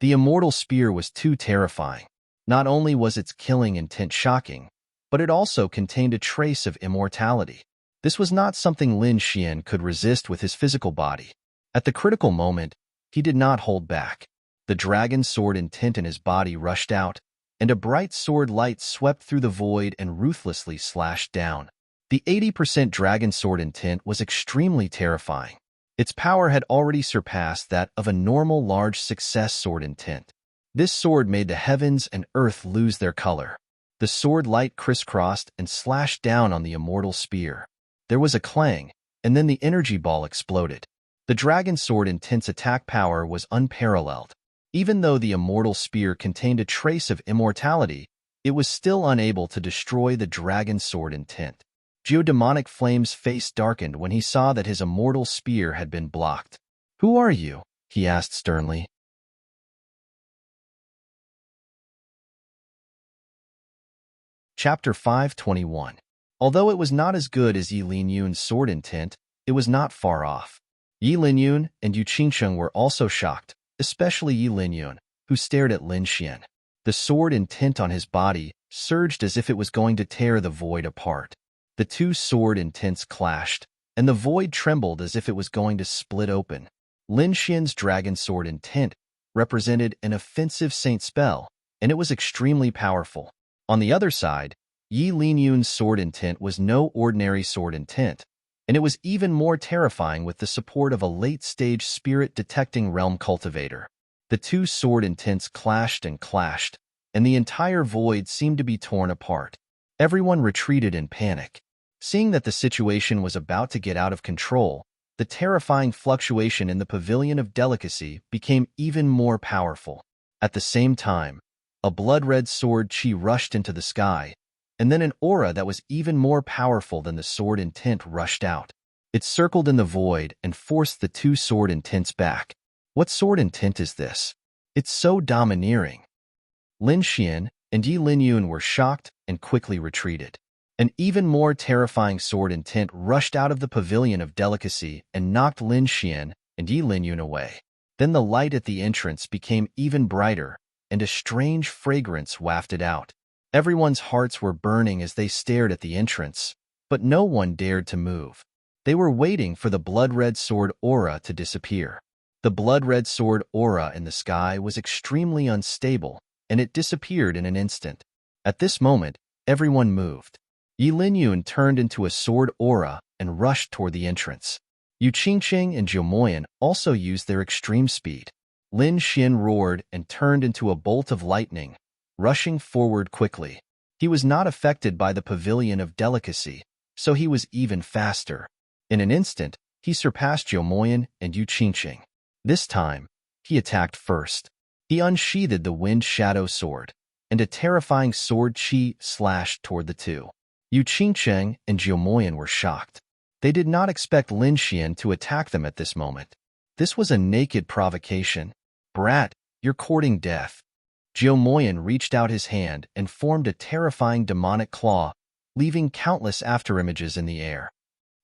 The Immortal Spear was too terrifying. Not only was its killing intent shocking, but it also contained a trace of immortality. This was not something Lin Xian could resist with his physical body. At the critical moment, he did not hold back. The dragon sword intent in his body rushed out, and a bright sword light swept through the void and ruthlessly slashed down. The 80% dragon sword intent was extremely terrifying. Its power had already surpassed that of a normal large success sword intent. This sword made the heavens and earth lose their color. The sword light crisscrossed and slashed down on the Immortal Spear. There was a clang, and then the energy ball exploded. The dragon sword intense attack power was unparalleled. Even though the Immortal Spear contained a trace of immortality, it was still unable to destroy the dragon sword intent. Geodemonic Flame's face darkened when he saw that his Immortal Spear had been blocked. "Who are you?" he asked sternly. Chapter 521. Although it was not as good as Yi Linyun's sword intent, it was not far off. Yi Linyun and Yu Qingsheng were also shocked, especially Yi Linyun, who stared at Lin Xian. The sword intent on his body surged as if it was going to tear the void apart. The two sword intents clashed, and the void trembled as if it was going to split open. Lin Xian's dragon sword intent represented an offensive saint spell, and it was extremely powerful. On the other side, Yi Linyun's sword intent was no ordinary sword intent, and it was even more terrifying with the support of a late-stage spirit-detecting realm cultivator. The two sword intents clashed, and the entire void seemed to be torn apart. Everyone retreated in panic. Seeing that the situation was about to get out of control, the terrifying fluctuation in the Pavilion of Delicacy became even more powerful. At the same time, a blood-red sword chi rushed into the sky, and then an aura that was even more powerful than the sword intent rushed out. It circled in the void and forced the two sword intents back. What sword intent is this? It's so domineering. Lin Xian and Yi Linyun were shocked and quickly retreated. An even more terrifying sword intent rushed out of the Pavilion of Delicacy and knocked Lin Xian and Yi Linyun away. Then the light at the entrance became even brighter, and a strange fragrance wafted out. Everyone's hearts were burning as they stared at the entrance, but no one dared to move. They were waiting for the blood-red sword aura to disappear. The blood-red sword aura in the sky was extremely unstable, and it disappeared in an instant. At this moment, everyone moved. Yi Linyun turned into a sword aura and rushed toward the entrance. Yu Qingqing and Zhou Moyan also used their extreme speed. Lin Xian roared and turned into a bolt of lightning, rushing forward quickly. He was not affected by the Pavilion of Delicacy, so he was even faster. In an instant, he surpassed Zhou Moyan and Yu Qingqing. This time, he attacked first. He unsheathed the Wind Shadow Sword, and a terrifying sword chi slashed toward the two. Yu Qingqing and Zhou Moyan were shocked. They did not expect Lin Xian to attack them at this moment. This was a naked provocation. "Brat, you're courting death." Zhou Moyan reached out his hand and formed a terrifying demonic claw, leaving countless afterimages in the air.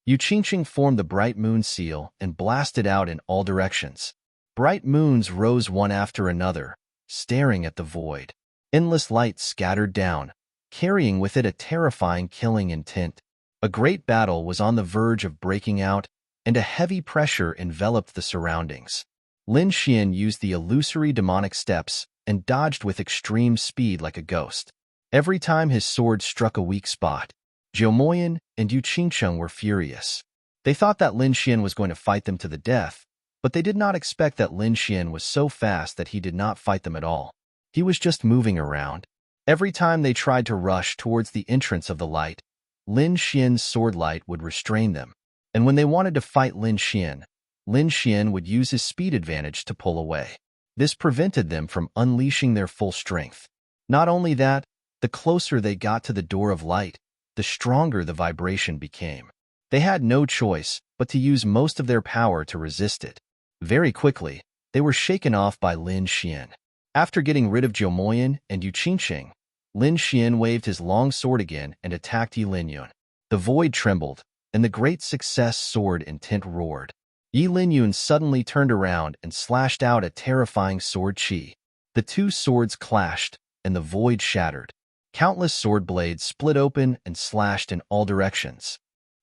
Yu Qingqing formed the bright moon seal and blasted out in all directions. Bright moons rose one after another, staring at the void. Endless light scattered down, carrying with it a terrifying killing intent. A great battle was on the verge of breaking out, and a heavy pressure enveloped the surroundings. Lin Xian used the illusory demonic steps and dodged with extreme speed like a ghost. Every time his sword struck a weak spot, Zhou Moyan and Yu Qingcheng were furious. They thought that Lin Xian was going to fight them to the death, but they did not expect that Lin Xian was so fast that he did not fight them at all. He was just moving around. Every time they tried to rush towards the entrance of the light, Lin Xian's sword light would restrain them. And when they wanted to fight Lin Xian would use his speed advantage to pull away. This prevented them from unleashing their full strength. Not only that, the closer they got to the door of light, the stronger the vibration became. They had no choice but to use most of their power to resist it. Very quickly, they were shaken off by Lin Xian. After getting rid of Zhou Moyan and Yu Qingcheng, Lin Xian waved his long sword again and attacked Yi Linyun. The void trembled, and the great success sword intent roared. Yi Linyun suddenly turned around and slashed out a terrifying sword chi. The two swords clashed, and the void shattered. Countless sword blades split open and slashed in all directions.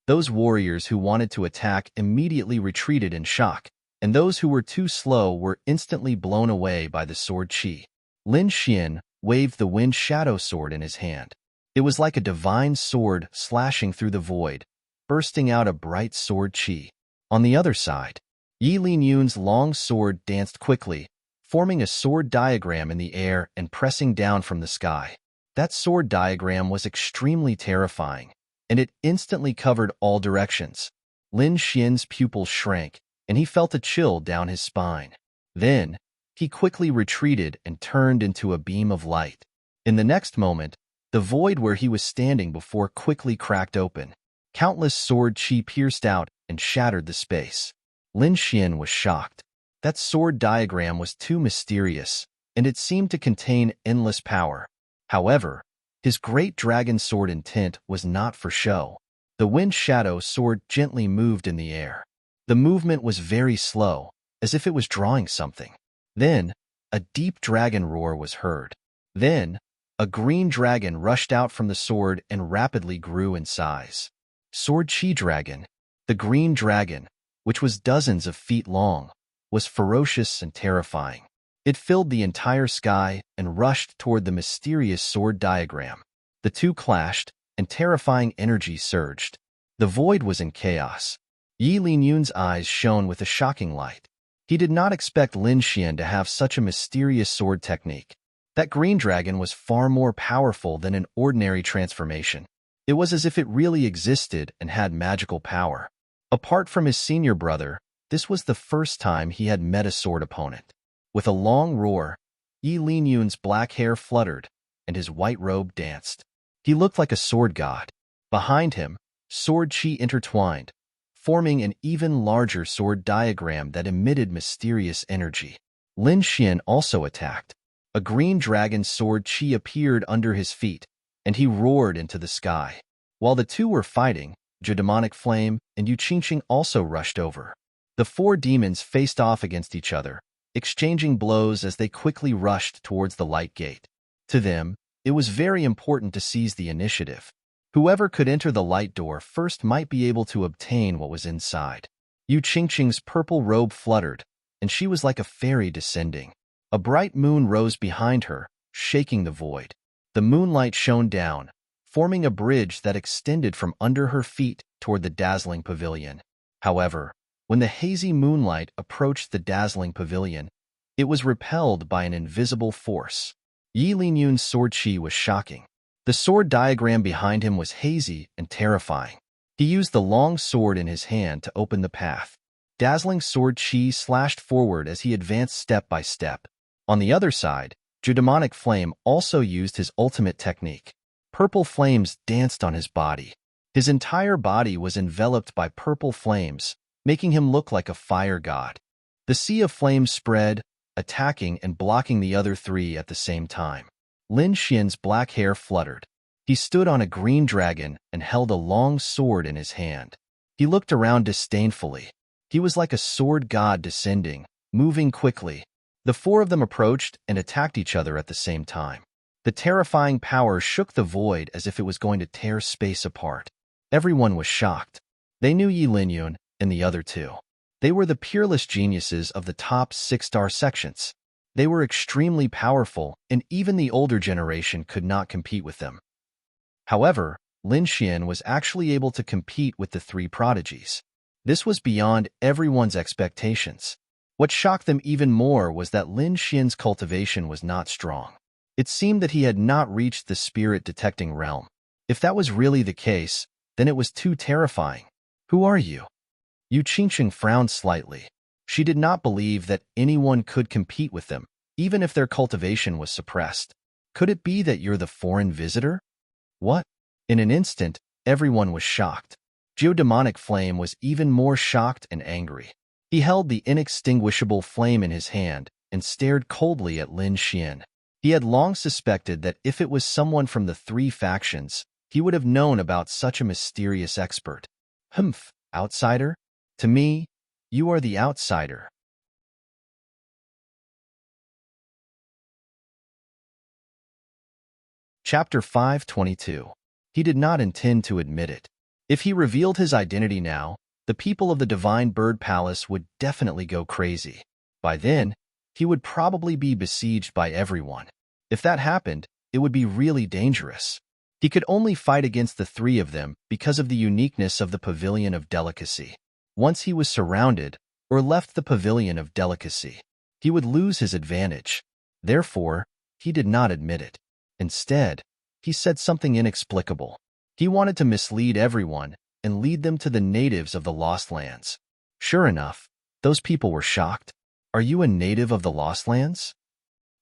Those warriors who wanted to attack immediately retreated in shock, and those who were too slow were instantly blown away by the sword chi. Lin Xian waved the wind shadow sword in his hand. It was like a divine sword slashing through the void, bursting out a bright sword chi. On the other side, Yi Linyun's long sword danced quickly, forming a sword diagram in the air and pressing down from the sky. That sword diagram was extremely terrifying, and it instantly covered all directions. Lin Xian's pupils shrank, and he felt a chill down his spine. Then, he quickly retreated and turned into a beam of light. In the next moment, the void where he was standing before quickly cracked open. Countless sword chi pierced out and shattered the space. Lin Xian was shocked. That sword diagram was too mysterious, and it seemed to contain endless power. However, his great dragon sword intent was not for show. The wind shadow sword gently moved in the air. The movement was very slow, as if it was drawing something. Then, a deep dragon roar was heard. Then, a green dragon rushed out from the sword and rapidly grew in size. Sword Chi Dragon, the green dragon, which was dozens of feet long, was ferocious and terrifying. It filled the entire sky and rushed toward the mysterious sword diagram. The two clashed, and terrifying energy surged. The void was in chaos. Yi Linyun's eyes shone with a shocking light. He did not expect Lin Xian to have such a mysterious sword technique. That green dragon was far more powerful than an ordinary transformation. It was as if it really existed and had magical power. Apart from his senior brother, this was the first time he had met a sword opponent. With a long roar, Yi Linyun's black hair fluttered, and his white robe danced. He looked like a sword god. Behind him, sword chi intertwined, forming an even larger sword diagram that emitted mysterious energy. Lin Xian also attacked. A green dragon sword chi appeared under his feet, and he roared into the sky. While the two were fighting, Demonic Flame and Yu Qingcheng also rushed over. The four demons faced off against each other, exchanging blows as they quickly rushed towards the light gate. To them, it was very important to seize the initiative. Whoever could enter the light door first might be able to obtain what was inside. Yu Qingcheng's purple robe fluttered, and she was like a fairy descending. A bright moon rose behind her, shaking the void. The moonlight shone down, forming a bridge that extended from under her feet toward the dazzling pavilion. However, when the hazy moonlight approached the dazzling pavilion, it was repelled by an invisible force. Yi Linyun's sword chi was shocking. The sword diagram behind him was hazy and terrifying. He used the long sword in his hand to open the path. Dazzling sword chi slashed forward as he advanced step by step. On the other side, Demonic Flame also used his ultimate technique. Purple flames danced on his body. His entire body was enveloped by purple flames, making him look like a fire god. The sea of flames spread, attacking and blocking the other three at the same time. Lin Xian's black hair fluttered. He stood on a green dragon and held a long sword in his hand. He looked around disdainfully. He was like a sword god descending, moving quickly. The four of them approached and attacked each other at the same time. The terrifying power shook the void as if it was going to tear space apart. Everyone was shocked. They knew Yi Linyun and the other two. They were the peerless geniuses of the top 6-star sections. They were extremely powerful, and even the older generation could not compete with them. However, Lin Xian was actually able to compete with the three prodigies. This was beyond everyone's expectations. What shocked them even more was that Lin Xian's cultivation was not strong. It seemed that he had not reached the spirit-detecting realm. If that was really the case, then it was too terrifying. Who are you? Yu Qingqing frowned slightly. She did not believe that anyone could compete with them, even if their cultivation was suppressed. Could it be that you're the foreign visitor? What? In an instant, everyone was shocked. Geodemonic Flame was even more shocked and angry. He held the inextinguishable flame in his hand and stared coldly at Lin Xian. He had long suspected that if it was someone from the three factions, he would have known about such a mysterious expert. Humph, outsider? To me, you are the outsider. Chapter 522. He did not intend to admit it. If he revealed his identity now, the people of the Divine Bird Palace would definitely go crazy. By then, he would probably be besieged by everyone. If that happened, it would be really dangerous. He could only fight against the three of them because of the uniqueness of the Pavilion of Delicacy. Once he was surrounded, or left the Pavilion of Delicacy, he would lose his advantage. Therefore, he did not admit it. Instead, he said something inexplicable. He wanted to mislead everyone and lead them to the natives of the Lost Lands. Sure enough, those people were shocked. Are you a native of the Lost Lands?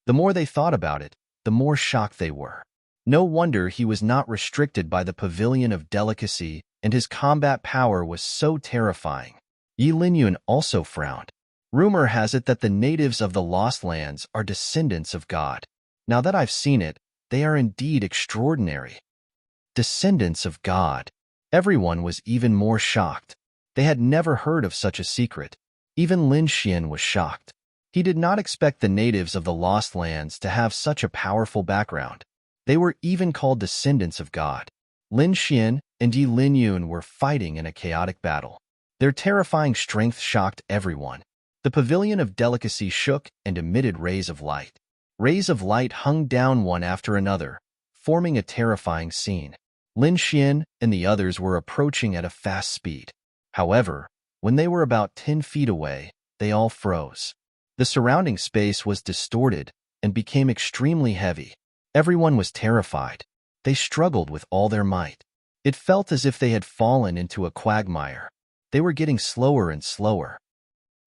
The more they thought about it, the more shocked they were. No wonder he was not restricted by the Pavilion of Delicacy, and his combat power was so terrifying. Yi Linyun also frowned. Rumor has it that the natives of the Lost Lands are descendants of God. Now that I've seen it, they are indeed extraordinary. Descendants of God. Everyone was even more shocked. They had never heard of such a secret. Even Lin Xian was shocked. He did not expect the natives of the Lost Lands to have such a powerful background. They were even called descendants of God. Lin Xian and Yi Linyun were fighting in a chaotic battle. Their terrifying strength shocked everyone. The Pavilion of Delicacy shook and emitted rays of light. Rays of light hung down one after another, forming a terrifying scene. Lin Xian and the others were approaching at a fast speed. However, when they were about 10 feet away, they all froze. The surrounding space was distorted and became extremely heavy. Everyone was terrified. They struggled with all their might. It felt as if they had fallen into a quagmire. They were getting slower and slower.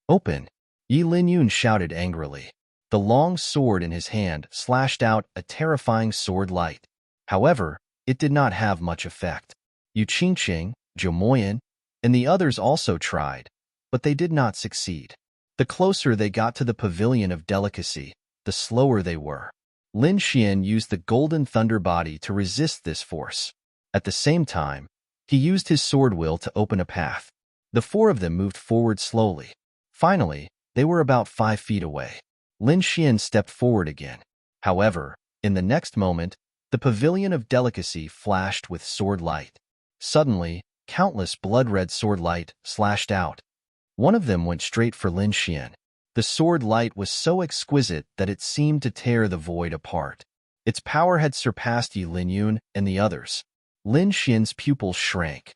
Open! Yi Linyun shouted angrily. The long sword in his hand slashed out a terrifying sword light. However, it did not have much effect. Yu Qingqing, Zhou Moyan, and the others also tried, but they did not succeed. The closer they got to the Pavilion of Delicacy, the slower they were. Lin Xian used the Golden Thunder Body to resist this force. At the same time, he used his sword will to open a path. The four of them moved forward slowly. Finally, they were about 5 feet away. Lin Xian stepped forward again. However, in the next moment, the Pavilion of Delicacy flashed with sword light. Suddenly, countless blood-red sword light slashed out. One of them went straight for Lin Xian. The sword light was so exquisite that it seemed to tear the void apart. Its power had surpassed Yi Linyun and the others. Lin Xian's pupils shrank.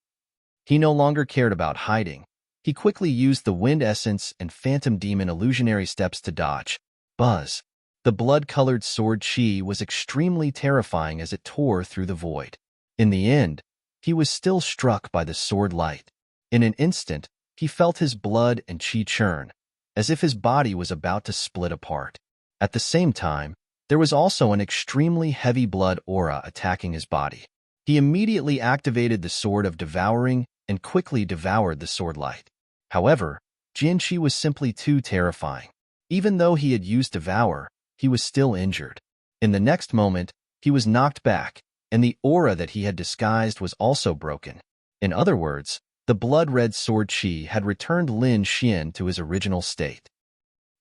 He no longer cared about hiding. He quickly used the Wind Essence and Phantom Demon illusionary steps to dodge. Buzz! The blood-colored sword chi was extremely terrifying as it tore through the void. In the end, he was still struck by the sword light. In an instant, he felt his blood and chi churn, as if his body was about to split apart. At the same time, there was also an extremely heavy blood aura attacking his body. He immediately activated the Sword of Devouring and quickly devoured the sword light. However, Jian Qi was simply too terrifying. Even though he had used Devour, he was still injured. In the next moment, he was knocked back, and the aura that he had disguised was also broken. In other words, the blood-red sword chi had returned Lin Xian to his original state.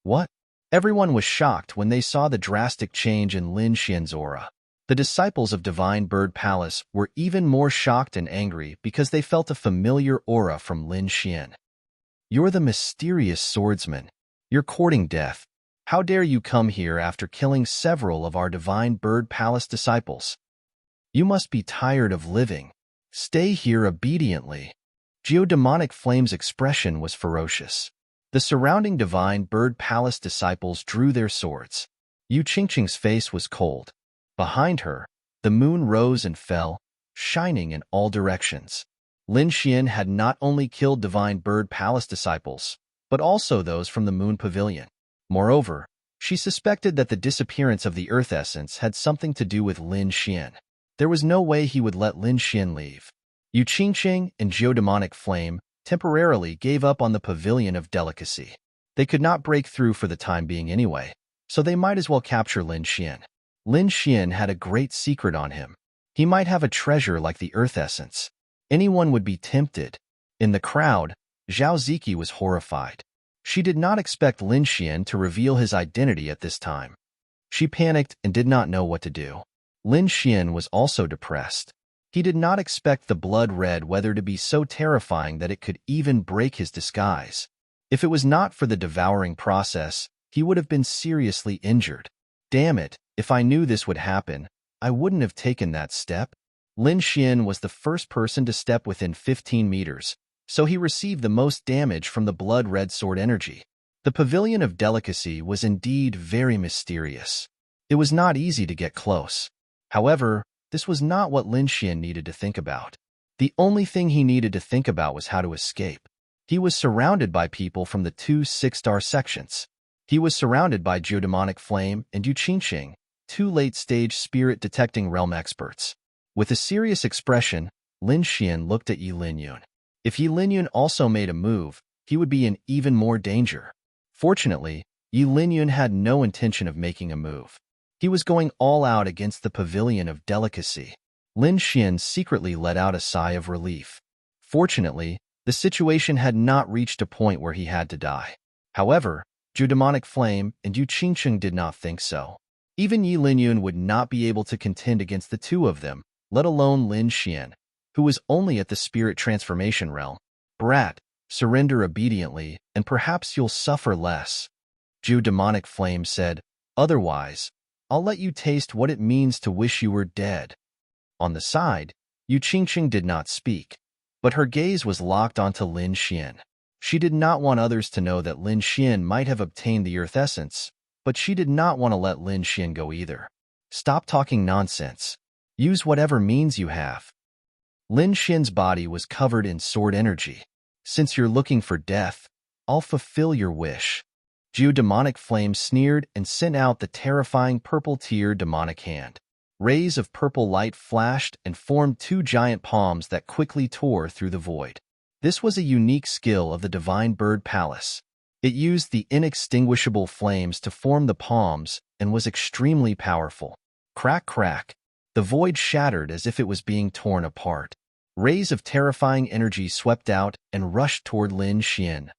What? Everyone was shocked when they saw the drastic change in Lin Xian's aura. The disciples of Divine Bird Palace were even more shocked and angry because they felt a familiar aura from Lin Xian. "You're the mysterious swordsman. You're courting death. How dare you come here after killing several of our Divine Bird Palace disciples? You must be tired of living. Stay here obediently." Geodemonic Flame's expression was ferocious. The surrounding Divine Bird Palace disciples drew their swords. Yu Qingqing's face was cold. Behind her, the moon rose and fell, shining in all directions. Lin Xian had not only killed Divine Bird Palace disciples, but also those from the Moon Pavilion. Moreover, she suspected that the disappearance of the Earth Essence had something to do with Lin Xian. There was no way he would let Lin Xian leave. Yu Qingqing and Geodemonic Flame temporarily gave up on the Pavilion of Delicacy. They could not break through for the time being anyway, so they might as well capture Lin Xian. Lin Xian had a great secret on him. He might have a treasure like the Earth Essence. Anyone would be tempted. In the crowd, Zhao Ziki was horrified. She did not expect Lin Xian to reveal his identity at this time. She panicked and did not know what to do. Lin Xian was also depressed. He did not expect the blood-red weather to be so terrifying that it could even break his disguise. If it was not for the devouring process, he would have been seriously injured. Damn it, if I knew this would happen, I wouldn't have taken that step. Lin Xian was the first person to step within 15 meters, so he received the most damage from the blood-red sword energy. The Pavilion of Delicacy was indeed very mysterious. It was not easy to get close. However, this was not what Lin Xian needed to think about. The only thing he needed to think about was how to escape. He was surrounded by people from the two 6-star sections. He was surrounded by Geodemonic Flame and Yu Qingqing, two late-stage spirit-detecting realm experts. With a serious expression, Lin Xian looked at Yi Linyun. If Yi Linyun also made a move, he would be in even more danger. Fortunately, Yi Linyun had no intention of making a move. He was going all out against the Pavilion of Delicacy. Lin Xian secretly let out a sigh of relief. Fortunately, the situation had not reached a point where he had to die. However, Geodemonic Flame and Yu Qingqing did not think so. Even Yi Linyun would not be able to contend against the two of them, let alone Lin Xian, who was only at the spirit transformation realm. "Brat, surrender obediently, and perhaps you'll suffer less," Geodemonic Flame said. "Otherwise, I'll let you taste what it means to wish you were dead." On the side, Yu Qingqing did not speak, but her gaze was locked onto Lin Xian. She did not want others to know that Lin Xian might have obtained the Earth Essence, but she did not want to let Lin Xian go either. "Stop talking nonsense. Use whatever means you have." Lin Xian's body was covered in sword energy. "Since you're looking for death, I'll fulfill your wish." Geodemonic Flame sneered and sent out the terrifying purple tear demonic hand. Rays of purple light flashed and formed two giant palms that quickly tore through the void. This was a unique skill of the Divine Bird Palace. It used the inextinguishable flames to form the palms and was extremely powerful. Crack, crack. The void shattered as if it was being torn apart. Rays of terrifying energy swept out and rushed toward Lin Xian.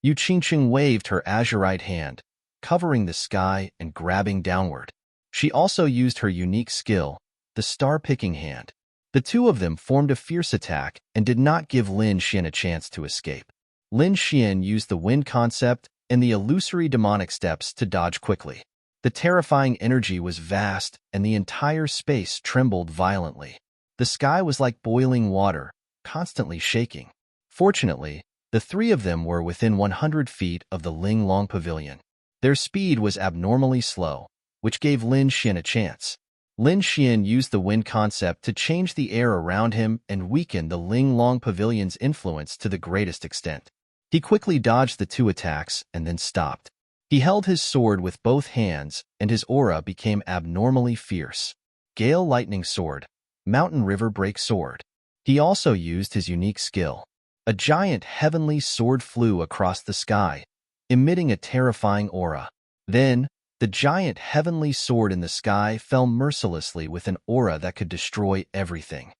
Yu Qingqing waved her azurite hand, covering the sky and grabbing downward. She also used her unique skill, the star-picking hand. The two of them formed a fierce attack and did not give Lin Xian a chance to escape. Lin Xian used the wind concept and the illusory demonic steps to dodge quickly. The terrifying energy was vast and the entire space trembled violently. The sky was like boiling water, constantly shaking. Fortunately, the three of them were within 100 feet of the Linglong Pavilion. Their speed was abnormally slow, which gave Lin Xian a chance. Lin Xian used the wind concept to change the air around him and weaken the Linglong Pavilion's influence to the greatest extent. He quickly dodged the two attacks and then stopped. He held his sword with both hands, and his aura became abnormally fierce. Gale Lightning Sword, Mountain River Break Sword. He also used his unique skill. A giant heavenly sword flew across the sky, emitting a terrifying aura. Then, the giant heavenly sword in the sky fell mercilessly with an aura that could destroy everything.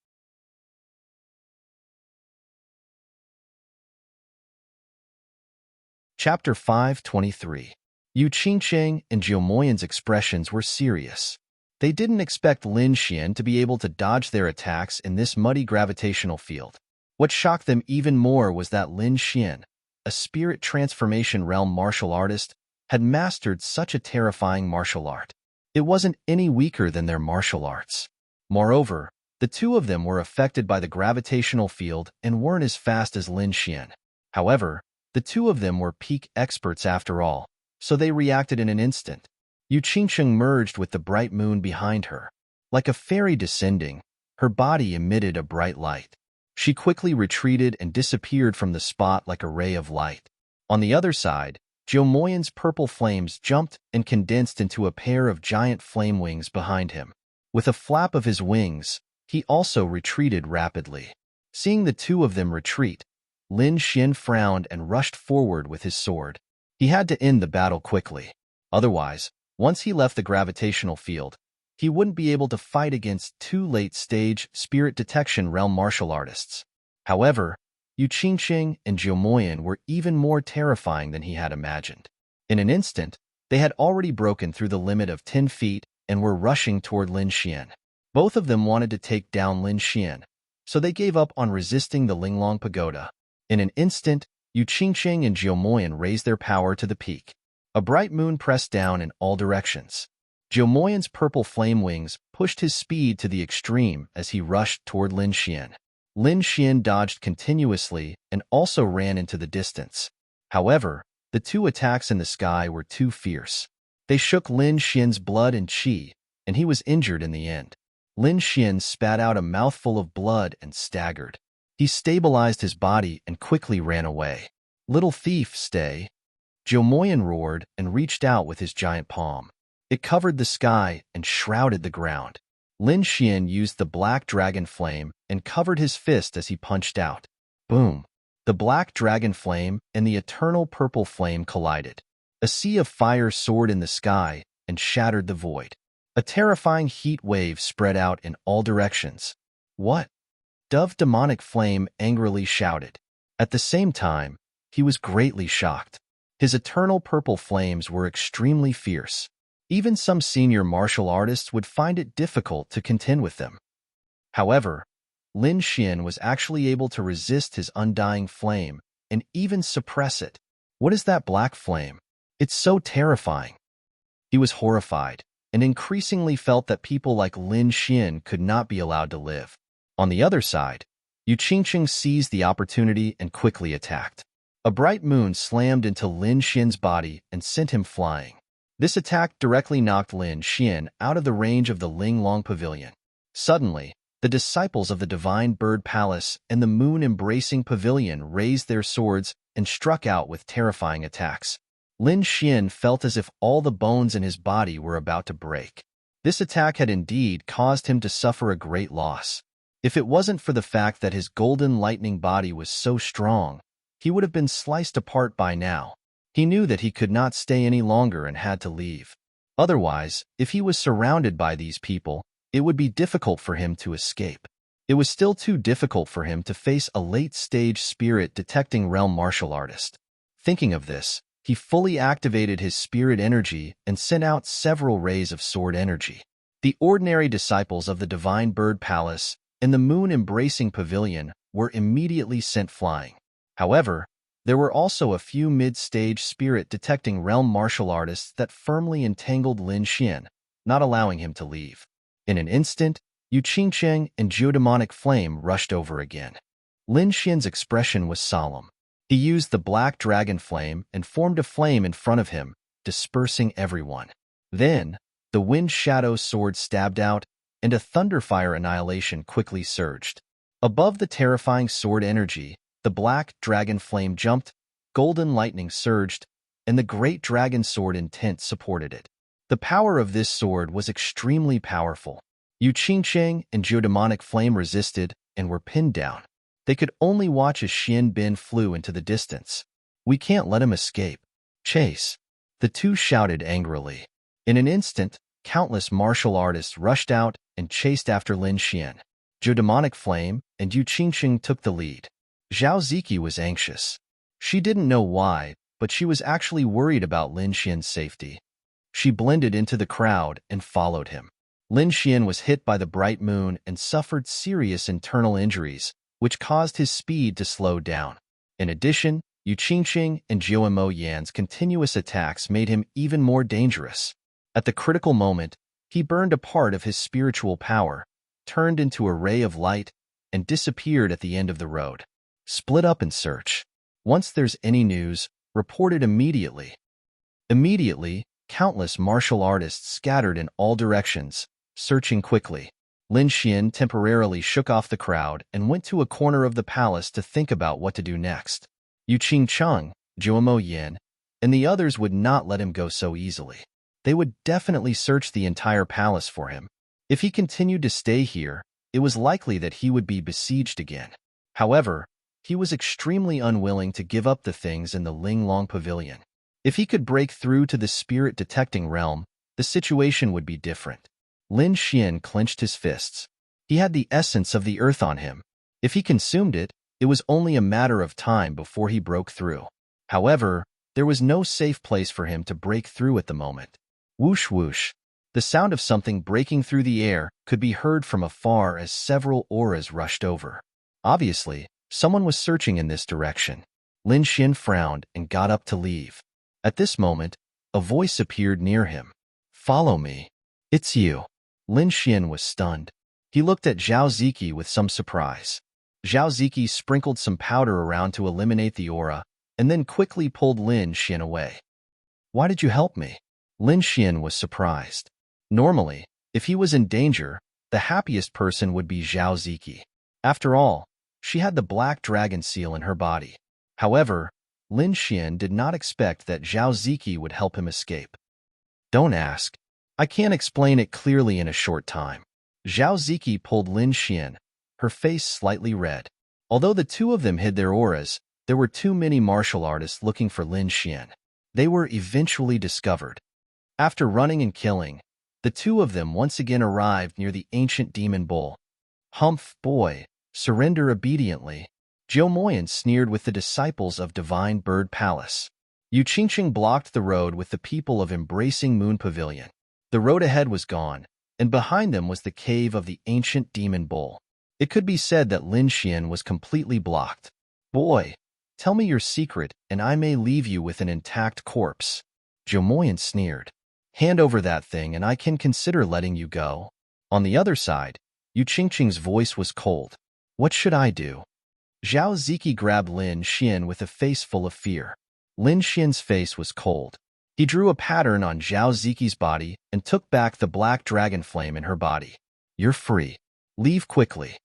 Chapter 523. Yu Qingqing and Jiumoyan's expressions were serious. They didn't expect Lin Xian to be able to dodge their attacks in this muddy gravitational field. What shocked them even more was that Lin Xian, a spirit transformation realm martial artist, had mastered such a terrifying martial art. It wasn't any weaker than their martial arts. Moreover, the two of them were affected by the gravitational field and weren't as fast as Lin Xian. However, the two of them were peak experts after all, so they reacted in an instant. Yu Qingsheng merged with the bright moon behind her. Like a fairy descending, her body emitted a bright light. She quickly retreated and disappeared from the spot like a ray of light. On the other side, Zhou Moyan's purple flames jumped and condensed into a pair of giant flame wings behind him. With a flap of his wings, he also retreated rapidly. Seeing the two of them retreat, Lin Xian frowned and rushed forward with his sword. He had to end the battle quickly. Otherwise, once he left the gravitational field, he wouldn't be able to fight against two late-stage spirit detection realm martial artists. However, Yu Qingsheng and Zhou Moyan were even more terrifying than he had imagined. In an instant, they had already broken through the limit of 10 feet and were rushing toward Lin Xian. Both of them wanted to take down Lin Xian, so they gave up on resisting the Linglong Pagoda. In an instant, Yu Qingsheng and Zhou Moyan raised their power to the peak. A bright moon pressed down in all directions. Zhou Moyan's purple flame wings pushed his speed to the extreme as he rushed toward Lin Xian. Lin Xian dodged continuously and also ran into the distance. However, the two attacks in the sky were too fierce. They shook Lin Xian's blood and qi, and he was injured in the end. Lin Xian spat out a mouthful of blood and staggered. He stabilized his body and quickly ran away. "Little thief, stay!" Zhou Moyan roared and reached out with his giant palm. It covered the sky and shrouded the ground. Lin Xian used the black dragon flame and covered his fist as he punched out. Boom! The black dragon flame and the eternal purple flame collided. A sea of fire soared in the sky and shattered the void. A terrifying heat wave spread out in all directions. "What?" Dove Demonic Flame angrily shouted. At the same time, he was greatly shocked. His eternal purple flames were extremely fierce. Even some senior martial artists would find it difficult to contend with them. However, Lin Xian was actually able to resist his undying flame and even suppress it. "What is that black flame? It's so terrifying." He was horrified and increasingly felt that people like Lin Xian could not be allowed to live. On the other side, Yu Qingsheng seized the opportunity and quickly attacked. A bright moon slammed into Lin Xian's body and sent him flying. This attack directly knocked Lin Xian out of the range of the Linglong Pavilion. Suddenly, the disciples of the Divine Bird Palace and the Moon-Embracing Pavilion raised their swords and struck out with terrifying attacks. Lin Xian felt as if all the bones in his body were about to break. This attack had indeed caused him to suffer a great loss. If it wasn't for the fact that his golden lightning body was so strong, he would have been sliced apart by now. He knew that he could not stay any longer and had to leave. Otherwise, if he was surrounded by these people, it would be difficult for him to escape. It was still too difficult for him to face a late-stage spirit-detecting realm martial artist. Thinking of this, he fully activated his spirit energy and sent out several rays of sword energy. The ordinary disciples of the Divine Bird Palace and the Moon-Embracing Pavilion were immediately sent flying. However, there were also a few mid-stage spirit-detecting realm martial artists that firmly entangled Lin Xian, not allowing him to leave. In an instant, Yu Qingsheng and Zhou Demonic Flame rushed over again. Lin Xian's expression was solemn. He used the black dragon flame and formed a flame in front of him, dispersing everyone. Then, the wind shadow sword stabbed out, and a thunderfire annihilation quickly surged. Above the terrifying sword energy, the black dragon flame jumped, golden lightning surged, and the great dragon sword intent supported it. The power of this sword was extremely powerful. Yu Qingsheng and Zhou Demonic Flame resisted and were pinned down. They could only watch as Xian Bin flew into the distance. "We can't let him escape. Chase!" The two shouted angrily. In an instant, countless martial artists rushed out and chased after Lin Xian. Zhou Demonic Flame and Yu Qingsheng took the lead. Zhao Ziki was anxious. She didn't know why, but she was actually worried about Lin Xian's safety. She blended into the crowd and followed him. Lin Xian was hit by the bright moon and suffered serious internal injuries, which caused his speed to slow down. In addition, Yu Qingqing and Jiao Yan's continuous attacks made him even more dangerous. At the critical moment, he burned a part of his spiritual power, turned into a ray of light, and disappeared at the end of the road. Split up and search. Once there's any news, report it immediately. Immediately, countless martial artists scattered in all directions, searching quickly. Lin Xian temporarily shook off the crowd and went to a corner of the palace to think about what to do next. Yu Qingcheng, Zhuo Yin, and the others would not let him go so easily. They would definitely search the entire palace for him. If he continued to stay here, it was likely that he would be besieged again. However, he was extremely unwilling to give up the things in the Linglong Pavilion. If he could break through to the spirit-detecting realm, the situation would be different. Lin Xian clenched his fists. He had the essence of the earth on him. If he consumed it, it was only a matter of time before he broke through. However, there was no safe place for him to break through at the moment. Whoosh whoosh. The sound of something breaking through the air could be heard from afar as several auras rushed over. Obviously, someone was searching in this direction. Lin Xian frowned and got up to leave. At this moment, a voice appeared near him. "Follow me. It's you." Lin Xian was stunned. He looked at Zhao Ziki with some surprise. Zhao Ziki sprinkled some powder around to eliminate the aura, and then quickly pulled Lin Xian away. "Why did you help me?" Lin Xian was surprised. Normally, if he was in danger, the happiest person would be Zhao Ziki. After all, she had the black dragon seal in her body. However, Lin Xian did not expect that Zhao Ziki would help him escape. "Don't ask. I can't explain it clearly in a short time." Zhao Ziki pulled Lin Xian, her face slightly red. Although the two of them hid their auras, there were too many martial artists looking for Lin Xian. They were eventually discovered. After running and killing, the two of them once again arrived near the ancient demon bull. "Humph, boy, surrender obediently." Zhou Moyan sneered with the disciples of Divine Bird Palace. Yu Qingqing blocked the road with the people of Embracing Moon Pavilion. The road ahead was gone, and behind them was the cave of the ancient demon bull. It could be said that Lin Xian was completely blocked. "Boy, tell me your secret, and I may leave you with an intact corpse." Zhou Moyan sneered. "Hand over that thing and I can consider letting you go." On the other side, Yu Qingqing's voice was cold. "What should I do?" Zhao Ziki grabbed Lin Xian with a face full of fear. Lin Xian's face was cold. He drew a pattern on Zhao Ziki's body and took back the black dragon flame in her body. "You're free. Leave quickly,"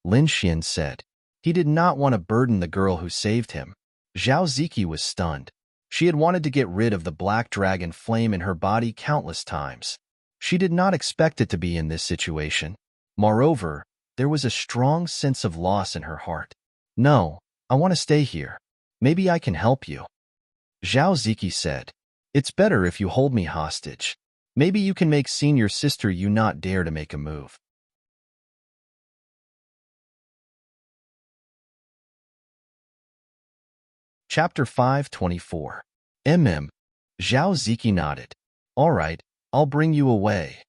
Lin Xian said. He did not want to burden the girl who saved him. Zhao Ziki was stunned. She had wanted to get rid of the black dragon flame in her body countless times. She did not expect it to be in this situation. Moreover, there was a strong sense of loss in her heart. "No, I want to stay here. Maybe I can help you," Zhao Ziki said. "It's better if you hold me hostage. Maybe you can make senior sister you not dare to make a move." Chapter 524. Zhao Ziki nodded. "All right, I'll bring you away."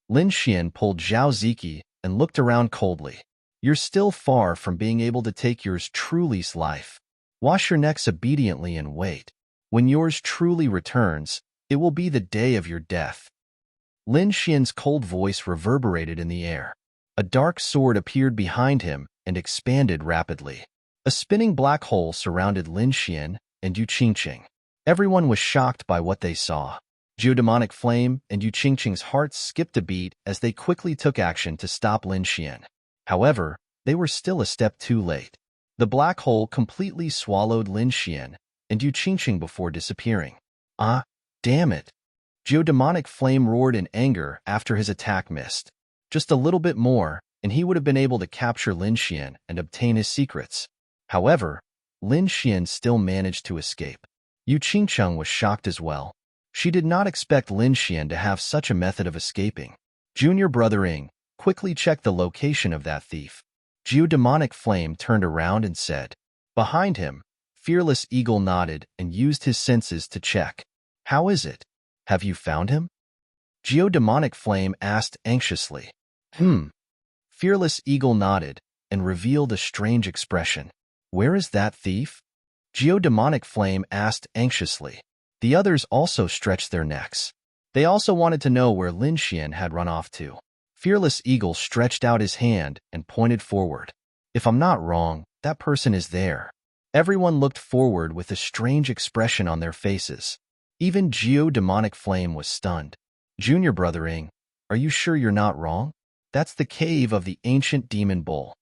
Lin Xian pulled Zhao Ziki and looked around coldly. "You're still far from being able to take yours truly's life. Wash your necks obediently and wait. When yours truly returns, it will be the day of your death." Lin Xian's cold voice reverberated in the air. A dark sword appeared behind him and expanded rapidly. A spinning black hole surrounded Lin Xian and Yu Qingqing. Everyone was shocked by what they saw. Geodemonic Flame and Yu Qingqing's hearts skipped a beat as they quickly took action to stop Lin Xian. However, they were still a step too late. The black hole completely swallowed Lin Xian and Yu Qingqing before disappearing. "Ah, damn it!" Geodemonic Flame roared in anger after his attack missed. Just a little bit more, and he would have been able to capture Lin Xian and obtain his secrets. However, Lin Xian still managed to escape. Yu Qingqing was shocked as well. She did not expect Lin Xian to have such a method of escaping. Junior Brother Ing quickly checked the location of that thief. Geodemonic Flame turned around and said. Behind him, Fearless Eagle nodded and used his senses to check. "How is it? Have you found him?" Geodemonic Flame asked anxiously. Hmm. Fearless Eagle nodded and revealed a strange expression. Where is that thief? Geodemonic Flame asked anxiously. The others also stretched their necks. They also wanted to know where Lin Xian had run off to. Fearless Eagle stretched out his hand and pointed forward. If I'm not wrong, that person is there. Everyone looked forward with a strange expression on their faces. Even Geodemonic Flame was stunned. Junior Brothering, are you sure you're not wrong? That's the cave of the ancient demon bull.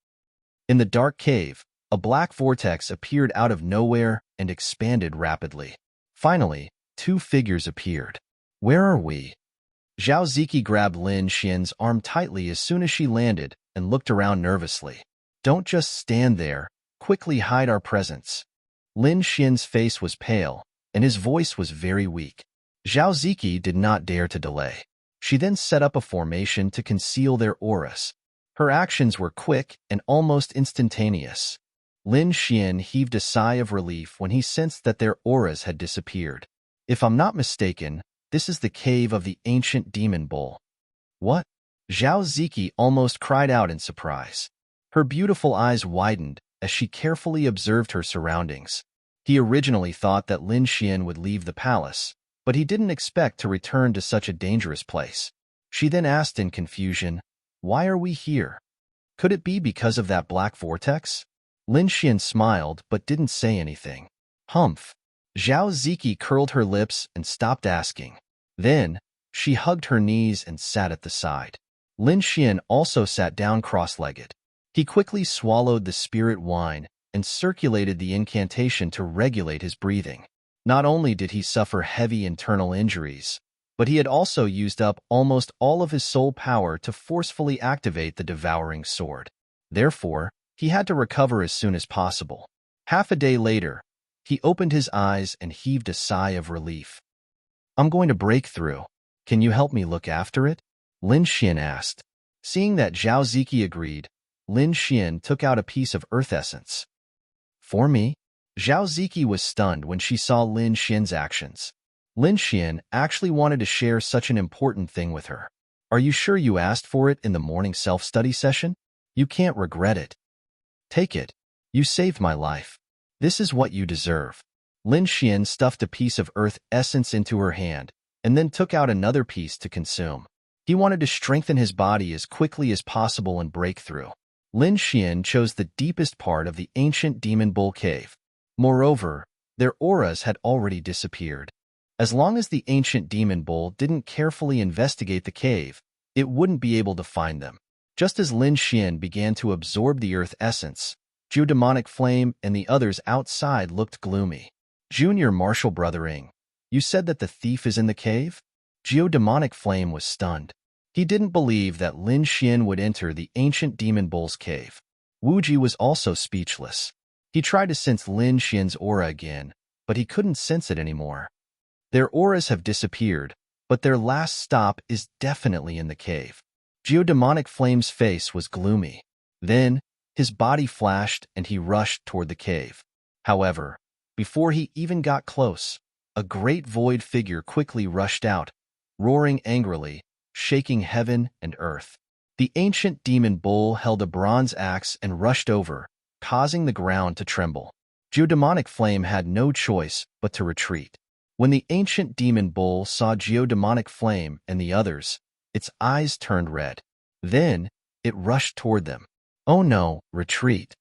In the dark cave, a black vortex appeared out of nowhere and expanded rapidly. Finally, two figures appeared. Where are we? Zhao Ziki grabbed Lin Xian's arm tightly as soon as she landed and looked around nervously. Don't just stand there. Quickly hide our presence. Lin Xian's face was pale, and his voice was very weak. Zhao Ziki did not dare to delay. She then set up a formation to conceal their auras. Her actions were quick and almost instantaneous. Lin Xian heaved a sigh of relief when he sensed that their auras had disappeared. If I'm not mistaken, this is the cave of the ancient demon bull. What? Zhao Ziki almost cried out in surprise. Her beautiful eyes widened as she carefully observed her surroundings. He originally thought that Lin Xian would leave the palace, but he didn't expect to return to such a dangerous place. She then asked in confusion, "Why are we here? Could it be because of that black vortex?" Lin Xian smiled but didn't say anything. Humph. Zhao Ziki curled her lips and stopped asking. Then, she hugged her knees and sat at the side. Lin Xian also sat down cross-legged. He quickly swallowed the spirit wine and circulated the incantation to regulate his breathing. Not only did he suffer heavy internal injuries, but he had also used up almost all of his soul power to forcefully activate the devouring sword. Therefore, he had to recover as soon as possible. Half a day later, he opened his eyes and heaved a sigh of relief. I'm going to break through. Can you help me look after it? Lin Xian asked. Seeing that Zhao Ziki agreed, Lin Xian took out a piece of earth essence. For me? Zhao Ziki was stunned when she saw Lin Xian's actions. Lin Xian actually wanted to share such an important thing with her. Are you sure you asked for it in the morning self-study session? You can't regret it. Take it. You saved my life. This is what you deserve. Lin Xian stuffed a piece of earth essence into her hand and then took out another piece to consume. He wanted to strengthen his body as quickly as possible and break through. Lin Xian chose the deepest part of the ancient demon bull cave. Moreover, their auras had already disappeared. As long as the ancient demon bull didn't carefully investigate the cave, it wouldn't be able to find them. Just as Lin Xian began to absorb the earth essence, Geodemonic Flame and the others outside looked gloomy. Junior Martial Brothering, you said that the thief is in the cave? Geodemonic Flame was stunned. He didn't believe that Lin Xian would enter the ancient demon bull's cave. Wuji was also speechless. He tried to sense Lin Xian's aura again, but he couldn't sense it anymore. Their auras have disappeared, but their last stop is definitely in the cave. Geodemonic Flame's face was gloomy. Then, his body flashed and he rushed toward the cave. However, before he even got close, a great void figure quickly rushed out, roaring angrily, shaking heaven and earth. The ancient demon bull held a bronze axe and rushed over, causing the ground to tremble. Geodemonic Flame had no choice but to retreat. When the ancient demon bull saw Geodemonic Flame and the others, its eyes turned red. Then, it rushed toward them. Oh no, retreat.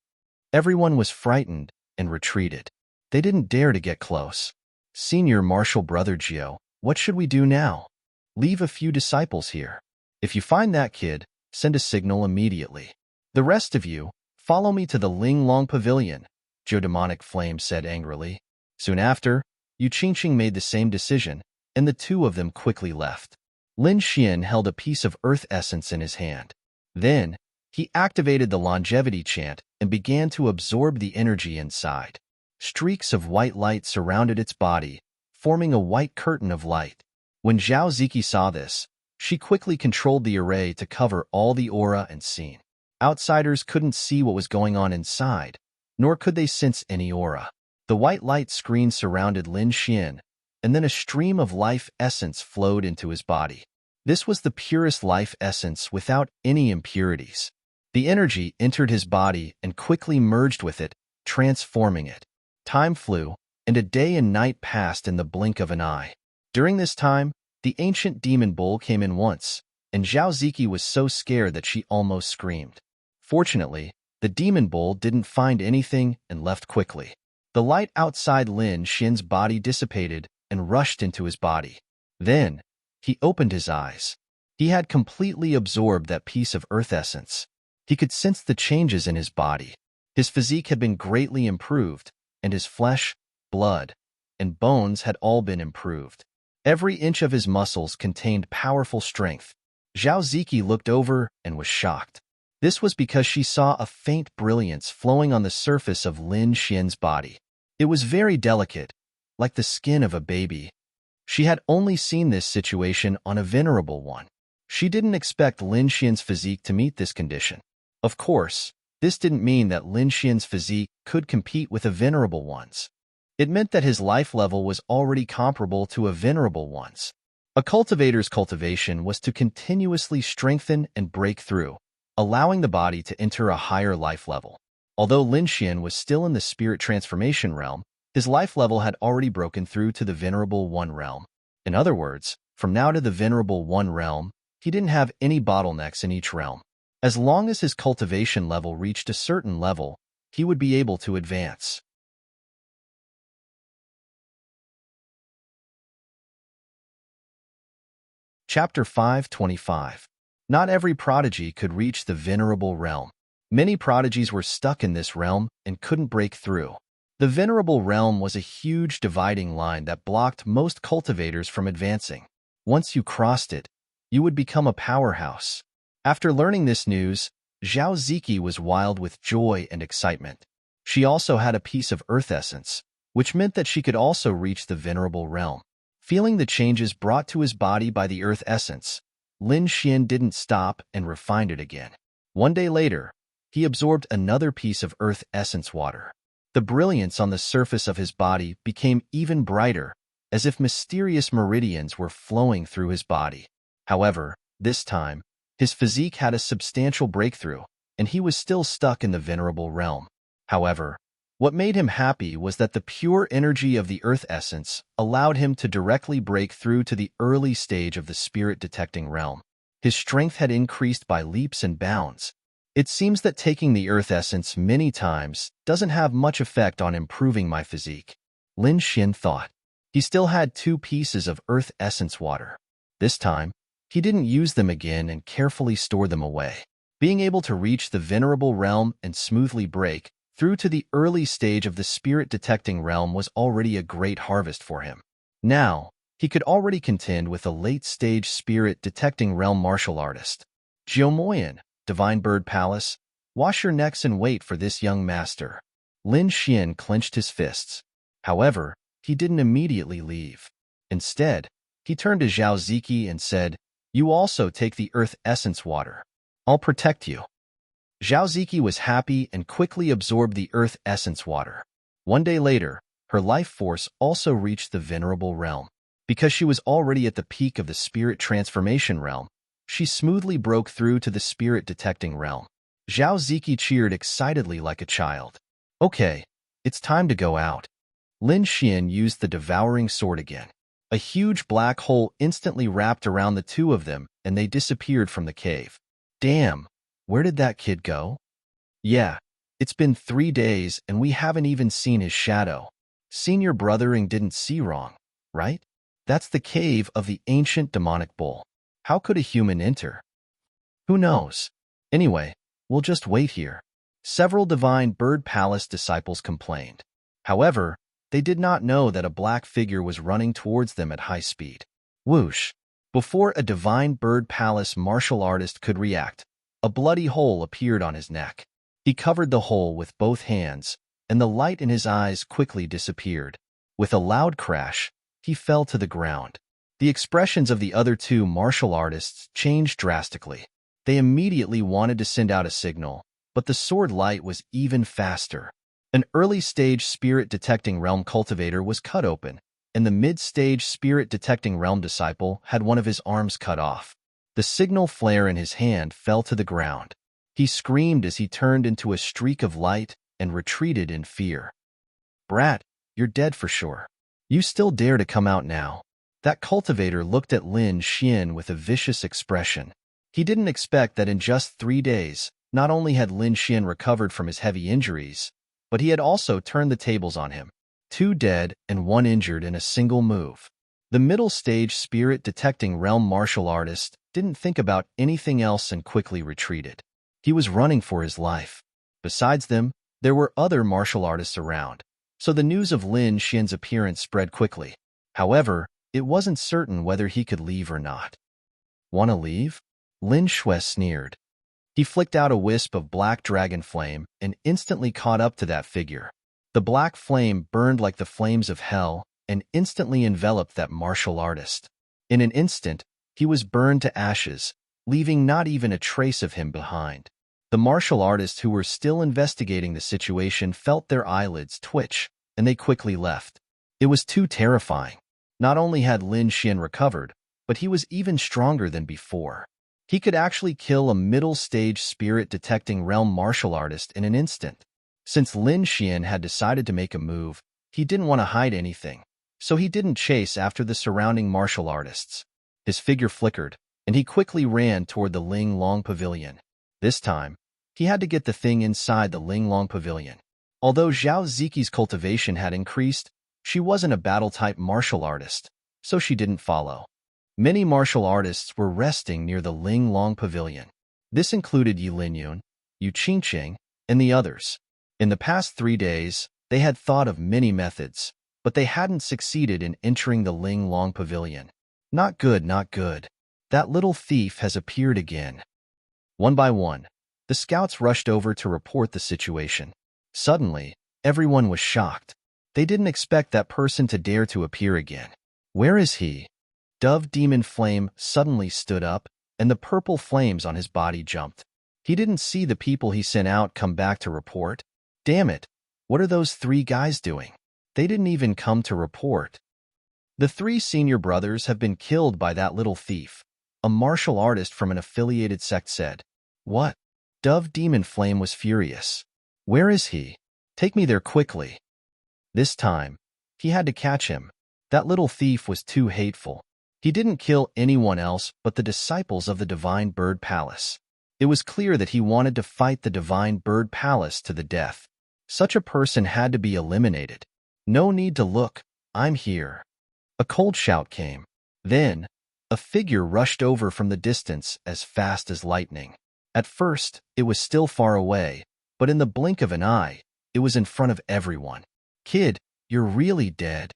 Everyone was frightened and retreated. They didn't dare to get close. Senior Martial Brother Geo, what should we do now? Leave a few disciples here. If you find that kid, send a signal immediately. The rest of you, follow me to the Ling Long Pavilion, Geodemonic Flame said angrily. Soon after, Yu Qingqing made the same decision, and the two of them quickly left. Lin Xian held a piece of earth essence in his hand. Then, he activated the longevity chant and began to absorb the energy inside. Streaks of white light surrounded its body, forming a white curtain of light. When Zhao Ziki saw this, she quickly controlled the array to cover all the aura and scene. Outsiders couldn't see what was going on inside, nor could they sense any aura. The white light screen surrounded Lin Xian, and then a stream of life essence flowed into his body. This was the purest life essence without any impurities. The energy entered his body and quickly merged with it, transforming it. Time flew, and a day and night passed in the blink of an eye. During this time, the ancient demon bull came in once, and Zhao Ziki was so scared that she almost screamed. Fortunately, the demon bull didn't find anything and left quickly. The light outside Lin Xian's body dissipated and rushed into his body. Then, he opened his eyes. He had completely absorbed that piece of earth essence. He could sense the changes in his body. His physique had been greatly improved, and his flesh, blood, and bones had all been improved. Every inch of his muscles contained powerful strength. Zhao Ziki looked over and was shocked. This was because she saw a faint brilliance flowing on the surface of Lin Xian's body. It was very delicate, like the skin of a baby. She had only seen this situation on a venerable one. She didn't expect Lin Xian's physique to meet this condition. Of course, this didn't mean that Lin Xian's physique could compete with a venerable one's. It meant that his life level was already comparable to a venerable one's. A cultivator's cultivation was to continuously strengthen and break through, allowing the body to enter a higher life level. Although Lin Xian was still in the spirit transformation realm, his life level had already broken through to the Venerable One realm. In other words, from now to the Venerable One realm, he didn't have any bottlenecks in each realm. As long as his cultivation level reached a certain level, he would be able to advance. Chapter 525. Not every prodigy could reach the Venerable realm. Many prodigies were stuck in this realm and couldn't break through. The Venerable realm was a huge dividing line that blocked most cultivators from advancing. Once you crossed it, you would become a powerhouse. After learning this news, Zhao Ziki was wild with joy and excitement. She also had a piece of earth essence, which meant that she could also reach the Venerable realm. Feeling the changes brought to his body by the earth essence, Lin Xian didn't stop and refined it again. One day later, he absorbed another piece of earth essence water. The brilliance on the surface of his body became even brighter, as if mysterious meridians were flowing through his body. However, this time, his physique had a substantial breakthrough, and he was still stuck in the Venerable realm. However, what made him happy was that the pure energy of the earth essence allowed him to directly break through to the early stage of the spirit-detecting realm. His strength had increased by leaps and bounds. It seems that taking the earth essence many times doesn't have much effect on improving my physique, Lin Xian thought. He still had 2 pieces of earth essence water. This time, he didn't use them again and carefully stored them away. Being able to reach the Venerable realm and smoothly break through to the early stage of the spirit-detecting realm was already a great harvest for him. Now, he could already contend with a late-stage spirit-detecting realm martial artist. Jiumoyan, Divine Bird Palace, wash your necks and wait for this young master. Lin Xian clenched his fists. However, he didn't immediately leave. Instead, he turned to Zhao Ziki and said, "You also take the earth essence water. I'll protect you." Zhao Ziki was happy and quickly absorbed the earth essence water. One day later, her life force also reached the Venerable realm. Because she was already at the peak of the spirit transformation realm, she smoothly broke through to the spirit-detecting realm. Zhao Ziki cheered excitedly like a child. Okay, it's time to go out. Lin Xian used the devouring sword again. A huge black hole instantly wrapped around the 2 of them, and they disappeared from the cave. Damn, where did that kid go? Yeah, it's been 3 days and we haven't even seen his shadow. Senior brothering didn't see wrong, right? That's the cave of the ancient demonic bull. How could a human enter? Who knows? Anyway, we'll just wait here. Several Divine Bird Palace disciples complained. However, they did not know that a black figure was running towards them at high speed. Whoosh! Before a Divine Bird Palace martial artist could react, a bloody hole appeared on his neck. He covered the hole with both hands, and the light in his eyes quickly disappeared. With a loud crash, he fell to the ground. The expressions of the other 2 martial artists changed drastically. They immediately wanted to send out a signal, but the sword light was even faster. An early-stage spirit-detecting realm cultivator was cut open, and the mid-stage spirit-detecting realm disciple had one of his arms cut off. The signal flare in his hand fell to the ground. He screamed as he turned into a streak of light and retreated in fear. "Brat, you're dead for sure. You still dare to come out now?" That cultivator looked at Lin Xian with a vicious expression. He didn't expect that in just 3 days, not only had Lin Xian recovered from his heavy injuries, but he had also turned the tables on him. 2 dead and 1 injured in a single move. The middle-stage spirit-detecting realm martial artist didn't think about anything else and quickly retreated. He was running for his life. Besides them, there were other martial artists around, so the news of Lin Xian's appearance spread quickly. However, it wasn't certain whether he could leave or not. "Want to leave?" Lin Shui sneered. He flicked out a wisp of black dragon flame and instantly caught up to that figure. The black flame burned like the flames of hell and instantly enveloped that martial artist. In an instant, he was burned to ashes, leaving not even a trace of him behind. The martial artists who were still investigating the situation felt their eyelids twitch, and they quickly left. It was too terrifying. Not only had Lin Xian recovered, but he was even stronger than before. He could actually kill a middle-stage spirit-detecting realm martial artist in an instant. Since Lin Xian had decided to make a move, he didn't want to hide anything, so he didn't chase after the surrounding martial artists. His figure flickered, and he quickly ran toward the Ling Long Pavilion. This time, he had to get the thing inside the Ling Long Pavilion. Although Zhao Ziqi's cultivation had increased, she wasn't a battle-type martial artist, so she didn't follow. Many martial artists were resting near the Ling Long Pavilion. This included Yi Linyun, Yu Qingqing, and the others. In the past 3 days, they had thought of many methods, but they hadn't succeeded in entering the Ling Long Pavilion. Not good, not good. That little thief has appeared again. One by one, the scouts rushed over to report the situation. Suddenly, everyone was shocked. They didn't expect that person to dare to appear again. "Where is he?" Dove Demon Flame suddenly stood up, and the purple flames on his body jumped. He didn't see the people he sent out come back to report. Damn it, what are those 3 guys doing? They didn't even come to report. "The 3 senior brothers have been killed by that little thief," a martial artist from an affiliated sect said. "What?" Dove Demon Flame was furious. "Where is he? Take me there quickly." This time, he had to catch him. That little thief was too hateful. He didn't kill anyone else but the disciples of the Divine Bird Palace. It was clear that he wanted to fight the Divine Bird Palace to the death. Such a person had to be eliminated. "No need to look, I'm here." A cold shout came. Then, a figure rushed over from the distance as fast as lightning. At first, it was still far away, but in the blink of an eye, it was in front of everyone. "Kid, you're really dead."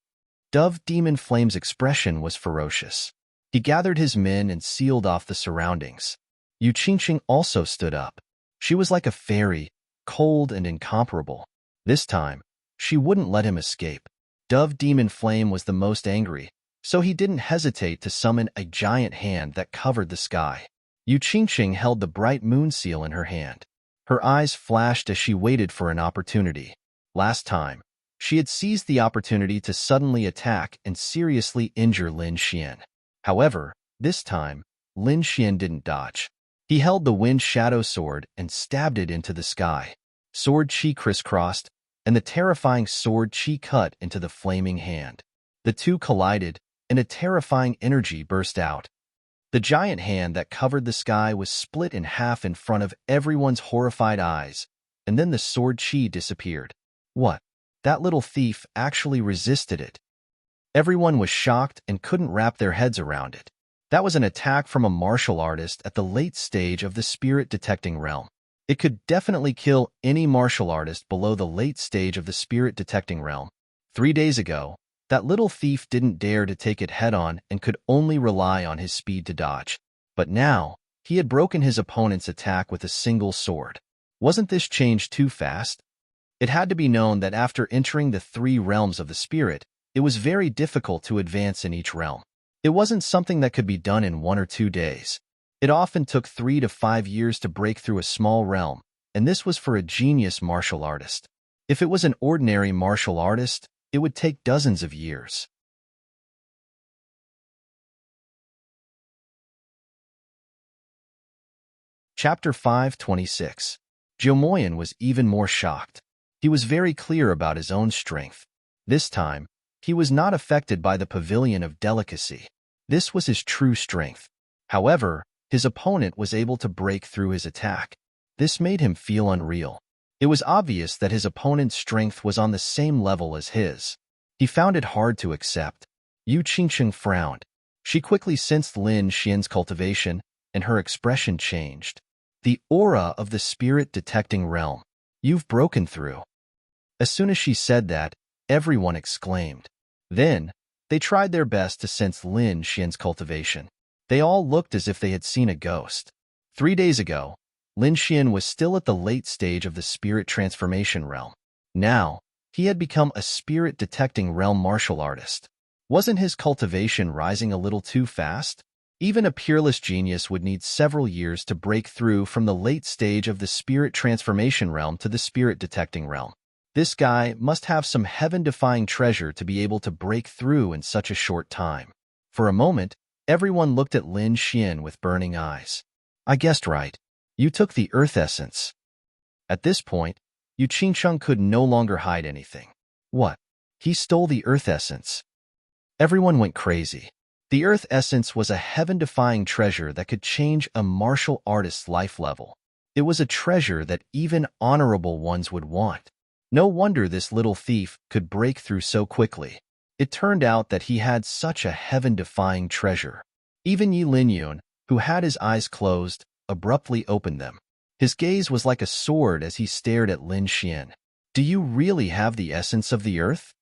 Dove Demon Flame's expression was ferocious. He gathered his men and sealed off the surroundings. Yu Qingqing also stood up. She was like a fairy, cold and incomparable. This time, she wouldn't let him escape. Dove Demon Flame was the most angry, so he didn't hesitate to summon a giant hand that covered the sky. Yu Qingqing held the bright moon seal in her hand. Her eyes flashed as she waited for an opportunity. Last time, she had seized the opportunity to suddenly attack and seriously injure Lin Xian. However, this time, Lin Xian didn't dodge. He held the wind shadow sword and stabbed it into the sky. Sword chi crisscrossed, and the terrifying sword chi cut into the flaming hand. The two collided, and a terrifying energy burst out. The giant hand that covered the sky was split in half in front of everyone's horrified eyes, and then the sword chi disappeared. What? That little thief actually resisted it. Everyone was shocked and couldn't wrap their heads around it. That was an attack from a martial artist at the late stage of the spirit-detecting realm. It could definitely kill any martial artist below the late stage of the spirit-detecting realm. 3 days ago, that little thief didn't dare to take it head-on and could only rely on his speed to dodge. But now, he had broken his opponent's attack with a single sword. Wasn't this change too fast? It had to be known that after entering the 3 realms of the spirit, it was very difficult to advance in each realm. It wasn't something that could be done in 1 or 2 days. It often took 3 to 5 years to break through a small realm, and this was for a genius martial artist. If it was an ordinary martial artist, it would take dozens of years. Chapter 526. Jomoyan was even more shocked. He was very clear about his own strength. This time, he was not affected by the pavilion of delicacy. This was his true strength. However, his opponent was able to break through his attack. This made him feel unreal. It was obvious that his opponent's strength was on the same level as his. He found it hard to accept. Yu Qingcheng frowned. She quickly sensed Lin Xian's cultivation, and her expression changed. The aura of the spirit-detecting realm. You've broken through. As soon as she said that, everyone exclaimed. Then, they tried their best to sense Lin Xian's cultivation. They all looked as if they had seen a ghost. 3 days ago, Lin Xian was still at the late stage of the spirit transformation realm. Now, he had become a spirit-detecting realm martial artist. Wasn't his cultivation rising a little too fast? Even a peerless genius would need several years to break through from the late stage of the spirit transformation realm to the spirit-detecting realm. This guy must have some heaven-defying treasure to be able to break through in such a short time. For a moment, everyone looked at Lin Xian with burning eyes. I guessed right. You took the earth essence. At this point, Yu Qingcheng could no longer hide anything. What? He stole the earth essence. Everyone went crazy. The earth essence was a heaven-defying treasure that could change a martial artist's life level. It was a treasure that even honorable ones would want. No wonder this little thief could break through so quickly. It turned out that he had such a heaven-defying treasure. Even Yi Linyun, who had his eyes closed, abruptly opened them. His gaze was like a sword as he stared at Lin Xian. Do you really have the essence of the earth?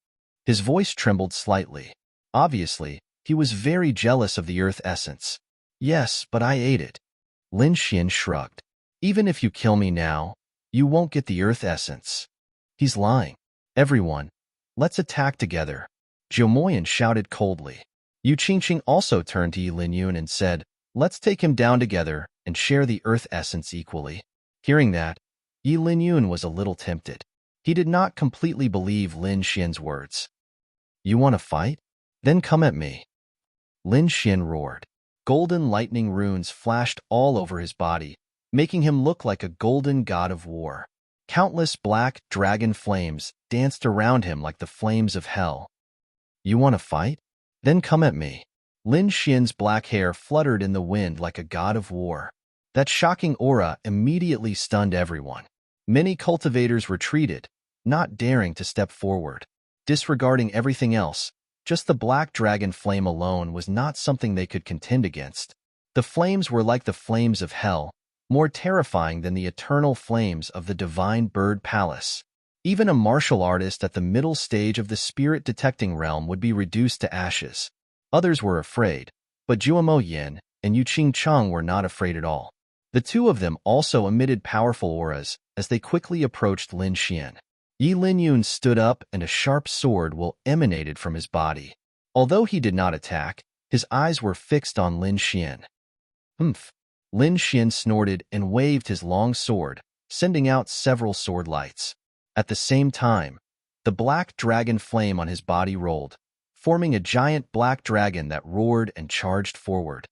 His voice trembled slightly. Obviously, he was very jealous of the earth essence. Yes, but I ate it. Lin Xian shrugged. Even if you kill me now, you won't get the earth essence. He's lying. Everyone, let's attack together. Jomoyan shouted coldly. Yu Qingcheng also turned to Yi Linyun and said, let's take him down together and share the earth essence equally. Hearing that, Yi Linyun was a little tempted. He did not completely believe Lin Xian's words. You want to fight? Then come at me. Lin Xian roared. Golden lightning runes flashed all over his body, making him look like a golden god of war. Countless black dragon flames danced around him like the flames of hell. You want to fight? Then come at me. Lin Xian's black hair fluttered in the wind like a god of war. That shocking aura immediately stunned everyone. Many cultivators retreated, not daring to step forward. Disregarding everything else, just the black dragon flame alone was not something they could contend against. The flames were like the flames of hell, more terrifying than the eternal flames of the divine bird palace. Even a martial artist at the middle stage of the spirit-detecting realm would be reduced to ashes. Others were afraid, but Jomoyan and Yu Qingcheng were not afraid at all. The two of them also emitted powerful auras as they quickly approached Lin Xian. Yi Linyun stood up and a sharp sword emanated from his body. Although he did not attack, his eyes were fixed on Lin Xian. Humph! Lin Xian snorted and waved his long sword, sending out several sword lights. At the same time, the black dragon flame on his body rolled, forming a giant black dragon that roared and charged forward.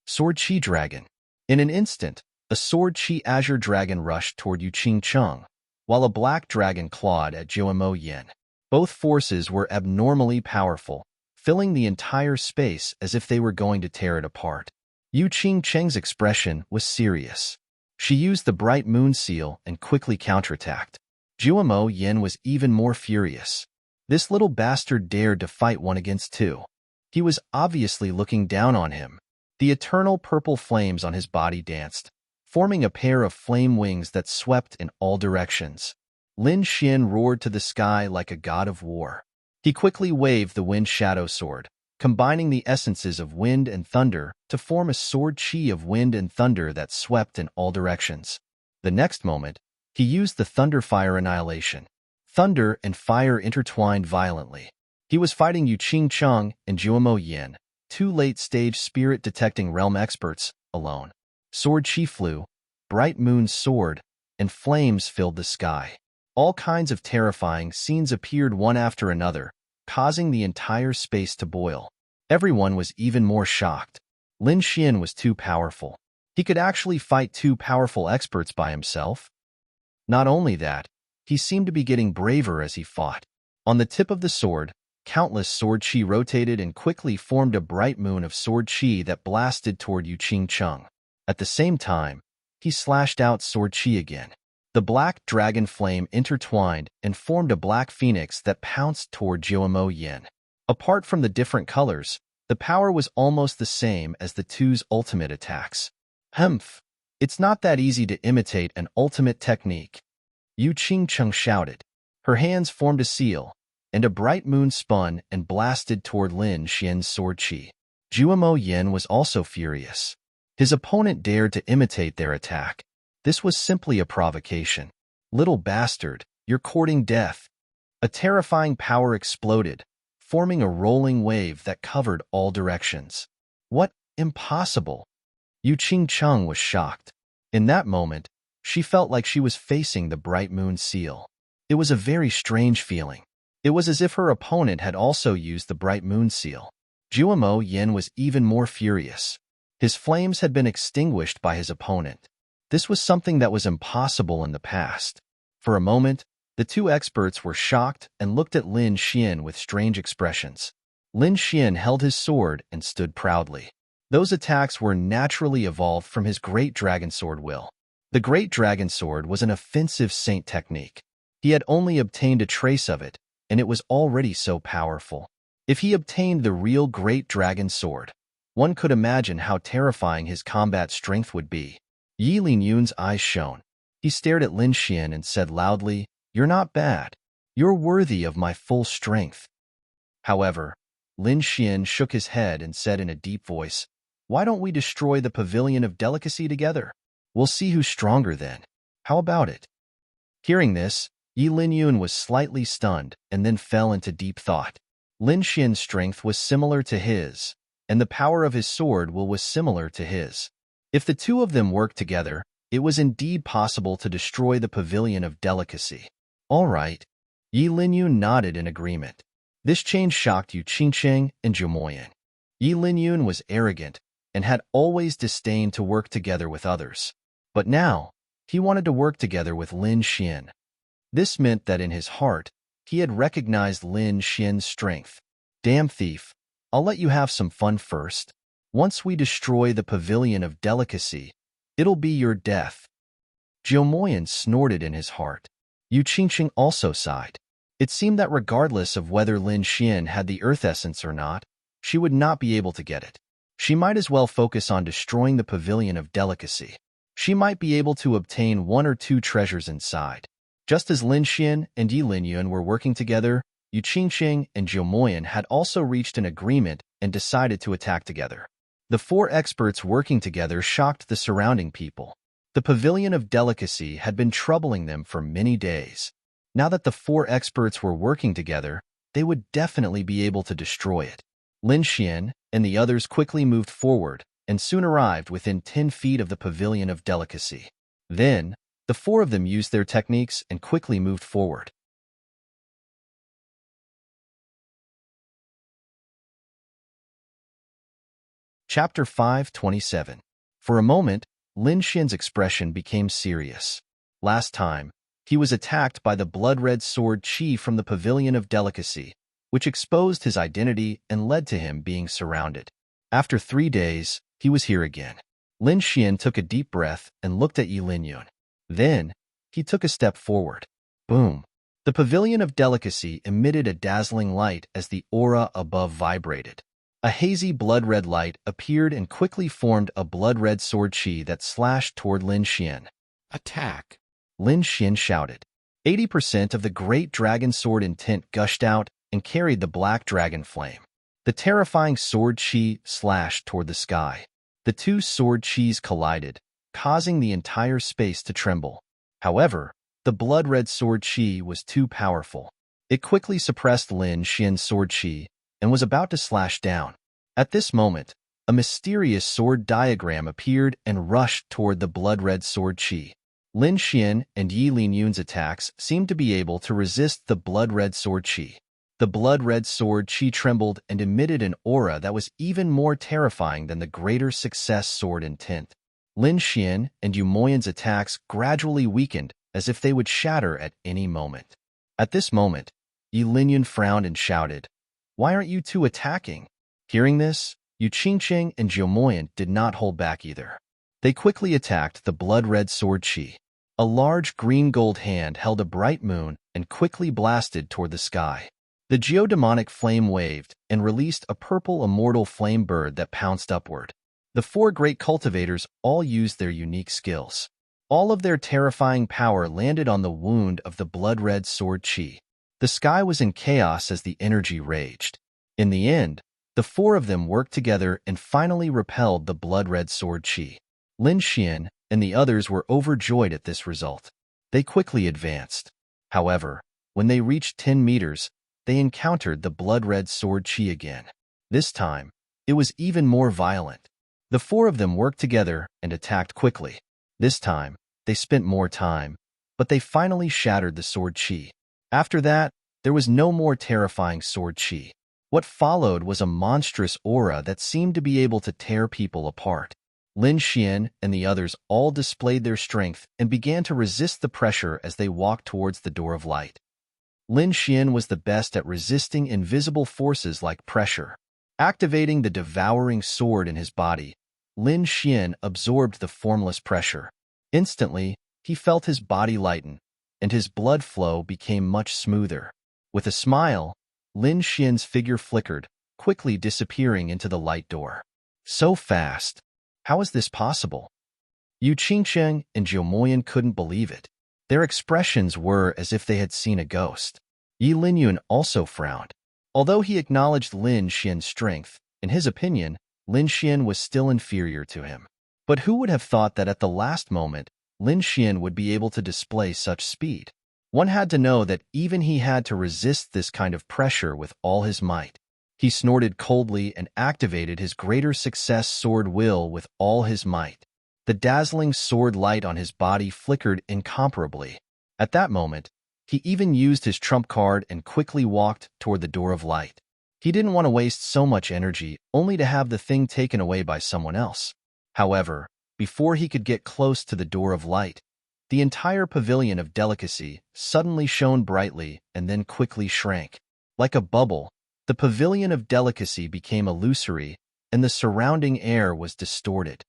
Sword Chi Dragon. In an instant, a Sword Chi Azure Dragon rushed toward Yu Qingcheng, while a black dragon clawed at Jomoyan. Both forces were abnormally powerful, filling the entire space as if they were going to tear it apart. Yu Qingcheng's expression was serious. She used the bright moon seal and quickly counterattacked. Jomoyan was even more furious. This little bastard dared to fight 1 against 2. He was obviously looking down on him. The eternal purple flames on his body danced, forming a pair of flame wings that swept in all directions. Lin Xian roared to the sky like a god of war. He quickly waved the wind shadow sword, combining the essences of wind and thunder to form a sword chi of wind and thunder that swept in all directions. The next moment, he used the thunder fire annihilation. Thunder and fire intertwined violently. He was fighting Yu Qingcheng and Jomoyan, 2 late-stage spirit-detecting realm experts, alone. Sword chi flew, bright moon soared, and flames filled the sky. All kinds of terrifying scenes appeared one after another, causing the entire space to boil. Everyone was even more shocked. Lin Xian was too powerful. He could actually fight two powerful experts by himself. Not only that, he seemed to be getting braver as he fought. On the tip of the sword, countless sword chi rotated and quickly formed a bright moon of sword chi that blasted toward Yu Qingcheng. At the same time, he slashed out sword chi again. The black dragon flame intertwined and formed a black phoenix that pounced toward Jiumo Yin. Apart from the different colors, the power was almost the same as the two's ultimate attacks. Humph! It's not that easy to imitate an ultimate technique. Yu Qingcheng shouted. Her hands formed a seal, and a bright moon spun and blasted toward Lin Xian's sword chi. Jiumo Yin was also furious. His opponent dared to imitate their attack. This was simply a provocation. Little bastard, you're courting death. A terrifying power exploded, forming a rolling wave that covered all directions. What? Impossible! Yu Qingcheng was shocked. In that moment, she felt like she was facing the bright moon seal. It was a very strange feeling. It was as if her opponent had also used the bright moon seal. Jiumo Yin was even more furious. His flames had been extinguished by his opponent. This was something that was impossible in the past. For a moment, the two experts were shocked and looked at Lin Xian with strange expressions. Lin Xian held his sword and stood proudly. Those attacks were naturally evolved from his Great Dragon Sword will. The Great Dragon Sword was an offensive saint technique. He had only obtained a trace of it, and it was already so powerful. If he obtained the real Great Dragon Sword, one could imagine how terrifying his combat strength would be. Yi Linyun's eyes shone. He stared at Lin Xian and said loudly, "You're not bad. You're worthy of my full strength." However, Lin Xian shook his head and said in a deep voice, "Why don't we destroy the Pavilion of Delicacy together? We'll see who's stronger then. How about it?" Hearing this, Yi Linyun was slightly stunned and then fell into deep thought. Lin Xian's strength was similar to his, and the power of his sword will was similar to his. If the two of them worked together, it was indeed possible to destroy the Pavilion of Delicacy. All right. Yi Linyun nodded in agreement. This change shocked Yu Qingcheng and Jiumo Yin. Yi Linyun was arrogant and had always disdained to work together with others. But now, he wanted to work together with Lin Xian. This meant that in his heart, he had recognized Lin Xian's strength. Damn thief, I'll let you have some fun first. Once we destroy the Pavilion of Delicacy, it'll be your death. Jiumo Yin snorted in his heart. Yu Qingcheng also sighed. It seemed that regardless of whether Lin Xian had the earth essence or not, she would not be able to get it. She might as well focus on destroying the Pavilion of Delicacy. She might be able to obtain one or two treasures inside. Just as Lin Xian and Yi Linyun were working together, Yu Qingcheng and Jiumo Yin had also reached an agreement and decided to attack together. The four experts working together shocked the surrounding people. The Pavilion of Delicacy had been troubling them for many days. Now that the four experts were working together, they would definitely be able to destroy it. Lin Xian and the others quickly moved forward and soon arrived within 10 feet of the Pavilion of Delicacy. Then, the four of them used their techniques and quickly moved forward. Chapter 527. For a moment, Lin Xian's expression became serious. Last time, he was attacked by the blood-red sword Qi from the Pavilion of Delicacy, which exposed his identity and led to him being surrounded. After 3 days, he was here again. Lin Xian took a deep breath and looked at Yi Linyun. Then, he took a step forward. Boom! The Pavilion of Delicacy emitted a dazzling light as the aura above vibrated. A hazy blood-red light appeared and quickly formed a blood-red sword Qi that slashed toward Lin Xian. Attack! Lin Xian shouted. 80% of the Great Dragon Sword intent gushed out and carried the black dragon flame. The terrifying sword Qi slashed toward the sky. The two sword Qis collided, causing the entire space to tremble. However, the blood-red sword Qi was too powerful. It quickly suppressed Lin Xian's sword Qi and was about to slash down. At this moment, a mysterious sword diagram appeared and rushed toward the blood-red sword Qi. Lin Xian and Yi Linyun's attacks seemed to be able to resist the blood-red sword Qi. The blood-red sword Qi trembled and emitted an aura that was even more terrifying than the greater success sword intent. Lin Xian and Yu Moyan's attacks gradually weakened as if they would shatter at any moment. At this moment, Yi Linyun frowned and shouted, "Why aren't you two attacking?" Hearing this, Yu Qingqing and Jiu Moyan did not hold back either. They quickly attacked the blood-red sword Qi. A large green-gold hand held a bright moon and quickly blasted toward the sky. The geodemonic flame waved and released a purple immortal flame bird that pounced upward. The four great cultivators all used their unique skills. All of their terrifying power landed on the wound of the blood-red sword Qi. The sky was in chaos as the energy raged. In the end, the four of them worked together and finally repelled the blood-red sword Qi. Lin Xian and the others were overjoyed at this result. They quickly advanced. However, when they reached 10 meters, they encountered the blood-red sword Qi again. This time, it was even more violent. The four of them worked together and attacked quickly. This time, they spent more time, but they finally shattered the sword Qi. After that, there was no more terrifying sword Qi. What followed was a monstrous aura that seemed to be able to tear people apart. Lin Xian and the others all displayed their strength and began to resist the pressure as they walked towards the door of light. Lin Xian was the best at resisting invisible forces like pressure. Activating the devouring sword in his body, Lin Xian absorbed the formless pressure. Instantly, he felt his body lighten, and his blood flow became much smoother. With a smile, Lin Xian's figure flickered, quickly disappearing into the light door. So fast! How is this possible? Yu Qingqing and Jiu Moyan couldn't believe it. Their expressions were as if they had seen a ghost. Yi Linyun also frowned. Although he acknowledged Lin Xian's strength, in his opinion, Lin Xian was still inferior to him. But who would have thought that at the last moment, Lin Xian would be able to display such speed? One had to know that even he had to resist this kind of pressure with all his might. He snorted coldly and activated his greater success sword will with all his might. The dazzling sword light on his body flickered incomparably. At that moment, he even used his trump card and quickly walked toward the door of light. He didn't want to waste so much energy only to have the thing taken away by someone else. However, before he could get close to the door of light, the entire pavilion of delicacy suddenly shone brightly and then quickly shrank. Like a bubble, the pavilion of delicacy became illusory and the surrounding air was distorted.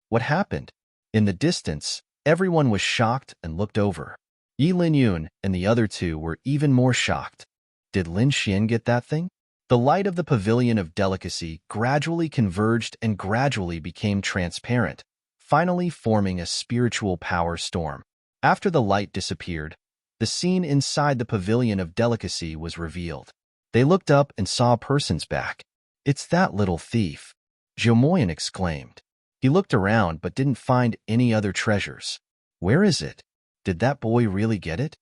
What happened? In the distance, everyone was shocked and looked over. Yi Linyun and the other two were even more shocked. Did Lin Xian get that thing? The light of the pavilion of delicacy gradually converged and gradually became transparent, finally forming a spiritual power storm. After the light disappeared, the scene inside the pavilion of delicacy was revealed. They looked up and saw a person's back. "It's that little thief," Jiu Moyan exclaimed. He looked around but didn't find any other treasures. "Where is it? Did that boy really get it?"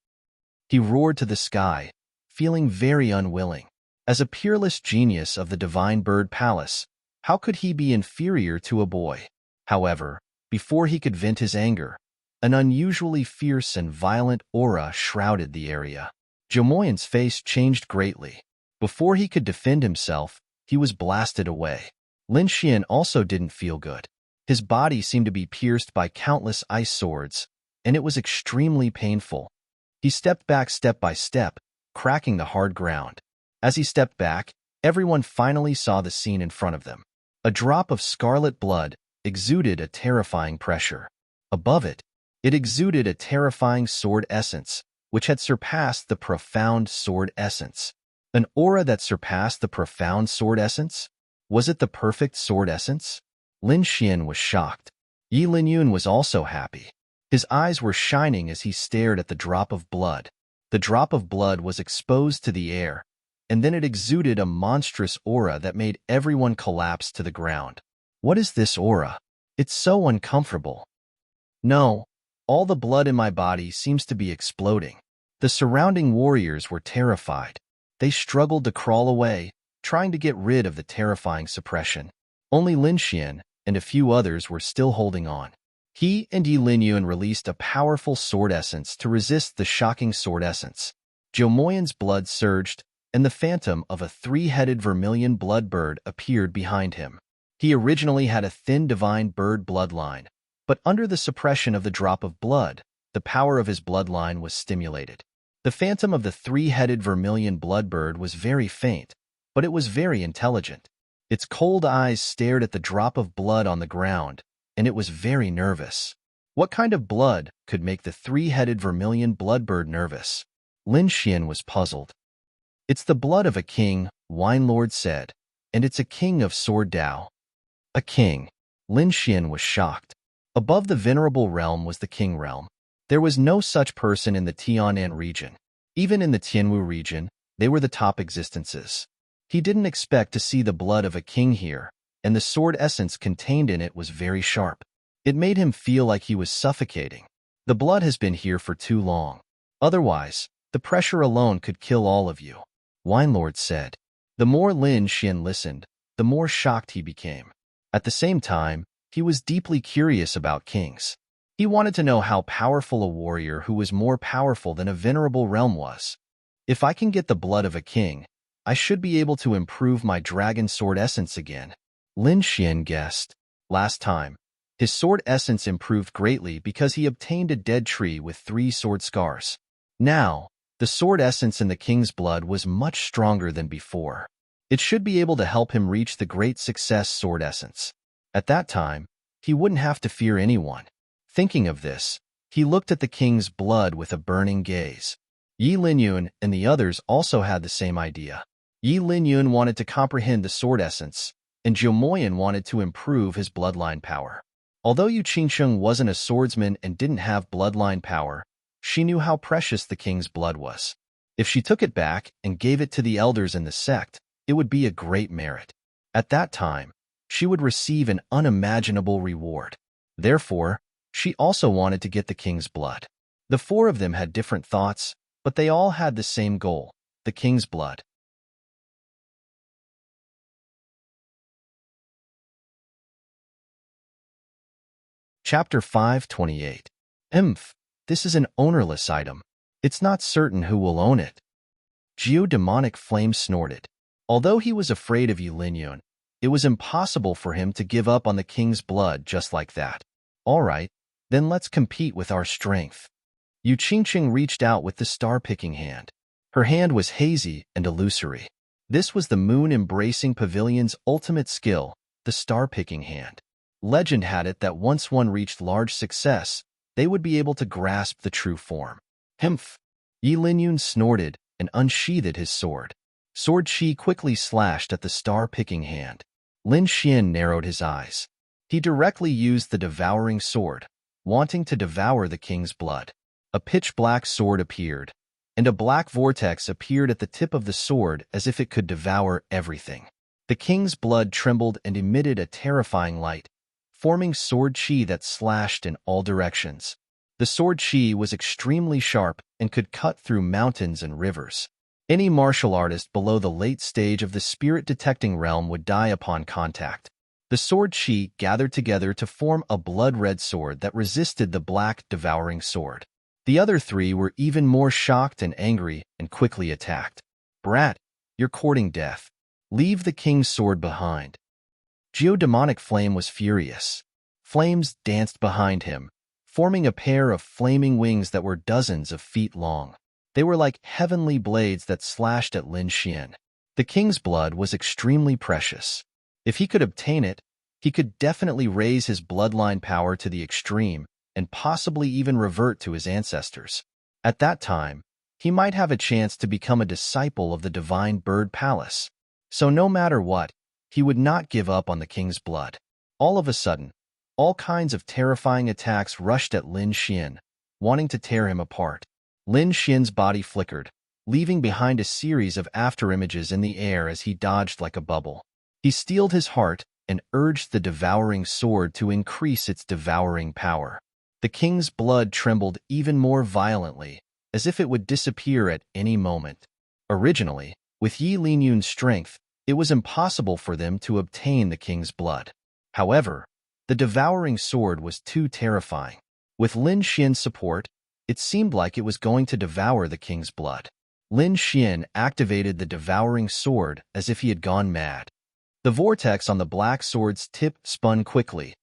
He roared to the sky, feeling very unwilling. As a peerless genius of the Divine Bird Palace, how could he be inferior to a boy? However, before he could vent his anger, an unusually fierce and violent aura shrouded the area. Jiu Moyan's face changed greatly. Before he could defend himself, he was blasted away. Lin Xian also didn't feel good. His body seemed to be pierced by countless ice swords, and it was extremely painful. He stepped back step by step, cracking the hard ground. As he stepped back, everyone finally saw the scene in front of them. A drop of scarlet blood exuded a terrifying pressure. Above it, it exuded a terrifying sword essence, which had surpassed the profound sword essence. An aura that surpassed the profound sword essence? Was it the perfect sword essence? Lin Xian was shocked. Yi Linyun was also happy. His eyes were shining as he stared at the drop of blood. The drop of blood was exposed to the air, and then it exuded a monstrous aura that made everyone collapse to the ground. What is this aura? It's so uncomfortable. No, all the blood in my body seems to be exploding. The surrounding warriors were terrified. They struggled to crawl away, trying to get rid of the terrifying suppression. Only Lin Xian and a few others were still holding on. He and Yi Linyun released a powerful sword essence to resist the shocking sword essence. Jiu Moyan's blood surged, and the phantom of a three-headed vermilion blood bird appeared behind him. He originally had a thin divine bird bloodline, But under the suppression of the drop of blood, the power of his bloodline was stimulated. The phantom of the three-headed vermilion bloodbird was very faint, but it was very intelligent. Its cold eyes stared at the drop of blood on the ground, and it was very nervous. What kind of blood could make the three-headed vermilion bloodbird nervous? Lin Xian was puzzled. It's the blood of a king, Wine Lord said, and it's a king of Sword Dao. A king. Lin Xian was shocked. Above the venerable realm was the king realm. There was no such person in the Tianan region. Even in the Tianwu region, they were the top existences. He didn't expect to see the blood of a king here, and the sword essence contained in it was very sharp. It made him feel like he was suffocating. The blood has been here for too long. Otherwise, the pressure alone could kill all of you, Wine Lord said. The more Lin Xian listened, the more shocked he became. At the same time, he was deeply curious about kings. He wanted to know how powerful a warrior who was more powerful than a venerable realm was. If I can get the blood of a king, I should be able to improve my dragon sword essence again. Lin Xian guessed. Last time, his sword essence improved greatly because he obtained a dead tree with 3 sword scars. Now, the sword essence in the king's blood was much stronger than before. It should be able to help him reach the great success sword essence. At that time, he wouldn't have to fear anyone. Thinking of this, he looked at the king's blood with a burning gaze. Yi Linyun and the others also had the same idea. Yi Linyun wanted to comprehend the sword essence, and Zhou Moyan wanted to improve his bloodline power. Although Yu Qingsheng wasn't a swordsman and didn't have bloodline power, she knew how precious the king's blood was. If she took it back and gave it to the elders in the sect, it would be a great merit. At that time, she would receive an unimaginable reward. Therefore, she also wanted to get the king's blood. The 4 of them had different thoughts, but they all had the same goal, the king's blood. Chapter 528. This is an ownerless item. It's not certain who will own it. Geodemonic Flame snorted. Although he was afraid of Yi Linyun, it was impossible for him to give up on the king's blood just like that. All right, then let's compete with our strength. Yu Qingqing reached out with the star-picking hand. Her hand was hazy and illusory. This was the moon-embracing pavilion's ultimate skill, the star-picking hand. Legend had it that once one reached large success, they would be able to grasp the true form. Yi Linyun snorted and unsheathed his sword. Sword chi quickly slashed at the star-picking hand. Lin Xian narrowed his eyes. He directly used the devouring sword, wanting to devour the king's blood. A pitch-black sword appeared, and a black vortex appeared at the tip of the sword as if it could devour everything. The king's blood trembled and emitted a terrifying light, forming sword chi that slashed in all directions. The sword chi was extremely sharp and could cut through mountains and rivers. Any martial artist below the late stage of the spirit-detecting realm would die upon contact. The sword chi gathered together to form a blood-red sword that resisted the black, devouring sword. The other 3 were even more shocked and angry and quickly attacked. Brat, you're courting death. Leave the king's sword behind. Geodemonic Flame was furious. Flames danced behind him, forming a pair of flaming wings that were dozens of feet long. They were like heavenly blades that slashed at Lin Xian. The king's blood was extremely precious. If he could obtain it, he could definitely raise his bloodline power to the extreme and possibly even revert to his ancestors. At that time, he might have a chance to become a disciple of the Divine Bird Palace. So no matter what, he would not give up on the king's blood. All of a sudden, all kinds of terrifying attacks rushed at Lin Xian, wanting to tear him apart. Lin Xian's body flickered, leaving behind a series of afterimages in the air as he dodged like a bubble. He steeled his heart and urged the devouring sword to increase its devouring power. The king's blood trembled even more violently, as if it would disappear at any moment. Originally, with Yi Linyun's strength, it was impossible for them to obtain the king's blood. However, the devouring sword was too terrifying. With Lin Xian's support, it seemed like it was going to devour the king's blood. Lin Xian activated the devouring sword as if he had gone mad. The vortex on the black sword's tip spun quickly,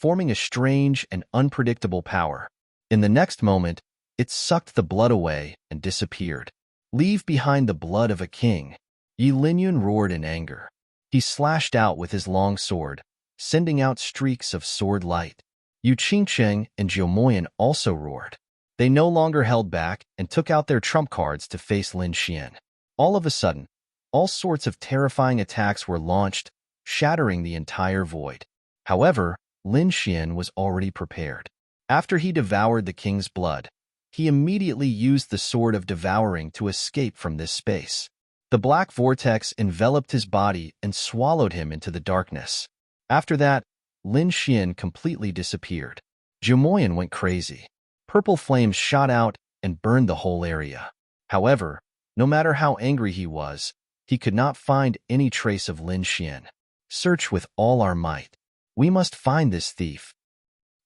forming a strange and unpredictable power. In the next moment, it sucked the blood away and disappeared. "Leave behind the blood of a king," Yi Linyun roared in anger. He slashed out with his long sword, sending out streaks of sword light. Yu Qingcheng and Jiu Moyan also roared. They no longer held back and took out their trump cards to face Lin Xian. All of a sudden, all sorts of terrifying attacks were launched, shattering the entire void. However, Lin Xian was already prepared. After he devoured the king's blood, he immediately used the sword of devouring to escape from this space. The black vortex enveloped his body and swallowed him into the darkness. After that, Lin Xian completely disappeared. Jumoyan went crazy. Purple flames shot out and burned the whole area. However, no matter how angry he was, he could not find any trace of Lin Xian. "Search with all our might. We must find this thief."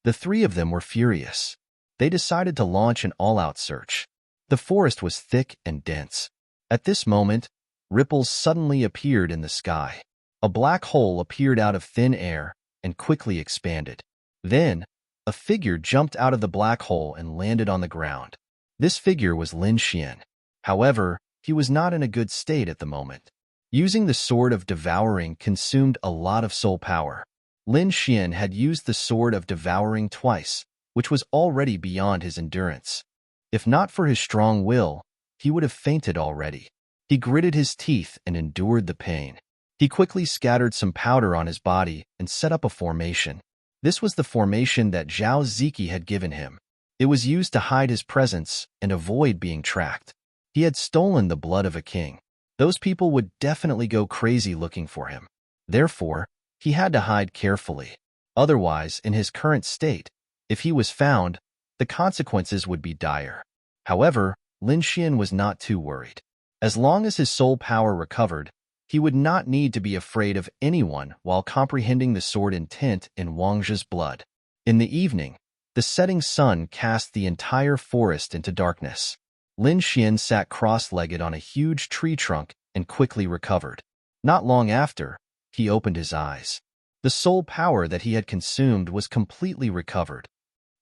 The three of them were furious. They decided to launch an all-out search. The forest was thick and dense. At this moment, ripples suddenly appeared in the sky. A black hole appeared out of thin air and quickly expanded. Then, a figure jumped out of the black hole and landed on the ground. This figure was Lin Xian. However, he was not in a good state at the moment. Using the sword of devouring consumed a lot of soul power. Lin Xian had used the sword of devouring twice, which was already beyond his endurance. If not for his strong will, he would have fainted already. He gritted his teeth and endured the pain. He quickly scattered some powder on his body and set up a formation. This was the formation that Zhao Ziki had given him. It was used to hide his presence and avoid being tracked. He had stolen the blood of a king. Those people would definitely go crazy looking for him. Therefore, he had to hide carefully. Otherwise, in his current state, if he was found, the consequences would be dire. However, Lin Xian was not too worried. As long as his soul power recovered, he would not need to be afraid of anyone while comprehending the sword intent in Wangzhe's blood. In the evening, the setting sun cast the entire forest into darkness. Lin Xian sat cross-legged on a huge tree trunk and quickly recovered. Not long after, he opened his eyes. The soul power that he had consumed was completely recovered.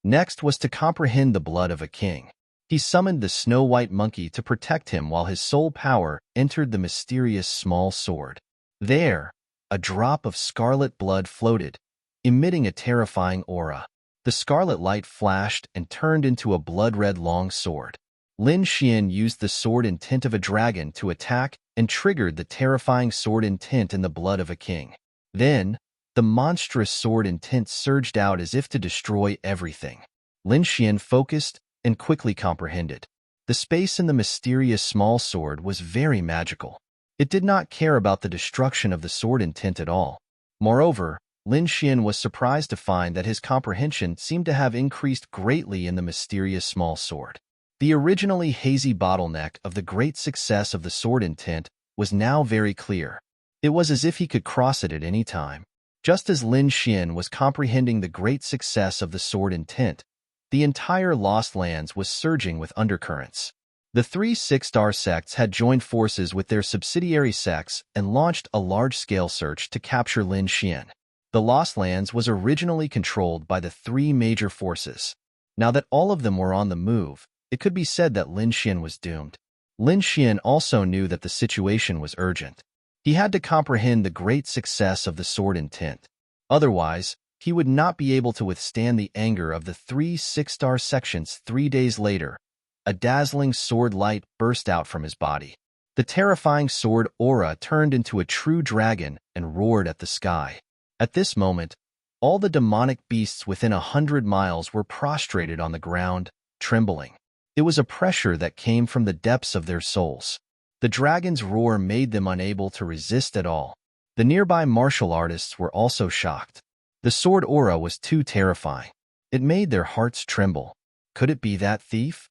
Next was to comprehend the blood of a king. He summoned the snow-white monkey to protect him while his soul power entered the mysterious small sword. There, a drop of scarlet blood floated, emitting a terrifying aura. The scarlet light flashed and turned into a blood-red long sword. Lin Xian used the sword intent of a dragon to attack and triggered the terrifying sword intent in the blood of a king. Then, the monstrous sword intent surged out as if to destroy everything. Lin Xian focused and quickly comprehended. The space in the mysterious small sword was very magical. It did not care about the destruction of the sword intent at all. Moreover, Lin Xian was surprised to find that his comprehension seemed to have increased greatly in the mysterious small sword. The originally hazy bottleneck of the great success of the sword intent was now very clear. It was as if he could cross it at any time. Just as Lin Xian was comprehending the great success of the sword intent, the entire Lost Lands was surging with undercurrents. The three six-star sects had joined forces with their subsidiary sects and launched a large-scale search to capture Lin Xian. The Lost Lands was originally controlled by the three major forces. Now that all of them were on the move, it could be said that Lin Xian was doomed. Lin Xian also knew that the situation was urgent. He had to comprehend the great success of the sword intent. Otherwise, he would not be able to withstand the anger of the three six-star sections. 3 days later, a dazzling sword light burst out from his body. The terrifying sword aura turned into a true dragon and roared at the sky. At this moment, all the demonic beasts within 100 miles were prostrated on the ground, trembling. It was a pressure that came from the depths of their souls. The dragon's roar made them unable to resist at all. The nearby martial artists were also shocked. The sword aura was too terrifying. It made their hearts tremble. Could it be that thief?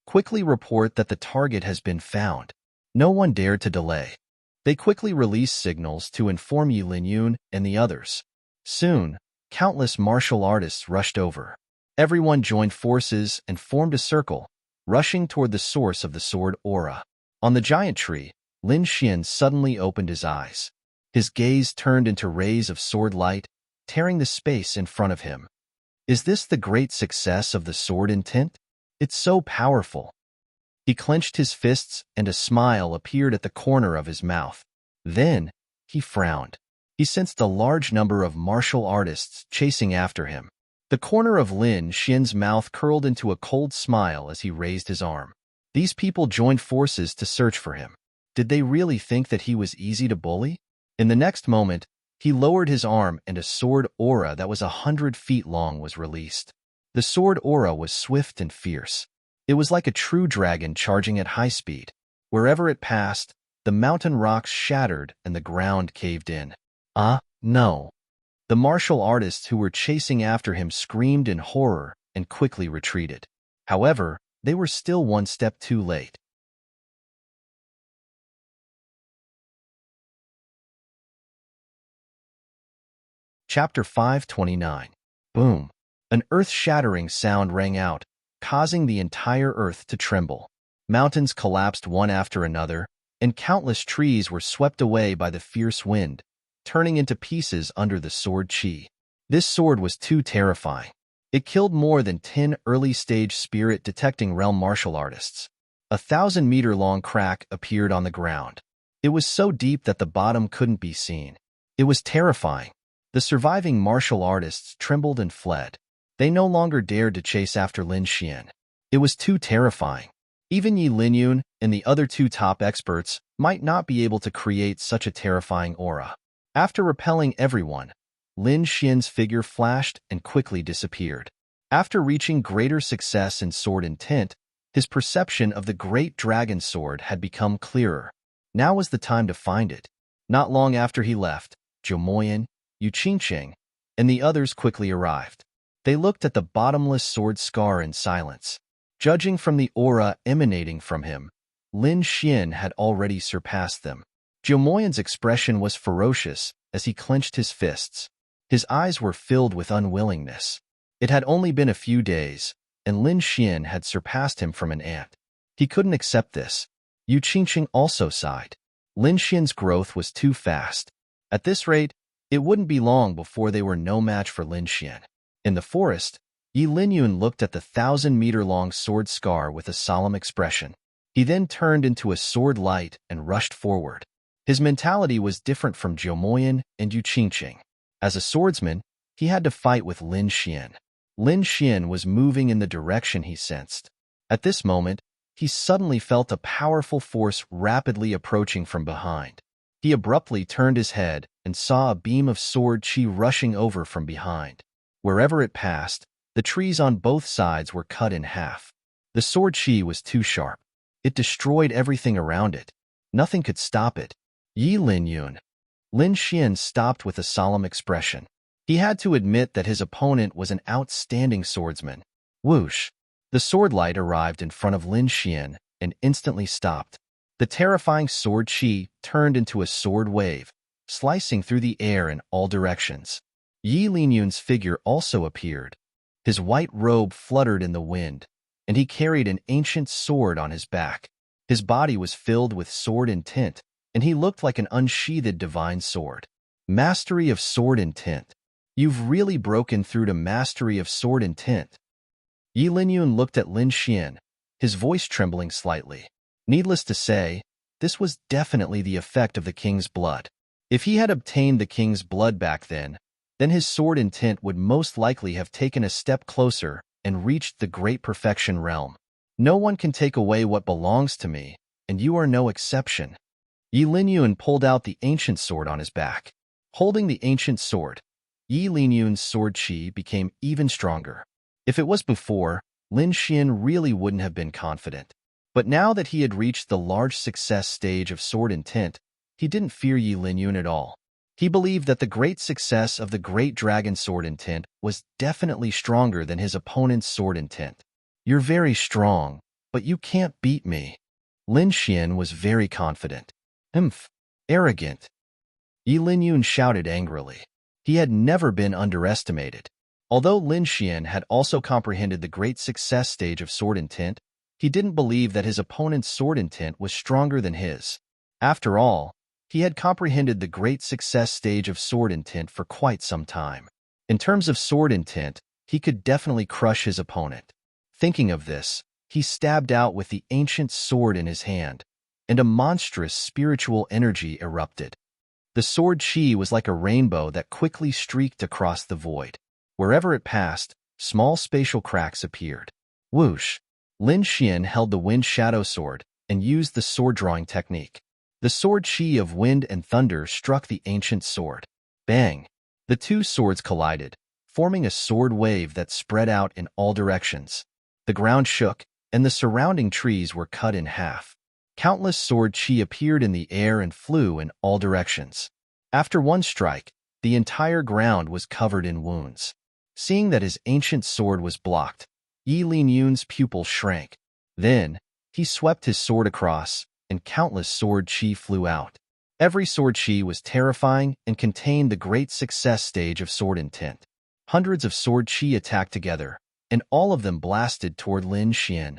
Quickly report that the target has been found. No one dared to delay. They quickly released signals to inform Yi Linyun and the others. Soon, countless martial artists rushed over. Everyone joined forces and formed a circle, rushing toward the source of the sword aura. On the giant tree, Lin Xian suddenly opened his eyes. His gaze turned into rays of sword light, tearing the space in front of him. Is this the great success of the sword intent? It's so powerful. He clenched his fists and a smile appeared at the corner of his mouth. Then, he frowned. He sensed a large number of martial artists chasing after him. The corner of Lin Xian's mouth curled into a cold smile as he raised his arm. These people joined forces to search for him. Did they really think that he was easy to bully? In the next moment, he lowered his arm and a sword aura that was 100 feet long was released. The sword aura was swift and fierce. It was like a true dragon charging at high speed. Wherever it passed, the mountain rocks shattered and the ground caved in. No. The martial artists who were chasing after him screamed in horror and quickly retreated. However, they were still one step too late. Chapter 529. Boom. An earth-shattering sound rang out, causing the entire earth to tremble. Mountains collapsed one after another, and countless trees were swept away by the fierce wind, turning into pieces under the sword chi. This sword was too terrifying. It killed more than 10 early-stage spirit-detecting realm martial artists. A 1,000-meter-long crack appeared on the ground. It was so deep that the bottom couldn't be seen. It was terrifying. The surviving martial artists trembled and fled. They no longer dared to chase after Lin Xian. It was too terrifying. Even Yi Linyun and the other two top experts might not be able to create such a terrifying aura. After repelling everyone, Lin Xian's figure flashed and quickly disappeared. After reaching greater success in sword intent, his perception of the great dragon sword had become clearer. Now was the time to find it. Not long after he left, Zhou Moyan, Yu Qingqing, and the others quickly arrived. They looked at the bottomless sword scar in silence. Judging from the aura emanating from him, Lin Xian had already surpassed them. Zhou Moyan's expression was ferocious as he clenched his fists. His eyes were filled with unwillingness. It had only been a few days, and Lin Xian had surpassed him from an ant. He couldn't accept this. Yu Qingqing also sighed. Lin Xian's growth was too fast. At this rate, it wouldn't be long before they were no match for Lin Xian. In the forest, Yi Linyun looked at the 1,000-meter-long sword scar with a solemn expression. He then turned into a sword light and rushed forward. His mentality was different from Zhou Moyan and Yu Qingqing. As a swordsman, he had to fight with Lin Xian. Lin Xian was moving in the direction he sensed. At this moment, he suddenly felt a powerful force rapidly approaching from behind. He abruptly turned his head and saw a beam of sword chi rushing over from behind. Wherever it passed, the trees on both sides were cut in half. The sword chi was too sharp. It destroyed everything around it. Nothing could stop it. Yi Linyun. Lin Xian stopped with a solemn expression. He had to admit that his opponent was an outstanding swordsman. Whoosh! The sword light arrived in front of Lin Xian and instantly stopped. The terrifying sword chi turned into a sword wave, slicing through the air in all directions. Yi Linyun's figure also appeared. His white robe fluttered in the wind, and he carried an ancient sword on his back. His body was filled with sword intent, and he looked like an unsheathed divine sword. Mastery of sword intent. You've really broken through to mastery of sword intent. Yi Linyun looked at Lin Xian, his voice trembling slightly. Needless to say, this was definitely the effect of the king's blood. If he had obtained the king's blood back then his sword intent would most likely have taken a step closer and reached the great perfection realm. No one can take away what belongs to me, and you are no exception. Yi Linyun pulled out the ancient sword on his back. Holding the ancient sword, Yi Linyun's sword chi became even stronger. If it was before, Lin Xian really wouldn't have been confident. But now that he had reached the large success stage of sword intent, he didn't fear Yi Linyun at all. He believed that the great success of the great dragon sword intent was definitely stronger than his opponent's sword intent. You're very strong, but you can't beat me. Lin Xian was very confident. Arrogant. Yi Linyun shouted angrily. He had never been underestimated. Although Lin Xian had also comprehended the great success stage of sword intent, he didn't believe that his opponent's sword intent was stronger than his. After all, He had comprehended the great success stage of sword intent for quite some time. In terms of sword intent, he could definitely crush his opponent. Thinking of this, he stabbed out with the ancient sword in his hand, and a monstrous spiritual energy erupted. The sword chi was like a rainbow that quickly streaked across the void. Wherever it passed, small spatial cracks appeared. Whoosh! Lin Xian held the wind shadow sword and used the sword-drawing technique. The sword chi of wind and thunder struck the ancient sword. Bang! The two swords collided, forming a sword wave that spread out in all directions. The ground shook, and the surrounding trees were cut in half. Countless sword chi appeared in the air and flew in all directions. After one strike, the entire ground was covered in wounds. Seeing that his ancient sword was blocked, Yi Linyun's pupil shrank. Then, he swept his sword across, and countless sword chi flew out. Every sword chi was terrifying and contained the great success stage of sword intent. Hundreds of sword chi attacked together, and all of them blasted toward Lin Xian.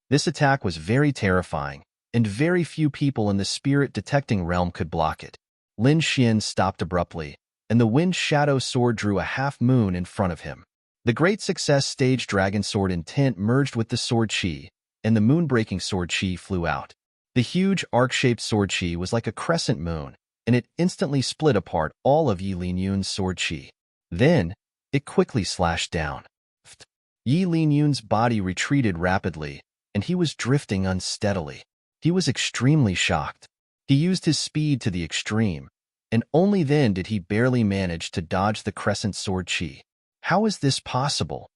This attack was very terrifying, and very few people in the spirit-detecting realm could block it. Lin Xian stopped abruptly, and the wind shadow sword drew a half-moon in front of him. The great success stage dragon sword intent merged with the sword chi, and the moon-breaking sword chi flew out. The huge arc-shaped sword chi was like a crescent moon, and it instantly split apart all of Yi Linyun's sword chi. Then, it quickly slashed down. Yi Linyun's body retreated rapidly, and he was drifting unsteadily. He was extremely shocked. He used his speed to the extreme, and only then did he barely manage to dodge the crescent sword chi. How is this possible?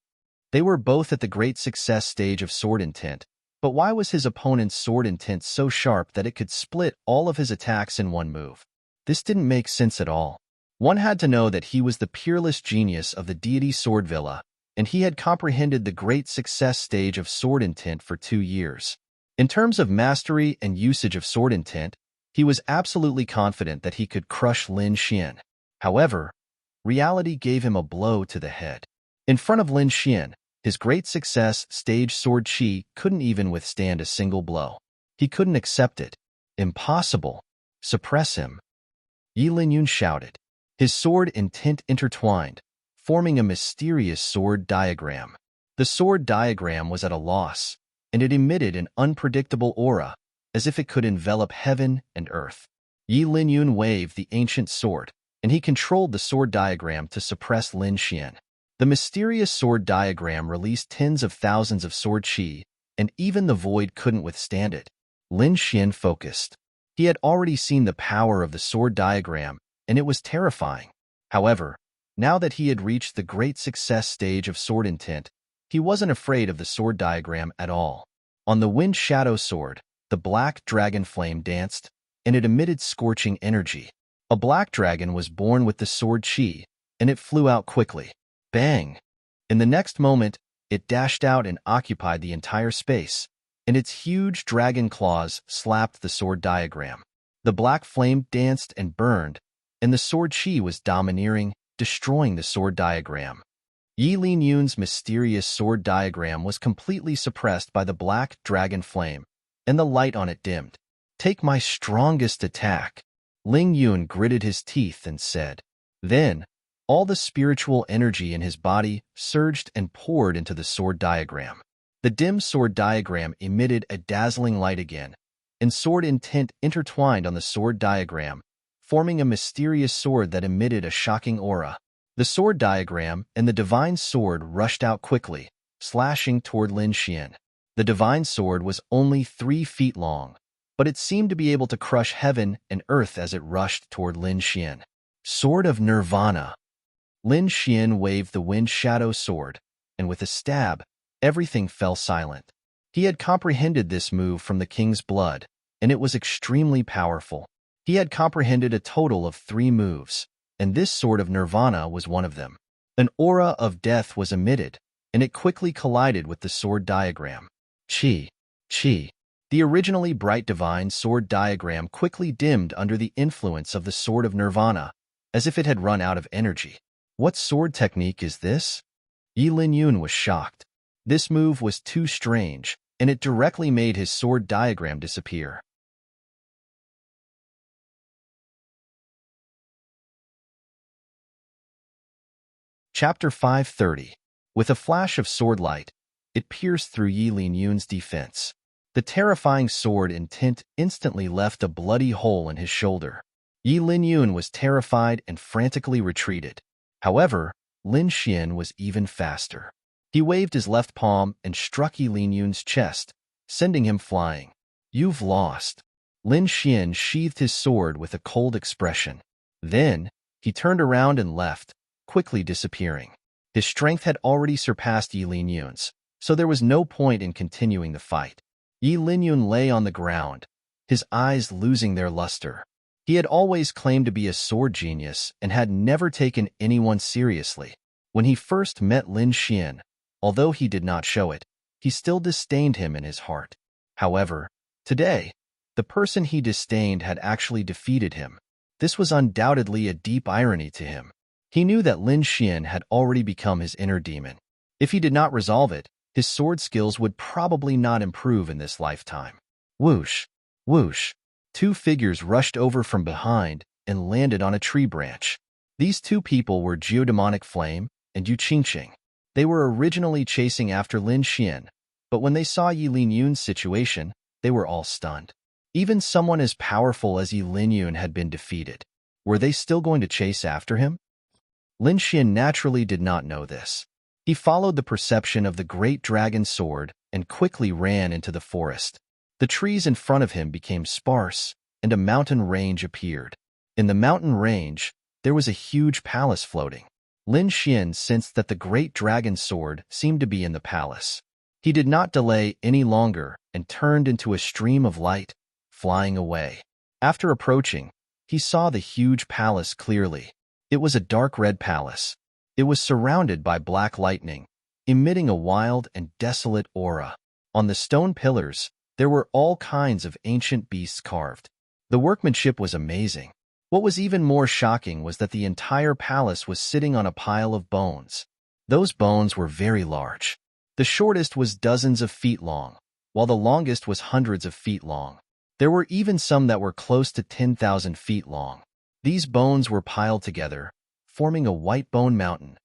They were both at the great success stage of sword intent, but why was his opponent's sword intent so sharp that it could split all of his attacks in one move? This didn't make sense at all. One had to know that he was the peerless genius of the deity Sword Villa, and he had comprehended the great success stage of sword intent for 2 years. In terms of mastery and usage of sword intent, he was absolutely confident that he could crush Lin Xian. However, reality gave him a blow to the head. In front of Lin Xian, his great success stage sword chi couldn't even withstand a single blow. He couldn't accept it. Impossible. Suppress him. Yi Linyun shouted. His sword intent intertwined, forming a mysterious sword diagram. The sword diagram was at a loss, and it emitted an unpredictable aura, as if it could envelop heaven and earth. Yi Linyun waved the ancient sword, and he controlled the sword diagram to suppress Lin Xian. The mysterious sword diagram released tens of thousands of sword chi, and even the void couldn't withstand it. Lin Xian focused. He had already seen the power of the sword diagram, and it was terrifying. However, now that he had reached the great success stage of sword intent, he wasn't afraid of the sword diagram at all. On the wind shadow sword, the black dragon flame danced, and it emitted scorching energy. A black dragon was born with the sword chi, and it flew out quickly. Bang! In the next moment, it dashed out and occupied the entire space, and its huge dragon claws slapped the sword diagram. The black flame danced and burned, and the sword chi was domineering, destroying the sword diagram. Yi Linyun's mysterious sword diagram was completely suppressed by the black dragon flame, and the light on it dimmed. Take my strongest attack. Ling Yun gritted his teeth and said. Then, all the spiritual energy in his body surged and poured into the sword diagram. The dim sword diagram emitted a dazzling light again, and sword intent intertwined on the sword diagram, forming a mysterious sword that emitted a shocking aura. The sword diagram and the divine sword rushed out quickly, slashing toward Lin Xian. The divine sword was only 3 feet long, but it seemed to be able to crush heaven and earth as it rushed toward Lin Xian. Sword of Nirvana. Lin Xian waved the wind shadow sword, and with a stab, everything fell silent. He had comprehended this move from the king's blood, and it was extremely powerful. He had comprehended a total of 3 moves, and this sword of Nirvana was one of them. An aura of death was emitted, and it quickly collided with the sword diagram. Chi. The originally bright divine sword diagram quickly dimmed under the influence of the sword of Nirvana, as if it had run out of energy. What sword technique is this? Yi Linyun was shocked. This move was too strange, and it directly made his sword diagram disappear. Chapter 530. With a flash of swordlight, it pierced through Yi Linyun's defense. The terrifying sword intent instantly left a bloody hole in his shoulder. Yi Linyun was terrified and frantically retreated. However, Lin Xian was even faster. He waved his left palm and struck Yi Linyun's chest, sending him flying. "You've lost." Lin Xian sheathed his sword with a cold expression. Then, he turned around and left, quickly disappearing. His strength had already surpassed Yi Linyun's, so there was no point in continuing the fight. Yi Linyun lay on the ground, his eyes losing their luster. He had always claimed to be a sword genius and had never taken anyone seriously. When he first met Lin Xian, although he did not show it, he still disdained him in his heart. However, today, the person he disdained had actually defeated him. This was undoubtedly a deep irony to him. He knew that Lin Xian had already become his inner demon. If he did not resolve it, his sword skills would probably not improve in this lifetime. Whoosh! Whoosh! Two figures rushed over from behind and landed on a tree branch. These two people were Geodemonic Flame and Yu Qingqing. They were originally chasing after Lin Xian, but when they saw Yi Linyun's situation, they were all stunned. Even someone as powerful as Yi Linyun had been defeated. Were they still going to chase after him? Lin Xian naturally did not know this. He followed the perception of the great dragon sword and quickly ran into the forest. The trees in front of him became sparse, and a mountain range appeared. In the mountain range, there was a huge palace floating. Lin Xian sensed that the great dragon sword seemed to be in the palace. He did not delay any longer and turned into a stream of light, flying away. After approaching, he saw the huge palace clearly. It was a dark red palace. It was surrounded by black lightning, emitting a wild and desolate aura. On the stone pillars, there were all kinds of ancient beasts carved. The workmanship was amazing. What was even more shocking was that the entire palace was sitting on a pile of bones. Those bones were very large. The shortest was dozens of feet long, while the longest was hundreds of feet long. There were even some that were close to 10,000 feet long. These bones were piled together, forming a white bone mountain.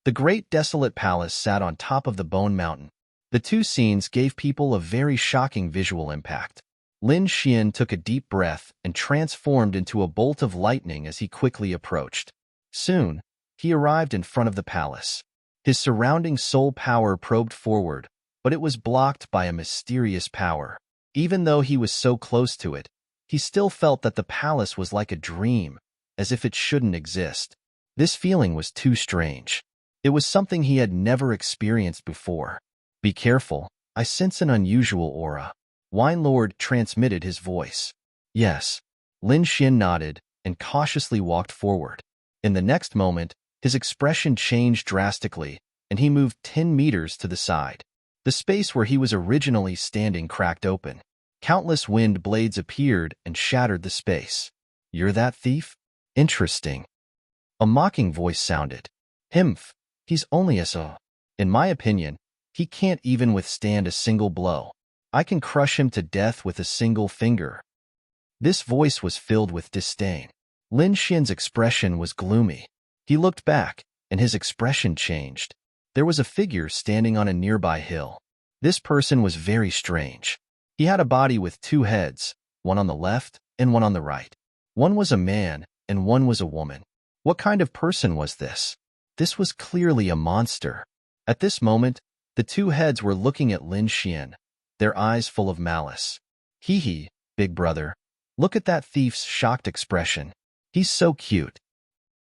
The great desolate palace sat on top of the bone mountain. The two scenes gave people a very shocking visual impact. Lin Xian took a deep breath and transformed into a bolt of lightning as he quickly approached. Soon, he arrived in front of the palace. His surrounding soul power probed forward, but it was blocked by a mysterious power. Even though he was so close to it, he still felt that the palace was like a dream, as if it shouldn't exist. This feeling was too strange. It was something he had never experienced before. "Be careful, I sense an unusual aura." Wine Lord transmitted his voice. "Yes." Lin Xian nodded and cautiously walked forward. In the next moment, his expression changed drastically, and he moved 10 meters to the side. The space where he was originally standing cracked open. Countless wind blades appeared and shattered the space. "You're that thief? Interesting." A mocking voice sounded. "Himph, he's only a so. In my opinion, he can't even withstand a single blow. I can crush him to death with a single finger." This voice was filled with disdain. Lin Xian's expression was gloomy. He looked back, and his expression changed. There was a figure standing on a nearby hill. This person was very strange. He had a body with two heads, one on the left and one on the right. One was a man, and one was a woman. What kind of person was this? This was clearly a monster. At this moment, the two heads were looking at Lin Xian, their eyes full of malice. "Hee hee, big brother. Look at that thief's shocked expression. He's so cute.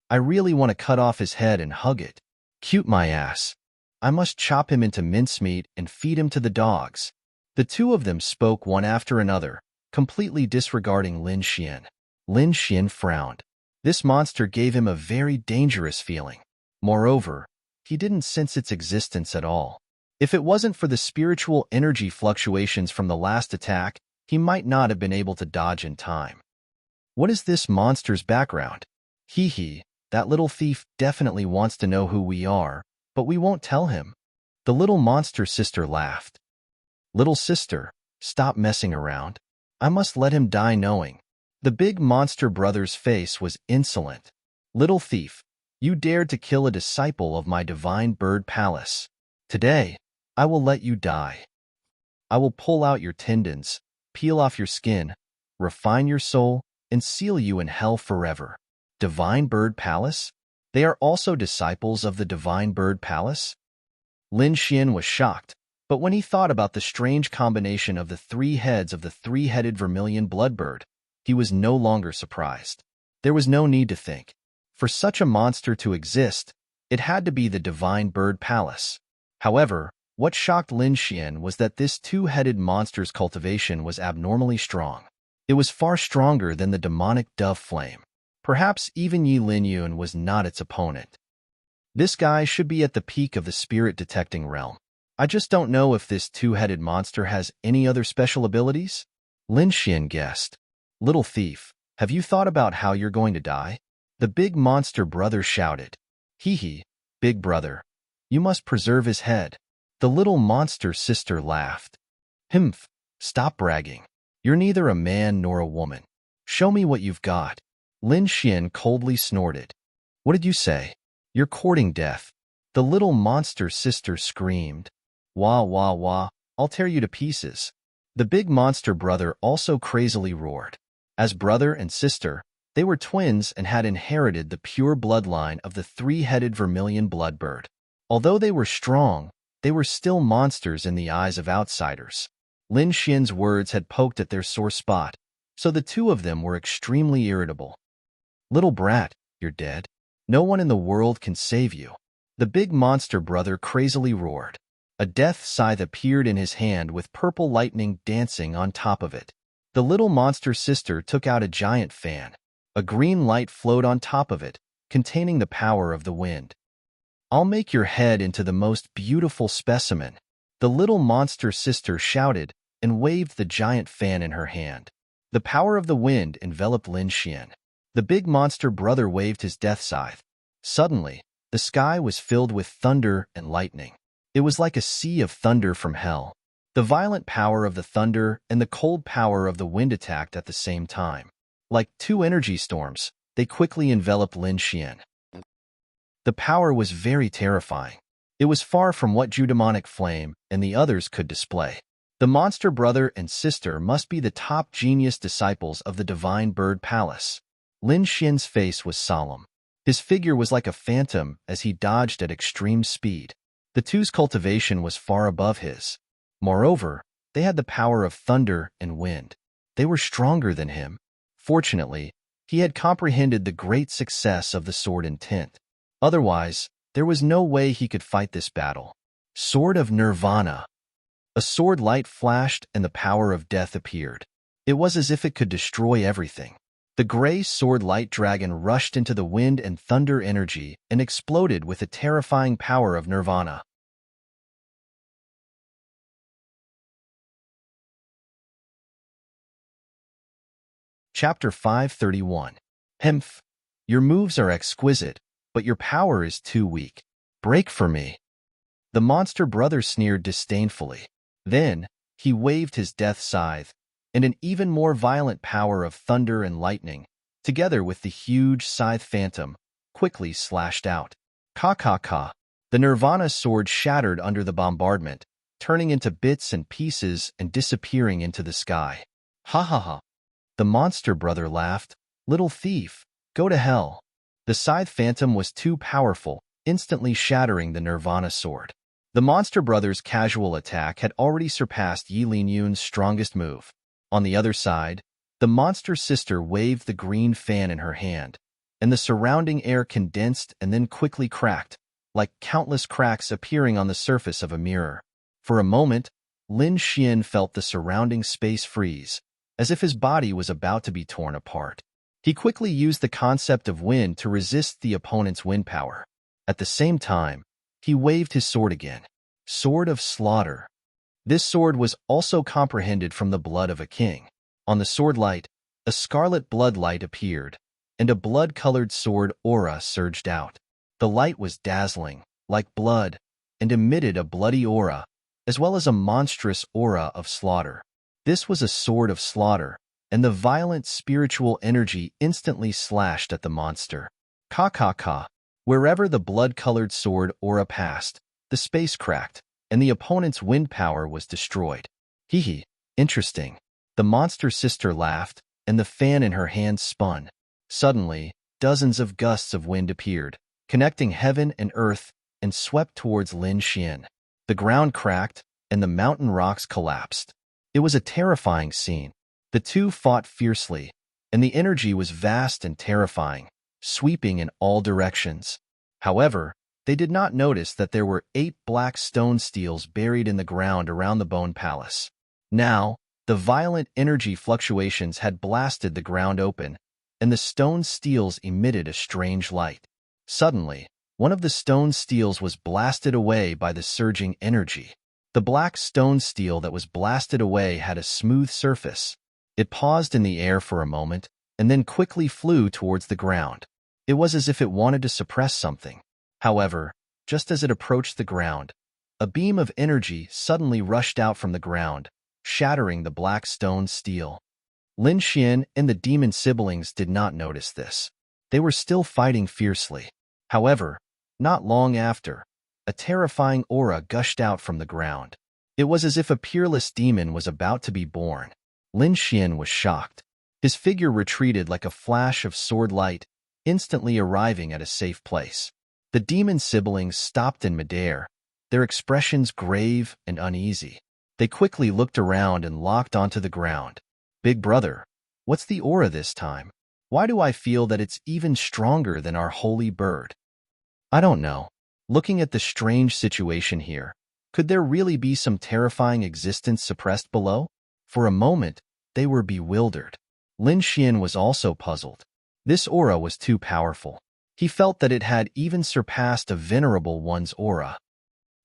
I really want to cut off his head and hug it. Cute my ass. I must chop him into mincemeat and feed him to the dogs." The two of them spoke one after another, completely disregarding Lin Xian. Lin Xian frowned. This monster gave him a very dangerous feeling. Moreover, he didn't sense its existence at all. If it wasn't for the spiritual energy fluctuations from the last attack, he might not have been able to dodge in time. What is this monster's background? Hee hee, that little thief definitely wants to know who we are, but we won't tell him. The little monster sister laughed. "Little sister, stop messing around. I must let him die knowing." The big monster brother's face was insolent. "Little thief, You dared to kill a disciple of my divine bird palace. Today, I will let you die. I will pull out your tendons, peel off your skin, refine your soul, and seal you in hell forever. Divine Bird Palace? They are also disciples of the Divine Bird Palace? Lin Xian was shocked, but when he thought about the strange combination of the three heads of the three-headed vermilion bloodbird, he was no longer surprised. There was no need to think. For such a monster to exist, it had to be the Divine Bird Palace. However, what shocked Lin Xian was that this two-headed monster's cultivation was abnormally strong. It was far stronger than the demonic dove flame. Perhaps even Yi Linyun was not its opponent. This guy should be at the peak of the spirit-detecting realm. I just don't know if this two-headed monster has any other special abilities? Lin Xian guessed. Little thief, have you thought about how you're going to die? The big monster brother shouted. Hee hee, big brother. You must preserve his head. The little monster sister laughed. Humph, stop bragging. You're neither a man nor a woman. Show me what you've got. Lin Xian coldly snorted. What did you say? You're courting death. The little monster sister screamed. Wah, wah, wah, I'll tear you to pieces. The big monster brother also crazily roared. As brother and sister, they were twins and had inherited the pure bloodline of the three-headed vermilion bloodbird. Although they were strong, they were still monsters in the eyes of outsiders. Lin Xian's words had poked at their sore spot, so the two of them were extremely irritable. Little brat, you're dead. No one in the world can save you. The big monster brother crazily roared. A death scythe appeared in his hand with purple lightning dancing on top of it. The little monster sister took out a giant fan. A green light flowed on top of it, containing the power of the wind. I'll make your head into the most beautiful specimen. The little monster sister shouted and waved the giant fan in her hand. The power of the wind enveloped Lin Xian. The big monster brother waved his death scythe. Suddenly, the sky was filled with thunder and lightning. It was like a sea of thunder from hell. The violent power of the thunder and the cold power of the wind attacked at the same time. Like two energy storms, they quickly enveloped Lin Xian. The power was very terrifying. It was far from what Judemonic Flame and the others could display. The monster brother and sister must be the top genius disciples of the Divine Bird Palace. Lin Xian's face was solemn. His figure was like a phantom as he dodged at extreme speed. The two's cultivation was far above his. Moreover, they had the power of thunder and wind. They were stronger than him. Fortunately, he had comprehended the great success of the sword intent. Otherwise, there was no way he could fight this battle. Sword of Nirvana. A sword light flashed and the power of death appeared. It was as if it could destroy everything. The gray sword light dragon rushed into the wind and thunder energy and exploded with the terrifying power of Nirvana. Chapter 531. Hemph. Your moves are exquisite, but your power is too weak. Break for me. The monster brother sneered disdainfully. Then, he waved his death scythe, and an even more violent power of thunder and lightning, together with the huge scythe phantom, quickly slashed out. Ka ka ka. The Nirvana sword shattered under the bombardment, turning into bits and pieces and disappearing into the sky. Ha ha ha. The monster brother laughed. Little thief, go to hell. The scythe phantom was too powerful, instantly shattering the Nirvana sword. The monster brother's casual attack had already surpassed Yi Linyun's strongest move. On the other side, the monster sister waved the green fan in her hand, and the surrounding air condensed and then quickly cracked, like countless cracks appearing on the surface of a mirror. For a moment, Lin Xian felt the surrounding space freeze, as if his body was about to be torn apart. He quickly used the concept of wind to resist the opponent's wind power. At the same time, he waved his sword again. Sword of Slaughter. This sword was also comprehended from the blood of a king. On the sword light, a scarlet blood light appeared, and a blood-colored sword aura surged out. The light was dazzling, like blood, and emitted a bloody aura, as well as a monstrous aura of slaughter. This was a sword of slaughter, and the violent spiritual energy instantly slashed at the monster. Ka ka ka. Wherever the blood-colored sword aura passed, the space cracked, and the opponent's wind power was destroyed. Hee hee, interesting. The monster sister laughed, and the fan in her hand spun. Suddenly, dozens of gusts of wind appeared, connecting heaven and earth, and swept towards Lin Xian. The ground cracked, and the mountain rocks collapsed. It was a terrifying scene. The two fought fiercely, and the energy was vast and terrifying, sweeping in all directions. However, they did not notice that there were 8 black stone steels buried in the ground around the Bone Palace. Now, the violent energy fluctuations had blasted the ground open, and the stone steels emitted a strange light. Suddenly, one of the stone steels was blasted away by the surging energy. The black stone steel that was blasted away had a smooth surface. It paused in the air for a moment, and then quickly flew towards the ground. It was as if it wanted to suppress something. However, just as it approached the ground, a beam of energy suddenly rushed out from the ground, shattering the black stone steel. Lin Xian and the demon siblings did not notice this. They were still fighting fiercely. However, not long after, a terrifying aura gushed out from the ground. It was as if a peerless demon was about to be born. Lin Xian was shocked. His figure retreated like a flash of sword light, instantly arriving at a safe place. The demon siblings stopped in midair, their expressions grave and uneasy. They quickly looked around and locked onto the ground. Big brother, what's the aura this time? Why do I feel that it's even stronger than our holy bird? I don't know. Looking at the strange situation here, could there really be some terrifying existence suppressed below? For a moment, they were bewildered. Lin Xian was also puzzled. This aura was too powerful. He felt that it had even surpassed a venerable one's aura.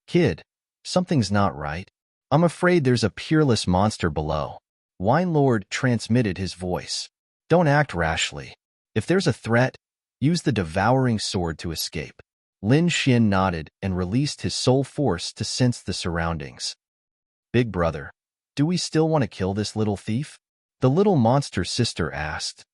Kid, something's not right. I'm afraid there's a peerless monster below. Wine Lord transmitted his voice. Don't act rashly. If there's a threat, use the devouring sword to escape. Lin Xian nodded and released his soul force to sense the surroundings. Big brother, do we still want to kill this little thief? The little monster sister asked.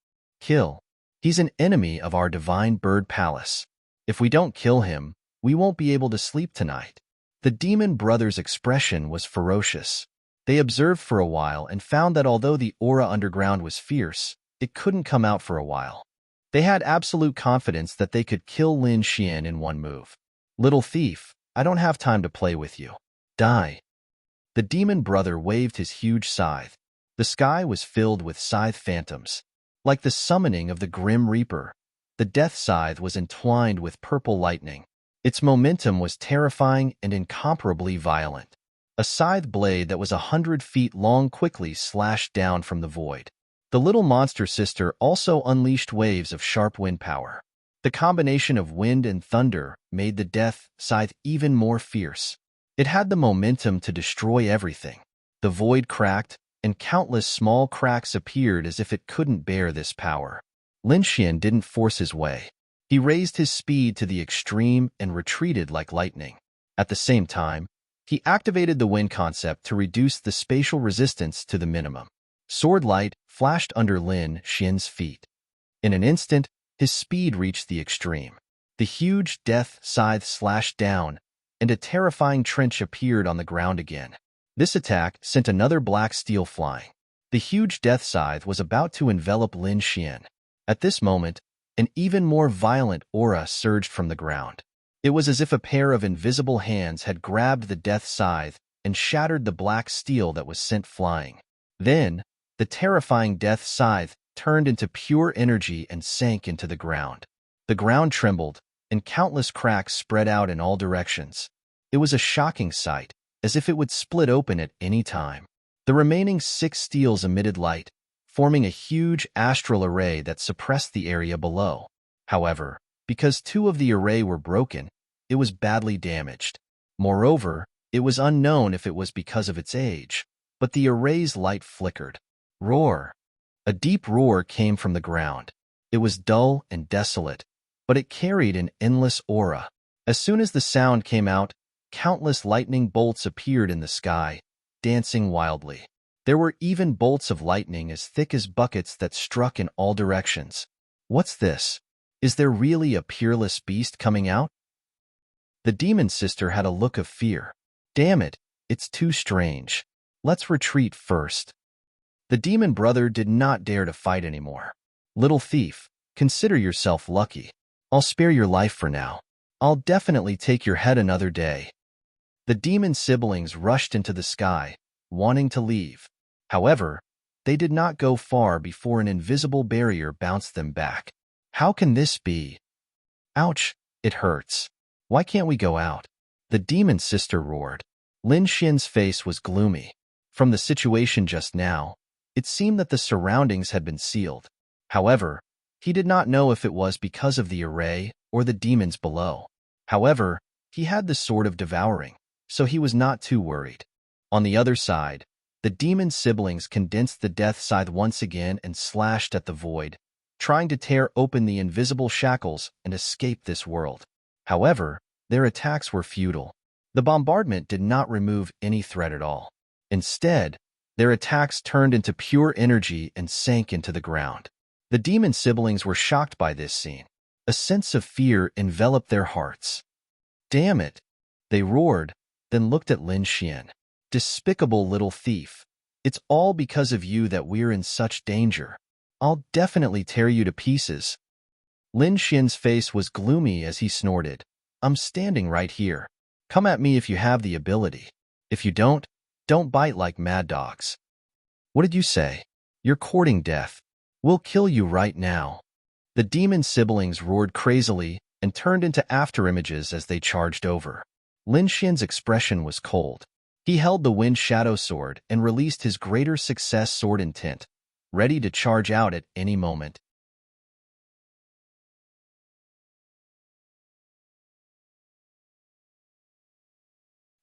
Kill. He's an enemy of our divine bird palace. If we don't kill him, we won't be able to sleep tonight. The demon brothers' expression was ferocious. They observed for a while and found that although the aura underground was fierce, it couldn't come out for a while. They had absolute confidence that they could kill Lin Xian in one move. Little thief, I don't have time to play with you. Die. The demon brother waved his huge scythe. The sky was filled with scythe phantoms. Like the summoning of the Grim Reaper, the death scythe was entwined with purple lightning. Its momentum was terrifying and incomparably violent. A scythe blade that was 100 feet long quickly slashed down from the void. The little monster sister also unleashed waves of sharp wind power. The combination of wind and thunder made the death scythe even more fierce. It had the momentum to destroy everything. The void cracked, and countless small cracks appeared as if it couldn't bear this power. Lin Xian didn't force his way. He raised his speed to the extreme and retreated like lightning. At the same time, he activated the wind concept to reduce the spatial resistance to the minimum. Sword light flashed under Lin Xian's feet. In an instant, his speed reached the extreme. The huge death scythe slashed down, and a terrifying trench appeared on the ground again. This attack sent another black steel flying. The huge death scythe was about to envelop Lin Xian. At this moment, an even more violent aura surged from the ground. It was as if a pair of invisible hands had grabbed the death scythe and shattered the black steel that was sent flying. Then, the terrifying death scythe turned into pure energy and sank into the ground. The ground trembled, and countless cracks spread out in all directions. It was a shocking sight, as if it would split open at any time. The remaining 6 steels emitted light, forming a huge astral array that suppressed the area below. However, because 2 of the array were broken, it was badly damaged. Moreover, it was unknown if it was because of its age, but the array's light flickered. Roar! A deep roar came from the ground. It was dull and desolate, but it carried an endless aura. As soon as the sound came out, countless lightning bolts appeared in the sky, dancing wildly. There were even bolts of lightning as thick as buckets that struck in all directions. What's this? Is there really a peerless beast coming out? The demon sister had a look of fear. Damn it, it's too strange. Let's retreat first. The demon brother did not dare to fight anymore. Little thief, consider yourself lucky. I'll spare your life for now. I'll definitely take your head another day. The demon siblings rushed into the sky, wanting to leave. However, they did not go far before an invisible barrier bounced them back. How can this be? Ouch, it hurts. Why can't we go out? The demon sister roared. Lin Xin's face was gloomy. From the situation just now, it seemed that the surroundings had been sealed. However, he did not know if it was because of the array or the demons below. However, he had the sword of devouring, so he was not too worried. On the other side, the demon siblings condensed the death scythe once again and slashed at the void, trying to tear open the invisible shackles and escape this world. However, their attacks were futile. The bombardment did not remove any threat at all. Instead, their attacks turned into pure energy and sank into the ground. The demon siblings were shocked by this scene. A sense of fear enveloped their hearts. Damn it! They roared, then looked at Lin Xin. Despicable little thief. It's all because of you that we're in such danger. I'll definitely tear you to pieces. Lin Xin's face was gloomy as he snorted. I'm standing right here. Come at me if you have the ability. If you don't bite like mad dogs. What did you say? You're courting death. We'll kill you right now. The demon siblings roared crazily and turned into afterimages as they charged over. Lin Xin's expression was cold. He held the Wind Shadow Sword and released his Greater Success Sword Intent, ready to charge out at any moment.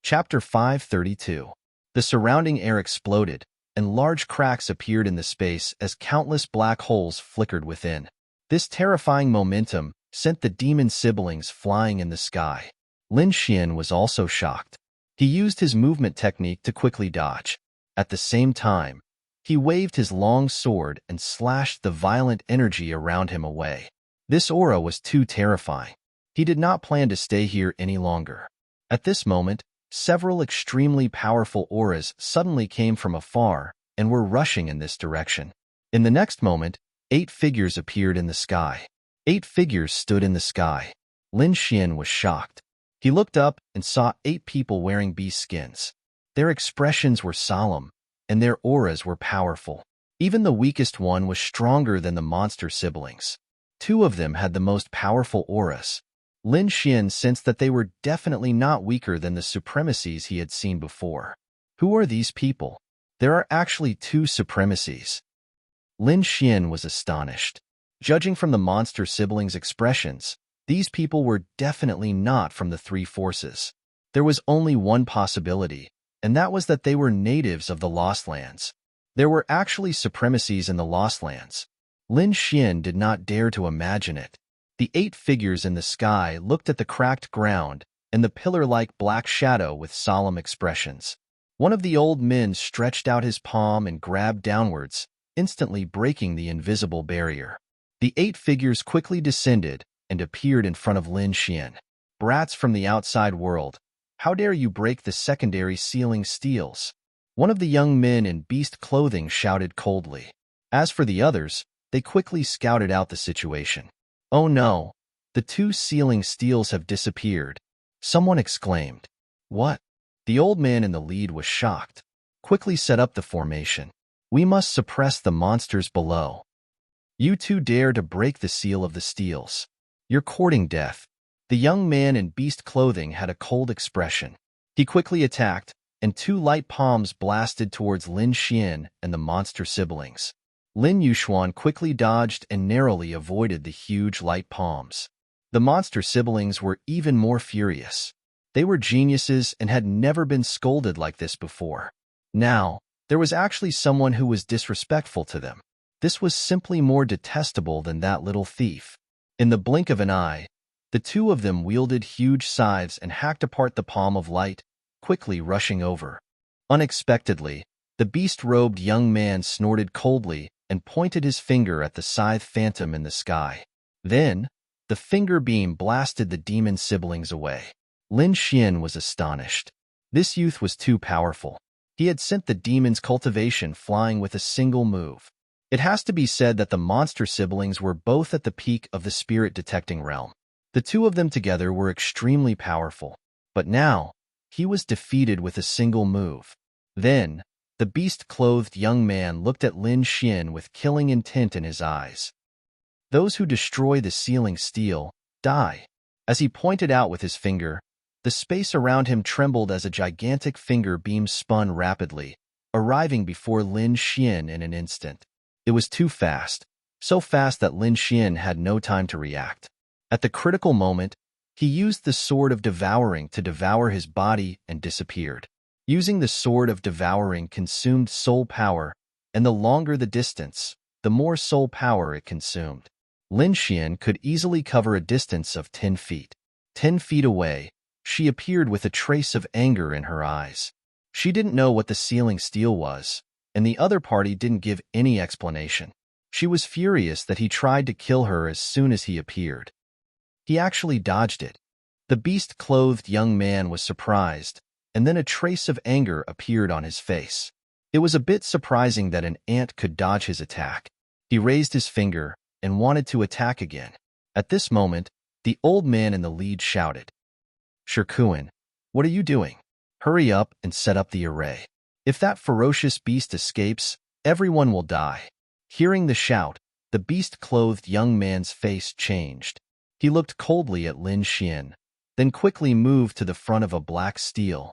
Chapter 532. The surrounding air exploded, and large cracks appeared in the space as countless black holes flickered within. This terrifying momentum sent the demon siblings flying in the sky. Lin Xin was also shocked. He used his movement technique to quickly dodge. At the same time, he waved his long sword and slashed the violent energy around him away. This aura was too terrifying. He did not plan to stay here any longer. At this moment, several extremely powerful auras suddenly came from afar and were rushing in this direction. In the next moment, 8 figures appeared in the sky. 8 figures stood in the sky. Lin Xin was shocked. He looked up and saw 8 people wearing beast skins. Their expressions were solemn, and their auras were powerful. Even the weakest one was stronger than the monster siblings. 2 of them had the most powerful auras. Lin Xin sensed that they were definitely not weaker than the supremacies he had seen before. Who are these people? There are actually 2 supremacies. Lin Xin was astonished. Judging from the monster siblings' expressions, these people were definitely not from the 3 forces. There was only one possibility, and that was that they were natives of the Lost Lands. There were actually supremacies in the Lost Lands. Lin Xin did not dare to imagine it. The 8 figures in the sky looked at the cracked ground and the pillar-like black shadow with solemn expressions. One of the old men stretched out his palm and grabbed downwards, instantly breaking the invisible barrier. The 8 figures quickly descended and appeared in front of Lin Xin. Brats from the outside world, how dare you break the secondary sealing steels? One of the young men in beast clothing shouted coldly. As for the others, they quickly scouted out the situation. Oh no, the 2 sealing steels have disappeared. Someone exclaimed. What? The old man in the lead was shocked. Quickly set up the formation. We must suppress the monsters below. You 2 dare to break the seal of the steels. You're courting death. The young man in beast clothing had a cold expression. He quickly attacked, and 2 light palms blasted towards Lin Xin and the monster siblings. Lin Yuxuan quickly dodged and narrowly avoided the huge light palms. The monster siblings were even more furious. They were geniuses and had never been scolded like this before. Now, there was actually someone who was disrespectful to them. This was simply more detestable than that little thief. In the blink of an eye, the 2 of them wielded huge scythes and hacked apart the palm of light, quickly rushing over. Unexpectedly, the beast-robed young man snorted coldly and pointed his finger at the scythe phantom in the sky. Then, The finger beam blasted the demon siblings away. Lin Xian was astonished. This youth was too powerful. He had sent the demon's cultivation flying with a single move. It has to be said that the monster siblings were both at the peak of the spirit-detecting realm. The two of them together were extremely powerful. But now, he was defeated with a single move. Then, the beast-clothed young man looked at Lin Xian with killing intent in his eyes. Those who destroy the sealing steel die. As he pointed out with his finger, the space around him trembled as a gigantic finger beam spun rapidly, arriving before Lin Xian in an instant. It was too fast, so fast that Lin Xian had no time to react. At the critical moment, he used the Sword of Devouring to devour his body and disappeared. Using the Sword of Devouring consumed soul power, and the longer the distance, the more soul power it consumed. Lin Xian could easily cover a distance of 10 feet. 10 feet away, she appeared with a trace of anger in her eyes. She didn't know what the sealing steel was, and the other party didn't give any explanation. She was furious that he tried to kill her as soon as he appeared. He actually dodged it. The beast-clothed young man was surprised, and then a trace of anger appeared on his face. It was a bit surprising that an ant could dodge his attack. He raised his finger and wanted to attack again. At this moment, the old man in the lead shouted, "Shirkuan, what are you doing? Hurry up and set up the array. If that ferocious beast escapes, everyone will die." Hearing the shout, the beast-clothed young man's face changed. He looked coldly at Lin Xian, then quickly moved to the front of a black steel.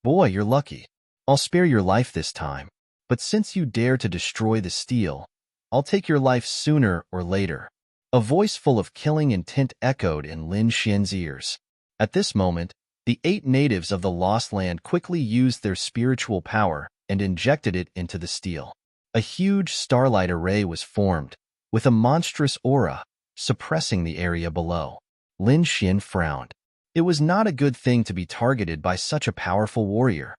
"Boy, you're lucky. I'll spare your life this time. But since you dare to destroy the steel, I'll take your life sooner or later." A voice full of killing intent echoed in Lin Xian's ears. At this moment, the 8 natives of the Lost Land quickly used their spiritual power and injected it into the steel. A huge starlight array was formed, with a monstrous aura, suppressing the area below. Lin Xian frowned. It was not a good thing to be targeted by such a powerful warrior.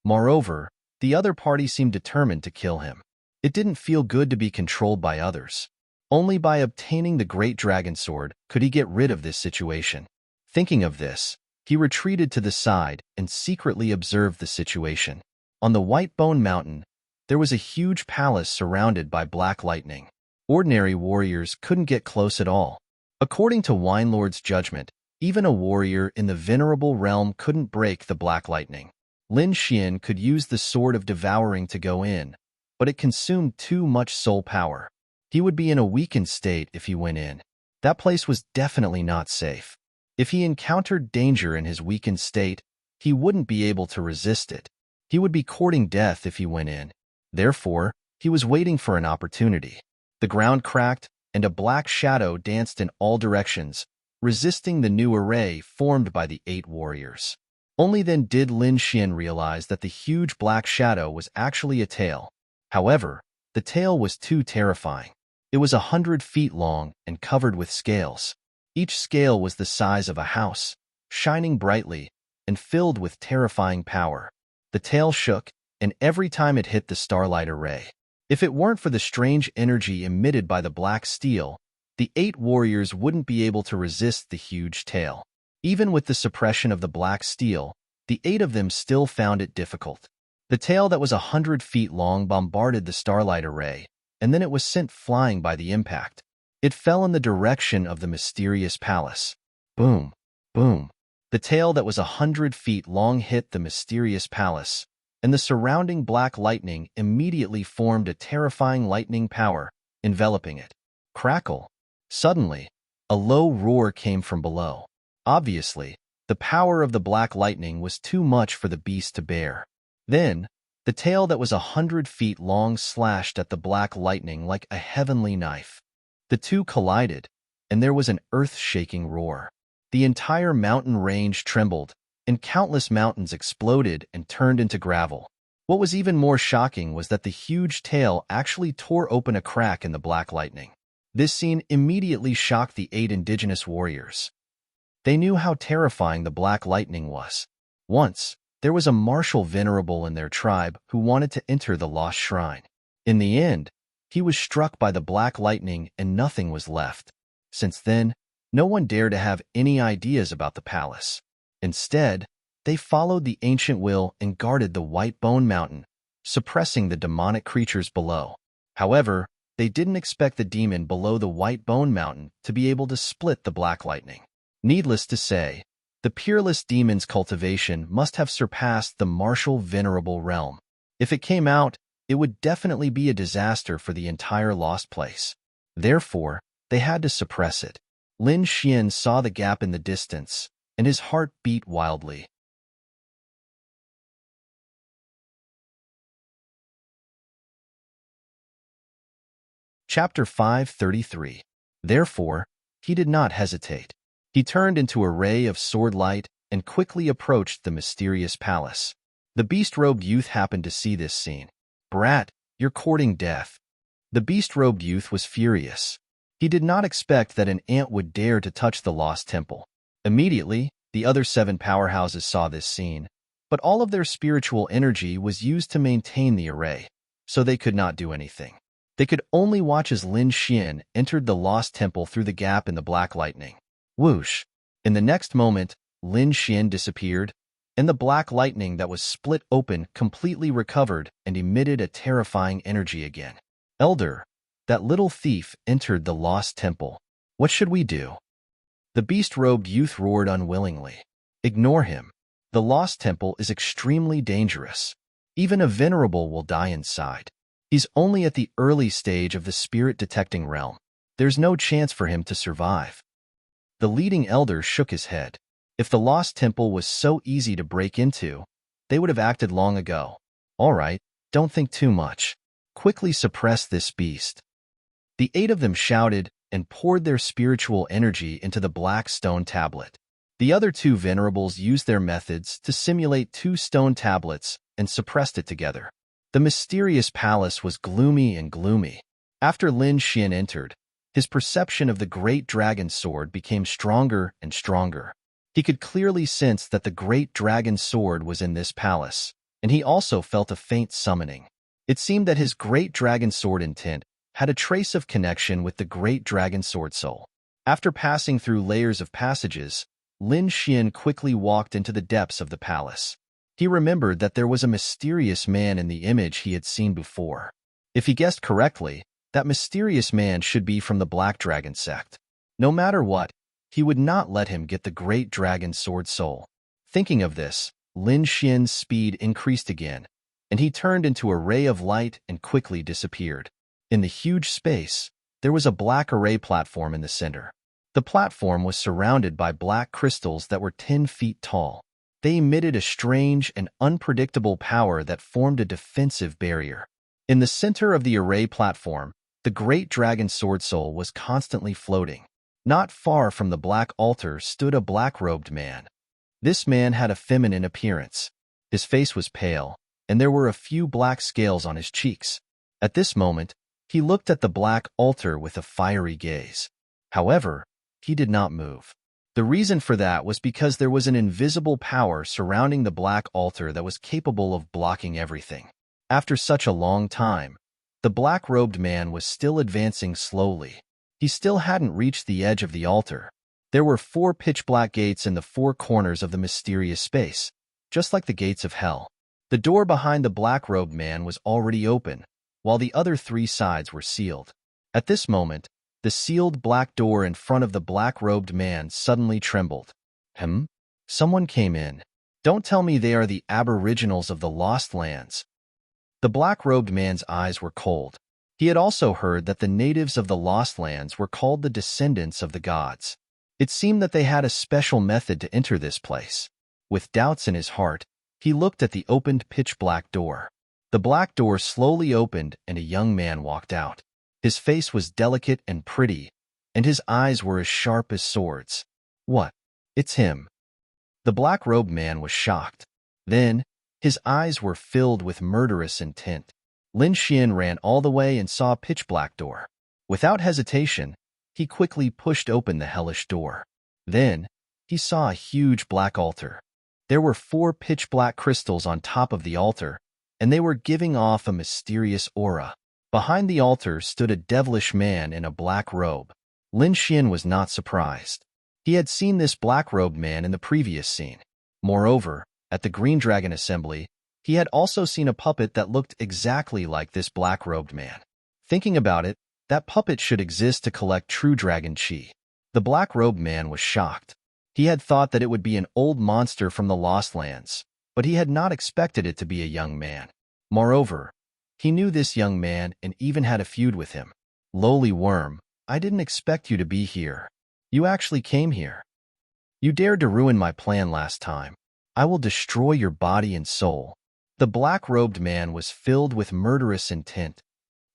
Moreover, the other party seemed determined to kill him. It didn't feel good to be controlled by others. Only by obtaining the Great Dragon Sword could he get rid of this situation. Thinking of this, he retreated to the side and secretly observed the situation. On the White Bone Mountain, there was a huge palace surrounded by black lightning. Ordinary warriors couldn't get close at all. According to Winelord's judgment, even a warrior in the Venerable Realm couldn't break the black lightning. Lin Xian could use the Sword of Devouring to go in, but it consumed too much soul power. He would be in a weakened state if he went in. That place was definitely not safe. If he encountered danger in his weakened state, he wouldn't be able to resist it. He would be courting death if he went in. Therefore, he was waiting for an opportunity. The ground cracked, and a black shadow danced in all directions, resisting the new array formed by the 8 warriors. Only then did Lin Xian realize that the huge black shadow was actually a tail. However, the tail was too terrifying. It was 100 feet long and covered with scales. Each scale was the size of a house, shining brightly, and filled with terrifying power. The tail shook, and every time it hit the starlight array. If it weren't for the strange energy emitted by the black steel, the 8 warriors wouldn't be able to resist the huge tail. Even with the suppression of the black steel, the 8 of them still found it difficult. The tail that was 100 feet long bombarded the starlight array, and then it was sent flying by the impact. It fell in the direction of the mysterious palace. Boom, boom. The tail that was 100 feet long hit the mysterious palace, and the surrounding black lightning immediately formed a terrifying lightning power, enveloping it. Crackle. Suddenly, a low roar came from below. Obviously, the power of the black lightning was too much for the beast to bear. Then, the tail that was 100 feet long slashed at the black lightning like a heavenly knife. The two collided, and there was an earth-shaking roar. The entire mountain range trembled, and countless mountains exploded and turned into gravel. What was even more shocking was that the huge tail actually tore open a crack in the black lightning. This scene immediately shocked the 8 indigenous warriors. They knew how terrifying the black lightning was. Once, there was a martial venerable in their tribe who wanted to enter the lost shrine. In the end, he was struck by the black lightning and nothing was left. Since then, No one dared to have any ideas about the palace. Instead, they followed the ancient will and guarded the White Bone Mountain, suppressing the demonic creatures below. However, they didn't expect the demon below the White Bone Mountain to be able to split the black lightning. Needless to say, the peerless demon's cultivation must have surpassed the martial venerable realm. If it came out, it would definitely be a disaster for the entire lost place. Therefore, they had to suppress it. Lin Xian saw the gap in the distance, and his heart beat wildly. Chapter 533. Therefore, he did not hesitate. He turned into a ray of sword light and quickly approached the mysterious palace. The beast-robed youth happened to see this scene. "Brat, you're courting death." The beast-robed youth was furious. He did not expect that an ant would dare to touch the lost temple. Immediately, the other 7 powerhouses saw this scene, but all of their spiritual energy was used to maintain the array, so they could not do anything. They could only watch as Lin Xian entered the lost temple through the gap in the black lightning. Whoosh! In the next moment, Lin Xian disappeared, and the black lightning that was split open completely recovered and emitted a terrifying energy again. "Elder, that little thief entered the lost temple. What should we do?" The beast-robed youth roared unwillingly. "Ignore him. The lost temple is extremely dangerous. Even a venerable will die inside. He's only at the early stage of the spirit-detecting realm. There's no chance for him to survive." The leading elder shook his head. If the lost temple was so easy to break into, they would have acted long ago. "All right, don't think too much. Quickly suppress this beast." The 8 of them shouted and poured their spiritual energy into the black stone tablet. The other 2 venerables used their methods to simulate 2 stone tablets and suppressed it together. The mysterious palace was gloomy and gloomy. After Lin Xian entered, his perception of the great dragon sword became stronger and stronger. He could clearly sense that the great dragon sword was in this palace, and he also felt a faint summoning. It seemed that his great dragon sword intent had a trace of connection with the great dragon sword soul. After passing through layers of passages, Lin Xian quickly walked into the depths of the palace. He remembered that there was a mysterious man in the image he had seen before. If he guessed correctly, that mysterious man should be from the Black Dragon sect. No matter what, he would not let him get the great dragon sword soul. Thinking of this, Lin Xian's speed increased again, and he turned into a ray of light and quickly disappeared. In the huge space, there was a black array platform in the center. The platform was surrounded by black crystals that were 10 feet tall. They emitted a strange and unpredictable power that formed a defensive barrier. In the center of the array platform, the great dragon sword soul was constantly floating. Not far from the black altar stood a black-robed man. This man had a feminine appearance. His face was pale, and there were a few black scales on his cheeks. At this moment, he looked at the black altar with a fiery gaze. However, he did not move. The reason for that was because there was an invisible power surrounding the black altar that was capable of blocking everything. After such a long time, the black-robed man was still advancing slowly. He still hadn't reached the edge of the altar. There were 4 pitch-black gates in the 4 corners of the mysterious space, just like the gates of hell. The door behind the black-robed man was already open, while the other 3 sides were sealed. At this moment, the sealed black door in front of the black-robed man suddenly trembled. Someone came in. Don't tell me they are the aboriginals of the Lost Lands. The black-robed man's eyes were cold. He had also heard that the natives of the Lost Lands were called the descendants of the gods. It seemed that they had a special method to enter this place. With doubts in his heart, he looked at the opened pitch-black door. The black door slowly opened and a young man walked out. His face was delicate and pretty, and his eyes were as sharp as swords. "What? It's him." The black-robed man was shocked. Then, his eyes were filled with murderous intent. Lin Xian ran all the way and saw a pitch-black door. Without hesitation, he quickly pushed open the hellish door. Then, he saw a huge black altar. There were 4 pitch-black crystals on top of the altar, and they were giving off a mysterious aura. Behind the altar stood a devilish man in a black robe. Lin Xian was not surprised. He had seen this black-robed man in the previous scene. Moreover, at the Green Dragon Assembly, he had also seen a puppet that looked exactly like this black-robed man. Thinking about it, that puppet should exist to collect true dragon chi. The black-robed man was shocked. He had thought that it would be an old monster from the Lost Lands, but he had not expected it to be a young man. Moreover, he knew this young man and even had a feud with him. Lowly worm, I didn't expect you to be here. You actually came here. You dared to ruin my plan last time. I will destroy your body and soul. The black-robed man was filled with murderous intent.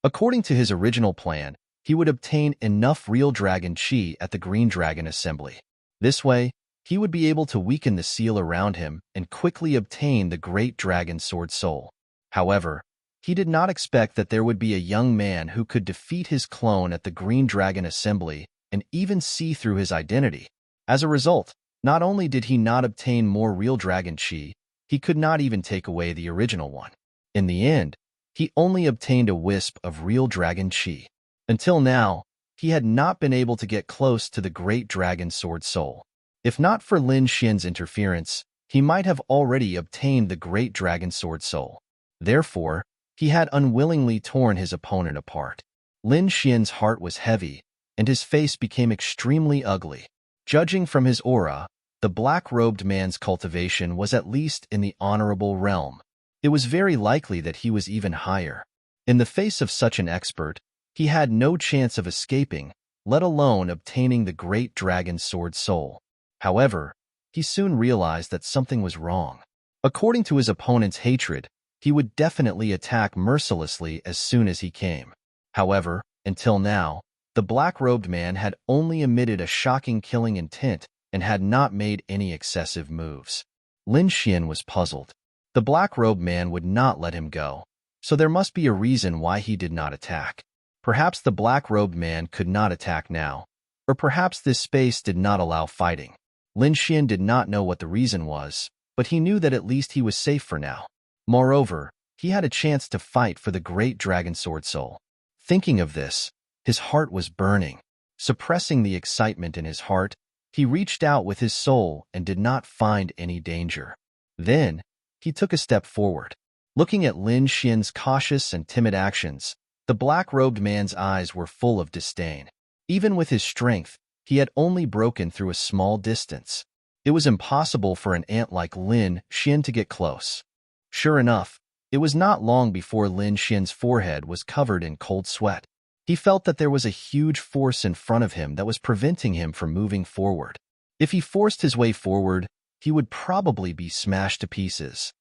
According to his original plan, he would obtain enough real dragon chi at the Green Dragon Assembly. This way, he would be able to weaken the seal around him and quickly obtain the Great Dragon Sword Soul. However, he did not expect that there would be a young man who could defeat his clone at the Green Dragon Assembly and even see through his identity. As a result, not only did he not obtain more real dragon chi, he could not even take away the original one. In the end, he only obtained a wisp of real dragon chi. Until now, he had not been able to get close to the Great Dragon Sword Soul. If not for Lin Xian's interference, he might have already obtained the Great Dragon Sword Soul. Therefore, he had unwillingly torn his opponent apart. Lin Xian's heart was heavy, and his face became extremely ugly. Judging from his aura, the black-robed man's cultivation was at least in the honorable realm. It was very likely that he was even higher. In the face of such an expert, he had no chance of escaping, let alone obtaining the Great Dragon Sword Soul. However, he soon realized that something was wrong. According to his opponent's hatred, he would definitely attack mercilessly as soon as he came. However, until now, the black-robed man had only emitted a shocking killing intent and had not made any excessive moves. Lin Xian was puzzled. The black-robed man would not let him go, so there must be a reason why he did not attack. Perhaps the black-robed man could not attack now, or perhaps this space did not allow fighting. Lin Xian did not know what the reason was, but he knew that at least he was safe for now. Moreover, he had a chance to fight for the Great Dragon Sword Soul. Thinking of this, his heart was burning. Suppressing the excitement in his heart, he reached out with his soul and did not find any danger. Then, he took a step forward. Looking at Lin Xian's cautious and timid actions, the black-robed man's eyes were full of disdain. Even with his strength, he had only broken through a small distance. It was impossible for an ant like Lin Xian to get close. Sure enough, it was not long before Lin Xian's forehead was covered in cold sweat. He felt that there was a huge force in front of him that was preventing him from moving forward. If he forced his way forward, he would probably be smashed to pieces.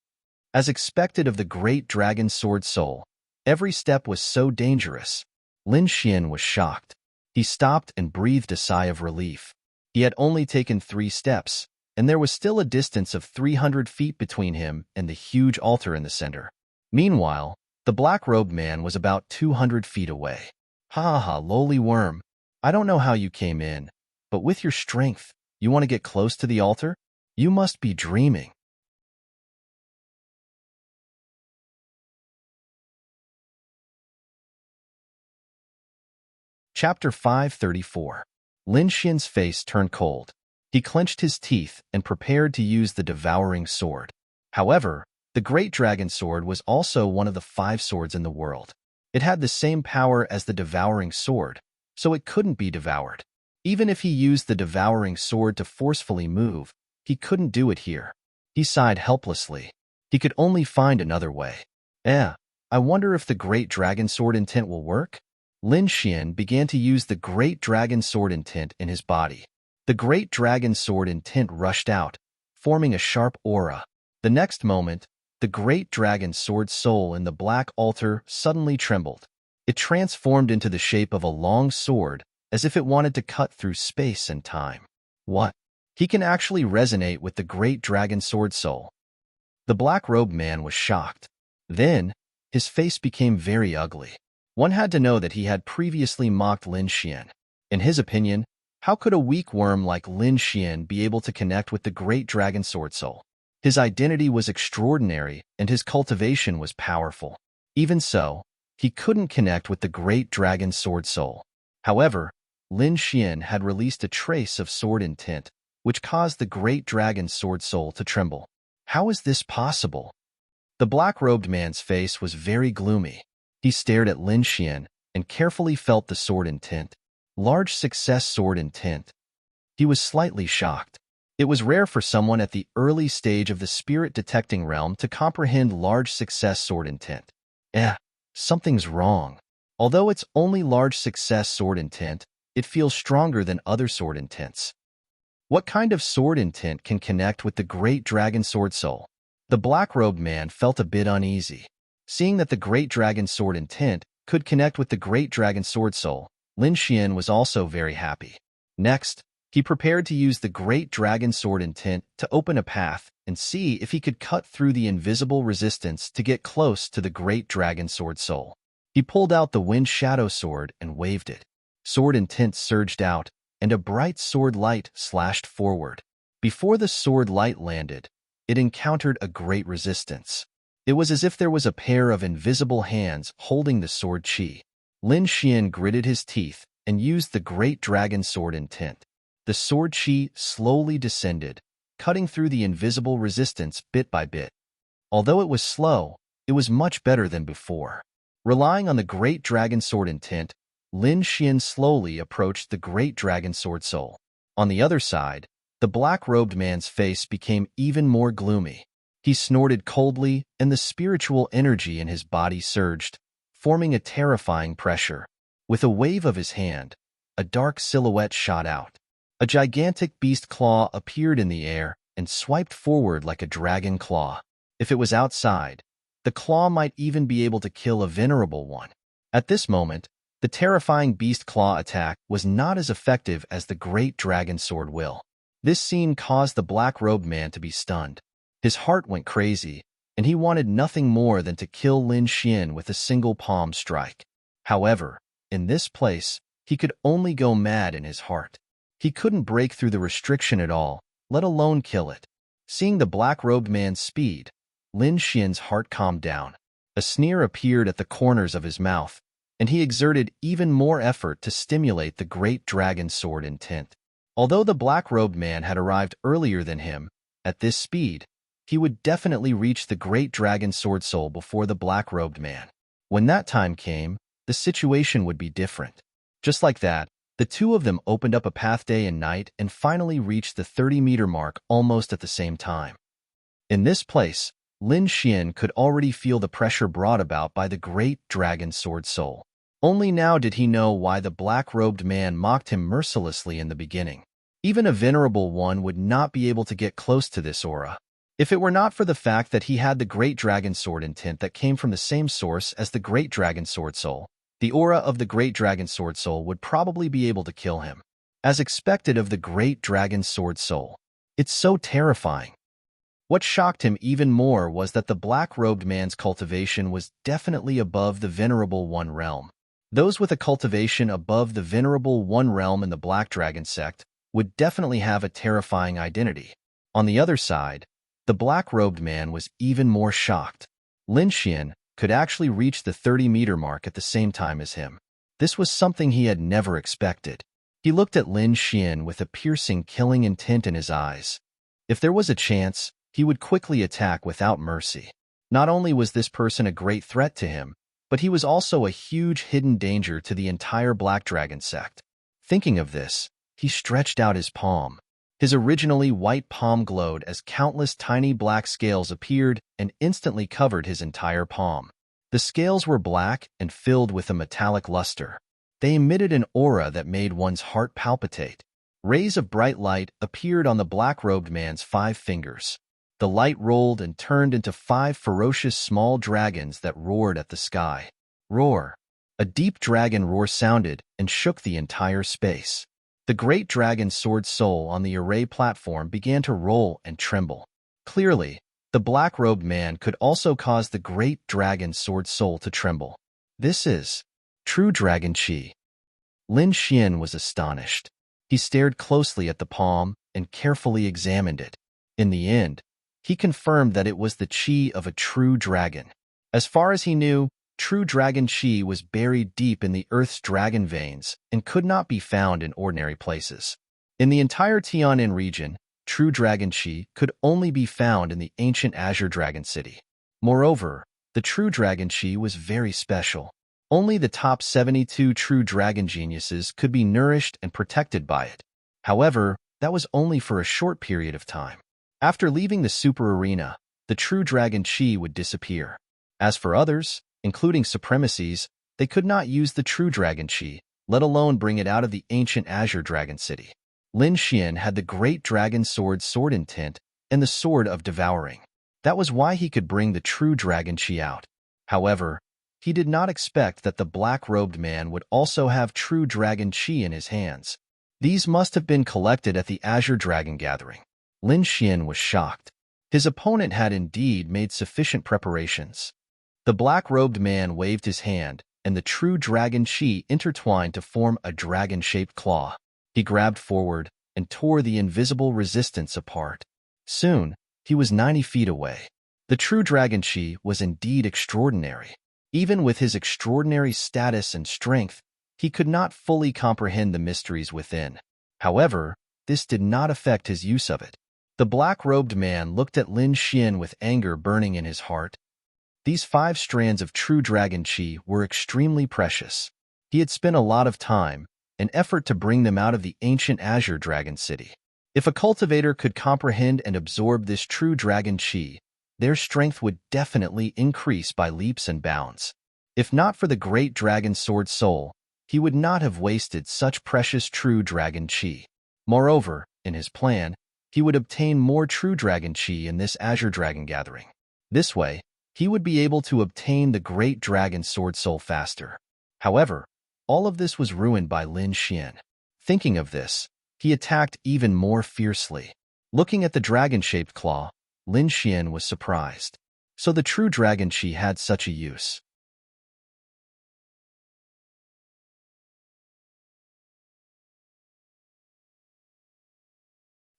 As expected of the Great Dragon Sword Soul, every step was so dangerous. Lin Xian was shocked. He stopped and breathed a sigh of relief. He had only taken 3 steps, and there was still a distance of 300 feet between him and the huge altar in the center. Meanwhile, the black-robed man was about 200 feet away. Ha ha, lowly worm. I don't know how you came in, but with your strength, you want to get close to the altar? You must be dreaming. Chapter 534. Lin Xian's face turned cold. He clenched his teeth and prepared to use the devouring sword. However, the Great Dragon Sword was also one of the 5 swords in the world. It had the same power as the devouring sword, so it couldn't be devoured. Even if he used the devouring sword to forcefully move, he couldn't do it here. He sighed helplessly. He could only find another way. I wonder if the Great Dragon Sword intent will work? Lin Xian began to use the Great Dragon Sword intent in his body. The Great Dragon Sword intent rushed out, forming a sharp aura. The next moment, the Great Dragon Sword Soul in the black altar suddenly trembled. It transformed into the shape of a long sword, as if it wanted to cut through space and time. What? He can actually resonate with the Great Dragon Sword Soul. The black-robed man was shocked. Then, his face became very ugly. One had to know that he had previously mocked Lin Xian. In his opinion, how could a weak worm like Lin Xian be able to connect with the Great Dragon Sword Soul? His identity was extraordinary and his cultivation was powerful. Even so, he couldn't connect with the Great Dragon Sword Soul. However, Lin Xian had released a trace of sword intent, which caused the great dragon's sword soul to tremble. How is this possible? The black-robed man's face was very gloomy. He stared at Lin Xian and carefully felt the sword intent. Large success sword intent. He was slightly shocked. It was rare for someone at the early stage of the spirit-detecting realm to comprehend large success sword intent. Something's wrong. Although it's only large success sword intent, it feels stronger than other sword intents. What kind of sword intent can connect with the great dragon sword soul? The black-robed man felt a bit uneasy. Seeing that the great dragon sword intent could connect with the great dragon sword soul, Lin Xian was also very happy. Next, he prepared to use the great dragon sword intent to open a path and see if he could cut through the invisible resistance to get close to the great dragon sword soul. He pulled out the wind shadow sword and waved it. Sword intent surged out, and a bright sword light slashed forward. Before the sword light landed, it encountered a great resistance. It was as if there was a pair of invisible hands holding the sword chi. Lin Xian gritted his teeth and used the great dragon sword intent. The sword chi slowly descended, cutting through the invisible resistance bit by bit. Although it was slow, it was much better than before. Relying on the great dragon sword intent, Lin Xian slowly approached the great dragon sword soul. On the other side, the black-robed man's face became even more gloomy. He snorted coldly, and the spiritual energy in his body surged, forming a terrifying pressure. With a wave of his hand, a dark silhouette shot out. A gigantic beast claw appeared in the air and swiped forward like a dragon claw. If it was outside, the claw might even be able to kill a venerable one. At this moment, the terrifying beast claw attack was not as effective as the great dragon sword will. This scene caused the black-robed man to be stunned. His heart went crazy, and he wanted nothing more than to kill Lin Xian with a single palm strike. However, in this place, he could only go mad in his heart. He couldn't break through the restriction at all, let alone kill it. Seeing the black-robed man's speed, Lin Xian's heart calmed down. A sneer appeared at the corners of his mouth, and he exerted even more effort to stimulate the great dragon sword intent. Although the black-robed man had arrived earlier than him, at this speed, he would definitely reach the great dragon sword soul before the black-robed man. When that time came, the situation would be different. Just like that, the two of them opened up a path day and night and finally reached the 30-meter mark almost at the same time. In this place, Lin Xian could already feel the pressure brought about by the great dragon sword soul. Only now did he know why the black-robed man mocked him mercilessly in the beginning. Even a venerable one would not be able to get close to this aura. If it were not for the fact that he had the great dragon sword intent that came from the same source as the great dragon sword soul, the aura of the great dragon sword soul would probably be able to kill him. As expected of the great dragon sword soul. It's so terrifying. What shocked him even more was that the black-robed man's cultivation was definitely above the Venerable One realm. Those with a cultivation above the Venerable One realm in the Black Dragon sect would definitely have a terrifying identity. On the other side, the black-robed man was even more shocked. Lin Xian could actually reach the 30-meter mark at the same time as him. This was something he had never expected. He looked at Lin Xian with a piercing, killing intent in his eyes. If there was a chance, he would quickly attack without mercy. Not only was this person a great threat to him, but he was also a huge hidden danger to the entire Black Dragon sect. Thinking of this, he stretched out his palm. His originally white palm glowed as countless tiny black scales appeared and instantly covered his entire palm. The scales were black and filled with a metallic luster. They emitted an aura that made one's heart palpitate. Rays of bright light appeared on the black-robed man's 5 fingers. The light rolled and turned into 5 ferocious small dragons that roared at the sky. Roar! A deep dragon roar sounded and shook the entire space. The great dragon sword soul on the array platform began to roll and tremble. Clearly, the black-robed man could also cause the great dragon sword soul to tremble. This is true dragon chi. Lin Xian was astonished. He stared closely at the palm and carefully examined it. In the end, he confirmed that it was the chi of a true dragon. As far as he knew, true dragon chi was buried deep in the Earth's dragon veins and could not be found in ordinary places. In the entire Tianan region, true dragon chi could only be found in the ancient Azure Dragon City. Moreover, the true dragon chi was very special. Only the top 72 true dragon geniuses could be nourished and protected by it. However, that was only for a short period of time. After leaving the super arena, the true dragon chi would disappear. As for others, including supremacies, they could not use the true dragon chi, let alone bring it out of the ancient Azure Dragon City. Lin Xian had the great dragon sword intent and the sword of devouring. That was why he could bring the true dragon chi out. However, he did not expect that the black-robed man would also have true dragon chi in his hands. These must have been collected at the Azure Dragon Gathering. Lin Xian was shocked. His opponent had indeed made sufficient preparations. The black-robed man waved his hand, and the true dragon chi intertwined to form a dragon-shaped claw. He grabbed forward and tore the invisible resistance apart. Soon, he was 90 feet away. The true dragon chi was indeed extraordinary. Even with his extraordinary status and strength, he could not fully comprehend the mysteries within. However, this did not affect his use of it. The black-robed man looked at Lin Xian with anger burning in his heart. These 5 strands of true dragon chi were extremely precious. He had spent a lot of time and effort to bring them out of the ancient Azure Dragon City. If a cultivator could comprehend and absorb this true dragon chi, their strength would definitely increase by leaps and bounds. If not for the great dragon sword soul, he would not have wasted such precious true dragon chi. Moreover, in his plan, he would obtain more true dragon chi in this Azure Dragon Gathering. This way, he would be able to obtain the great dragon sword soul faster. However, all of this was ruined by Lin Xian. Thinking of this, he attacked even more fiercely. Looking at the dragon-shaped claw, Lin Xian was surprised. So the true dragon chi had such a use.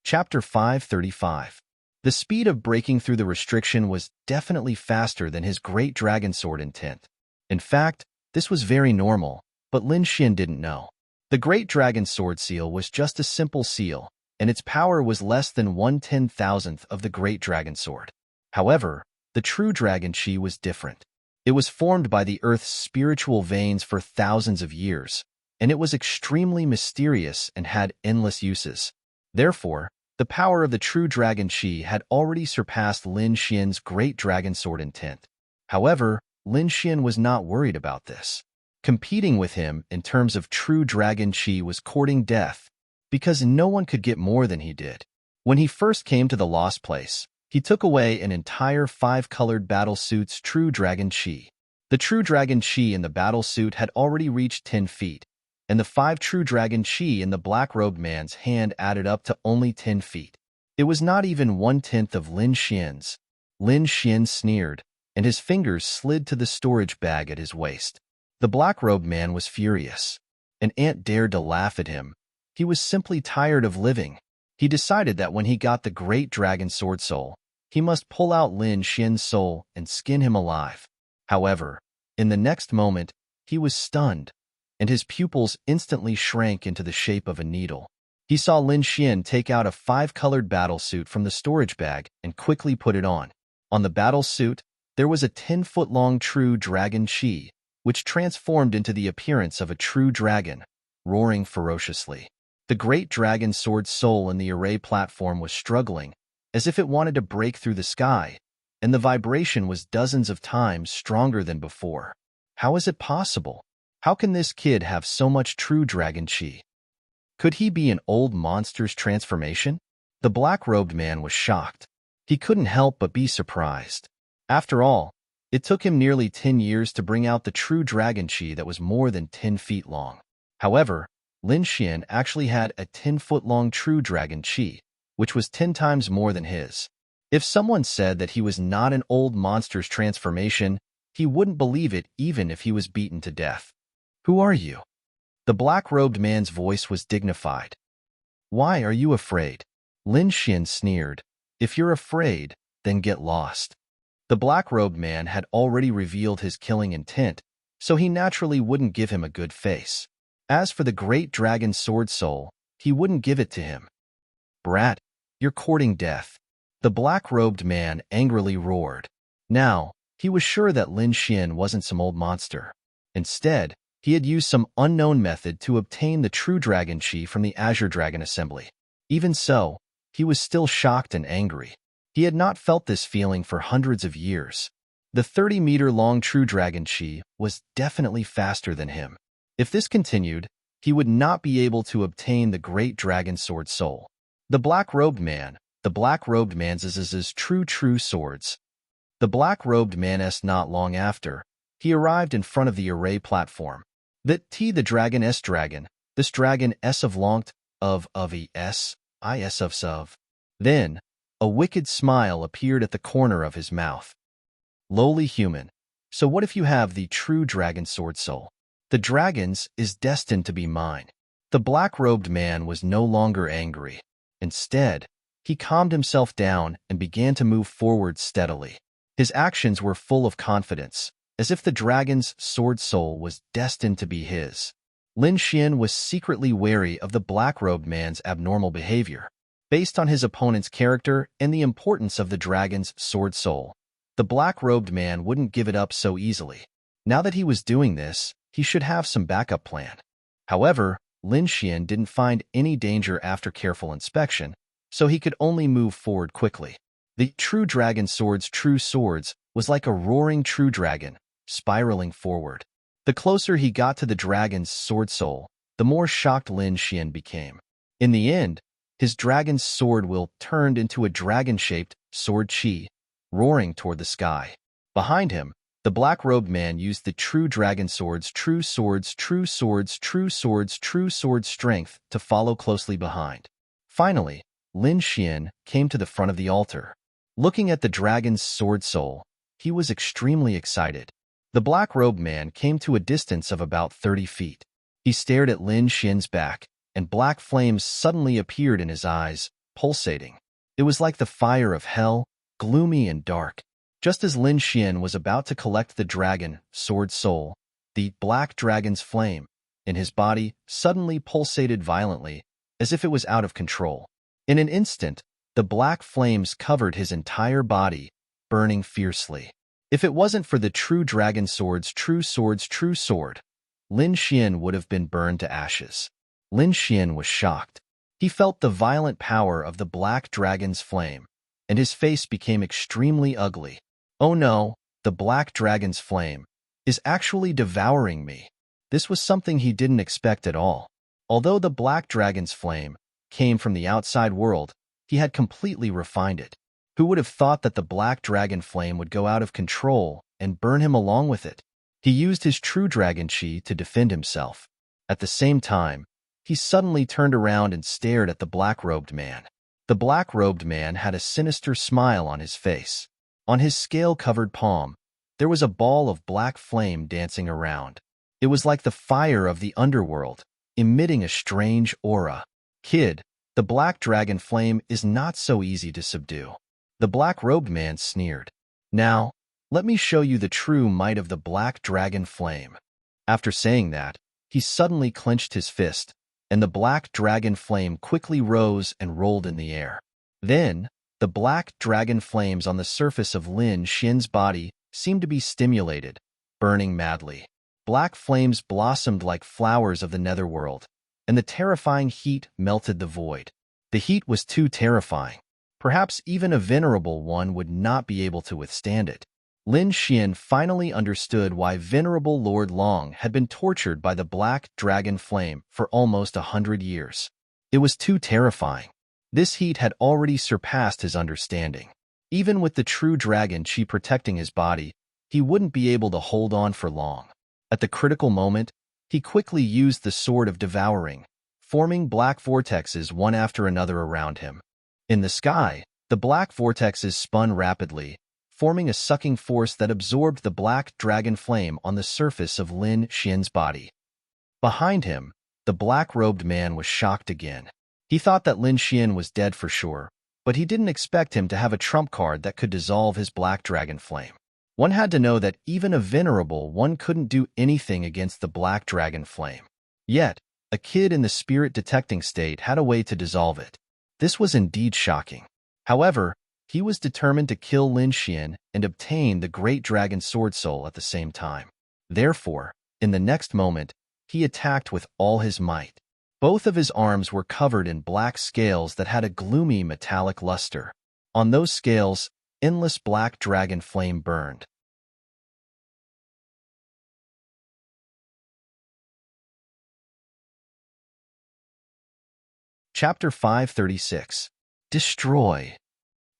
Chapter 535. The speed of breaking through the restriction was definitely faster than his great dragon sword intent. In fact, this was very normal, but Lin Xian didn't know. The great dragon sword seal was just a simple seal, and its power was less than 1/10,000th of the great dragon sword. However, the true dragon chi was different. It was formed by the Earth's spiritual veins for thousands of years, and it was extremely mysterious and had endless uses. Therefore, the power of the true dragon chi had already surpassed Lin Xian's great dragon sword intent. However, Lin Xian was not worried about this. Competing with him in terms of true dragon chi was courting death, because no one could get more than he did. When he first came to the Lost Place, he took away an entire 5-colored battle suit's true dragon chi. The true dragon chi in the battle suit had already reached 10 feet, and the 5 true dragon chi in the black-robed man's hand added up to only 10 feet. It was not even 1/10 of Lin Xian's. Lin Xian sneered, and his fingers slid to the storage bag at his waist. The black-robed man was furious. An ant dared to laugh at him. He was simply tired of living. He decided that when he got the great dragon sword soul, he must pull out Lin Xian's soul and skin him alive. However, in the next moment, he was stunned, and his pupils instantly shrank into the shape of a needle. He saw Lin Xian take out a 5-colored battle suit from the storage bag and quickly put it on. On the battle suit, there was a 10-foot-long true dragon chi, which transformed into the appearance of a true dragon, roaring ferociously. The great dragon sword soul in the array platform was struggling, as if it wanted to break through the sky, and the vibration was dozens of times stronger than before. How is it possible? How can this kid have so much true dragon chi? Could he be an old monster's transformation? The black-robed man was shocked. He couldn't help but be surprised. After all, it took him nearly 10 years to bring out the true dragon chi that was more than 10 feet long. However, Lin Xian actually had a 10-foot-long true dragon chi, which was 10 times more than his. If someone said that he was not an old monster's transformation, he wouldn't believe it even if he was beaten to death. Who are you? The black-robed man's voice was dignified. Why are you afraid? Lin Xian sneered. If you're afraid, then get lost. The black-robed man had already revealed his killing intent, so he naturally wouldn't give him a good face. As for the great dragon sword soul, he wouldn't give it to him. "Brat, you're courting death," the black-robed man angrily roared. Now, he was sure that Lin Xian wasn't some old monster. Instead, he had used some unknown method to obtain the true dragon chi from the Azure Dragon Assembly. Even so, he was still shocked and angry. He had not felt this feeling for hundreds of years. The 30-meter-long true dragon chi was definitely faster than him. If this continued, he would not be able to obtain the great dragon sword soul. The black-robed man's true swords. The black-robed man's not long after, he arrived in front of the array platform. The dragon S dragon, this dragon S of longt, of es, is of sov. Then, a wicked smile appeared at the corner of his mouth. "Lowly human, so what if you have the true dragon sword soul? The dragon's is destined to be mine." The black-robed man was no longer angry. Instead, he calmed himself down and began to move forward steadily. His actions were full of confidence, as if the dragon's sword soul was destined to be his. Lin Xian was secretly wary of the black-robed man's abnormal behavior. Based on his opponent's character and the importance of the dragon's sword soul, the black-robed man wouldn't give it up so easily. Now that he was doing this, he should have some backup plan. However, Lin Xian didn't find any danger after careful inspection, so he could only move forward quickly. The true dragon sword's true swords was like a roaring true dragon, spiraling forward. The closer he got to the dragon's sword soul, the more shocked Lin Xian became. In the end, his dragon's sword will turned into a dragon-shaped sword chi, roaring toward the sky. Behind him, the black-robed man used the true dragon sword's true sword strength to follow closely behind. Finally, Lin Xian came to the front of the altar. Looking at the dragon's sword soul, he was extremely excited. The black-robed man came to a distance of about 30 feet. He stared at Lin Xian's back, and black flames suddenly appeared in his eyes, pulsating. It was like the fire of hell, gloomy and dark. Just as Lin Xian was about to collect the dragon sword soul, the black dragon's flame in his body suddenly pulsated violently, as if it was out of control. In an instant, the black flames covered his entire body, burning fiercely. If it wasn't for the true dragon sword's true sword, Lin Xian would have been burned to ashes. Lin Xian was shocked. He felt the violent power of the black dragon's flame, and his face became extremely ugly. "Oh no, the black dragon's flame is actually devouring me." This was something he didn't expect at all. Although the black dragon's flame came from the outside world, he had completely refined it. Who would have thought that the black dragon flame would go out of control and burn him along with it? He used his true dragon chi to defend himself. At the same time, he suddenly turned around and stared at the black-robed man. The black-robed man had a sinister smile on his face. On his scale-covered palm, there was a ball of black flame dancing around. It was like the fire of the underworld, emitting a strange aura. "Kid, the black dragon flame is not so easy to subdue." The black-robed man sneered. "Now, let me show you the true might of the black dragon flame." After saying that, he suddenly clenched his fist, and the black dragon flame quickly rose and rolled in the air. Then, the black dragon flames on the surface of Lin Xian's body seemed to be stimulated, burning madly. Black flames blossomed like flowers of the netherworld, and the terrifying heat melted the void. The heat was too terrifying. Perhaps even a venerable one would not be able to withstand it. Lin Xian finally understood why venerable Lord Long had been tortured by the black dragon flame for almost 100 years. It was too terrifying. This heat had already surpassed his understanding. Even with the true dragon chi protecting his body, he wouldn't be able to hold on for long. At the critical moment, he quickly used the sword of devouring, forming black vortexes one after another around him. In the sky, the black vortexes spun rapidly, forming a sucking force that absorbed the black dragon flame on the surface of Lin Xian's body. Behind him, the black-robed man was shocked again. He thought that Lin Xian was dead for sure, but he didn't expect him to have a trump card that could dissolve his black dragon flame. One had to know that even a venerable one couldn't do anything against the black dragon flame. Yet, a kid in the spirit detecting state had a way to dissolve it. This was indeed shocking. However, he was determined to kill Lin Xian and obtain the great dragon sword soul at the same time. Therefore, in the next moment, he attacked with all his might. Both of his arms were covered in black scales that had a gloomy metallic luster. On those scales, endless black dragon flame burned. Chapter 536. Destroy.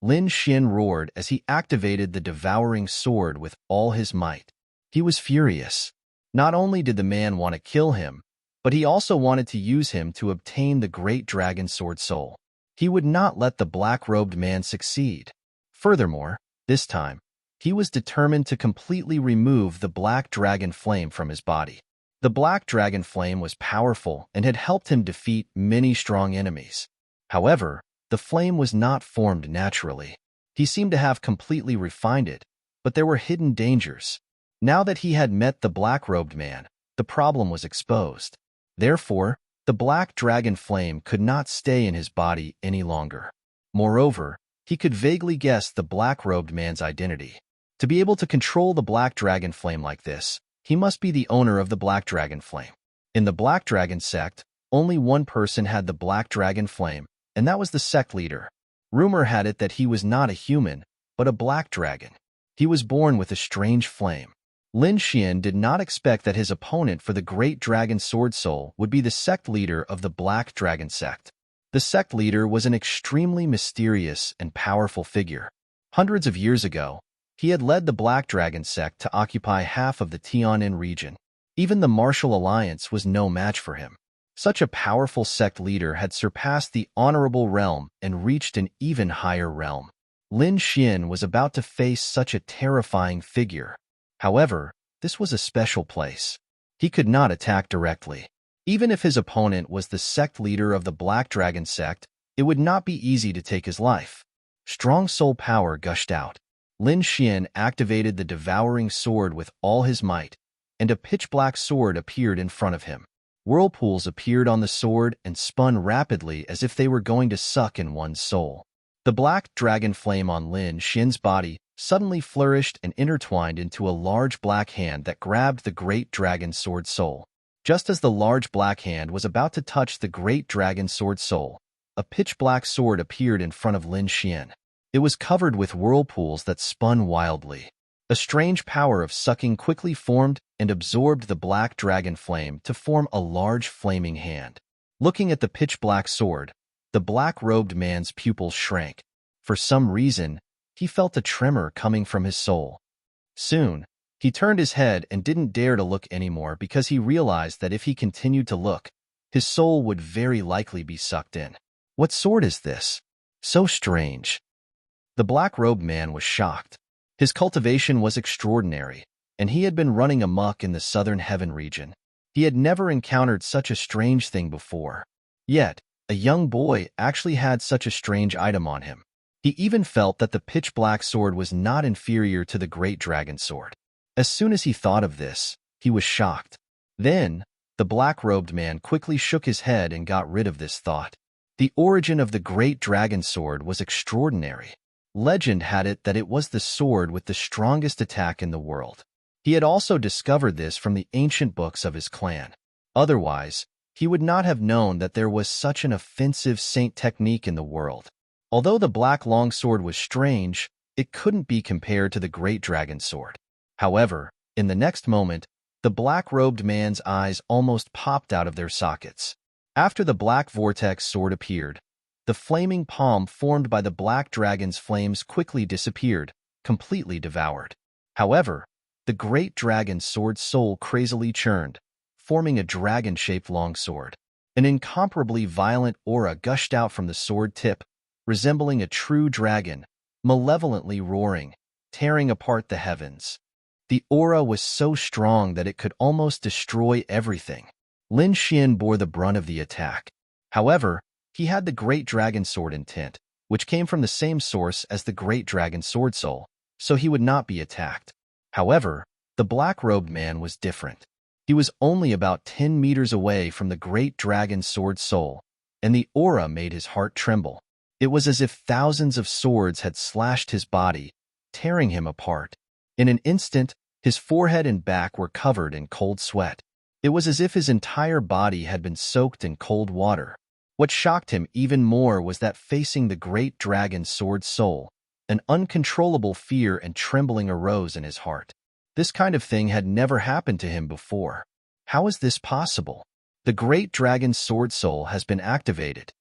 Lin Xian roared as he activated the devouring sword with all his might. He was furious. Not only did the man want to kill him, but he also wanted to use him to obtain the great dragon sword soul. He would not let the black-robed man succeed. Furthermore, this time, he was determined to completely remove the black dragon flame from his body. The black dragon flame was powerful and had helped him defeat many strong enemies. However, the flame was not formed naturally. He seemed to have completely refined it, but there were hidden dangers. Now that he had met the black-robed man, the problem was exposed. Therefore, the black dragon flame could not stay in his body any longer. Moreover, he could vaguely guess the black-robed man's identity. To be able to control the black dragon flame like this, he must be the owner of the black dragon flame. In the black dragon sect, only one person had the black dragon flame, and that was the sect leader. Rumor had it that he was not a human, but a black dragon. He was born with a strange flame. Lin Xian did not expect that his opponent for the great dragon sword soul would be the sect leader of the black dragon sect. The sect leader was an extremely mysterious and powerful figure. Hundreds of years ago, he had led the Black Dragon sect to occupy half of the Tianan region. Even the Martial Alliance was no match for him. Such a powerful sect leader had surpassed the honorable realm and reached an even higher realm. Lin Xian was about to face such a terrifying figure. However, this was a special place. He could not attack directly. Even if his opponent was the sect leader of the Black Dragon sect, it would not be easy to take his life. Strong soul power gushed out. Lin Xian activated the devouring sword with all his might, and a pitch-black sword appeared in front of him. Whirlpools appeared on the sword and spun rapidly as if they were going to suck in one's soul. The black dragon flame on Lin Xian's body suddenly flourished and intertwined into a large black hand that grabbed the great dragon sword soul. Just as the large black hand was about to touch the great dragon sword soul, a pitch-black sword appeared in front of Lin Xian. It was covered with whirlpools that spun wildly. A strange power of sucking quickly formed and absorbed the black dragon flame to form a large flaming hand. Looking at the pitch-black sword, the black-robed man's pupils shrank. For some reason, he felt a tremor coming from his soul. Soon, he turned his head and didn't dare to look anymore because he realized that if he continued to look, his soul would very likely be sucked in. What sword is this? So strange. The black-robed man was shocked. His cultivation was extraordinary, and he had been running amok in the southern heaven region. He had never encountered such a strange thing before. Yet, a young boy actually had such a strange item on him. He even felt that the pitch-black sword was not inferior to the great dragon sword. As soon as he thought of this, he was shocked. Then, the black-robed man quickly shook his head and got rid of this thought. The origin of the great dragon sword was extraordinary. Legend had it that it was the sword with the strongest attack in the world. He had also discovered this from the ancient books of his clan. Otherwise, he would not have known that there was such an offensive saint technique in the world. Although the black longsword was strange, it couldn't be compared to the great dragon sword. However, in the next moment, the black-robed man's eyes almost popped out of their sockets. After the black vortex sword appeared, the flaming palm formed by the black dragon's flames quickly disappeared, completely devoured. However, the great dragon's sword soul crazily churned, forming a dragon-shaped longsword. An incomparably violent aura gushed out from the sword tip, resembling a true dragon, malevolently roaring, tearing apart the heavens. The aura was so strong that it could almost destroy everything. Lin Xian bore the brunt of the attack. However, he had the great dragon sword intent, which came from the same source as the great dragon sword soul, so he would not be attacked. However, the black-robed man was different. He was only about 10 meters away from the great dragon sword soul, and the aura made his heart tremble. It was as if thousands of swords had slashed his body, tearing him apart. In an instant, his forehead and back were covered in cold sweat. It was as if his entire body had been soaked in cold water. What shocked him even more was that facing the great dragon sword soul, an uncontrollable fear and trembling arose in his heart. This kind of thing had never happened to him before. How is this possible? The great dragon sword soul has been activated.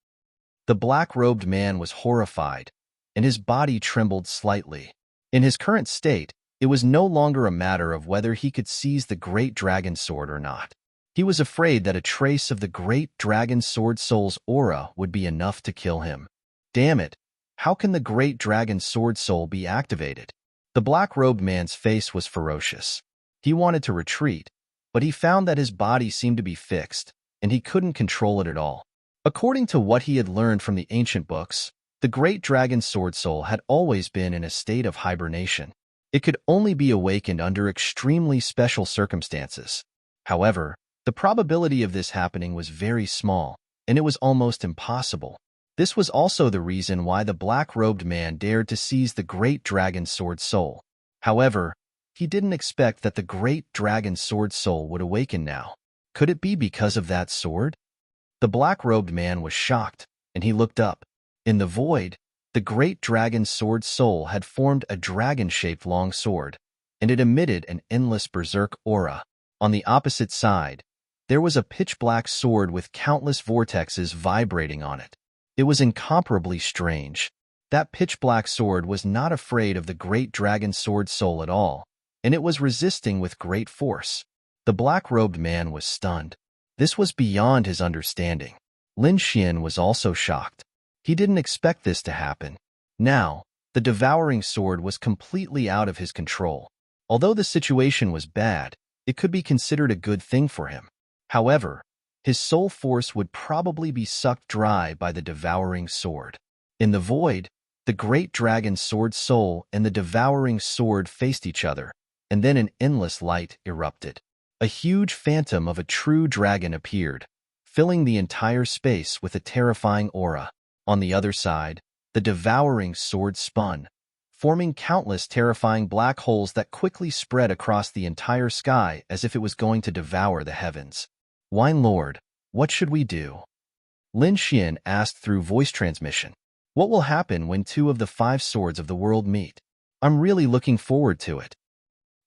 The black-robed man was horrified, and his body trembled slightly. In his current state, it was no longer a matter of whether he could seize the great dragon sword or not. He was afraid that a trace of the great dragon sword soul's aura would be enough to kill him. Damn it! How can the great dragon sword soul be activated? The black-robed man's face was ferocious. He wanted to retreat, but he found that his body seemed to be fixed, and he couldn't control it at all. According to what he had learned from the ancient books, the great dragon sword soul had always been in a state of hibernation. It could only be awakened under extremely special circumstances. However, the probability of this happening was very small, and it was almost impossible. This was also the reason why the black-robed man dared to seize the great dragon sword soul. However, he didn't expect that the great dragon sword soul would awaken now. Could it be because of that sword? The black-robed man was shocked, and he looked up. In the void, the great dragon sword soul had formed a dragon-shaped long sword, and it emitted an endless berserk aura. On the opposite side, there was a pitch-black sword with countless vortexes vibrating on it. It was incomparably strange. That pitch-black sword was not afraid of the great dragon sword soul at all, and it was resisting with great force. The black-robed man was stunned. This was beyond his understanding. Lin Xian was also shocked. He didn't expect this to happen. Now, the devouring sword was completely out of his control. Although the situation was bad, it could be considered a good thing for him. However, his soul force would probably be sucked dry by the devouring sword. In the void, the great dragon sword soul and the devouring sword faced each other, and then an endless light erupted. A huge phantom of a true dragon appeared, filling the entire space with a terrifying aura. On the other side, the devouring sword spun, forming countless terrifying black holes that quickly spread across the entire sky as if it was going to devour the heavens. Wine Lord, what should we do? Lin Xian asked through voice transmission. What will happen when 2 of the 5 swords of the world meet? I'm really looking forward to it.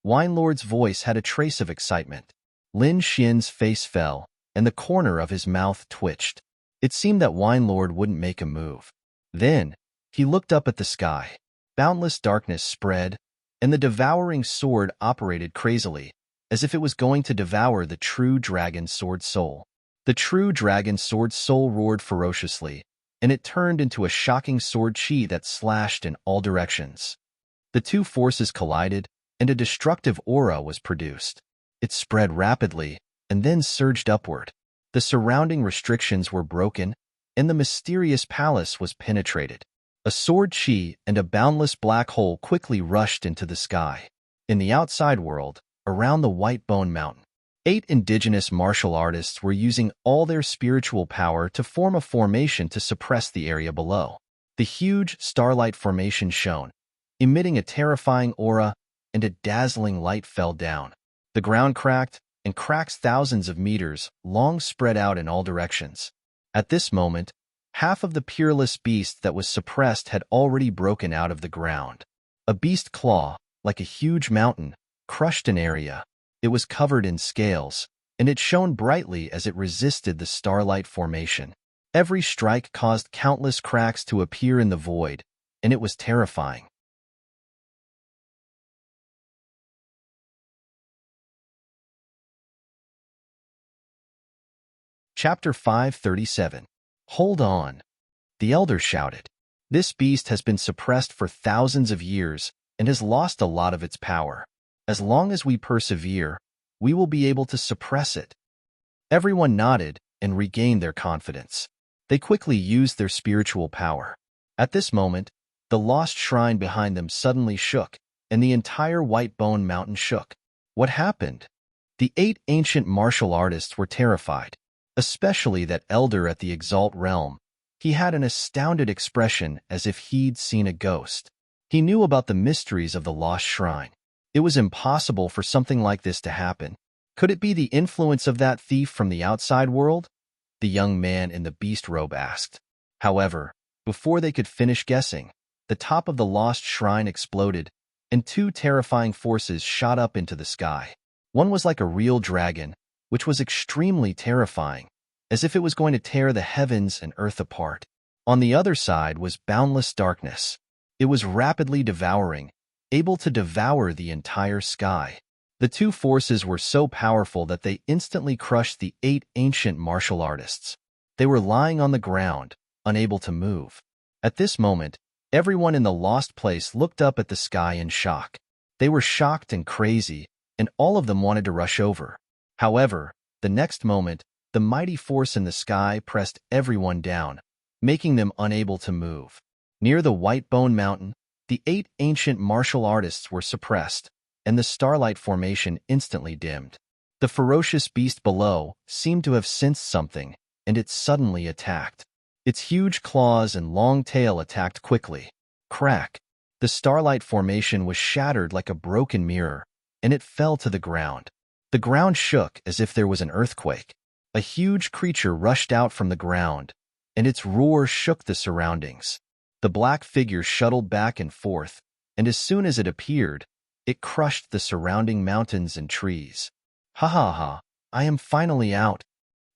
Wine Lord's voice had a trace of excitement. Lin Xian's face fell, and the corner of his mouth twitched. It seemed that Wine Lord wouldn't make a move. Then, he looked up at the sky. Boundless darkness spread, and the devouring sword operated crazily, as if it was going to devour the true dragon sword soul. The true dragon sword soul roared ferociously, and it turned into a shocking sword chi that slashed in all directions. The 2 forces collided, and a destructive aura was produced. It spread rapidly, and then surged upward. The surrounding restrictions were broken, and the mysterious palace was penetrated. A sword chi and a boundless black hole quickly rushed into the sky. In the outside world, around the White Bone Mountain, 8 indigenous martial artists were using all their spiritual power to form a formation to suppress the area below. The huge starlight formation shone, emitting a terrifying aura, and a dazzling light fell down. The ground cracked, and cracks thousands of meters long spread out in all directions. At this moment, half of the peerless beast that was suppressed had already broken out of the ground. A beast claw, like a huge mountain, crushed an area. It was covered in scales, and it shone brightly as it resisted the starlight formation. Every strike caused countless cracks to appear in the void, and it was terrifying. Chapter 537. Hold on. The elder shouted. This beast has been suppressed for thousands of years and has lost a lot of its power. As long as we persevere, we will be able to suppress it. Everyone nodded and regained their confidence. They quickly used their spiritual power. At this moment, the lost shrine behind them suddenly shook, and the entire White Bone Mountain shook. What happened? The 8 ancient martial artists were terrified, especially that elder at the Exalt realm. He had an astounded expression as if he'd seen a ghost. He knew about the mysteries of the lost shrine. It was impossible for something like this to happen. Could it be the influence of that thief from the outside world? The young man in the beast robe asked. However, before they could finish guessing, the top of the lost shrine exploded, and 2 terrifying forces shot up into the sky. One was like a real dragon, which was extremely terrifying, as if it was going to tear the heavens and earth apart. On the other side was boundless darkness. It was rapidly devouring, able to devour the entire sky. The 2 forces were so powerful that they instantly crushed the 8 ancient martial artists. They were lying on the ground, unable to move. At this moment, everyone in the lost place looked up at the sky in shock. They were shocked and crazy, and all of them wanted to rush over. However, the next moment, the mighty force in the sky pressed everyone down, making them unable to move. Near the White Bone Mountain, the 8 ancient martial artists were suppressed, and the starlight formation instantly dimmed. The ferocious beast below seemed to have sensed something, and it suddenly attacked. Its huge claws and long tail attacked quickly. Crack! The starlight formation was shattered like a broken mirror, and it fell to the ground. The ground shook as if there was an earthquake. A huge creature rushed out from the ground, and its roar shook the surroundings. The black figure shuttled back and forth, and as soon as it appeared, it crushed the surrounding mountains and trees. Ha ha ha, I am finally out.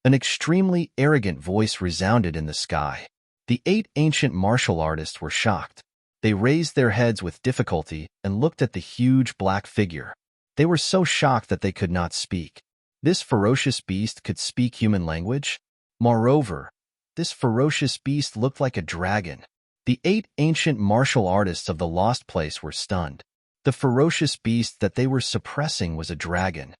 An extremely arrogant voice resounded in the sky. The 8 ancient martial artists were shocked. They raised their heads with difficulty and looked at the huge black figure. They were so shocked that they could not speak. This ferocious beast could speak human language? Moreover, this ferocious beast looked like a dragon. The 8 ancient martial artists of the lost place were stunned. The ferocious beast that they were suppressing was a dragon.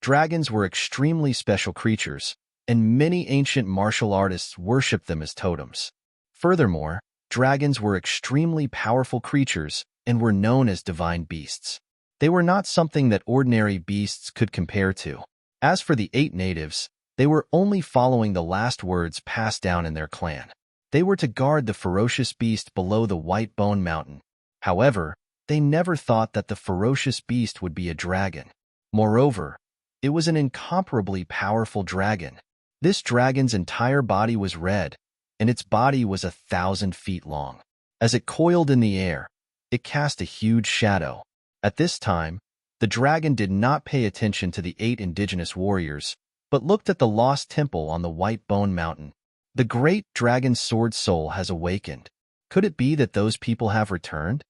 Dragons were extremely special creatures, and many ancient martial artists worshipped them as totems. Furthermore, dragons were extremely powerful creatures and were known as divine beasts. They were not something that ordinary beasts could compare to. As for the 8 natives, they were only following the last words passed down in their clan. They were to guard the ferocious beast below the White Bone Mountain. However, they never thought that the ferocious beast would be a dragon. Moreover, it was an incomparably powerful dragon. This dragon's entire body was red, and its body was 1,000 feet long. As it coiled in the air, it cast a huge shadow. At this time, the dragon did not pay attention to the 8 indigenous warriors, but looked at the lost temple on the White Bone Mountain. The great dragon's sword soul has awakened. Could it be that those people have returned?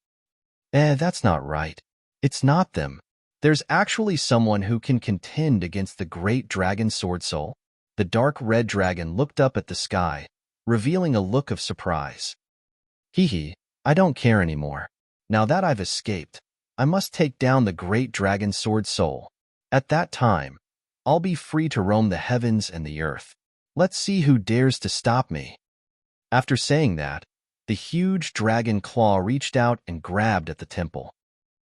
That's not right. It's not them. There's actually someone who can contend against the great dragon's sword soul. The dark red dragon looked up at the sky, revealing a look of surprise. Hee, I don't care anymore. Now that I've escaped, I must take down the great dragon's sword soul. At that time, I'll be free to roam the heavens and the earth. Let's see who dares to stop me. After saying that, the huge dragon claw reached out and grabbed at the temple.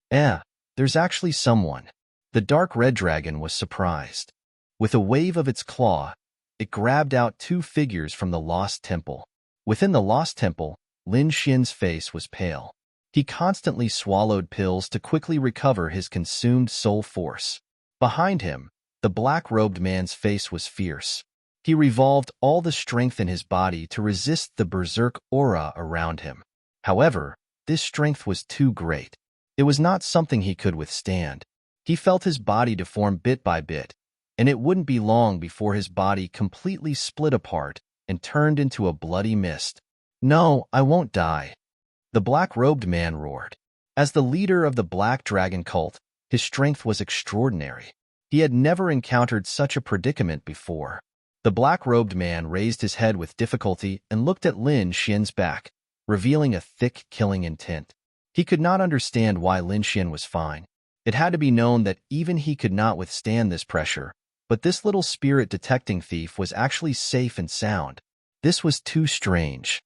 There's actually someone. The dark red dragon was surprised. With a wave of its claw, it grabbed out 2 figures from the lost temple. Within the lost temple, Lin Xian's face was pale. He constantly swallowed pills to quickly recover his consumed soul force. Behind him, the black-robed man's face was fierce. He revolved all the strength in his body to resist the berserk aura around him. However, this strength was too great. It was not something he could withstand. He felt his body deform bit by bit, and it wouldn't be long before his body completely split apart and turned into a bloody mist. No, I won't die. The black-robed man roared. As the leader of the Black Dragon cult, his strength was extraordinary. He had never encountered such a predicament before. The black-robed man raised his head with difficulty and looked at Lin Xian's back, revealing a thick, killing intent. He could not understand why Lin Xian was fine. It had to be known that even he could not withstand this pressure, but this little spirit-detecting thief was actually safe and sound. This was too strange.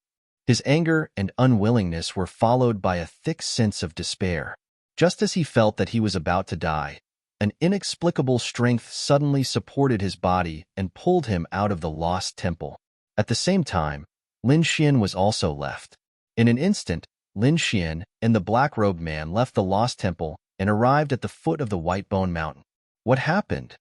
His anger and unwillingness were followed by a thick sense of despair. Just as he felt that he was about to die, an inexplicable strength suddenly supported his body and pulled him out of the lost temple. At the same time, Lin Xian was also left. In an instant, Lin Xian and the black-robed man left the lost temple and arrived at the foot of the White Bone Mountain. What happened?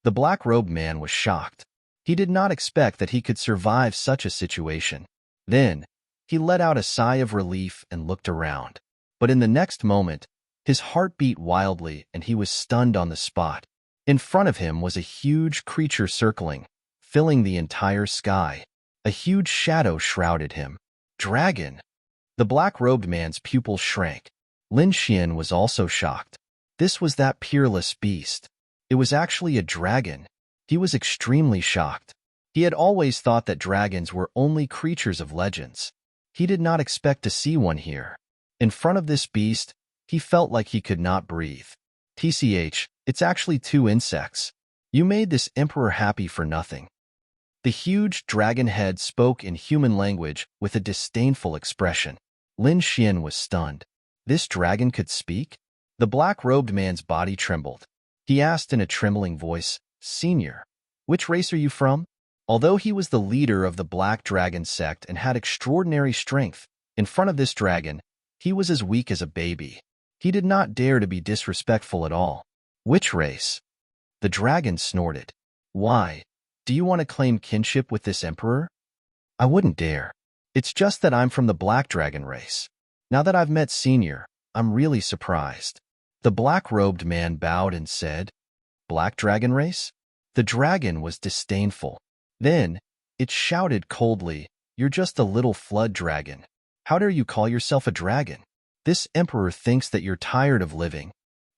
The black-robed man was shocked. He did not expect that he could survive such a situation. Then, he let out a sigh of relief and looked around. But in the next moment, his heart beat wildly and he was stunned on the spot. In front of him was a huge creature circling, filling the entire sky. A huge shadow shrouded him. Dragon! The black-robed man's pupils shrank. Lin Xian was also shocked. This was that peerless beast. It was actually a dragon. He was extremely shocked. He had always thought that dragons were only creatures of legends. He did not expect to see one here. In front of this beast, he felt like he could not breathe. TCH, it's actually two insects. You made this emperor happy for nothing. The huge dragon head spoke in human language with a disdainful expression. Lin Xian was stunned. This dragon could speak? The black-robed man's body trembled. He asked in a trembling voice, "Senior, which race are you from?" Although he was the leader of the Black Dragon sect and had extraordinary strength, in front of this dragon, he was as weak as a baby. He did not dare to be disrespectful at all. "Which race?" The dragon snorted. "Why? Do you want to claim kinship with this emperor?" "I wouldn't dare. It's just that I'm from the Black Dragon race. Now that I've met Senior, I'm really surprised." The black-robed man bowed and said, "Black Dragon race?" The dragon was disdainful. Then, it shouted coldly, "You're just a little flood dragon. How dare you call yourself a dragon? This emperor thinks that you're tired of living."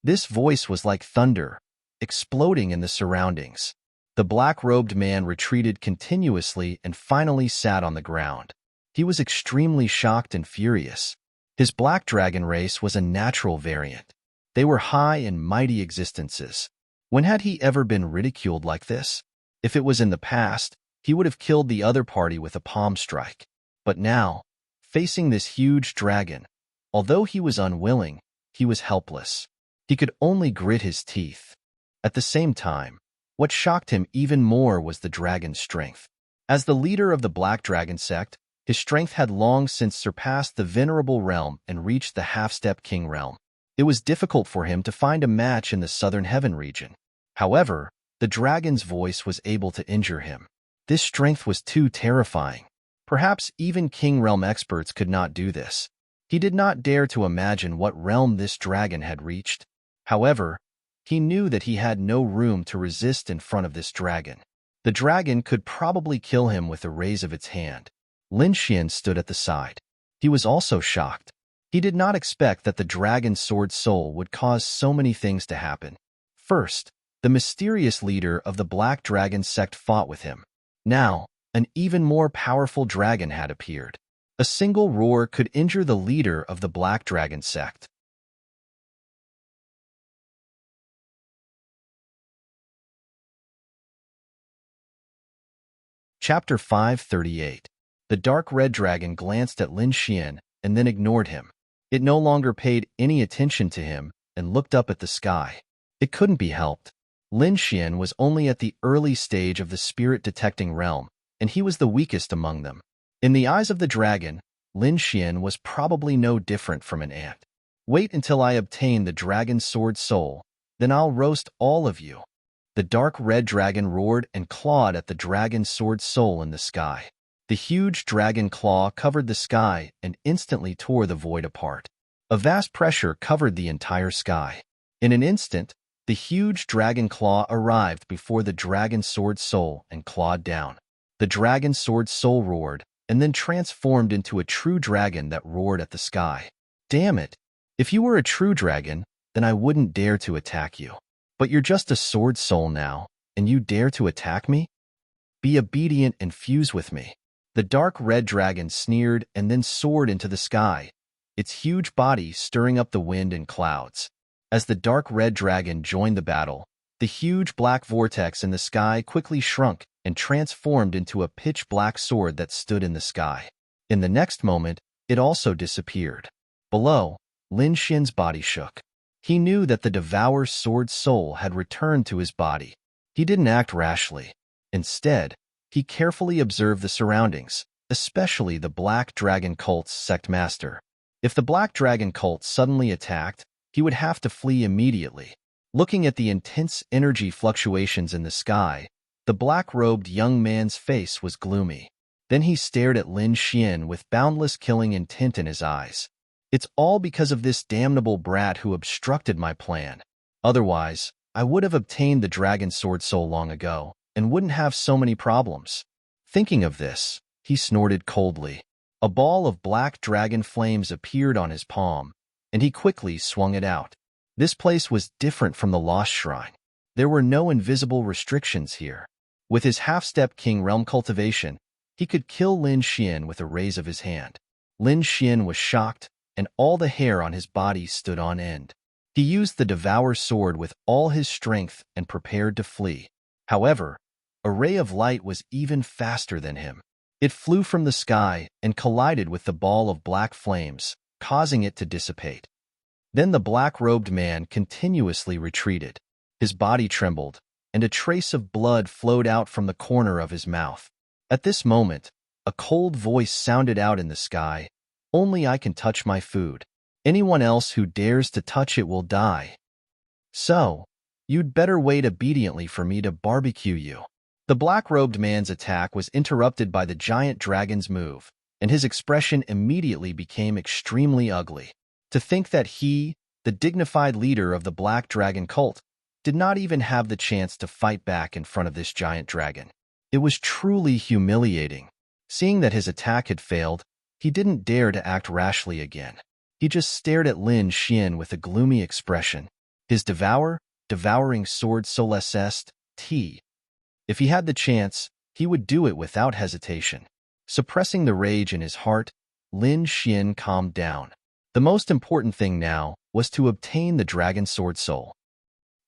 This voice was like thunder, exploding in the surroundings. The black-robed man retreated continuously and finally sat on the ground. He was extremely shocked and furious. His black dragon race was a natural variant. They were high and mighty existences. When had he ever been ridiculed like this? If it was in the past, he would have killed the other party with a palm strike. But now, facing this huge dragon, although he was unwilling, he was helpless. He could only grit his teeth. At the same time, what shocked him even more was the dragon's strength. As the leader of the Black Dragon sect, his strength had long since surpassed the Venerable Realm and reached the Half-Step King Realm. It was difficult for him to find a match in the Southern Heaven region. However, the dragon's voice was able to injure him. This strength was too terrifying. Perhaps even King Realm experts could not do this. He did not dare to imagine what realm this dragon had reached. However, he knew that he had no room to resist in front of this dragon. The dragon could probably kill him with a raise of its hand. Lin Xian stood at the side. He was also shocked. He did not expect that the dragon's sword soul would cause so many things to happen. First, the mysterious leader of the Black Dragon sect fought with him. Now, an even more powerful dragon had appeared. A single roar could injure the leader of the Black Dragon sect. Chapter 538. The dark red dragon glanced at Lin Xian and then ignored him. It no longer paid any attention to him and looked up at the sky. It couldn't be helped. Lin Xian was only at the early stage of the spirit-detecting realm, and he was the weakest among them. In the eyes of the dragon, Lin Xian was probably no different from an ant. "Wait until I obtain the dragon's sword soul, then I'll roast all of you." The dark red dragon roared and clawed at the dragon's sword soul in the sky. The huge dragon claw covered the sky and instantly tore the void apart. A vast pressure covered the entire sky. In an instant, the huge dragon claw arrived before the dragon's sword soul and clawed down. The dragon's sword soul roared and then transformed into a true dragon that roared at the sky. "Damn it! If you were a true dragon, then I wouldn't dare to attack you. But you're just a sword soul now, and you dare to attack me? Be obedient and fuse with me." The dark red dragon sneered and then soared into the sky, its huge body stirring up the wind and clouds. As the dark red dragon joined the battle, the huge black vortex in the sky quickly shrunk and transformed into a pitch-black sword that stood in the sky. In the next moment, it also disappeared. Below, Lin Xin's body shook. He knew that the Devourer's sword soul had returned to his body. He didn't act rashly. Instead, he carefully observed the surroundings, especially the Black Dragon cult's sect master. If the Black Dragon cult suddenly attacked, he would have to flee immediately. Looking at the intense energy fluctuations in the sky, the black-robed young man's face was gloomy. Then he stared at Lin Xian with boundless killing intent in his eyes. It's all because of this damnable brat who obstructed my plan. Otherwise, I would have obtained the dragon sword so long ago, and wouldn't have so many problems. Thinking of this, he snorted coldly. A ball of black dragon flames appeared on his palm, and he quickly swung it out. This place was different from the Lost Shrine. There were no invisible restrictions here. With his half-step king realm cultivation, he could kill Lin Xian with a raise of his hand. Lin Xian was shocked, and all the hair on his body stood on end. He used the Devour sword with all his strength and prepared to flee. However, a ray of light was even faster than him. It flew from the sky and collided with the ball of black flames, causing it to dissipate. Then the black-robed man continuously retreated. His body trembled, and a trace of blood flowed out from the corner of his mouth. At this moment, a cold voice sounded out in the sky, "Only I can touch my food. Anyone else who dares to touch it will die. So, you'd better wait obediently for me to barbecue you." The black-robed man's attack was interrupted by the giant dragon's move, and his expression immediately became extremely ugly. To think that he, the dignified leader of the Black Dragon cult, did not even have the chance to fight back in front of this giant dragon. It was truly humiliating. Seeing that his attack had failed, he didn't dare to act rashly again. He just stared at Lin Xian with a gloomy expression. His devouring sword Solescest, T. If he had the chance, he would do it without hesitation. Suppressing the rage in his heart, Lin Xian calmed down. The most important thing now was to obtain the dragon sword soul.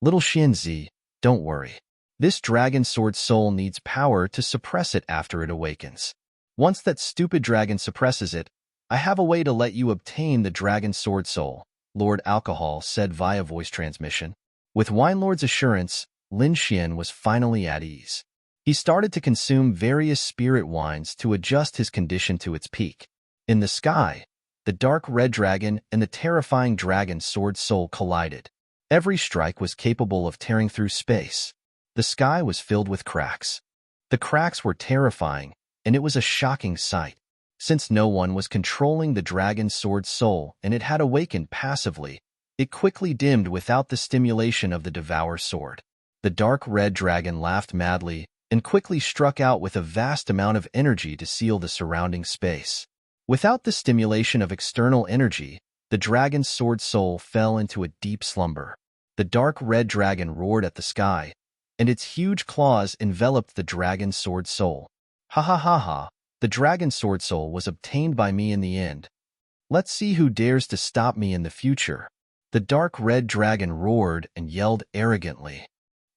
Little Xianzi, don't worry. This dragon sword soul needs power to suppress it after it awakens. Once that stupid dragon suppresses it, I have a way to let you obtain the dragon sword soul, Lord Alcohol said via voice transmission. With Wine Lord's assurance, Lin Xian was finally at ease. He started to consume various spirit wines to adjust his condition to its peak. In the sky, the dark red dragon and the terrifying dragon sword soul collided. Every strike was capable of tearing through space. The sky was filled with cracks. The cracks were terrifying, and it was a shocking sight. Since no one was controlling the dragon sword soul and it had awakened passively, it quickly dimmed without the stimulation of the Devour sword. The dark red dragon laughed madly and quickly struck out with a vast amount of energy to seal the surrounding space. Without the stimulation of external energy, the dragon's sword soul fell into a deep slumber. The dark red dragon roared at the sky, and its huge claws enveloped the dragon's sword soul. Ha ha ha ha, the dragon sword soul was obtained by me in the end. Let's see who dares to stop me in the future. The dark red dragon roared and yelled arrogantly.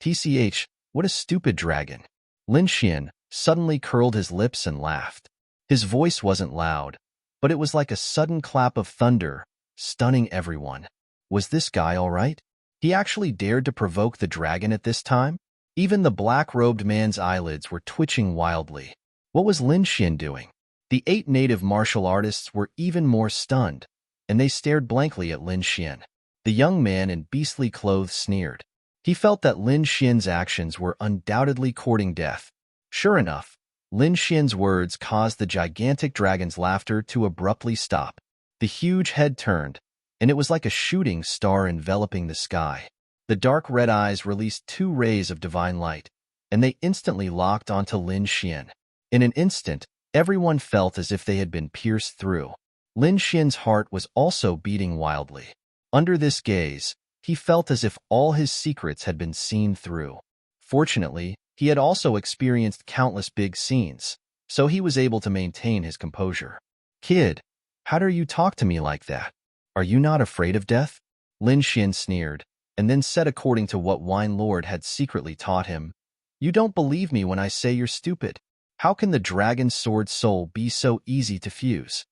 TCH, what a stupid dragon. Lin Xian suddenly curled his lips and laughed. His voice wasn't loud, but it was like a sudden clap of thunder, stunning everyone. Was this guy all right? He actually dared to provoke the dragon at this time? Even the black-robed man's eyelids were twitching wildly. What was Lin Xian doing? The 8 native martial artists were even more stunned, and they stared blankly at Lin Xian. The young man in beastly clothes sneered. He felt that Lin Xian's actions were undoubtedly courting death. Sure enough, Lin Xian's words caused the gigantic dragon's laughter to abruptly stop. The huge head turned, and it was like a shooting star enveloping the sky. The dark red eyes released 2 rays of divine light, and they instantly locked onto Lin Xian. In an instant, everyone felt as if they had been pierced through. Lin Xian's heart was also beating wildly. Under this gaze, he felt as if all his secrets had been seen through. Fortunately, he had also experienced countless big scenes, so he was able to maintain his composure. "Kid, how dare you talk to me like that? Are you not afraid of death?" Lin Xian sneered, and then said according to what Wine Lord had secretly taught him, "You don't believe me when I say you're stupid. How can the dragon's sword soul be so easy to fuse?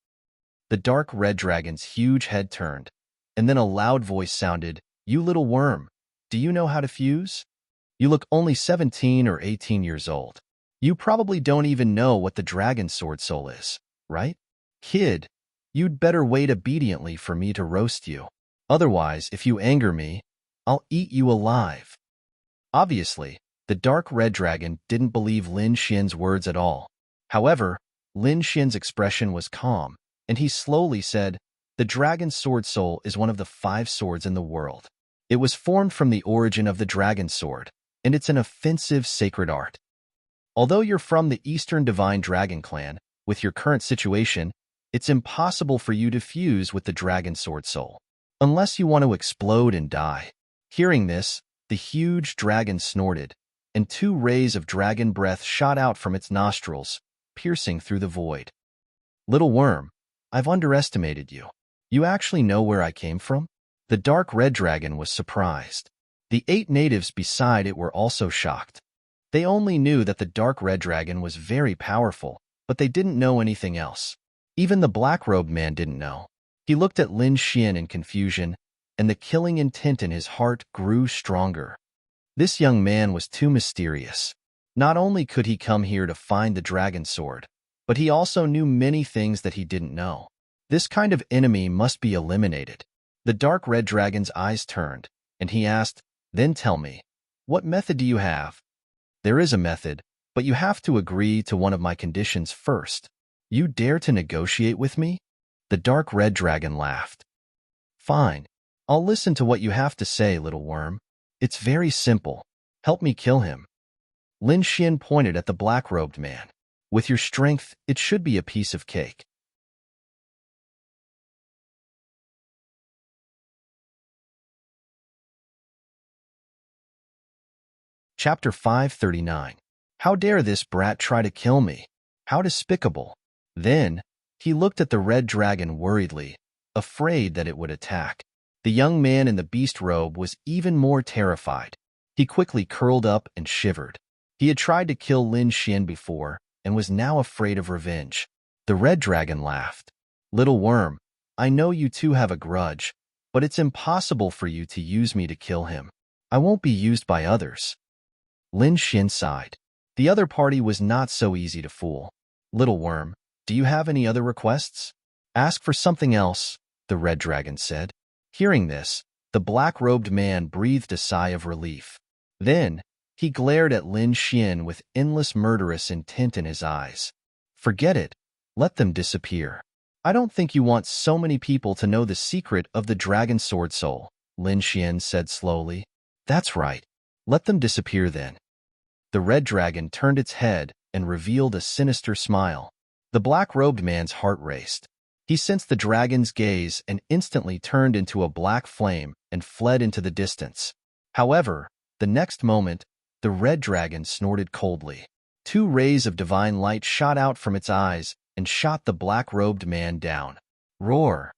The dark red dragon's huge head turned, and then a loud voice sounded, "You little worm, do you know how to fuse? You look only 17 or 18 years old. You probably don't even know what the dragon's sword soul is, right? Kid, you'd better wait obediently for me to roast you. Otherwise, if you anger me, I'll eat you alive." Obviously, the dark red dragon didn't believe Lin Xian's words at all. However, Lin Xian's expression was calm, and he slowly said, "The dragon's sword soul is one of the 5 swords in the world. It was formed from the origin of the dragon's sword, and it's an offensive sacred art. Although you're from the Eastern Divine Dragon clan, with your current situation, it's impossible for you to fuse with the dragon's sword soul, unless you want to explode and die." Hearing this, the huge dragon snorted, and 2 rays of dragon breath shot out from its nostrils, piercing through the void. "Little worm, I've underestimated you. You actually know where I came from?" The dark red dragon was surprised. The 8 natives beside it were also shocked. They only knew that the dark red dragon was very powerful, but they didn't know anything else. Even the black-robed man didn't know. He looked at Lin Xian in confusion, and the killing intent in his heart grew stronger. This young man was too mysterious. Not only could he come here to find the dragon sword, but he also knew many things that he didn't know. This kind of enemy must be eliminated. The dark red dragon's eyes turned, and he asked, "Then tell me, what method do you have?" "There is a method, but you have to agree to one of my conditions first." "You dare to negotiate with me?" The dark red dragon laughed. "Fine. I'll listen to what you have to say, little worm. It's very simple. Help me kill him." Lin Xian pointed at the black-robed man. "With your strength, it should be a piece of cake." Chapter 539. How dare this brat try to kill me? How despicable. Then, he looked at the red dragon worriedly, afraid that it would attack. The young man in the beast robe was even more terrified. He quickly curled up and shivered. He had tried to kill Lin Xian before, and was now afraid of revenge. The red dragon laughed. "Little worm, I know you two have a grudge, but it's impossible for you to use me to kill him. I won't be used by others." Lin Xian sighed. The other party was not so easy to fool. "Little worm, do you have any other requests?" "Ask for something else," the red dragon said. Hearing this, the black-robed man breathed a sigh of relief. Then, he glared at Lin Xian with endless murderous intent in his eyes. "Forget it. Let them disappear. I don't think you want so many people to know the secret of the dragon sword soul," Lin Xian said slowly. "That's right. Let them disappear then." The red dragon turned its head and revealed a sinister smile. The black-robed man's heart raced. He sensed the dragon's gaze and instantly turned into a black flame and fled into the distance. However, the next moment, the red dragon snorted coldly. 2 rays of divine light shot out from its eyes and shot the black-robed man down. Roar!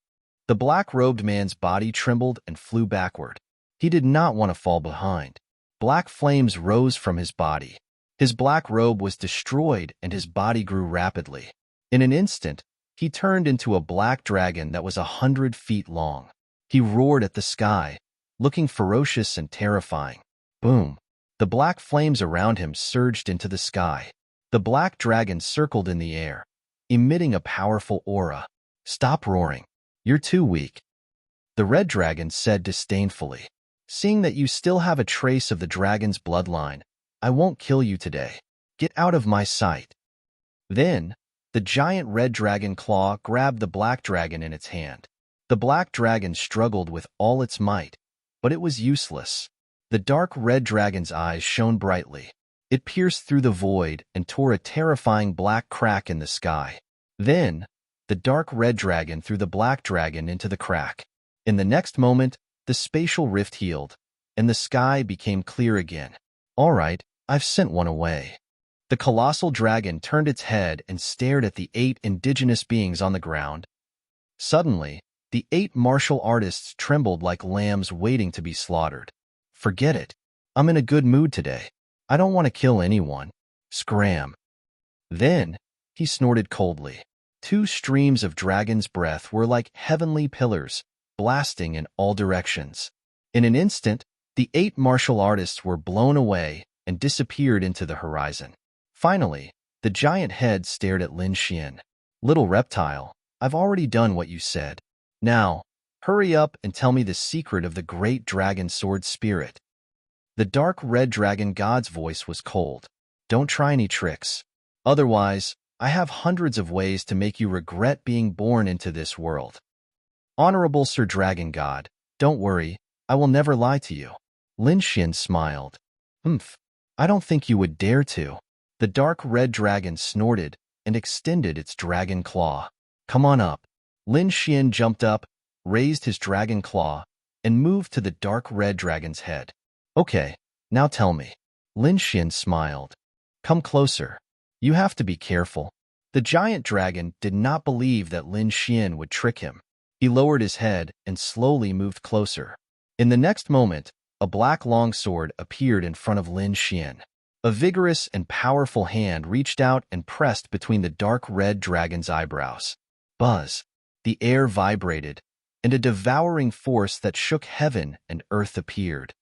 The black-robed man's body trembled and flew backward. He did not want to fall behind. Black flames rose from his body. His black robe was destroyed and his body grew rapidly. In an instant, he turned into a black dragon that was 100 feet long. He roared at the sky, looking ferocious and terrifying. Boom! The black flames around him surged into the sky. The black dragon circled in the air, emitting a powerful aura. "Stop roaring. You're too weak," the red dragon said disdainfully. "Seeing that you still have a trace of the dragon's bloodline, I won't kill you today. Get out of my sight." Then, the giant red dragon claw grabbed the black dragon in its hand. The black dragon struggled with all its might, but it was useless. The dark red dragon's eyes shone brightly. It pierced through the void and tore a terrifying black crack in the sky. Then, the dark red dragon threw the black dragon into the crack. In the next moment, the spatial rift healed, and the sky became clear again. "All right, I've sent one away." The colossal dragon turned its head and stared at the 8 indigenous beings on the ground. Suddenly, the 8 martial artists trembled like lambs waiting to be slaughtered. "Forget it. I'm in a good mood today. I don't want to kill anyone." Scram! Then, he snorted coldly. Two streams of dragon's breath were like heavenly pillars, blasting in all directions. In an instant, the 8 martial artists were blown away and disappeared into the horizon. Finally, the giant head stared at Lin Xian. Little reptile, I've already done what you said. Now, hurry up and tell me the secret of the great dragon sword spirit. The dark red dragon god's voice was cold. Don't try any tricks. Otherwise, I have hundreds of ways to make you regret being born into this world. Honorable Sir Dragon God, don't worry, I will never lie to you. Lin Xian smiled. I don't think you would dare to. The dark red dragon snorted and extended its dragon claw. Come on up. Lin Xian jumped up, raised his dragon claw, and moved to the dark red dragon's head. Okay, now tell me. Lin Xian smiled. Come closer. You have to be careful. The giant dragon did not believe that Lin Xian would trick him. He lowered his head and slowly moved closer. In the next moment, a black longsword appeared in front of Lin Xian. A vigorous and powerful hand reached out and pressed between the dark red dragon's eyebrows. Buzz! The air vibrated, and a devouring force that shook heaven and earth appeared.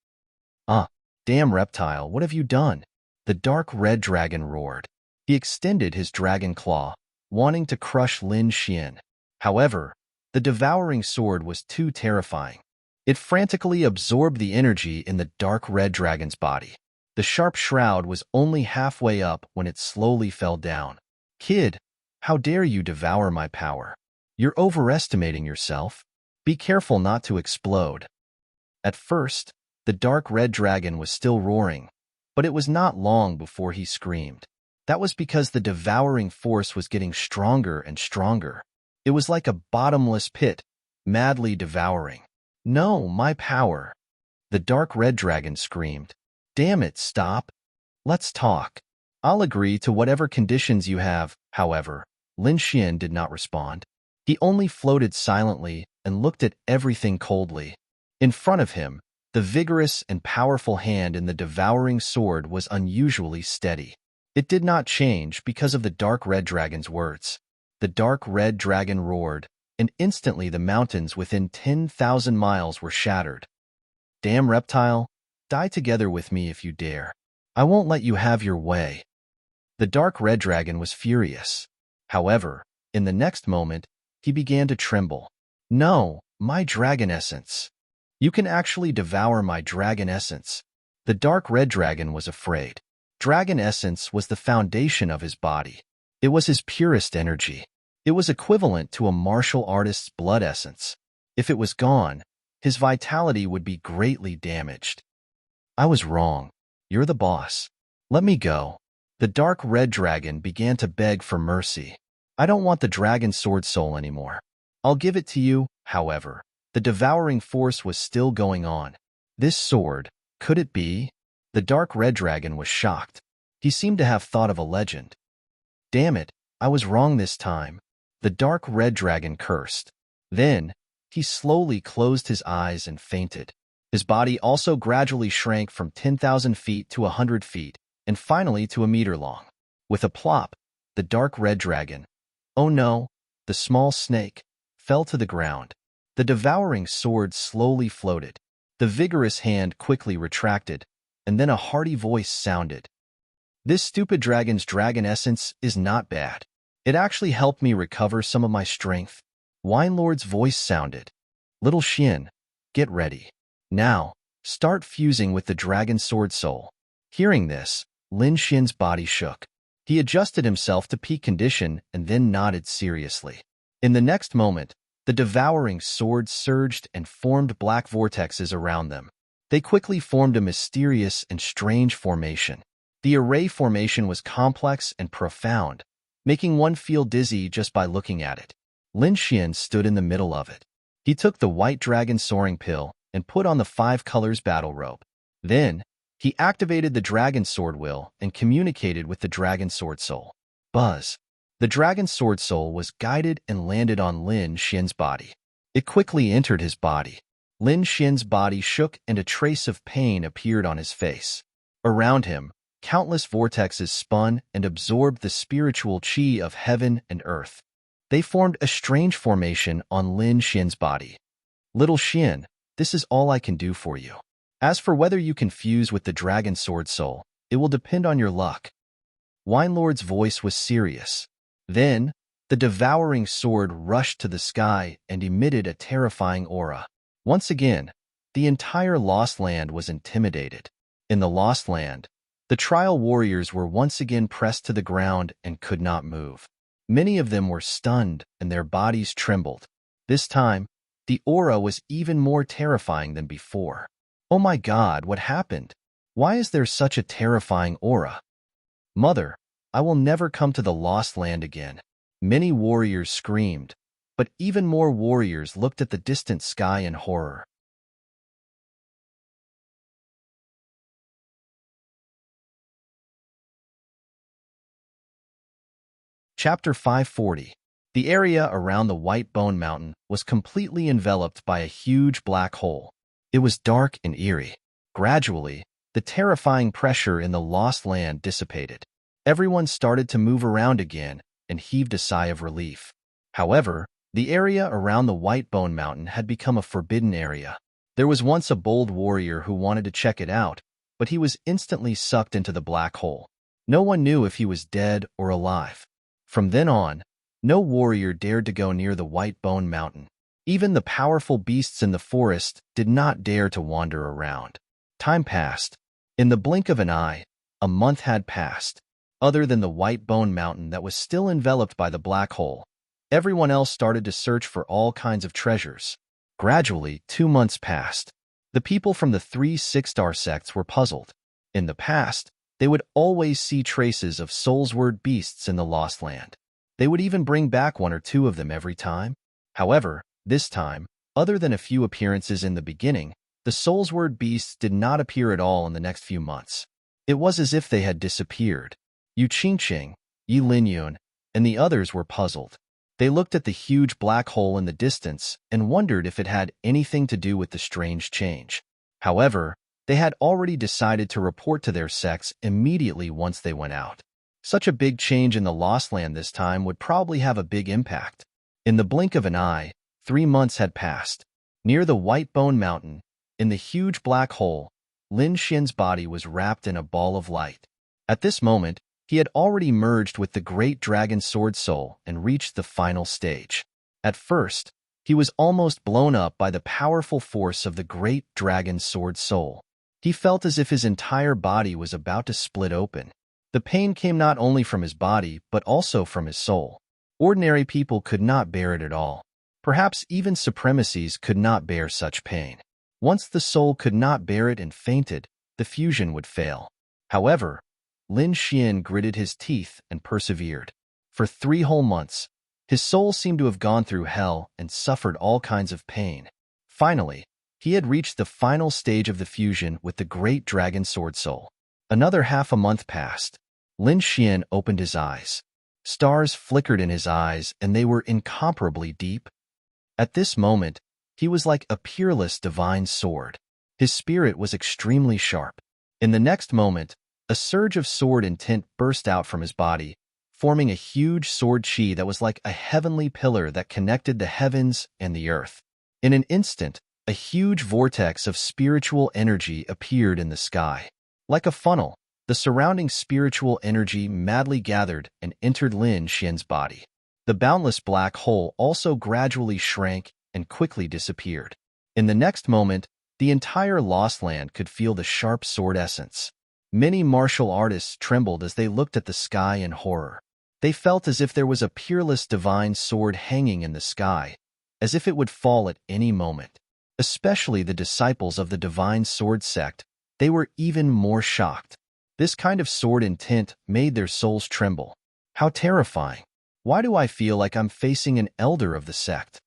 Damn reptile, what have you done? The dark red dragon roared. He extended his dragon claw, wanting to crush Lin Xian. However, the devouring sword was too terrifying. It frantically absorbed the energy in the dark red dragon's body. The sharp shroud was only halfway up when it slowly fell down. Kid, how dare you devour my power? You're overestimating yourself. Be careful not to explode. At first, the dark red dragon was still roaring, but it was not long before he screamed. That was because the devouring force was getting stronger and stronger. It was like a bottomless pit, madly devouring. No, my power. The dark red dragon screamed. Damn it, stop. Let's talk. I'll agree to whatever conditions you have. However, Lin Xian did not respond. He only floated silently and looked at everything coldly. In front of him, the vigorous and powerful hand in the devouring sword was unusually steady. It did not change because of the dark red dragon's words. The dark red dragon roared, and instantly the mountains within 10,000 miles were shattered. Damn reptile, die together with me if you dare. I won't let you have your way. The dark red dragon was furious. However, in the next moment, he began to tremble. No, my dragon essence. You can actually devour my dragon essence. The dark red dragon was afraid. Dragon essence was the foundation of his body. It was his purest energy. It was equivalent to a martial artist's blood essence. If it was gone, his vitality would be greatly damaged. I was wrong. You're the boss. Let me go. The dark red dragon began to beg for mercy. I don't want the dragon sword soul anymore. I'll give it to you, however. The devouring force was still going on. This sword, could it be? The dark red dragon was shocked. He seemed to have thought of a legend. Damn it, I was wrong this time. The dark red dragon cursed. Then, he slowly closed his eyes and fainted. His body also gradually shrank from 10,000 feet to 100 feet, and finally to a meter long. With a plop, the dark red dragon, oh no, the small snake, fell to the ground. The devouring sword slowly floated. The vigorous hand quickly retracted, and then a hearty voice sounded. This stupid dragon's dragon essence is not bad. It actually helped me recover some of my strength. Wine Lord's voice sounded. Little Xian, get ready. Now, start fusing with the dragon sword soul. Hearing this, Lin Xian's body shook. He adjusted himself to peak condition and then nodded seriously. In the next moment, the devouring sword surged and formed black vortexes around them. They quickly formed a mysterious and strange formation. The array formation was complex and profound, making one feel dizzy just by looking at it. Lin Xian stood in the middle of it. He took the white dragon soaring pill and put on the 5 colors battle robe. Then, he activated the dragon sword will and communicated with the dragon sword soul. Buzz! The dragon sword soul was guided and landed on Lin Xian's body. It quickly entered his body. Lin Xian's body shook and a trace of pain appeared on his face. Around him, countless vortexes spun and absorbed the spiritual chi of heaven and earth. They formed a strange formation on Lin Xian's body. Little Xian, this is all I can do for you. As for whether you can fuse with the dragon sword soul, it will depend on your luck. Wine Lord's voice was serious. Then, the devouring sword rushed to the sky and emitted a terrifying aura. Once again, the entire Lost Land was intimidated. In the Lost Land, the trial warriors were once again pressed to the ground and could not move. Many of them were stunned and their bodies trembled. This time, the aura was even more terrifying than before. Oh my God, what happened? Why is there such a terrifying aura? Mother, I will never come to the Lost Land again. Many warriors screamed, but even more warriors looked at the distant sky in horror. Chapter 540. The area around the White Bone Mountain was completely enveloped by a huge black hole. It was dark and eerie. Gradually, the terrifying pressure in the Lost Land dissipated. Everyone started to move around again and heaved a sigh of relief. However, the area around the White Bone Mountain had become a forbidden area. There was once a bold warrior who wanted to check it out, but he was instantly sucked into the black hole. No one knew if he was dead or alive. From then on, no warrior dared to go near the White Bone Mountain. Even the powerful beasts in the forest did not dare to wander around. Time passed. In the blink of an eye, a month had passed. Other than the White Bone Mountain that was still enveloped by the black hole, everyone else started to search for all kinds of treasures. Gradually, 2 months passed. The people from the 3 six-star sects were puzzled. In the past, they would always see traces of Soulsword beasts in the Lost Land. They would even bring back 1 or 2 of them every time. However, this time, other than a few appearances in the beginning, the Soulsword beasts did not appear at all in the next few months. It was as if they had disappeared. Yu Qingqing, Yi Linyun, and the others were puzzled. They looked at the huge black hole in the distance and wondered if it had anything to do with the strange change. However, they had already decided to report to their sects immediately once they went out. Such a big change in the Lost Land this time would probably have a big impact. In the blink of an eye, 3 months had passed. Near the White Bone Mountain, in the huge black hole, Lin Xian's body was wrapped in a ball of light. At this moment, he had already merged with the great dragon sword soul and reached the final stage. At first, he was almost blown up by the powerful force of the great dragon sword soul. He felt as if his entire body was about to split open. The pain came not only from his body, but also from his soul. Ordinary people could not bear it at all. Perhaps even supremacies could not bear such pain. Once the soul could not bear it and fainted, the fusion would fail. However, Lin Xian gritted his teeth and persevered. For 3 whole months, his soul seemed to have gone through hell and suffered all kinds of pain. Finally, he had reached the final stage of the fusion with the great dragon sword soul. Another half a month passed. Lin Xian opened his eyes. Stars flickered in his eyes, and they were incomparably deep. At this moment, he was like a peerless divine sword. His spirit was extremely sharp. In the next moment, a surge of sword intent burst out from his body, forming a huge sword chi that was like a heavenly pillar that connected the heavens and the earth. In an instant, a huge vortex of spiritual energy appeared in the sky. Like a funnel, the surrounding spiritual energy madly gathered and entered Lin Xian's body. The boundless black hole also gradually shrank and quickly disappeared. In the next moment, the entire Lost Land could feel the sharp sword essence. Many martial artists trembled as they looked at the sky in horror. They felt as if there was a peerless divine sword hanging in the sky, as if it would fall at any moment. Especially the disciples of the divine sword sect, they were even more shocked. This kind of sword intent made their souls tremble. How terrifying. Why do I feel like I'm facing an elder of the sect?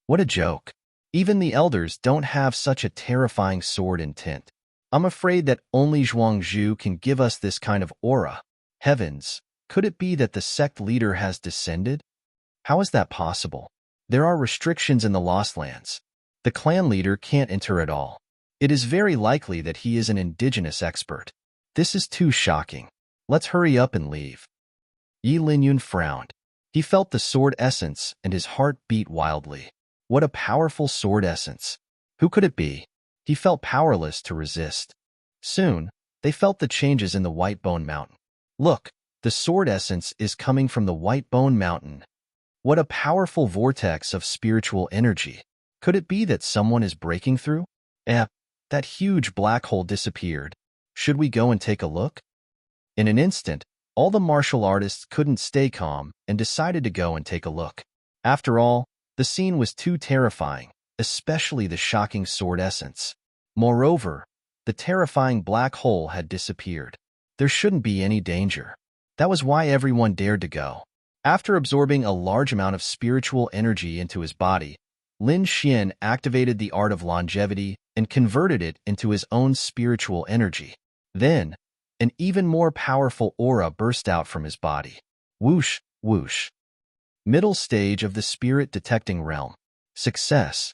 What a joke. Even the elders don't have such a terrifying sword intent. I'm afraid that only Zhuangzhu can give us this kind of aura. Heavens, could it be that the sect leader has descended? How is that possible? There are restrictions in the Lost Lands. The clan leader can't enter at all. It is very likely that he is an indigenous expert. This is too shocking. Let's hurry up and leave. Yi Linyun frowned. He felt the sword essence and his heart beat wildly. What a powerful sword essence. Who could it be? He felt powerless to resist. Soon, they felt the changes in the White Bone Mountain. Look, the sword essence is coming from the White Bone Mountain. What a powerful vortex of spiritual energy. Could it be that someone is breaking through? That huge black hole disappeared. Should we go and take a look? In an instant, all the martial artists couldn't stay calm and decided to go and take a look. After all, the scene was too terrifying, especially the shocking sword essence. Moreover, the terrifying black hole had disappeared. There shouldn't be any danger. That was why everyone dared to go. After absorbing a large amount of spiritual energy into his body, Lin Xian activated the art of longevity and converted it into his own spiritual energy. Then, an even more powerful aura burst out from his body. Whoosh, whoosh. Middle stage of the spirit detecting realm. Success.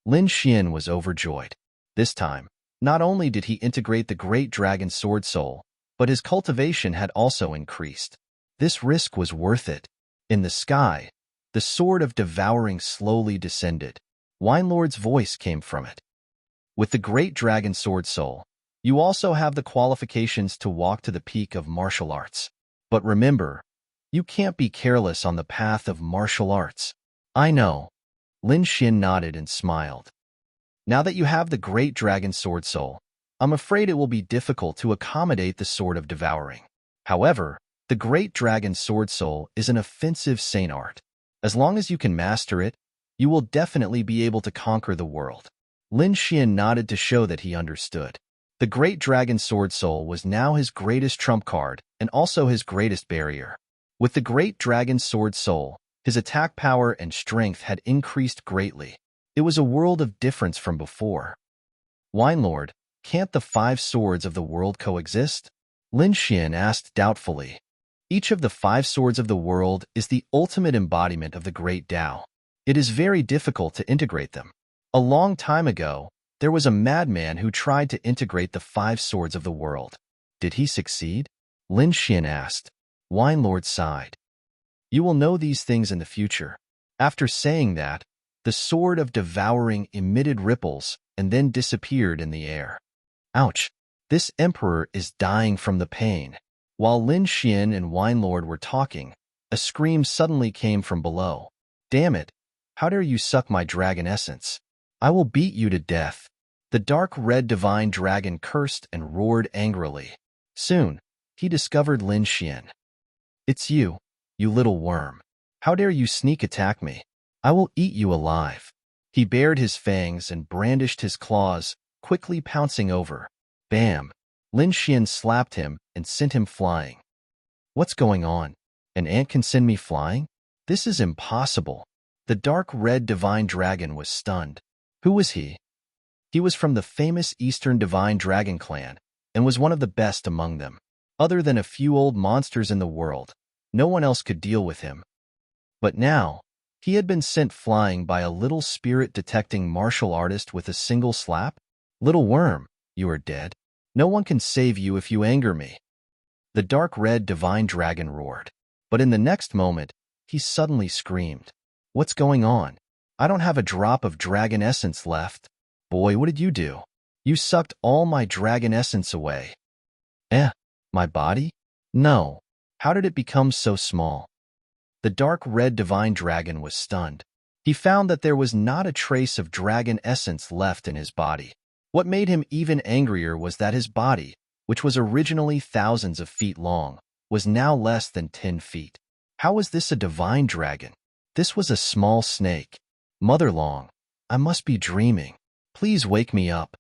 Lin Xian was overjoyed. This time, not only did he integrate the great dragon sword soul, but his cultivation had also increased. This risk was worth it. In the sky, the sword of devouring slowly descended. Winelord's voice came from it. With the great dragon sword soul, you also have the qualifications to walk to the peak of martial arts. But remember, you can't be careless on the path of martial arts. I know. Lin Xian nodded and smiled. Now that you have the great dragon sword soul, I'm afraid it will be difficult to accommodate the sword of devouring. However, the great dragon sword soul is an offensive saint art. As long as you can master it, you will definitely be able to conquer the world. Lin Xian nodded to show that he understood. The great dragon sword soul was now his greatest trump card and also his greatest barrier. With the great dragon sword soul, his attack power and strength had increased greatly. It was a world of difference from before. Winelord, can't the 5 swords of the world coexist? Lin Xian asked doubtfully. Each of the 5 swords of the world is the ultimate embodiment of the great Tao. It is very difficult to integrate them. A long time ago, there was a madman who tried to integrate the 5 swords of the world. Did he succeed? Lin Xian asked. Winelord sighed. You will know these things in the future. After saying that, the sword of devouring emitted ripples and then disappeared in the air. Ouch! This emperor is dying from the pain. While Lin Xian and Winelord were talking, a scream suddenly came from below. Damn it! How dare you suck my dragon essence? I will beat you to death. The dark red divine dragon cursed and roared angrily. Soon, he discovered Lin Xian. It's you, you little worm. How dare you sneak attack me? I will eat you alive. He bared his fangs and brandished his claws, quickly pouncing over. Bam! Lin Xian slapped him and sent him flying. What's going on? An ant can send me flying? This is impossible. The dark red divine dragon was stunned. Who was he? He was from the famous Eastern Divine Dragon clan and was one of the best among them. Other than a few old monsters in the world, no one else could deal with him. But now, he had been sent flying by a little spirit-detecting martial artist with a single slap? Little worm, you are dead. No one can save you if you anger me. The dark red divine dragon roared. But in the next moment, he suddenly screamed. What's going on? I don't have a drop of dragon essence left. Boy, what did you do? You sucked all my dragon essence away. My body? No. How did it become so small? The dark red divine dragon was stunned. He found that there was not a trace of dragon essence left in his body. What made him even angrier was that his body, which was originally thousands of feet long, was now less than 10 feet. How was this a divine dragon? This was a small snake. Motherlong, I must be dreaming. Please wake me up.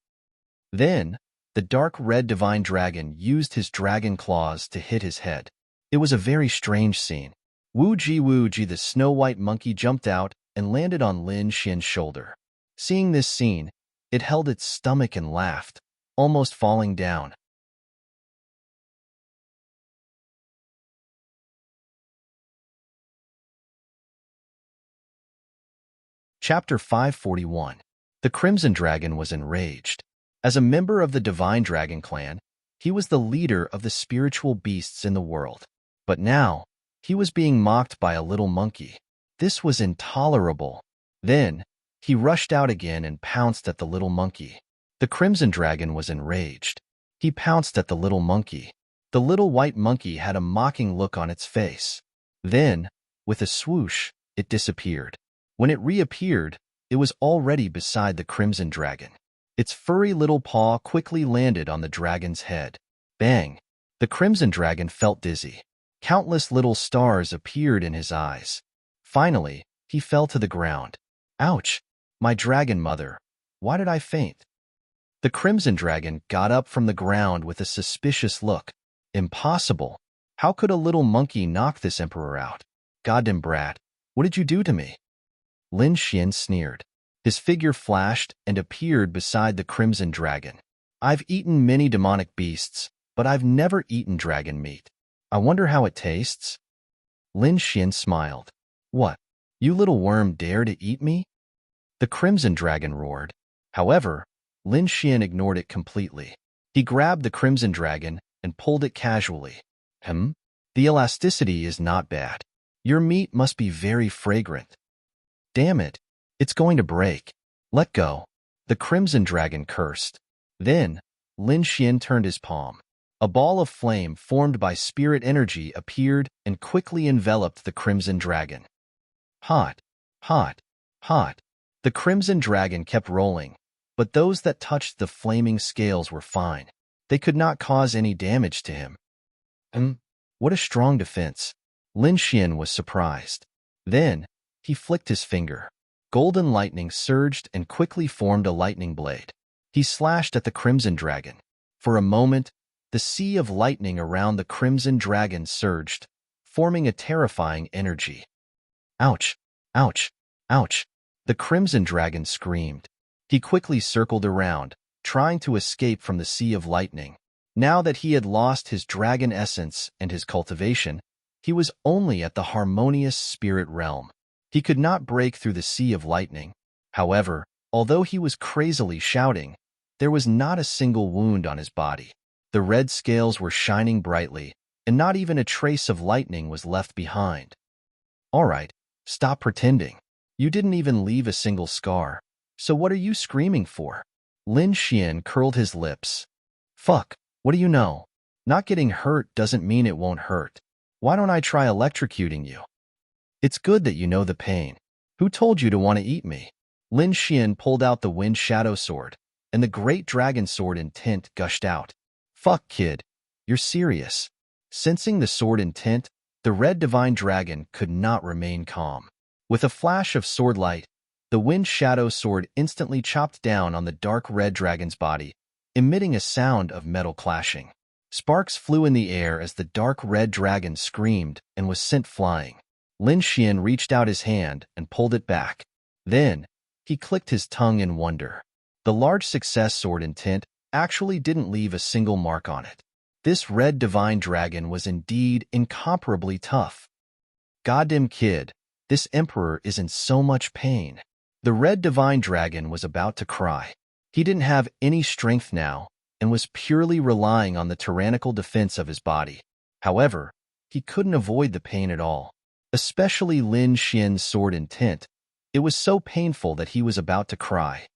Then, the dark red divine dragon used his dragon claws to hit his head. It was a very strange scene. Woo-ji, the snow-white monkey jumped out and landed on Lin Xian's shoulder. Seeing this scene, it held its stomach and laughed, almost falling down. Chapter 541. The Crimson Dragon was enraged. As a member of the Divine Dragon clan, He was the leader of the spiritual beasts in the world. But now, he was being mocked by a little monkey. This was intolerable. Then, he rushed out again and pounced at the little monkey. The crimson dragon was enraged. He pounced at the little monkey. The little white monkey had a mocking look on its face. Then, with a swoosh, it disappeared. When it reappeared, it was already beside the crimson dragon. Its furry little paw quickly landed on the dragon's head. Bang! The crimson dragon felt dizzy. Countless little stars appeared in his eyes. Finally, he fell to the ground. Ouch! My dragon mother, why did I faint? The crimson dragon got up from the ground with a suspicious look. Impossible! How could a little monkey knock this emperor out? Goddamn brat, what did you do to me? Lin Xian sneered. His figure flashed and appeared beside the crimson dragon. I've eaten many demonic beasts, but I've never eaten dragon meat. I wonder how it tastes? Lin Xian smiled. What? You little worm dare to eat me? The crimson dragon roared. However, Lin Xian ignored it completely. He grabbed the crimson dragon and pulled it casually. The elasticity is not bad. Your meat must be very fragrant. Damn it, it's going to break. Let go. The crimson dragon cursed. Then, Lin Xian turned his palm. A ball of flame formed by spirit energy appeared and quickly enveloped the crimson dragon. Hot, hot, hot. The crimson dragon kept rolling, but those that touched the flaming scales were fine. They could not cause any damage to him. What a strong defense. Lin Xian was surprised. Then, he flicked his finger. Golden lightning surged and quickly formed a lightning blade. He slashed at the crimson dragon. For a moment, the sea of lightning around the crimson dragon surged, forming a terrifying energy. Ouch! Ouch! Ouch! The crimson dragon screamed. He quickly circled around, trying to escape from the sea of lightning. Now that he had lost his dragon essence and his cultivation, he was only at the harmonious spirit realm. He could not break through the sea of lightning. However, although he was crazily shouting, there was not a single wound on his body. The red scales were shining brightly, and not even a trace of lightning was left behind. All right, stop pretending. You didn't even leave a single scar. So what are you screaming for? Lin Xian curled his lips. Fuck, what do you know? Not getting hurt doesn't mean it won't hurt. Why don't I try electrocuting you? It's good that you know the pain. Who told you to want to eat me? Lin Xian pulled out the wind shadow sword, and the great dragon sword intent gushed out. Fuck, kid. You're serious. Sensing the sword intent, the red divine dragon could not remain calm. With a flash of sword light, the wind shadow sword instantly chopped down on the dark red dragon's body, emitting a sound of metal clashing. Sparks flew in the air as the dark red dragon screamed and was sent flying. Lin Xian reached out his hand and pulled it back. Then, he clicked his tongue in wonder. The large success sword intent actually didn't leave a single mark on it. This red divine dragon was indeed incomparably tough. Goddamn kid, this emperor is in so much pain. The red divine dragon was about to cry. He didn't have any strength now and was purely relying on the tyrannical defense of his body. However, he couldn't avoid the pain at all. Especially Lin Xian's sword intent. It was so painful that he was about to cry.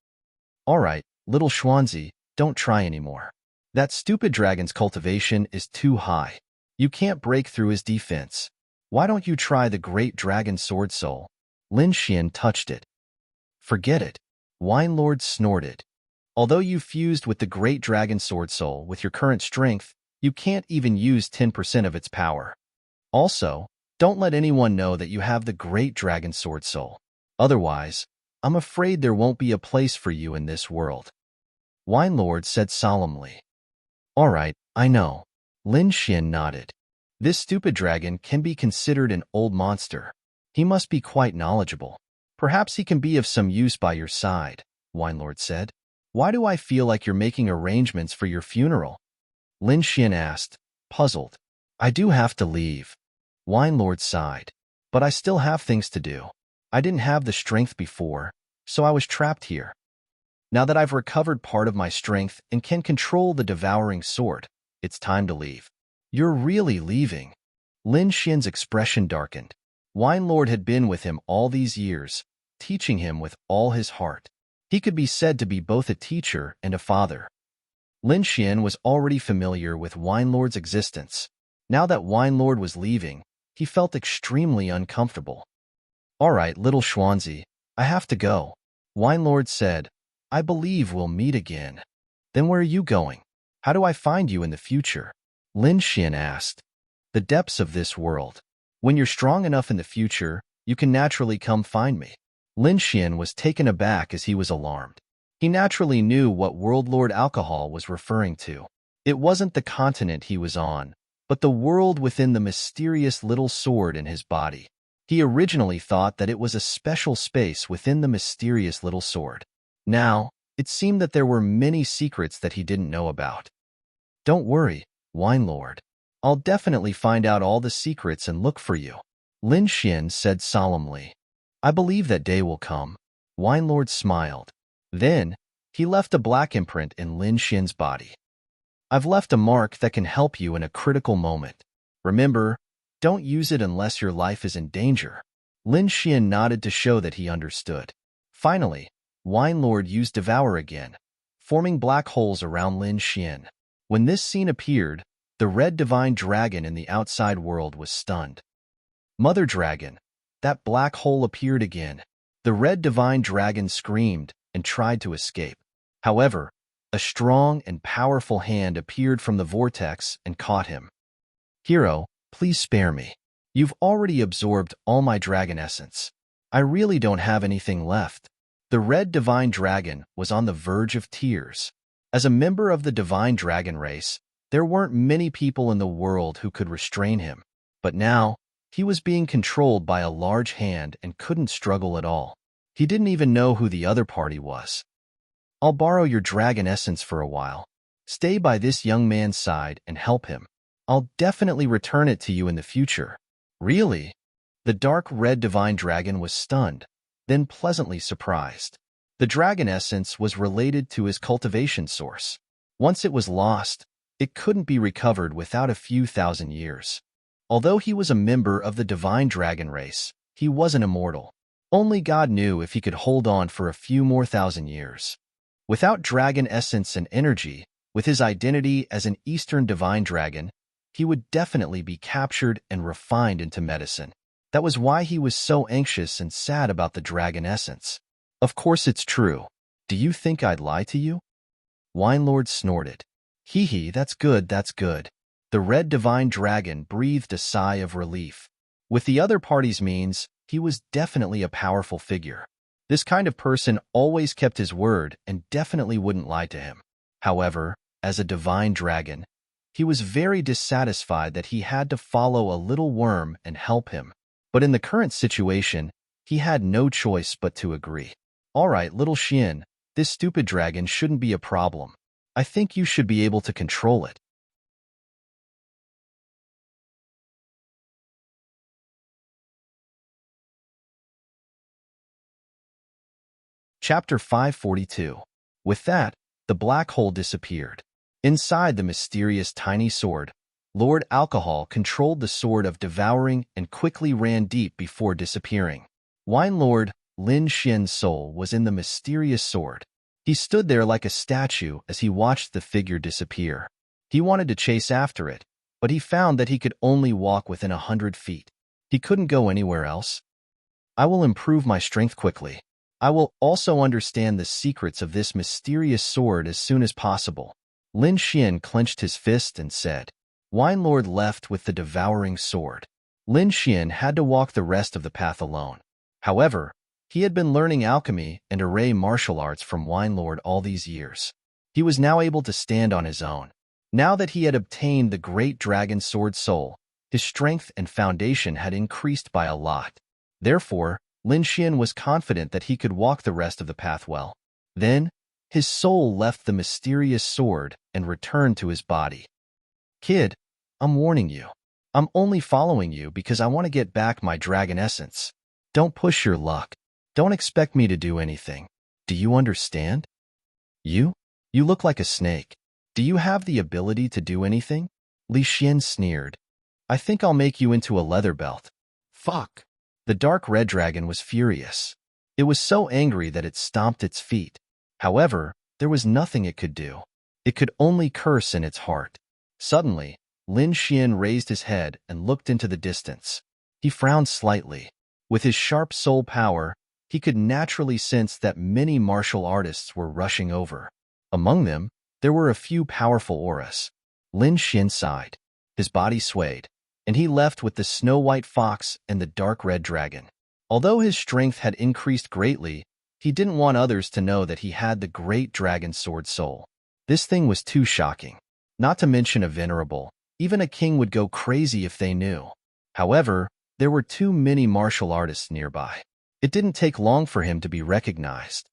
All right, little Schwanzi, don't try anymore. That stupid dragon's cultivation is too high. You can't break through his defense. Why don't you try the great dragon sword soul? Lin Xian touched it. Forget it. Wine Lord snorted. Although you fused with the great dragon sword soul with your current strength, you can't even use 10% of its power. Also, don't let anyone know that you have the great dragon sword soul. Otherwise, I'm afraid there won't be a place for you in this world. Wine Lord said solemnly. All right, I know. Lin Xian nodded. This stupid dragon can be considered an old monster. He must be quite knowledgeable. Perhaps he can be of some use by your side, Wine Lord said. Why do I feel like you're making arrangements for your funeral? Lin Xian asked, puzzled. I do have to leave. Wine Lord sighed. But I still have things to do. I didn't have the strength before, so I was trapped here. Now that I've recovered part of my strength and can control the devouring sword, It's time to leave. You're really leaving? Lin Xian's expression darkened. Wine Lord had been with him all these years, teaching him with all his heart. He could be said to be both a teacher and a father. Lin Xian was already familiar with Wine Lord's existence. Now that Wine Lord was leaving, he felt extremely uncomfortable. All right, little Xuanzi, I have to go. Wine Lord said, I believe we'll meet again. Then where are you going? How do I find you in the future? Lin Xian asked. The depths of this world. When you're strong enough in the future, you can naturally come find me. Lin Xian was taken aback as he was alarmed. He naturally knew what World Lord Alcohol was referring to. It wasn't the continent he was on, but the world within the mysterious little sword in his body. He originally thought that it was a special space within the mysterious little sword. Now, it seemed that there were many secrets that he didn't know about. Don't worry, Wine Lord. I'll definitely find out all the secrets and look for you. Lin Xian said solemnly. I believe that day will come. Wine Lord smiled. Then, he left a black imprint in Lin Xian's body. I've left a mark that can help you in a critical moment. Remember, don't use it unless your life is in danger. Lin Xian nodded to show that he understood. Finally, Wine Lord used Devour again, forming black holes around Lin Xian. When this scene appeared, the red divine dragon in the outside world was stunned. Mother Dragon, that black hole appeared again. The red divine dragon screamed and tried to escape. However, a strong and powerful hand appeared from the vortex and caught him. Hero, please spare me. You've already absorbed all my dragon essence. I really don't have anything left. The red divine dragon was on the verge of tears. As a member of the divine dragon race, there weren't many people in the world who could restrain him. But now, he was being controlled by a large hand and couldn't struggle at all. He didn't even know who the other party was. I'll borrow your dragon essence for a while. Stay by this young man's side and help him. I'll definitely return it to you in the future. Really? The dark red divine dragon was stunned, then pleasantly surprised. The dragon essence was related to his cultivation source. Once it was lost, it couldn't be recovered without a few thousand years. Although he was a member of the divine dragon race, he wasn't immortal. Only God knew if he could hold on for a few more thousand years. Without dragon essence and energy, with his identity as an Eastern divine dragon, he would definitely be captured and refined into medicine. That was why he was so anxious and sad about the dragon essence. Of course it's true. Do you think I'd lie to you? Wine Lord snorted. Hee hee, that's good, that's good. The red divine dragon breathed a sigh of relief. With the other party's means, he was definitely a powerful figure. This kind of person always kept his word and definitely wouldn't lie to him. However, as a divine dragon, he was very dissatisfied that he had to follow a little worm and help him. But in the current situation, he had no choice but to agree. All right, little Xian, this stupid dragon shouldn't be a problem. I think you should be able to control it. Chapter 542. With that, the black hole disappeared. Inside the mysterious tiny sword, Lord Alcohol controlled the sword of devouring and quickly ran deep before disappearing. Wine Lord Lin Xian's soul was in the mysterious sword. He stood there like a statue as he watched the figure disappear. He wanted to chase after it, but he found that he could only walk within 100 feet. He couldn't go anywhere else. I will improve my strength quickly. I will also understand the secrets of this mysterious sword as soon as possible. Lin Xian clenched his fist and said. Wine Lord left with the devouring sword. Lin Xian had to walk the rest of the path alone. However, he had been learning alchemy and array martial arts from Wine Lord all these years. He was now able to stand on his own. Now that he had obtained the great dragon sword soul, his strength and foundation had increased by a lot. Therefore, Lin Xian was confident that he could walk the rest of the path well. Then, his soul left the mysterious sword and returned to his body. Kid, I'm warning you. I'm only following you because I want to get back my dragon essence. Don't push your luck. Don't expect me to do anything. Do you understand? You look like a snake. Do you have the ability to do anything? Li Xian sneered. I think I'll make you into a leather belt. Fuck. The dark red dragon was furious. It was so angry that it stomped its feet. However, there was nothing it could do. It could only curse in its heart. Suddenly, Lin Xian raised his head and looked into the distance. He frowned slightly. With his sharp soul power, he could naturally sense that many martial artists were rushing over. Among them, there were a few powerful auras. Lin Xian sighed. His body swayed, and he left with the snow-white fox and the dark red dragon. Although his strength had increased greatly, he didn't want others to know that he had the great dragon sword soul. This thing was too shocking. Not to mention a venerable. Even a king would go crazy if they knew. However, there were too many martial artists nearby. It didn't take long for him to be recognized.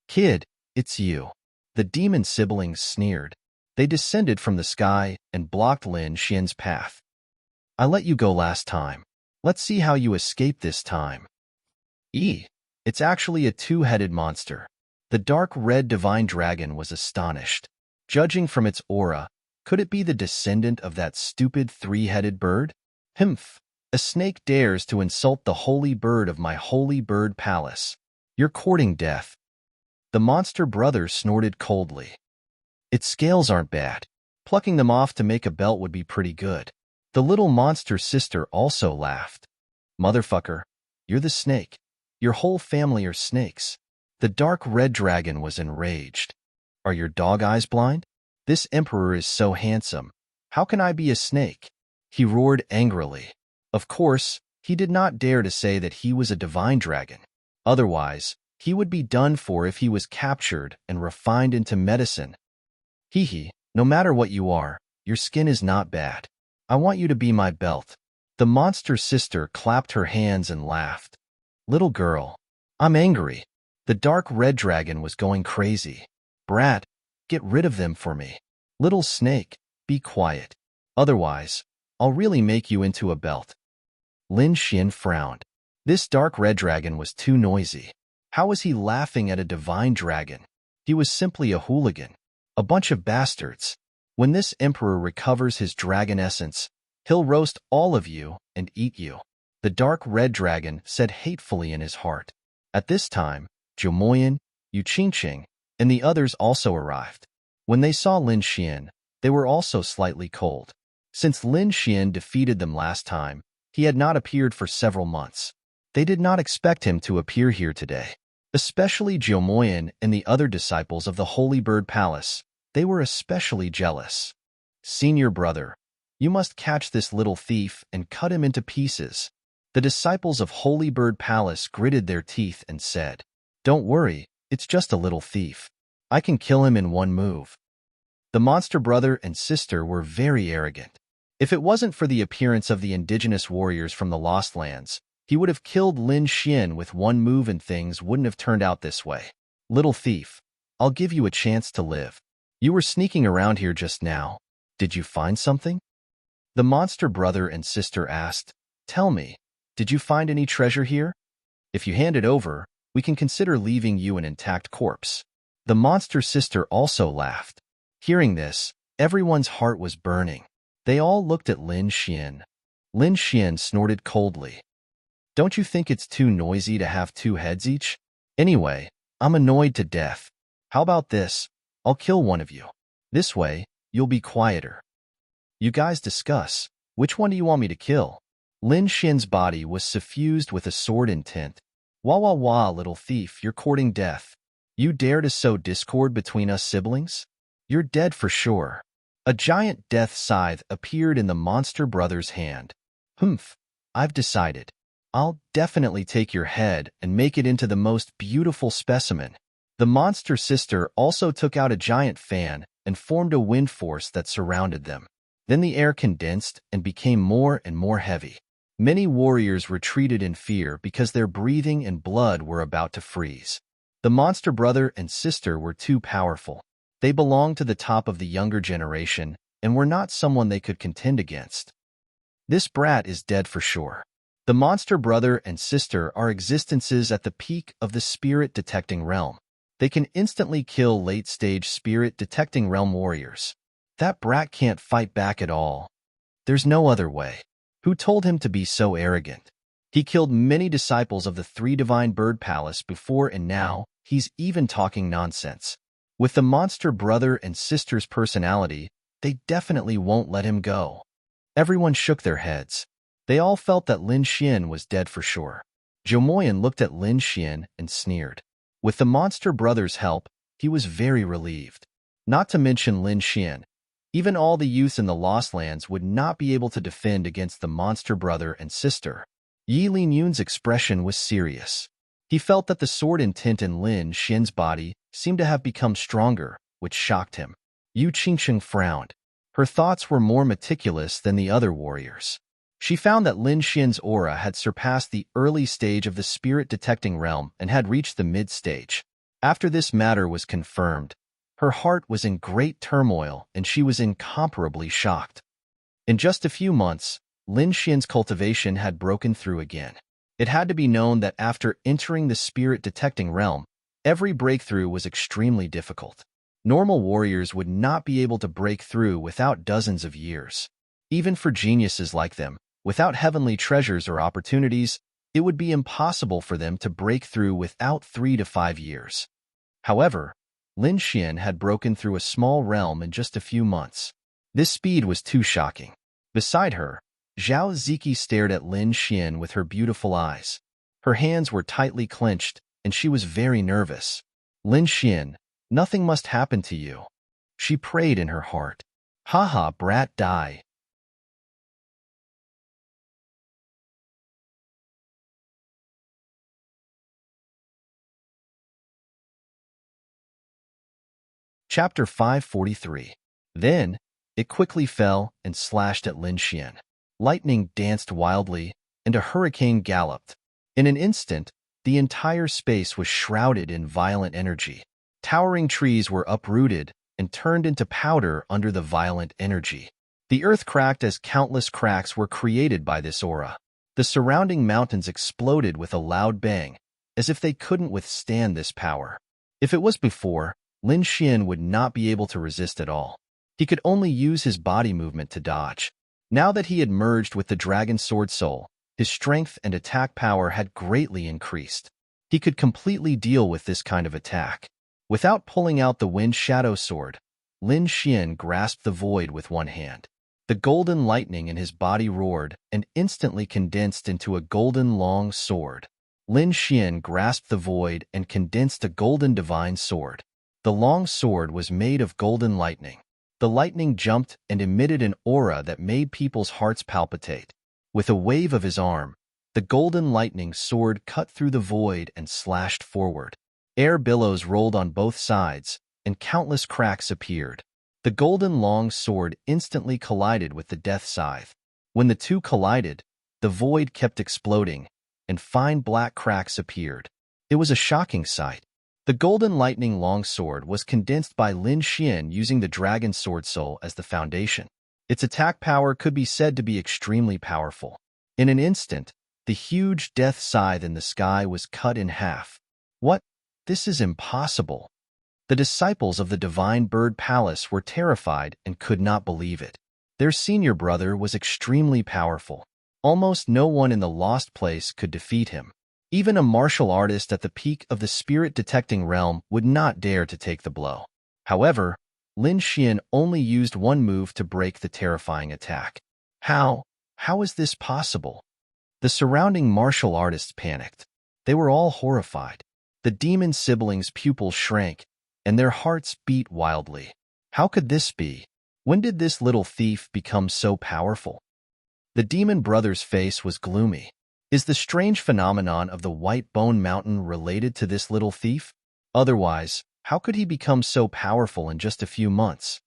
Kid, it's you. The demon siblings sneered. They descended from the sky and blocked Lin Xian's path. I let you go last time. Let's see how you escape this time. It's actually a two-headed monster. The dark red divine dragon was astonished. Judging from its aura, could it be the descendant of that stupid three-headed bird? Humph! A snake dares to insult the holy bird of my holy bird palace. You're courting death. The monster brother snorted coldly. Its scales aren't bad. Plucking them off to make a belt would be pretty good. The little monster sister also laughed. Motherfucker, you're the snake. Your whole family are snakes. The dark red dragon was enraged. Are your dog eyes blind? This emperor is so handsome. How can I be a snake? He roared angrily. Of course, he did not dare to say that he was a divine dragon. Otherwise, he would be done for if he was captured and refined into medicine. No matter what you are, your skin is not bad. I want you to be my belt. The monster sister clapped her hands and laughed. Little girl, I'm angry. The dark red dragon was going crazy. Brat, get rid of them for me. Little snake, be quiet. Otherwise, I'll really make you into a belt. Lin Xian frowned. This dark red dragon was too noisy. How was he laughing at a divine dragon? He was simply a hooligan. A bunch of bastards. When this emperor recovers his dragon essence, he'll roast all of you and eat you. The dark red dragon said hatefully in his heart. At this time, Zhou Moyan, Yu Qingqing, and the others also arrived. When they saw Lin Xian, they were also slightly cold. Since Lin Xian defeated them last time, he had not appeared for several months. They did not expect him to appear here today. Especially Zhou Moyan and the other disciples of the Holy Bird Palace. They were especially jealous. Senior brother, you must catch this little thief and cut him into pieces. The disciples of Holy Bird Palace gritted their teeth and said, Don't worry, it's just a little thief. I can kill him in one move. The monster brother and sister were very arrogant. If it wasn't for the appearance of the indigenous warriors from the Lost Lands, he would have killed Lin Xian with one move and things wouldn't have turned out this way. Little thief, I'll give you a chance to live. You were sneaking around here just now. Did you find something? The monster brother and sister asked, Tell me, did you find any treasure here? If you hand it over, we can consider leaving you an intact corpse. The monster sister also laughed. Hearing this, everyone's heart was burning. They all looked at Lin Xian. Lin Xian snorted coldly. Don't you think it's too noisy to have two heads each? Anyway, I'm annoyed to death. How about this? I'll kill one of you. This way, you'll be quieter. You guys discuss. Which one do you want me to kill? Lin Xian's body was suffused with a sword intent. Wah, little thief, you're courting death. You dare to sow discord between us siblings? You're dead for sure. A giant death scythe appeared in the monster brother's hand. Humph, I've decided. I'll definitely take your head and make it into the most beautiful specimen. The monster sister also took out a giant fan and formed a wind force that surrounded them. Then the air condensed and became more and more heavy. Many warriors retreated in fear because their breathing and blood were about to freeze. The monster brother and sister were too powerful. They belonged to the top of the younger generation and were not someone they could contend against. This brat is dead for sure. The monster brother and sister are existences at the peak of the spirit-detecting realm. They can instantly kill late-stage spirit-detecting realm warriors. That brat can't fight back at all. There's no other way. Who told him to be so arrogant? He killed many disciples of the three divine bird palace before, and now he's even talking nonsense. With the monster brother and sister's personality, they definitely won't let him go. Everyone shook their heads. They all felt that Lin Xian was dead for sure. Zhou looked at Lin Xian and sneered. With the monster brother's help, he was very relieved. Not to mention Lin Xian. Even all the youths in the Lost Lands would not be able to defend against the monster brother and sister. Yi Linyun's expression was serious. He felt that the sword intent in Lin Xian's body seemed to have become stronger, which shocked him. Yu Qingsheng frowned. Her thoughts were more meticulous than the other warriors. She found that Lin Xian's aura had surpassed the early stage of the spirit-detecting realm and had reached the mid-stage. After this matter was confirmed, her heart was in great turmoil and she was incomparably shocked. In just a few months, Lin Xian's cultivation had broken through again. It had to be known that after entering the spirit-detecting realm, every breakthrough was extremely difficult. Normal warriors would not be able to break through without dozens of years. Even for geniuses like them, without heavenly treasures or opportunities, it would be impossible for them to break through without 3 to 5 years. However, Lin Xian had broken through a small realm in just a few months. This speed was too shocking. Beside her, Zhao Ziki stared at Lin Xian with her beautiful eyes. Her hands were tightly clenched, and she was very nervous. Lin Xian, nothing must happen to you. She prayed in her heart. Haha, brat, die. Chapter 543. Then, it quickly fell and slashed at Lin Xian. Lightning danced wildly, and a hurricane galloped. In an instant, the entire space was shrouded in violent energy. Towering trees were uprooted and turned into powder under the violent energy. The earth cracked as countless cracks were created by this aura. The surrounding mountains exploded with a loud bang, as if they couldn't withstand this power. If it was before, Lin Xian would not be able to resist at all. He could only use his body movement to dodge. Now that he had merged with the Dragon Sword Soul, his strength and attack power had greatly increased. He could completely deal with this kind of attack. Without pulling out the Wind Shadow Sword, Lin Xian grasped the void with one hand. The golden lightning in his body roared and instantly condensed into a golden long sword. Lin Xian grasped the void and condensed a golden divine sword. The long sword was made of golden lightning. The lightning jumped and emitted an aura that made people's hearts palpitate. With a wave of his arm, the golden lightning sword cut through the void and slashed forward. Air billows rolled on both sides, and countless cracks appeared. The golden long sword instantly collided with the death scythe. When the two collided, the void kept exploding, and fine black cracks appeared. It was a shocking sight. The golden lightning longsword was condensed by Lin Xian using the Dragon Sword Soul as the foundation. Its attack power could be said to be extremely powerful. In an instant, the huge death scythe in the sky was cut in half. What? This is impossible. The disciples of the Divine Bird Palace were terrified and could not believe it. Their senior brother was extremely powerful. Almost no one in the Lost Place could defeat him. Even a martial artist at the peak of the spirit-detecting realm would not dare to take the blow. However, Lin Xian only used one move to break the terrifying attack. How? How is this possible? The surrounding martial artists panicked. They were all horrified. The demon siblings' pupils shrank, and their hearts beat wildly. How could this be? When did this little thief become so powerful? The demon brother's face was gloomy. Is the strange phenomenon of the White Bone Mountain related to this little thief? Otherwise, how could he become so powerful in just a few months?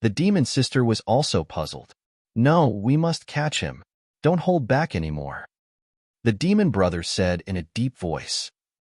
The demon sister was also puzzled. No, we must catch him. Don't hold back anymore. The demon brother said in a deep voice.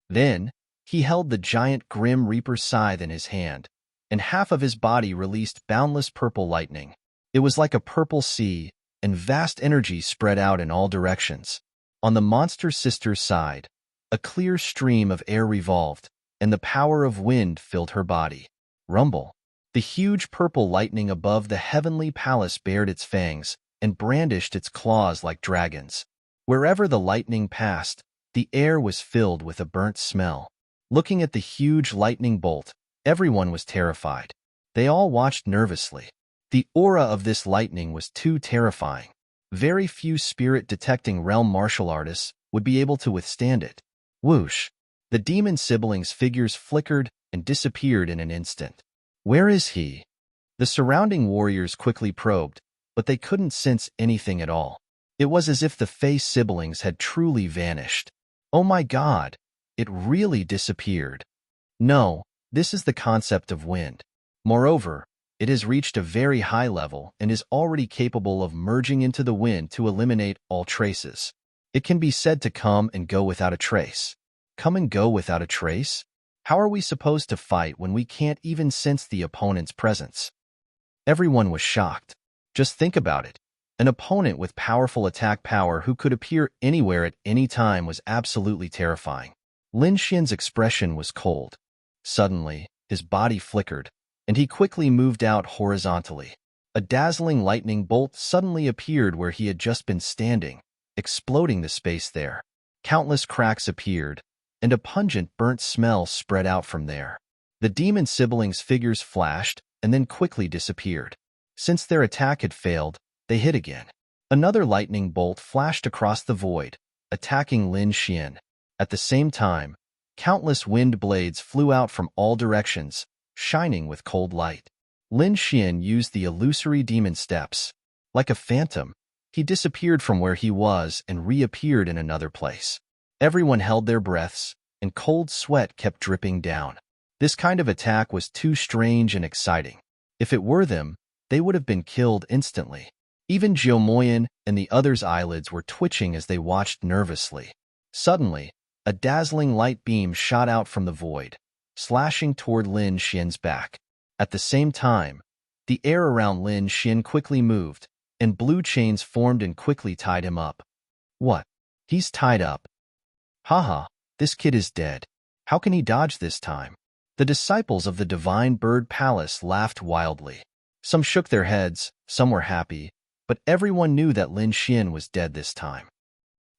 Then, he held the giant Grim Reaper scythe in his hand, and half of his body released boundless purple lightning. It was like a purple sea, and vast energy spread out in all directions. On the monster sister's side, a clear stream of air revolved, and the power of wind filled her body. Rumble. The huge purple lightning above the heavenly palace bared its fangs and brandished its claws like dragons. Wherever the lightning passed, the air was filled with a burnt smell. Looking at the huge lightning bolt, everyone was terrified. They all watched nervously. The aura of this lightning was too terrifying. Very few spirit-detecting realm martial artists would be able to withstand it. Whoosh! The demon siblings' figures flickered and disappeared in an instant. Where is he? The surrounding warriors quickly probed, but they couldn't sense anything at all. It was as if the Fey siblings had truly vanished. Oh my God! It really disappeared. No, this is the concept of wind. Moreover, it has reached a very high level and is already capable of merging into the wind to eliminate all traces. It can be said to come and go without a trace. Come and go without a trace? How are we supposed to fight when we can't even sense the opponent's presence? Everyone was shocked. Just think about it. An opponent with powerful attack power who could appear anywhere at any time was absolutely terrifying. Lin Xian's expression was cold. Suddenly, his body flickered, and he quickly moved out horizontally. A dazzling lightning bolt suddenly appeared where he had just been standing, exploding the space there. Countless cracks appeared, and a pungent burnt smell spread out from there. The demon siblings' figures flashed and then quickly disappeared. Since their attack had failed, they hit again. Another lightning bolt flashed across the void, attacking Lin Xian. At the same time, countless wind blades flew out from all directions, shining with cold light. Lin Xian used the illusory demon steps. Like a phantom, he disappeared from where he was and reappeared in another place. Everyone held their breaths, and cold sweat kept dripping down. This kind of attack was too strange and exciting. If it were them, they would have been killed instantly. Even Jiao Moyan and the others' eyelids were twitching as they watched nervously. Suddenly, a dazzling light beam shot out from the void, slashing toward Lin Xian's back. At the same time, the air around Lin Xian quickly moved, and blue chains formed and quickly tied him up. What? He's tied up. Haha, this kid is dead. How can he dodge this time? The disciples of the Divine Bird Palace laughed wildly. Some shook their heads, some were happy, but everyone knew that Lin Xian was dead this time.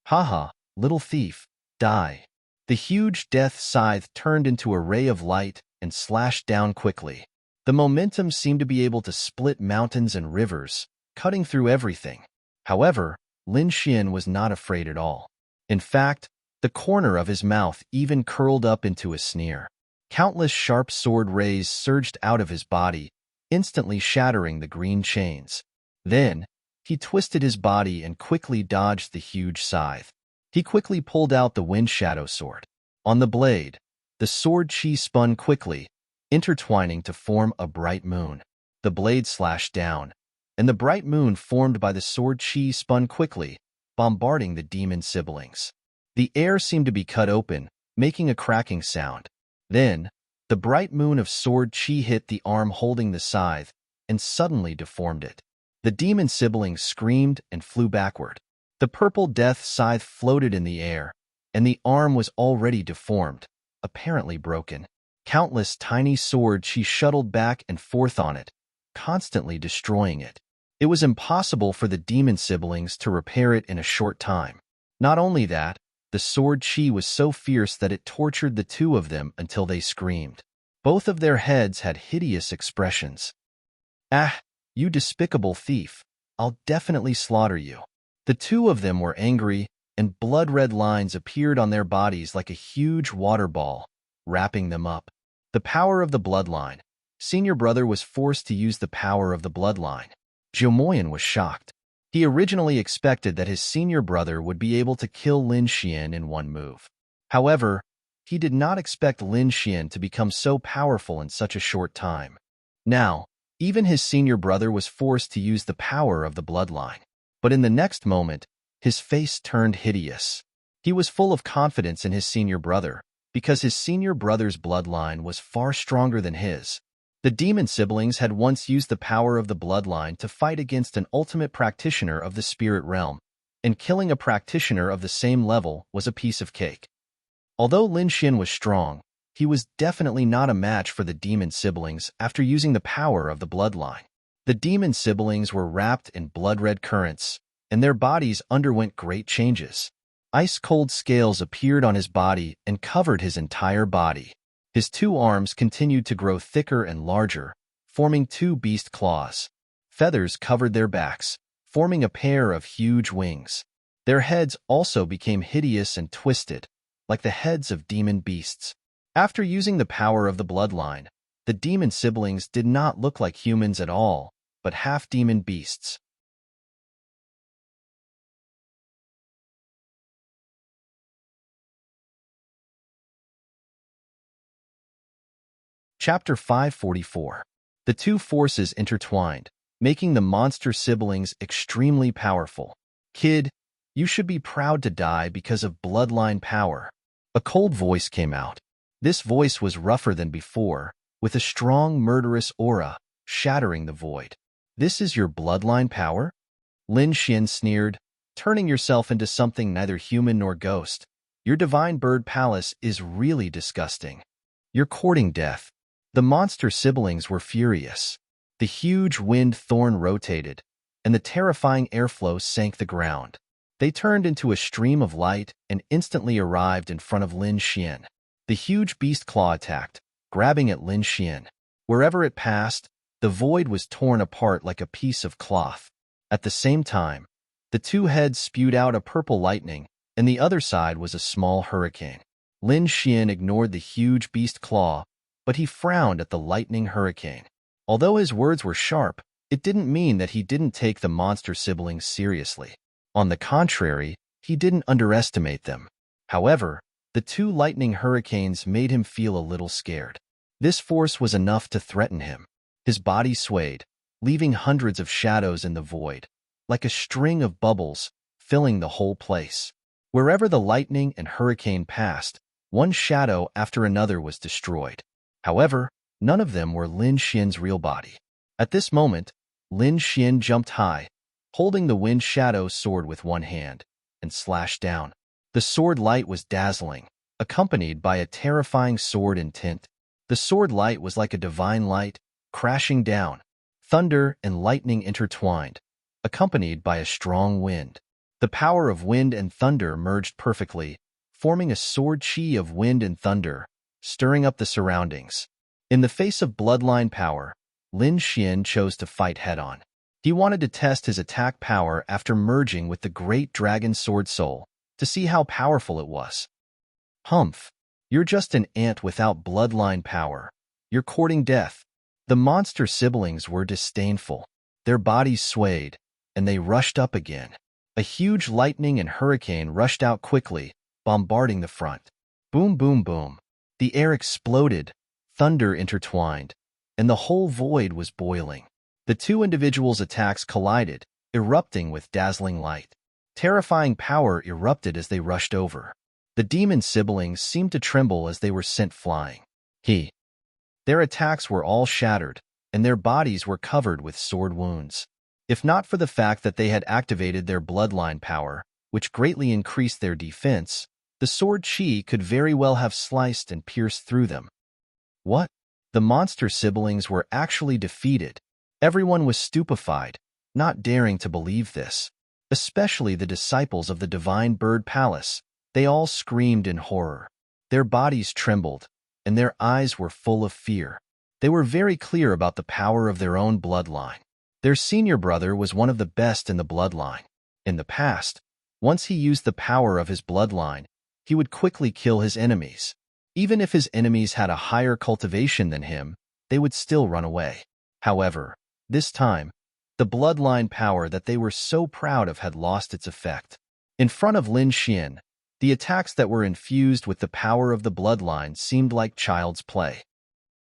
Haha, little thief, die. The huge death scythe turned into a ray of light and slashed down quickly. The momentum seemed to be able to split mountains and rivers, cutting through everything. However, Lin Xian was not afraid at all. In fact, the corner of his mouth even curled up into a sneer. Countless sharp sword rays surged out of his body, instantly shattering the green chains. Then, he twisted his body and quickly dodged the huge scythe. He quickly pulled out the wind shadow sword. On the blade, the sword chi spun quickly, intertwining to form a bright moon. The blade slashed down, and the bright moon formed by the sword chi spun quickly, bombarding the demon siblings. The air seemed to be cut open, making a cracking sound. Then, the bright moon of sword chi hit the arm holding the scythe and suddenly deformed it. The demon siblings screamed and flew backward. The purple death scythe floated in the air, and the arm was already deformed, apparently broken. Countless tiny swords she shuttled back and forth on it, constantly destroying it. It was impossible for the demon siblings to repair it in a short time. Not only that, the sword chi was so fierce that it tortured the two of them until they screamed. Both of their heads had hideous expressions. Ah, you despicable thief, I'll definitely slaughter you. The two of them were angry, and blood-red lines appeared on their bodies like a huge water ball, wrapping them up. The power of the bloodline. Senior brother was forced to use the power of the bloodline. Jiao Moyan was shocked. He originally expected that his senior brother would be able to kill Lin Xian in one move. However, he did not expect Lin Xian to become so powerful in such a short time. Now, even his senior brother was forced to use the power of the bloodline. But in the next moment, his face turned hideous. He was full of confidence in his senior brother, because his senior brother's bloodline was far stronger than his. The demon siblings had once used the power of the bloodline to fight against an ultimate practitioner of the spirit realm, and killing a practitioner of the same level was a piece of cake. Although Lin Xian was strong, he was definitely not a match for the demon siblings after using the power of the bloodline. The demon siblings were wrapped in blood-red currents, and their bodies underwent great changes. Ice-cold scales appeared on his body and covered his entire body. His two arms continued to grow thicker and larger, forming two beast claws. Feathers covered their backs, forming a pair of huge wings. Their heads also became hideous and twisted, like the heads of demon beasts. After using the power of the bloodline, the demon siblings did not look like humans at all, but half-demon beasts. Chapter 544. The two forces intertwined, making the monster siblings extremely powerful. Kid, you should be proud to die because of bloodline power. A cold voice came out. This voice was rougher than before, with a strong murderous aura, shattering the void. This is your bloodline power? Lin Xian sneered, turning yourself into something neither human nor ghost. Your divine bird palace is really disgusting. You're courting death. The monster siblings were furious. The huge wind thorn rotated, and the terrifying airflow sank the ground. They turned into a stream of light and instantly arrived in front of Lin Xian. The huge beast claw attacked, grabbing at Lin Xian. Wherever it passed, the void was torn apart like a piece of cloth. At the same time, the two heads spewed out a purple lightning, and the other side was a small hurricane. Lin Xian ignored the huge beast claw, but he frowned at the lightning hurricane. Although his words were sharp, it didn't mean that he didn't take the monster siblings seriously. On the contrary, he didn't underestimate them. However, the two lightning hurricanes made him feel a little scared. This force was enough to threaten him. His body swayed, leaving hundreds of shadows in the void, like a string of bubbles, filling the whole place. Wherever the lightning and hurricane passed, one shadow after another was destroyed. However, none of them were Lin Xian's real body. At this moment, Lin Xian jumped high, holding the wind shadow sword with one hand, and slashed down. The sword light was dazzling, accompanied by a terrifying sword in tint. The sword light was like a divine light, crashing down. Thunder and lightning intertwined, accompanied by a strong wind. The power of wind and thunder merged perfectly, forming a sword chi of wind and thunder, stirring up the surroundings. In the face of bloodline power, Lin Xian chose to fight head-on. He wanted to test his attack power after merging with the great dragon sword soul, to see how powerful it was. Humph, you're just an ant without bloodline power. You're courting death. The monster siblings were disdainful. Their bodies swayed, and they rushed up again. A huge lightning and hurricane rushed out quickly, bombarding the front. Boom, boom, boom. The air exploded, thunder intertwined, and the whole void was boiling. The two individuals' attacks collided, erupting with dazzling light. Terrifying power erupted as they rushed over. The demon siblings seemed to tremble as they were sent flying. Their attacks were all shattered, and their bodies were covered with sword wounds. If not for the fact that they had activated their bloodline power, which greatly increased their defense, the sword chi could very well have sliced and pierced through them. What? The monster siblings were actually defeated. Everyone was stupefied, not daring to believe this. Especially the disciples of the divine bird palace. They all screamed in horror. Their bodies trembled, and their eyes were full of fear. They were very clear about the power of their own bloodline. Their senior brother was one of the best in the bloodline. In the past, once he used the power of his bloodline, he would quickly kill his enemies. Even if his enemies had a higher cultivation than him, they would still run away. However, this time, the bloodline power that they were so proud of had lost its effect. In front of Lin Xian, the attacks that were infused with the power of the bloodline seemed like child's play.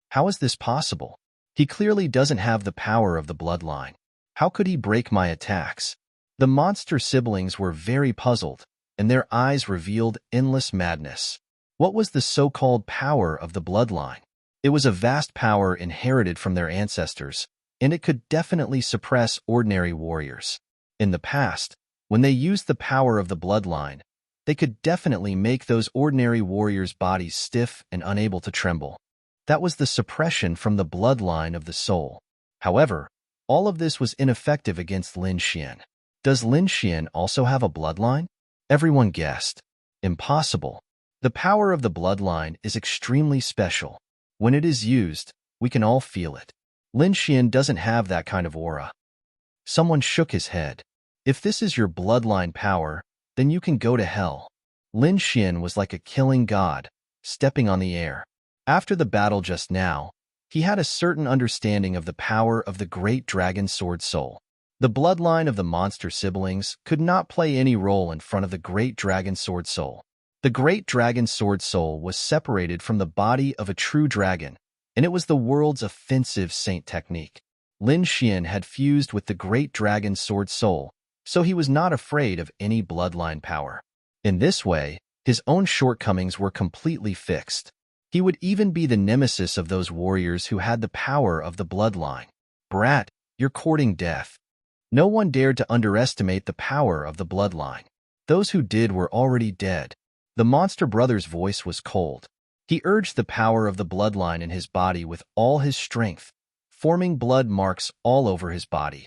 How is this possible? He clearly doesn't have the power of the bloodline. How could he break my attacks? The monster siblings were very puzzled, and their eyes revealed endless madness. What was the so-called power of the bloodline? It was a vast power inherited from their ancestors, and it could definitely suppress ordinary warriors. In the past, when they used the power of the bloodline, They could definitely make those ordinary warriors' bodies stiff and unable to tremble. That was the suppression from the bloodline of the soul. However, all of this was ineffective against Lin Xian. Does Lin Xian also have a bloodline? Everyone guessed. Impossible. The power of the bloodline is extremely special. When it is used, we can all feel it. Lin Xian doesn't have that kind of aura. Someone shook his head. If this is your bloodline power, then you can go to hell. Lin Xian was like a killing god, stepping on the air. After the battle just now, he had a certain understanding of the power of the great dragon sword soul. The bloodline of the monster siblings could not play any role in front of the great dragon sword soul. The great dragon sword soul was separated from the body of a true dragon, and it was the world's offensive saint technique. Lin Xian had fused with the great dragon sword soul, so he was not afraid of any bloodline power. In this way, his own shortcomings were completely fixed. He would even be the nemesis of those warriors who had the power of the bloodline. Brat, you're courting death. No one dared to underestimate the power of the bloodline. Those who did were already dead. The monster brother's voice was cold. He urged the power of the bloodline in his body with all his strength, forming blood marks all over his body.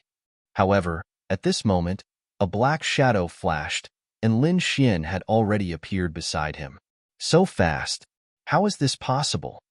However, at this moment, a black shadow flashed, and Lin Xian had already appeared beside him. So fast. How is this possible?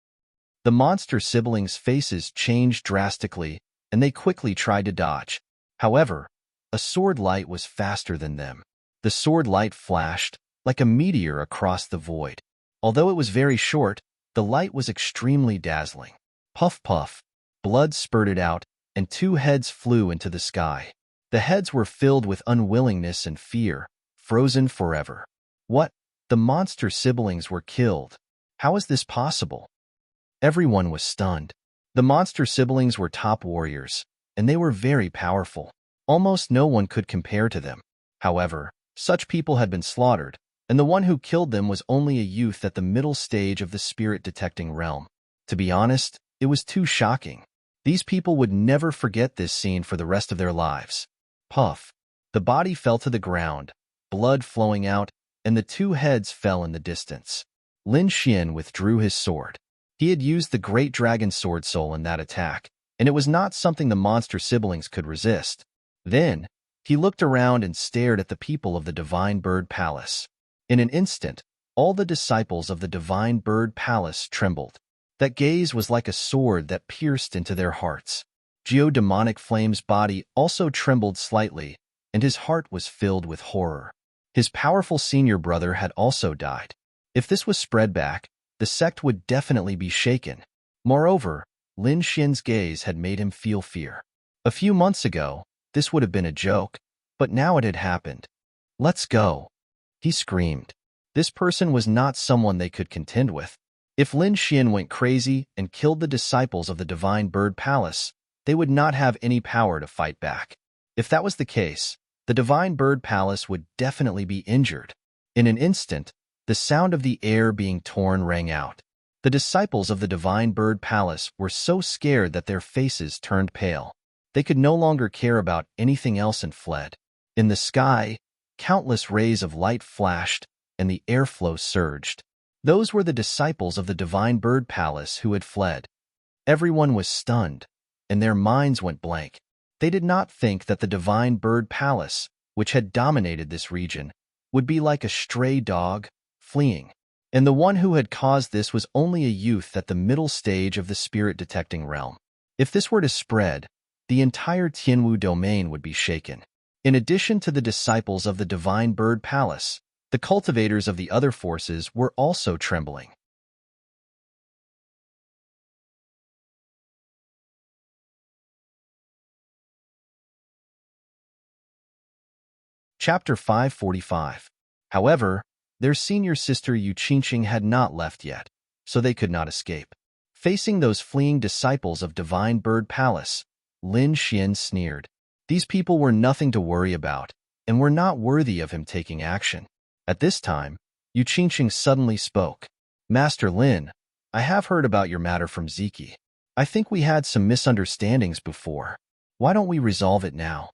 The monster siblings' faces changed drastically, and they quickly tried to dodge. However, a sword light was faster than them. The sword light flashed like a meteor across the void. Although it was very short, the light was extremely dazzling. Puff puff, blood spurted out, and two heads flew into the sky. The heads were filled with unwillingness and fear, frozen forever. What? The monster siblings were killed. How is this possible? Everyone was stunned. The monster siblings were top warriors, and they were very powerful. Almost no one could compare to them. However, such people had been slaughtered, and the one who killed them was only a youth at the middle stage of the spirit-detecting realm. To be honest, it was too shocking. These people would never forget this scene for the rest of their lives. Puff. The body fell to the ground, blood flowing out, and the two heads fell in the distance. Lin Xian withdrew his sword. He had used the great dragon sword soul in that attack, and it was not something the monster siblings could resist. Then, he looked around and stared at the people of the Divine Bird Palace. In an instant, all the disciples of the Divine Bird Palace trembled. That gaze was like a sword that pierced into their hearts. Geodemonic Flame's body also trembled slightly, and his heart was filled with horror. His powerful senior brother had also died. If this was spread back, the sect would definitely be shaken. Moreover, Lin Xian's gaze had made him feel fear. A few months ago, this would have been a joke, but now it had happened. Let's go, he screamed. This person was not someone they could contend with. If Lin Xian went crazy and killed the disciples of the Divine Bird Palace, they would not have any power to fight back. If that was the case, the Divine Bird Palace would definitely be injured. In an instant, the sound of the air being torn rang out. The disciples of the Divine Bird Palace were so scared that their faces turned pale. They could no longer care about anything else and fled. In the sky, countless rays of light flashed, and the airflow surged. Those were the disciples of the Divine Bird Palace who had fled. Everyone was stunned, and their minds went blank. They did not think that the Divine Bird Palace, which had dominated this region, would be like a stray dog, fleeing. And the one who had caused this was only a youth at the middle stage of the spirit-detecting realm. If this were to spread, the entire Tianwu domain would be shaken. In addition to the disciples of the Divine Bird Palace, the cultivators of the other forces were also trembling. Chapter 545. However, their senior sister Yu Qingqing had not left yet, so they could not escape. Facing those fleeing disciples of Divine Bird Palace, Lin Xian sneered. These people were nothing to worry about, and were not worthy of him taking action. At this time, Yu Qingqing suddenly spoke. Master Lin, I have heard about your matter from Ziki. I think we had some misunderstandings before. Why don't we resolve it now?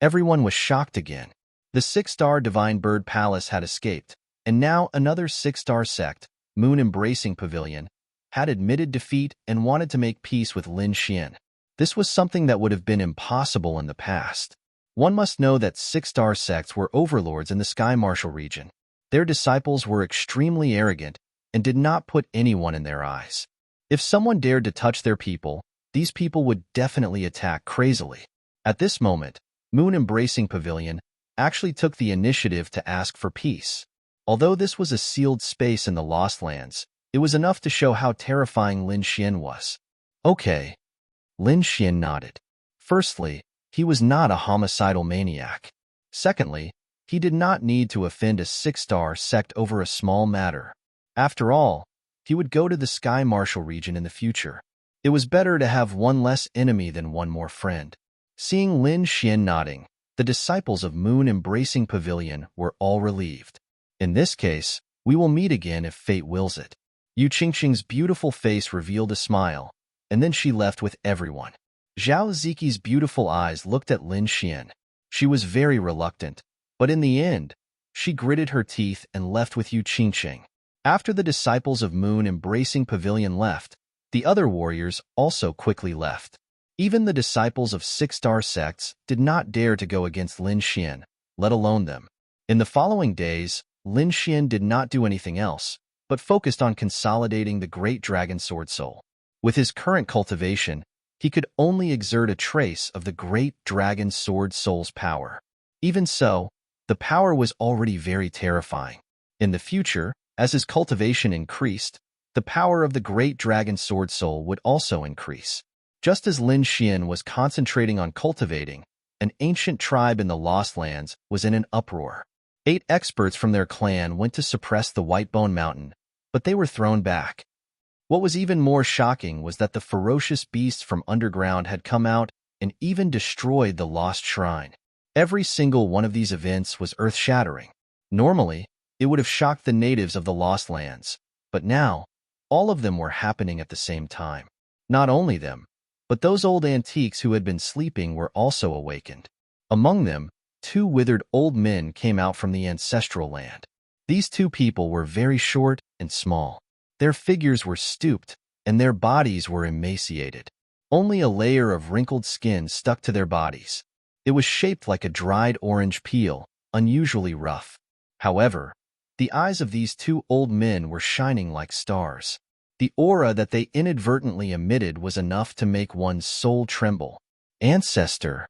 Everyone was shocked again. The six-star Divine Bird Palace had escaped, and now another six-star sect, Moon Embracing Pavilion, had admitted defeat and wanted to make peace with Lin Xian. This was something that would have been impossible in the past. One must know that six-star sects were overlords in the Sky Martial region. Their disciples were extremely arrogant and did not put anyone in their eyes. If someone dared to touch their people, these people would definitely attack crazily. At this moment, Moon Embracing Pavilion actually took the initiative to ask for peace. Although this was a sealed space in the Lost Lands, it was enough to show how terrifying Lin Xian was. Okay. Lin Xian nodded. Firstly, he was not a homicidal maniac. Secondly, he did not need to offend a six-star sect over a small matter. After all, he would go to the Sky Martial region in the future. It was better to have one less enemy than one more friend. Seeing Lin Xian nodding, the disciples of Moon Embracing Pavilion were all relieved. In this case, we will meet again if fate wills it. Yu Qingqing's beautiful face revealed a smile, and then she left with everyone. Zhao Ziqi's beautiful eyes looked at Lin Xian. She was very reluctant, but in the end, she gritted her teeth and left with Yu Qingqing. After the disciples of Moon Embracing Pavilion left, the other warriors also quickly left. Even the disciples of six-star sects did not dare to go against Lin Xian, let alone them. In the following days, Lin Xian did not do anything else, but focused on consolidating the Great Dragon Sword Soul. With his current cultivation, he could only exert a trace of the Great Dragon Sword Soul's power. Even so, the power was already very terrifying. In the future, as his cultivation increased, the power of the Great Dragon Sword Soul would also increase. Just as Lin Xian was concentrating on cultivating, an ancient tribe in the Lost Lands was in an uproar. 8 experts from their clan went to suppress the Whitebone Mountain, but they were thrown back. What was even more shocking was that the ferocious beasts from underground had come out and even destroyed the lost shrine. Every single one of these events was earth-shattering. Normally, it would have shocked the natives of the Lost Lands, but now, all of them were happening at the same time. Not only them, but those old antiques who had been sleeping were also awakened. Among them, 2 withered old men came out from the ancestral land. These 2 people were very short and small. Their figures were stooped, and their bodies were emaciated. Only a layer of wrinkled skin stuck to their bodies. It was shaped like a dried orange peel, unusually rough. However, the eyes of these 2 old men were shining like stars. The aura that they inadvertently emitted was enough to make one's soul tremble. Ancestor,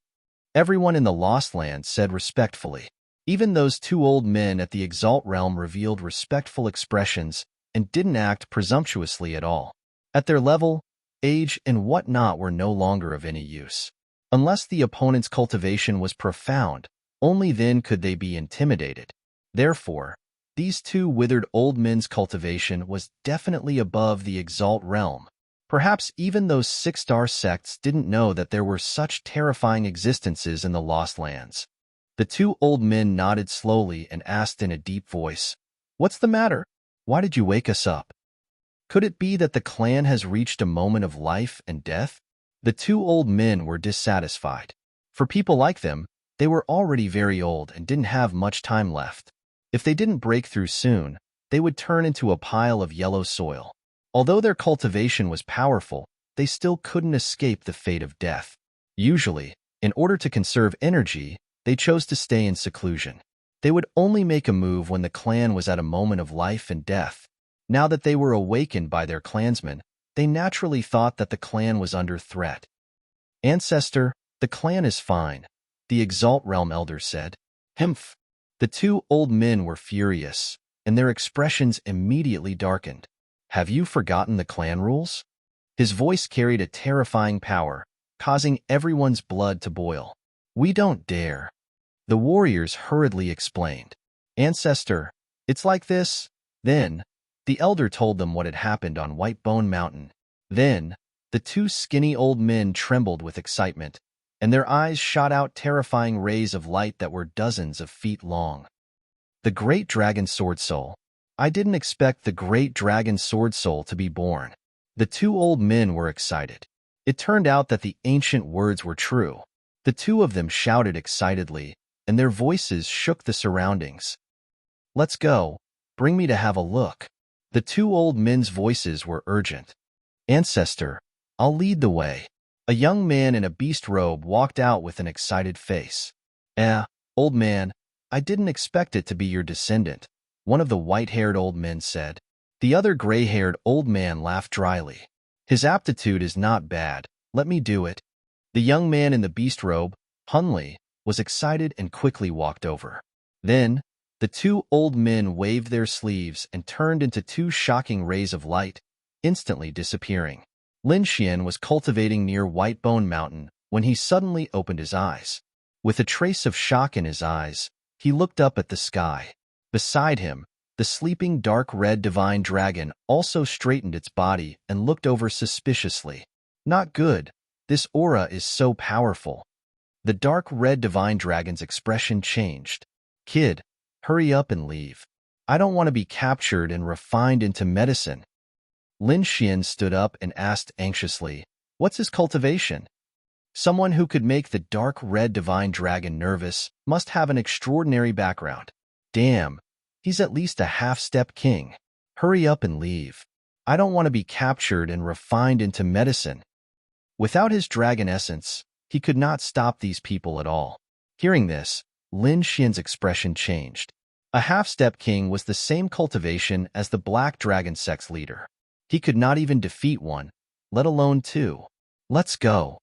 everyone in the Lost Land said respectfully. Even those 2 old men at the Exalt realm revealed respectful expressions and didn't act presumptuously at all. At their level, age and whatnot were no longer of any use. Unless the opponent's cultivation was profound, only then could they be intimidated. Therefore, these 2 withered old men's cultivation was definitely above the Exalt realm. Perhaps even those six-star sects didn't know that there were such terrifying existences in the Lost Lands. The 2 old men nodded slowly and asked in a deep voice, "What's the matter? Why did you wake us up? Could it be that the clan has reached a moment of life and death?" The 2 old men were dissatisfied. For people like them, they were already very old and didn't have much time left. If they didn't break through soon, they would turn into a pile of yellow soil. Although their cultivation was powerful, they still couldn't escape the fate of death. Usually, in order to conserve energy, they chose to stay in seclusion. They would only make a move when the clan was at a moment of life and death. Now that they were awakened by their clansmen, they naturally thought that the clan was under threat. "Ancestor, the clan is fine," the Exalt Realm elder said. "Humph." The 2 old men were furious, and their expressions immediately darkened. "Have you forgotten the clan rules?" His voice carried a terrifying power, causing everyone's blood to boil. "We don't dare," the warriors hurriedly explained. "Ancestor, it's like this." Then, the elder told them what had happened on Whitebone Mountain. Then, the 2 skinny old men trembled with excitement, and their eyes shot out terrifying rays of light that were dozens of feet long. "The Great Dragon Sword Soul. I didn't expect the Great Dragon Sword Soul to be born." The 2 old men were excited. It turned out that the ancient words were true. The 2 of them shouted excitedly, and their voices shook the surroundings. "Let's go. Bring me to have a look." The two old men's voices were urgent. "Ancestor, I'll lead the way." A young man in a beast robe walked out with an excited face. Old man, I didn't expect it to be your descendant," one of the white-haired old men said. The other gray-haired old man laughed dryly. "His aptitude is not bad. Let me do it." The young man in the beast robe, Hunley, was excited and quickly walked over. Then, the two old men waved their sleeves and turned into two shocking rays of light, instantly disappearing. Lin Xian was cultivating near Whitebone Mountain when he suddenly opened his eyes. With a trace of shock in his eyes, he looked up at the sky. Beside him, the sleeping dark red divine dragon also straightened its body and looked over suspiciously. "Not good. This aura is so powerful." The dark red divine dragon's expression changed. "Kid, hurry up and leave. I don't want to be captured and refined into medicine." Lin Xian stood up and asked anxiously, "What's his cultivation?" Someone who could make the dark red divine dragon nervous must have an extraordinary background. Damn, he's at least a half-step king. Hurry up and leave. I don't want to be captured and refined into medicine. Without his dragon essence, he could not stop these people at all. Hearing this, Lin Xian's expression changed. A half-step king was the same cultivation as the black dragon sex leader. He could not even defeat one, let alone two. "Let's go."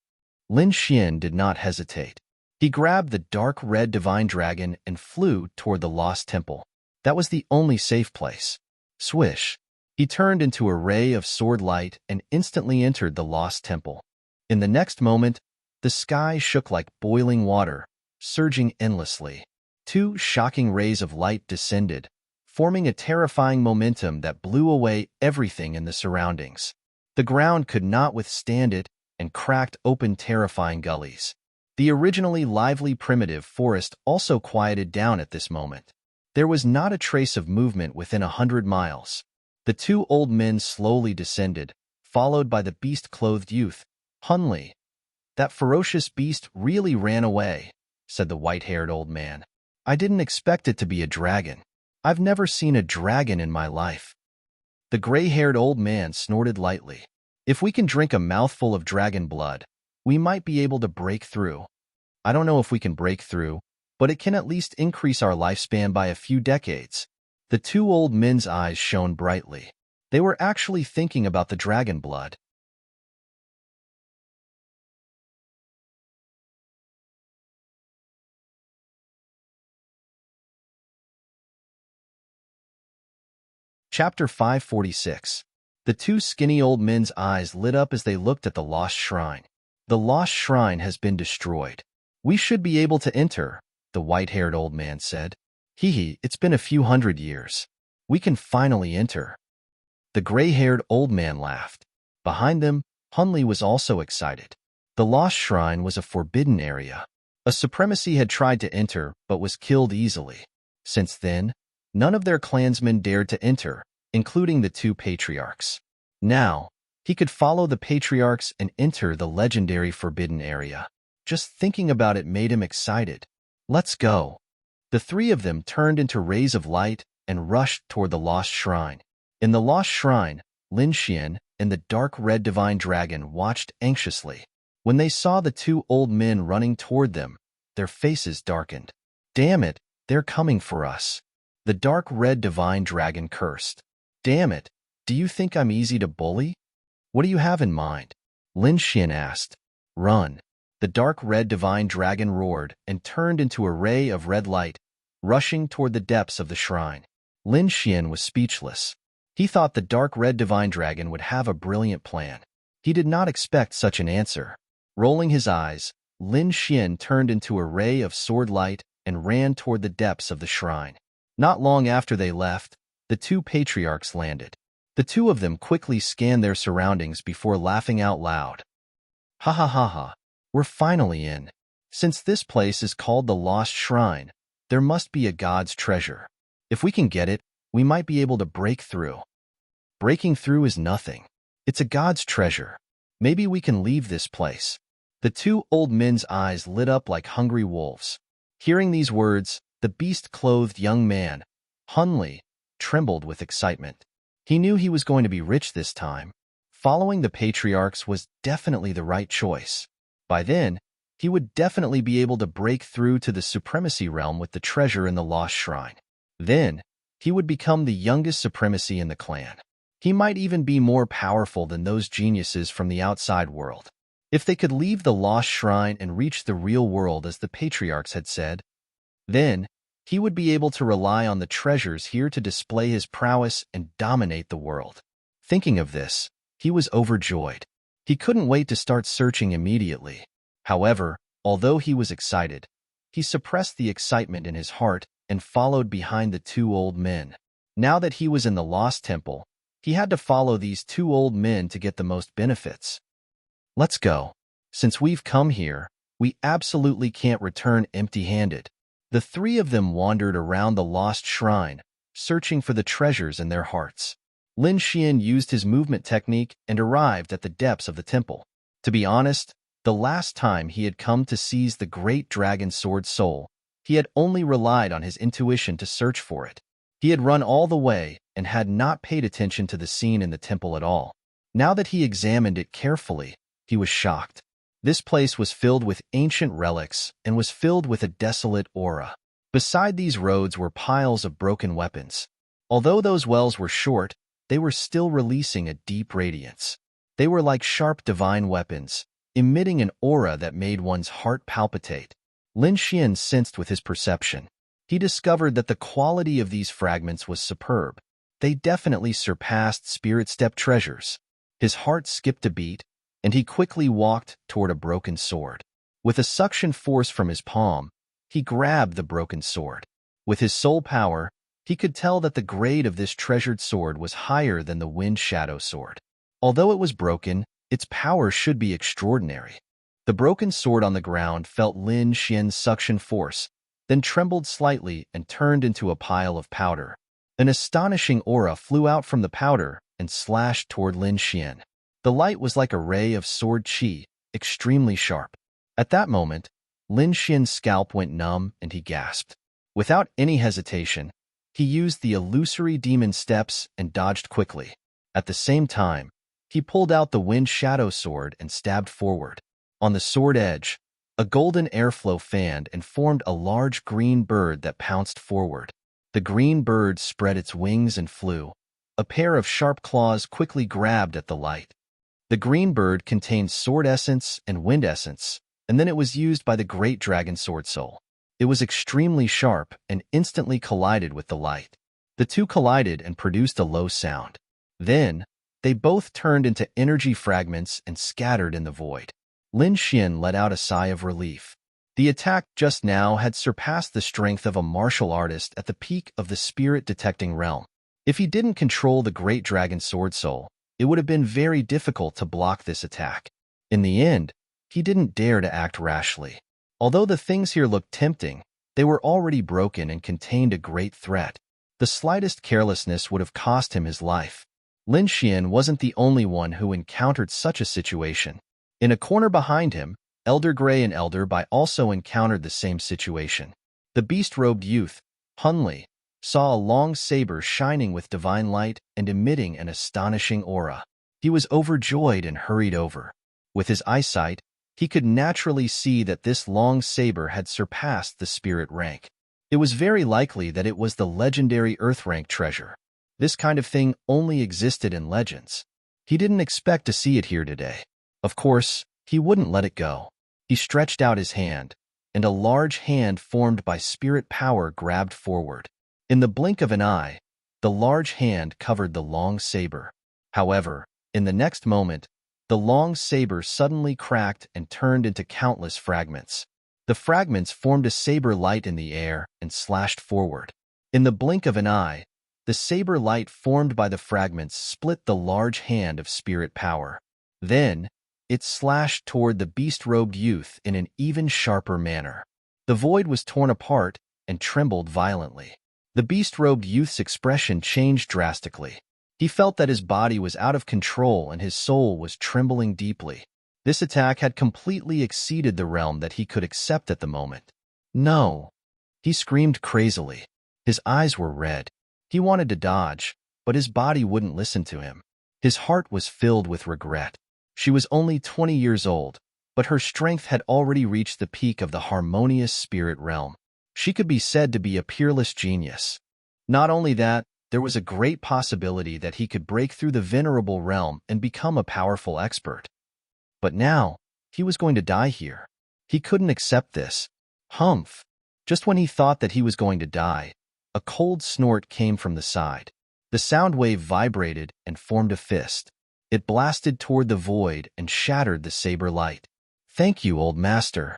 Lin Xian did not hesitate. He grabbed the dark red divine dragon and flew toward the lost temple. That was the only safe place. Swish! He turned into a ray of sword light and instantly entered the lost temple. In the next moment, the sky shook like boiling water, surging endlessly. Two shocking rays of light descended, forming a terrifying momentum that blew away everything in the surroundings. The ground could not withstand it and cracked open terrifying gullies. The originally lively primitive forest also quieted down at this moment. There was not a trace of movement within 100 miles. The two old men slowly descended, followed by the beast-clothed youth, Hunley. "That ferocious beast really ran away," said the white-haired old man. "I didn't expect it to be a dragon. I've never seen a dragon in my life." The gray-haired old man snorted lightly. "If we can drink a mouthful of dragon blood, we might be able to break through. I don't know if we can break through, but it can at least increase our lifespan by a few decades." The two old men's eyes shone brightly. They were actually thinking about the dragon blood. Chapter 546. The two skinny old men's eyes lit up as they looked at the lost shrine. "The lost shrine has been destroyed. We should be able to enter," the white-haired old man said. "Hee, it's been a few hundred years. We can finally enter." The gray-haired old man laughed. Behind them, Hunley was also excited. The lost shrine was a forbidden area. A supremacy had tried to enter but was killed easily. Since then, none of their clansmen dared to enter, including the two patriarchs. Now, he could follow the patriarchs and enter the legendary forbidden area. Just thinking about it made him excited. "Let's go." The three of them turned into rays of light and rushed toward the lost shrine. In the lost shrine, Lin Xian and the dark red divine dragon watched anxiously. When they saw the two old men running toward them, their faces darkened. "Damn it, they're coming for us." The dark red divine dragon cursed. "Damn it, do you think I'm easy to bully? What do you have in mind?" Lin Xian asked. "Run." The dark red divine dragon roared and turned into a ray of red light, rushing toward the depths of the shrine. Lin Xian was speechless. He thought the dark red divine dragon would have a brilliant plan. He did not expect such an answer. Rolling his eyes, Lin Xian turned into a ray of sword light and ran toward the depths of the shrine. Not long after they left, the two patriarchs landed. The two of them quickly scanned their surroundings before laughing out loud. "Ha ha ha ha, we're finally in. Since this place is called the Lost Shrine, there must be a god's treasure. If we can get it, we might be able to break through." "Breaking through is nothing. It's a god's treasure. Maybe we can leave this place." The two old men's eyes lit up like hungry wolves. Hearing these words, the beast-clothed young man, Hunley, trembled with excitement. He knew he was going to be rich this time. Following the patriarchs was definitely the right choice. By then, he would definitely be able to break through to the supremacy realm with the treasure in the lost shrine. Then, he would become the youngest supremacy in the clan. He might even be more powerful than those geniuses from the outside world. If they could leave the lost shrine and reach the real world as the patriarchs had said, then he would be able to rely on the treasures here to display his prowess and dominate the world. Thinking of this, he was overjoyed. He couldn't wait to start searching immediately. However, although he was excited, he suppressed the excitement in his heart and followed behind the two old men. Now that he was in the lost temple, he had to follow these two old men to get the most benefits. Let's go. Since we've come here, we absolutely can't return empty-handed. The three of them wandered around the lost shrine, searching for the treasures in their hearts. Lin Xian used his movement technique and arrived at the depths of the temple. To be honest, the last time he had come to seize the great dragon sword soul, he had only relied on his intuition to search for it. He had run all the way and had not paid attention to the scene in the temple at all. Now that he examined it carefully, he was shocked. This place was filled with ancient relics and was filled with a desolate aura. Beside these roads were piles of broken weapons. Although those wells were short, they were still releasing a deep radiance. They were like sharp divine weapons, emitting an aura that made one's heart palpitate. Lin Xian sensed with his perception. He discovered that the quality of these fragments was superb. They definitely surpassed spirit step treasures. His heart skipped a beat, and he quickly walked toward a broken sword. With a suction force from his palm, he grabbed the broken sword. With his soul power, he could tell that the grade of this treasured sword was higher than the Wind Shadow sword. Although it was broken, its power should be extraordinary. The broken sword on the ground felt Lin Xian's suction force, then trembled slightly and turned into a pile of powder. An astonishing aura flew out from the powder and slashed toward Lin Xian. The light was like a ray of sword qi, extremely sharp. At that moment, Lin Xian's scalp went numb and he gasped. Without any hesitation, he used the illusory demon steps and dodged quickly. At the same time, he pulled out the Wind Shadow sword and stabbed forward. On the sword edge, a golden airflow fanned and formed a large green bird that pounced forward. The green bird spread its wings and flew. A pair of sharp claws quickly grabbed at the light. The green bird contained sword essence and wind essence, and then it was used by the great dragon sword soul. It was extremely sharp and instantly collided with the light. The two collided and produced a low sound. Then, they both turned into energy fragments and scattered in the void. Lin Xian let out a sigh of relief. The attack just now had surpassed the strength of a martial artist at the peak of the spirit-detecting realm. If he didn't control the great dragon sword soul, it would have been very difficult to block this attack. In the end, he didn't dare to act rashly. Although the things here looked tempting, they were already broken and contained a great threat. The slightest carelessness would have cost him his life. Lin Xian wasn't the only one who encountered such a situation. In a corner behind him, Elder Gray and Elder Bai also encountered the same situation. The beast-robed youth, Hunley, saw a long saber shining with divine light and emitting an astonishing aura. He was overjoyed and hurried over. With his eyesight, he could naturally see that this long saber had surpassed the spirit rank. It was very likely that it was the legendary Earth rank treasure. This kind of thing only existed in legends. He didn't expect to see it here today. Of course, he wouldn't let it go. He stretched out his hand, and a large hand formed by spirit power grabbed forward. In the blink of an eye, the large hand covered the long saber. However, in the next moment, the long saber suddenly cracked and turned into countless fragments. The fragments formed a saber light in the air and slashed forward. In the blink of an eye, the saber light formed by the fragments split the large hand of spirit power. Then, it slashed toward the beast-robed youth in an even sharper manner. The void was torn apart and trembled violently. The beast-robed youth's expression changed drastically. He felt that his body was out of control and his soul was trembling deeply. This attack had completely exceeded the realm that he could accept at the moment. No! He screamed crazily. His eyes were red. He wanted to dodge, but his body wouldn't listen to him. His heart was filled with regret. She was only 20 years old, but her strength had already reached the peak of the harmonious spirit realm. She could be said to be a peerless genius. Not only that, there was a great possibility that he could break through the venerable realm and become a powerful expert. But now, he was going to die here. He couldn't accept this. Humph! Just when he thought that he was going to die, a cold snort came from the side. The sound wave vibrated and formed a fist. It blasted toward the void and shattered the saber light. "Thank you, old master."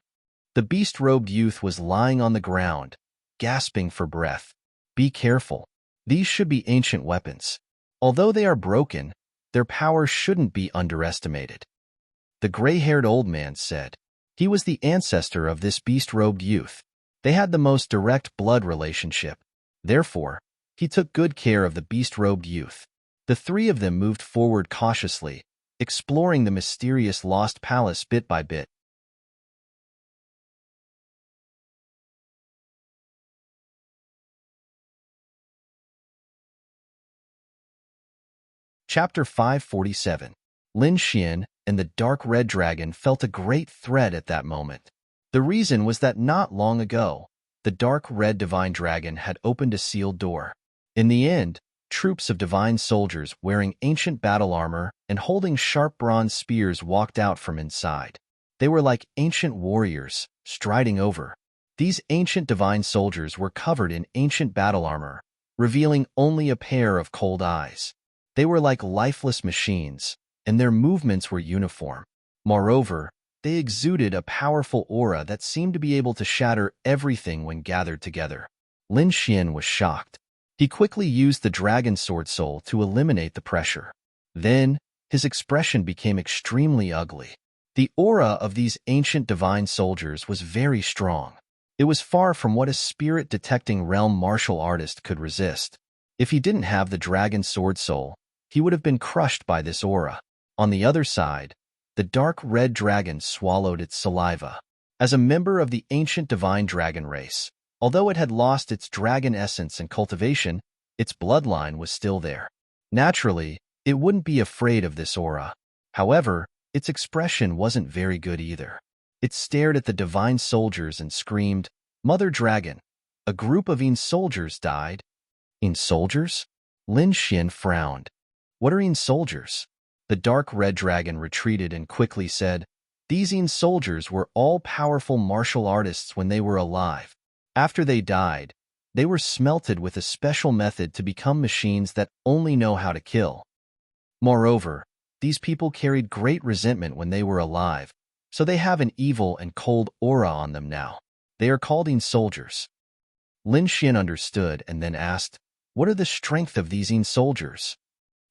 The beast-robed youth was lying on the ground, gasping for breath. "Be careful. These should be ancient weapons. Although they are broken, their power shouldn't be underestimated," the gray-haired old man said. He was the ancestor of this beast-robed youth. They had the most direct blood relationship. Therefore, he took good care of the beast-robed youth. The three of them moved forward cautiously, exploring the mysterious lost palace bit by bit. Chapter 547. Lin Xian and the dark red dragon felt a great threat at that moment. The reason was that not long ago, the dark red divine dragon had opened a sealed door. In the end, troops of divine soldiers wearing ancient battle armor and holding sharp bronze spears walked out from inside. They were like ancient warriors, striding over. These ancient divine soldiers were covered in ancient battle armor, revealing only a pair of cold eyes. They were like lifeless machines, and their movements were uniform. Moreover, they exuded a powerful aura that seemed to be able to shatter everything when gathered together. Lin Xian was shocked. He quickly used the dragon sword soul to eliminate the pressure. Then, his expression became extremely ugly. The aura of these ancient divine soldiers was very strong. It was far from what a spirit-detecting realm martial artist could resist. If he didn't have the dragon sword soul, he would have been crushed by this aura. On the other side, the dark red dragon swallowed its saliva. As a member of the ancient divine dragon race, although it had lost its dragon essence and cultivation, its bloodline was still there. Naturally, it wouldn't be afraid of this aura. However, its expression wasn't very good either. It stared at the divine soldiers and screamed, "Mother Dragon!" A group of Yin soldiers died. Yin soldiers? Lin Xian frowned. What are Yin soldiers? The dark red dragon retreated and quickly said, "These Yin soldiers were all-powerful martial artists when they were alive. After they died, they were smelted with a special method to become machines that only know how to kill. Moreover, these people carried great resentment when they were alive, so they have an evil and cold aura on them now. They are called Yin soldiers." Lin Xian understood and then asked, "What are the strength of these Yin soldiers?"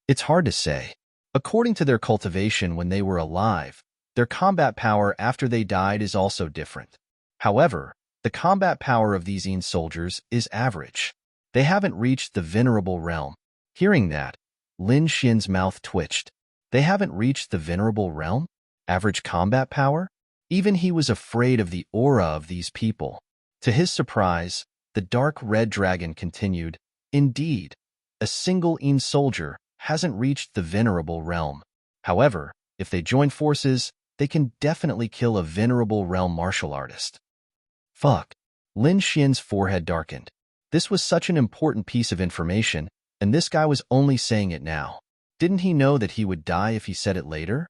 "It's hard to say. According to their cultivation when they were alive, their combat power after they died is also different. However, the combat power of these Yin soldiers is average. They haven't reached the venerable realm." Hearing that, Lin Xian's mouth twitched. They haven't reached the venerable realm? Average combat power? Even he was afraid of the aura of these people. To his surprise, the dark red dragon continued, "Indeed, a single Yin soldier hasn't reached the venerable realm. However, if they join forces, they can definitely kill a venerable realm martial artist." Fuck. Lin Xian's forehead darkened. This was such an important piece of information, and this guy was only saying it now. Didn't he know that he would die if he said it later?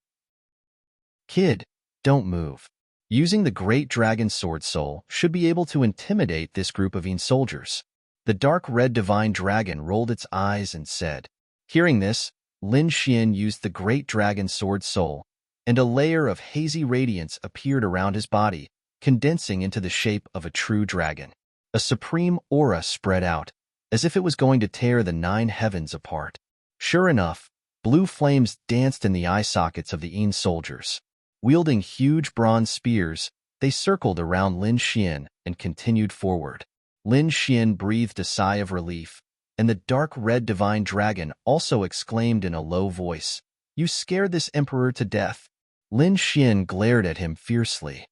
"Kid, don't move." Using the great dragon sword soul should be able to intimidate this group of Yin soldiers. The dark red divine dragon rolled its eyes and said. Hearing this, Lin Xian used the great dragon sword soul, and a layer of hazy radiance appeared around his body, condensing into the shape of a true dragon. A supreme aura spread out, as if it was going to tear the 9 heavens apart. Sure enough, blue flames danced in the eye sockets of the Yin soldiers. Wielding huge bronze spears, they circled around Lin Xian and continued forward. Lin Xian breathed a sigh of relief, and the dark red divine dragon also exclaimed in a low voice, "You scared this emperor to death." Lin Xian glared at him fiercely.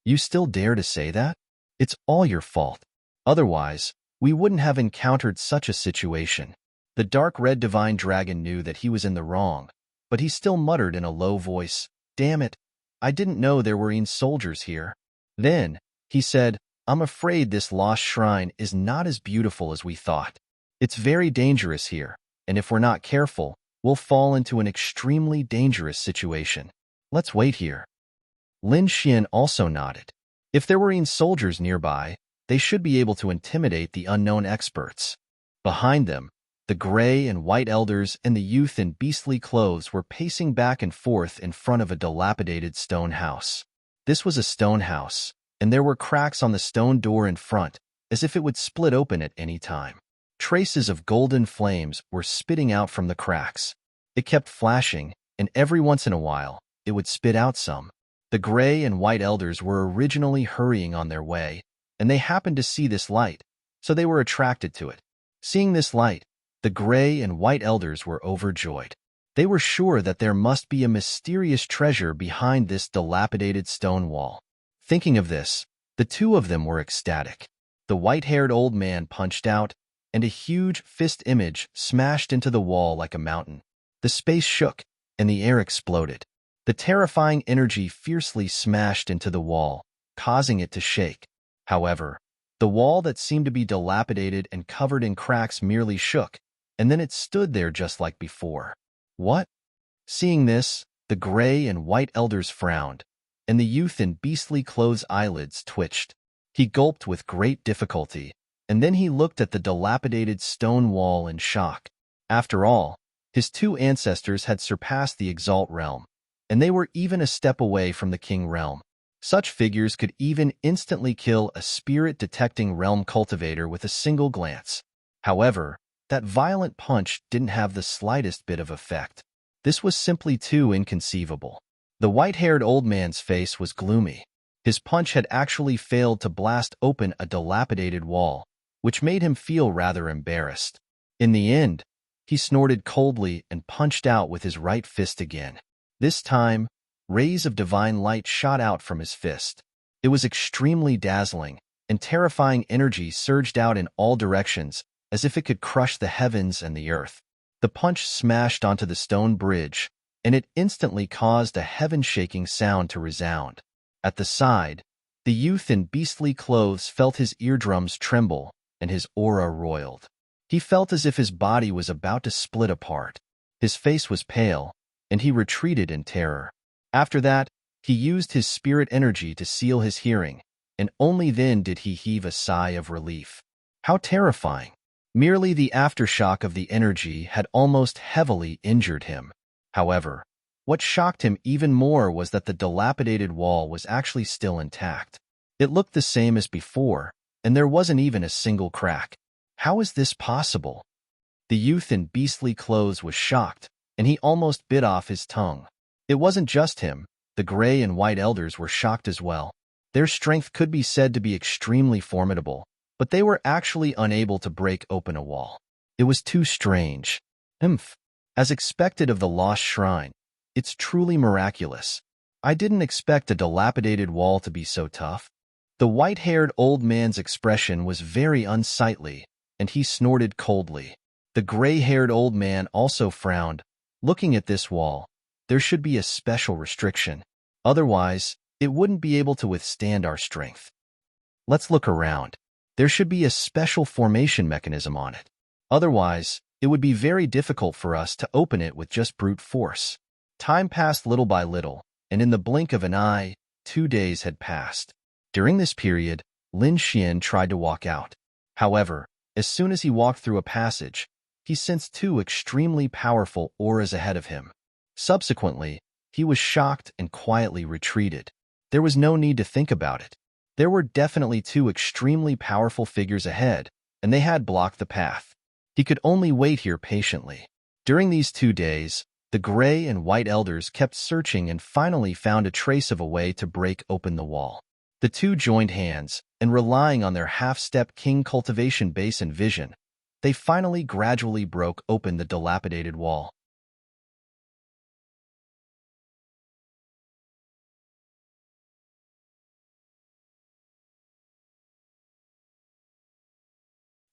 "You still dare to say that?" It's all your fault. Otherwise, we wouldn't have encountered such a situation. The dark red divine dragon knew that he was in the wrong, but he still muttered in a low voice, "Damn it, I didn't know there were any soldiers here." Then, he said, "I'm afraid this lost shrine is not as beautiful as we thought. It's very dangerous here, and if we're not careful, we'll fall into an extremely dangerous situation. Let's wait here." Lin Xian also nodded. If there were any soldiers nearby, they should be able to intimidate the unknown experts. Behind them, the gray and white elders and the youth in beastly clothes were pacing back and forth in front of a dilapidated stone house. This was a stone house, and there were cracks on the stone door in front, as if it would split open at any time. Traces of golden flames were spitting out from the cracks. It kept flashing, and every once in a while, it would spit out some. The gray and white elders were originally hurrying on their way, and they happened to see this light, so they were attracted to it. Seeing this light, the gray and white elders were overjoyed. They were sure that there must be a mysterious treasure behind this dilapidated stone wall. Thinking of this, the two of them were ecstatic. The white-haired old man punched out, and a huge fist image smashed into the wall like a mountain. The space shook, and the air exploded. The terrifying energy fiercely smashed into the wall, causing it to shake. However, the wall that seemed to be dilapidated and covered in cracks merely shook, and then it stood there just like before. What? Seeing this, the gray and white elders frowned, and the youth in beastly clothes' eyelids twitched. He gulped with great difficulty, and then he looked at the dilapidated stone wall in shock. After all, his two ancestors had surpassed the Exalt realm, and they were even a step away from the King realm. Such figures could even instantly kill a spirit-detecting realm cultivator with a single glance. However, that violent punch didn't have the slightest bit of effect. This was simply too inconceivable. The white-haired old man's face was gloomy. His punch had actually failed to blast open a dilapidated wall, which made him feel rather embarrassed. In the end, he snorted coldly and punched out with his right fist again. This time, rays of divine light shot out from his fist. It was extremely dazzling, and terrifying energy surged out in all directions, as if it could crush the heavens and the earth. The punch smashed onto the stone bridge, and it instantly caused a heaven-shaking sound to resound. At the side, the youth in beastly clothes felt his eardrums tremble, and his aura roiled. He felt as if his body was about to split apart. His face was pale, and he retreated in terror. After that, he used his spirit energy to seal his hearing, and only then did he heave a sigh of relief. How terrifying! Merely the aftershock of the energy had almost heavily injured him. However, what shocked him even more was that the dilapidated wall was actually still intact. It looked the same as before, and there wasn't even a single crack. How is this possible? The youth in beastly clothes was shocked, and he almost bit off his tongue. It wasn't just him. The gray and white elders were shocked as well. Their strength could be said to be extremely formidable, but they were actually unable to break open a wall. It was too strange. As expected of the lost shrine, it's truly miraculous. I didn't expect a dilapidated wall to be so tough. The white-haired old man's expression was very unsightly, and he snorted coldly. The gray-haired old man also frowned. Looking at this wall, there should be a special restriction. Otherwise, it wouldn't be able to withstand our strength. Let's look around. There should be a special formation mechanism on it. Otherwise, it would be very difficult for us to open it with just brute force. Time passed little by little, and in the blink of an eye, 2 days had passed. During this period, Lin Xian tried to walk out. However, as soon as he walked through a passage, he sensed 2 extremely powerful auras ahead of him. Subsequently, he was shocked and quietly retreated. There was no need to think about it. There were definitely 2 extremely powerful figures ahead, and they had blocked the path. He could only wait here patiently. During these 2 days, the gray and white elders kept searching and finally found a trace of a way to break open the wall. The 2 joined hands, and relying on their half-step king cultivation base and vision, they finally gradually broke open the dilapidated wall.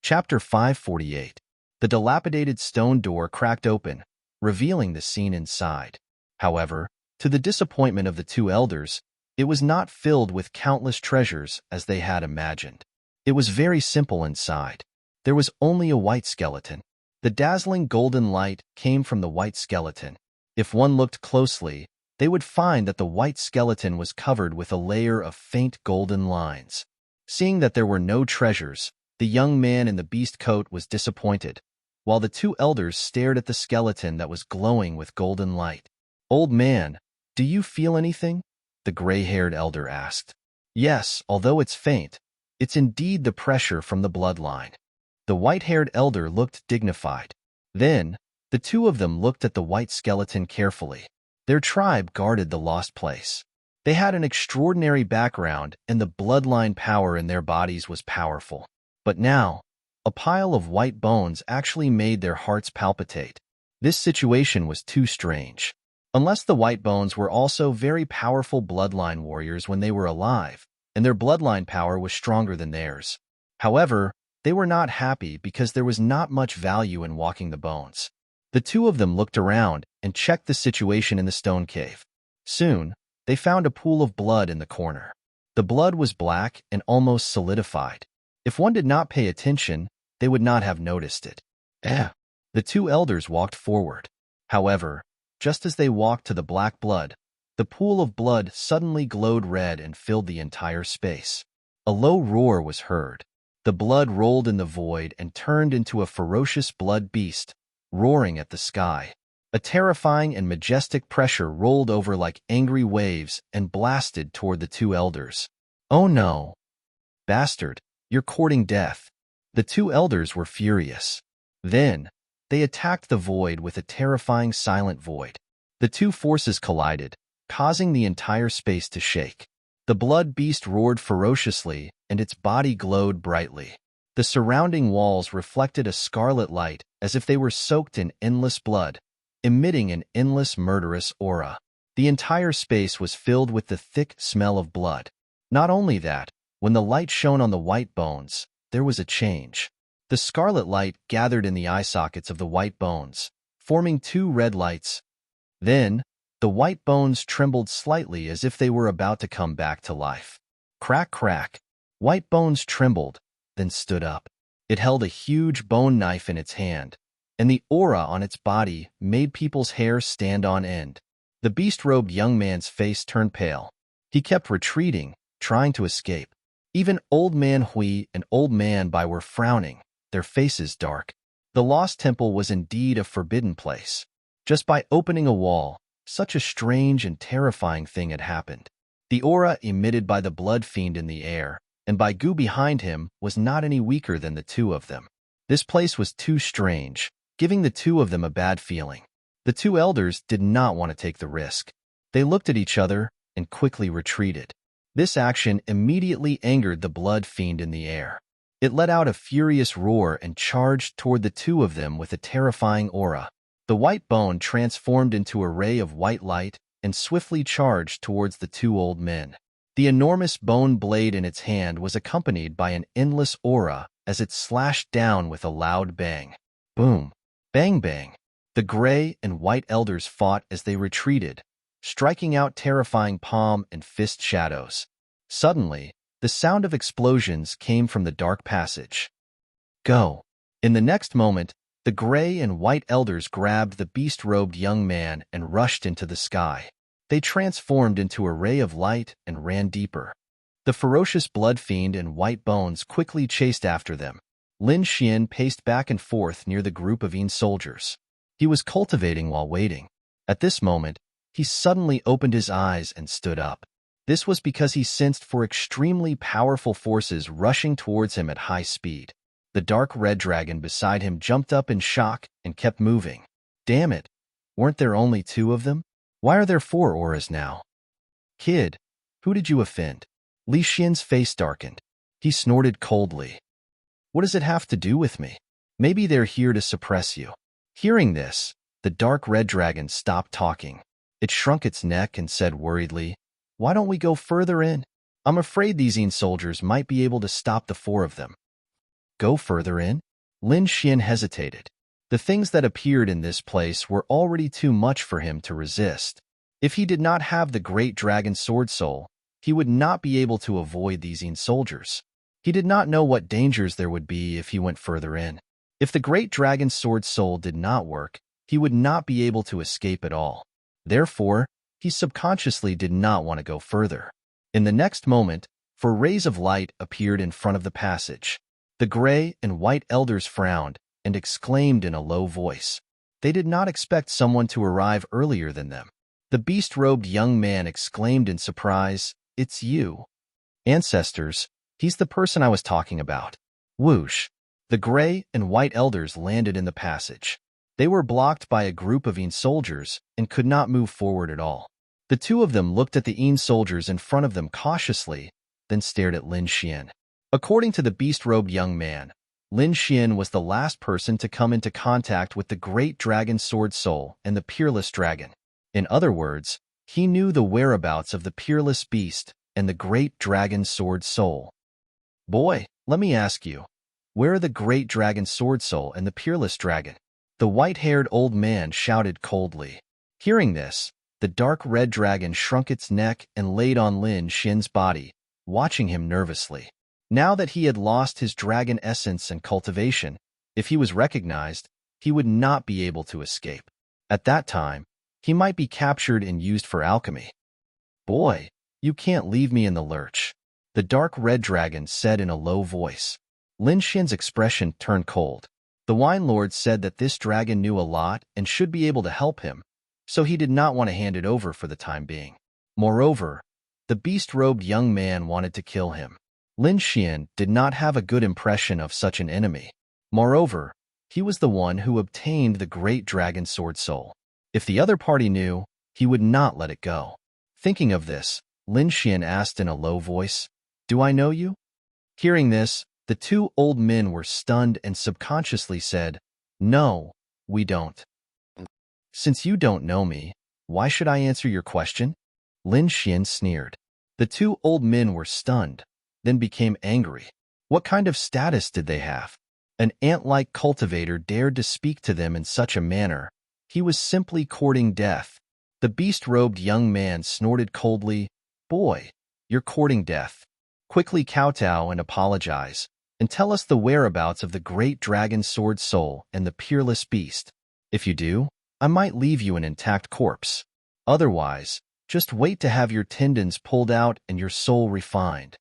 Chapter 548. The dilapidated stone door cracked open, revealing the scene inside. However, to the disappointment of the two elders, it was not filled with countless treasures as they had imagined. It was very simple inside. There was only a white skeleton. The dazzling golden light came from the white skeleton. If one looked closely, they would find that the white skeleton was covered with a layer of faint golden lines. Seeing that there were no treasures, the young man in the beast coat was disappointed, while the two elders stared at the skeleton that was glowing with golden light. "Old man, do you feel anything?" the gray-haired elder asked. "Yes, although it's faint. It's indeed the pressure from the bloodline." The white-haired elder looked dignified. Then, the two of them looked at the white skeleton carefully. Their tribe guarded the lost place. They had an extraordinary background, and the bloodline power in their bodies was powerful. But now, a pile of white bones actually made their hearts palpitate. This situation was too strange. Unless the white bones were also very powerful bloodline warriors when they were alive, and their bloodline power was stronger than theirs. However, they were not happy because there was not much value in walking the bones. The two of them looked around and checked the situation in the stone cave. Soon, they found a pool of blood in the corner. The blood was black and almost solidified. If one did not pay attention, they would not have noticed it. The two elders walked forward. However, just as they walked to the black blood, the pool of blood suddenly glowed red and filled the entire space. A low roar was heard. The blood rolled in the void and turned into a ferocious blood beast, roaring at the sky. A terrifying and majestic pressure rolled over like angry waves and blasted toward the two elders. "Oh no! Bastard, you're courting death." The two elders were furious. Then, they attacked the void with a terrifying silent void. The two forces collided, causing the entire space to shake. The blood beast roared ferociously, and its body glowed brightly. The surrounding walls reflected a scarlet light as if they were soaked in endless blood, emitting an endless murderous aura. The entire space was filled with the thick smell of blood. Not only that, when the light shone on the white bones, there was a change. The scarlet light gathered in the eye sockets of the white bones, forming two red lights. Then, the white bones trembled slightly as if they were about to come back to life. Crack, crack. White bones trembled, then stood up. It held a huge bone knife in its hand, and the aura on its body made people's hair stand on end. The beast-robed young man's face turned pale. He kept retreating, trying to escape. Even Old Man Hui and Old Man Bai were frowning, their faces dark. The lost temple was indeed a forbidden place. Just by opening a wall, such a strange and terrifying thing had happened. The aura emitted by the blood fiend in the air, and by Gu behind him, was not any weaker than the two of them. This place was too strange, giving the two of them a bad feeling. The two elders did not want to take the risk. They looked at each other and quickly retreated. This action immediately angered the blood fiend in the air. It let out a furious roar and charged toward the two of them with a terrifying aura. The white bone transformed into a ray of white light and swiftly charged towards the two old men. The enormous bone blade in its hand was accompanied by an endless aura as it slashed down with a loud bang. Boom! Bang bang! The gray and white elders fought as they retreated, striking out terrifying palm and fist shadows. Suddenly, the sound of explosions came from the dark passage. Go! In the next moment, the gray and white elders grabbed the beast-robed young man and rushed into the sky. They transformed into a ray of light and ran deeper. The ferocious blood fiend and white bones quickly chased after them. Lin Xian paced back and forth near the group of Yin soldiers. He was cultivating while waiting. At this moment, he suddenly opened his eyes and stood up. This was because he sensed for extremely powerful forces rushing towards him at high speed. The dark red dragon beside him jumped up in shock and kept moving. Damn it! Weren't there only two of them? Why are there four auras now? Kid, who did you offend? Li Xian's face darkened. He snorted coldly. What does it have to do with me? Maybe they're here to suppress you. Hearing this, the dark red dragon stopped talking. It shrunk its neck and said worriedly, Why don't we go further in? I'm afraid these Yin soldiers might be able to stop the four of them. Go further in? Lin Xian hesitated. The things that appeared in this place were already too much for him to resist. If he did not have the great dragon sword soul, he would not be able to avoid these soldiers. He did not know what dangers there would be if he went further in. If the great dragon sword soul did not work, he would not be able to escape at all. Therefore, he subconsciously did not want to go further. In the next moment, four rays of light appeared in front of the passage. The gray and white elders frowned and exclaimed in a low voice. They did not expect someone to arrive earlier than them. The beast-robed young man exclaimed in surprise, "It's you." Ancestors, he's the person I was talking about. Whoosh! The gray and white elders landed in the passage. They were blocked by a group of soldiers and could not move forward at all. The two of them looked at the soldiers in front of them cautiously, then stared at Lin Xian. According to the beast-robed young man, Lin Xian was the last person to come into contact with the great dragon sword soul and the peerless dragon. In other words, he knew the whereabouts of the peerless beast and the great dragon sword soul. Boy, let me ask you, where are the great dragon sword soul and the peerless dragon? The white-haired old man shouted coldly. Hearing this, the dark red dragon shrunk its neck and laid on Lin Xian's body, watching him nervously. Now that he had lost his dragon essence and cultivation, if he was recognized, he would not be able to escape. At that time, he might be captured and used for alchemy. Boy, you can't leave me in the lurch, the dark red dragon said in a low voice. Lin Xian's expression turned cold. The wine lord said that this dragon knew a lot and should be able to help him, so he did not want to hand it over for the time being. Moreover, the beast-robed young man wanted to kill him. Lin Xian did not have a good impression of such an enemy. Moreover, he was the one who obtained the great dragon sword soul. If the other party knew, he would not let it go. Thinking of this, Lin Xian asked in a low voice, "Do I know you?" Hearing this, the two old men were stunned and subconsciously said, "No, we don't." "Since you don't know me, why should I answer your question?" Lin Xian sneered. The two old men were stunned, then became angry. What kind of status did they have? An ant-like cultivator dared to speak to them in such a manner. He was simply courting death. The beast-robed young man snorted coldly, "Boy, you're courting death. Quickly kowtow and apologize, and tell us the whereabouts of the great dragon sword soul and the peerless beast. If you do, I might leave you an intact corpse. Otherwise, just wait to have your tendons pulled out and your soul refined."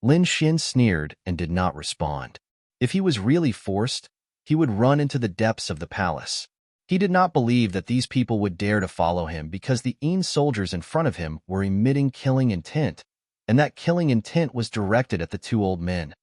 Lin Xian sneered and did not respond. If he was really forced, he would run into the depths of the palace. He did not believe that these people would dare to follow him because the soldiers in front of him were emitting killing intent, and that killing intent was directed at the two old men.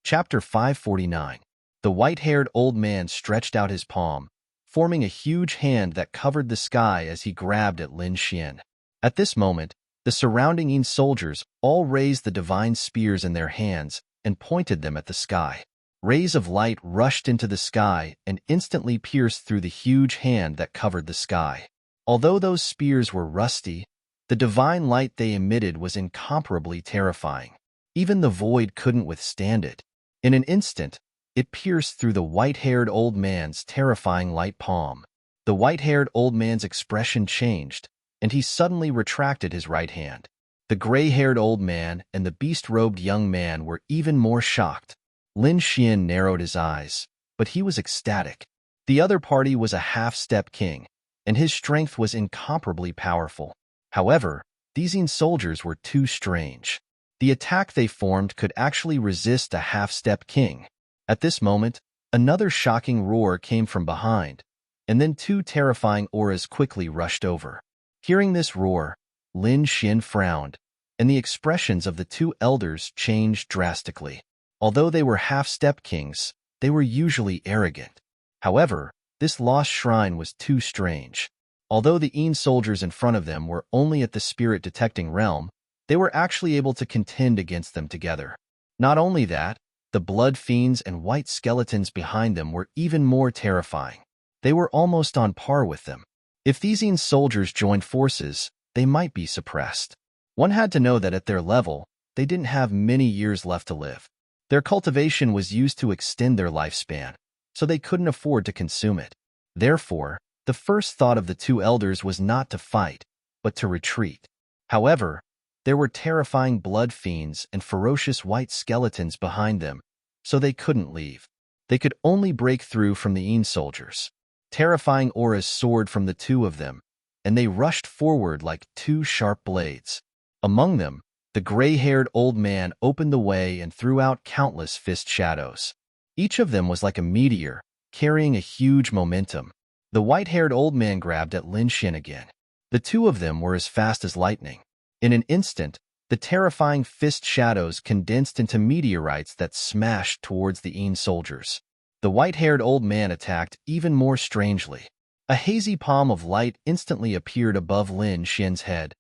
Chapter 549. The white-haired old man stretched out his palm, forming a huge hand that covered the sky as he grabbed at Lin Xian. At this moment, the surrounding soldiers all raised the divine spears in their hands and pointed them at the sky. Rays of light rushed into the sky and instantly pierced through the huge hand that covered the sky. Although those spears were rusty, the divine light they emitted was incomparably terrifying. Even the void couldn't withstand it. In an instant, it pierced through the white-haired old man's terrifying light palm. The white-haired old man's expression changed, and he suddenly retracted his right hand. The gray-haired old man and the beast-robed young man were even more shocked. Lin Xian narrowed his eyes, but he was ecstatic. The other party was a half-step king, and his strength was incomparably powerful. However, these soldiers were too strange. The attack they formed could actually resist a half-step king. At this moment, another shocking roar came from behind, and then two terrifying auras quickly rushed over. Hearing this roar, Lin Xian frowned, and the expressions of the two elders changed drastically. Although they were half-step kings, they were usually arrogant. However, this lost shrine was too strange. Although the soldiers in front of them were only at the spirit-detecting realm, they were actually able to contend against them together. Not only that, the blood fiends and white skeletons behind them were even more terrifying. They were almost on par with them. If these Ain soldiers joined forces, they might be suppressed. One had to know that at their level, they didn't have many years left to live. Their cultivation was used to extend their lifespan, so they couldn't afford to consume it. Therefore, the first thought of the two elders was not to fight, but to retreat. However, there were terrifying blood fiends and ferocious white skeletons behind them, so they couldn't leave. They could only break through from the Ain soldiers. Terrifying auras soared from the two of them, and they rushed forward like two sharp blades. Among them, the gray-haired old man opened the way and threw out countless fist shadows. Each of them was like a meteor, carrying a huge momentum. The white-haired old man grabbed at Lin Xin again. The two of them were as fast as lightning. In an instant, the terrifying fist shadows condensed into meteorites that smashed towards the Ain soldiers. The white-haired old man attacked even more strangely. A hazy palm of light instantly appeared above Lin Xian's head.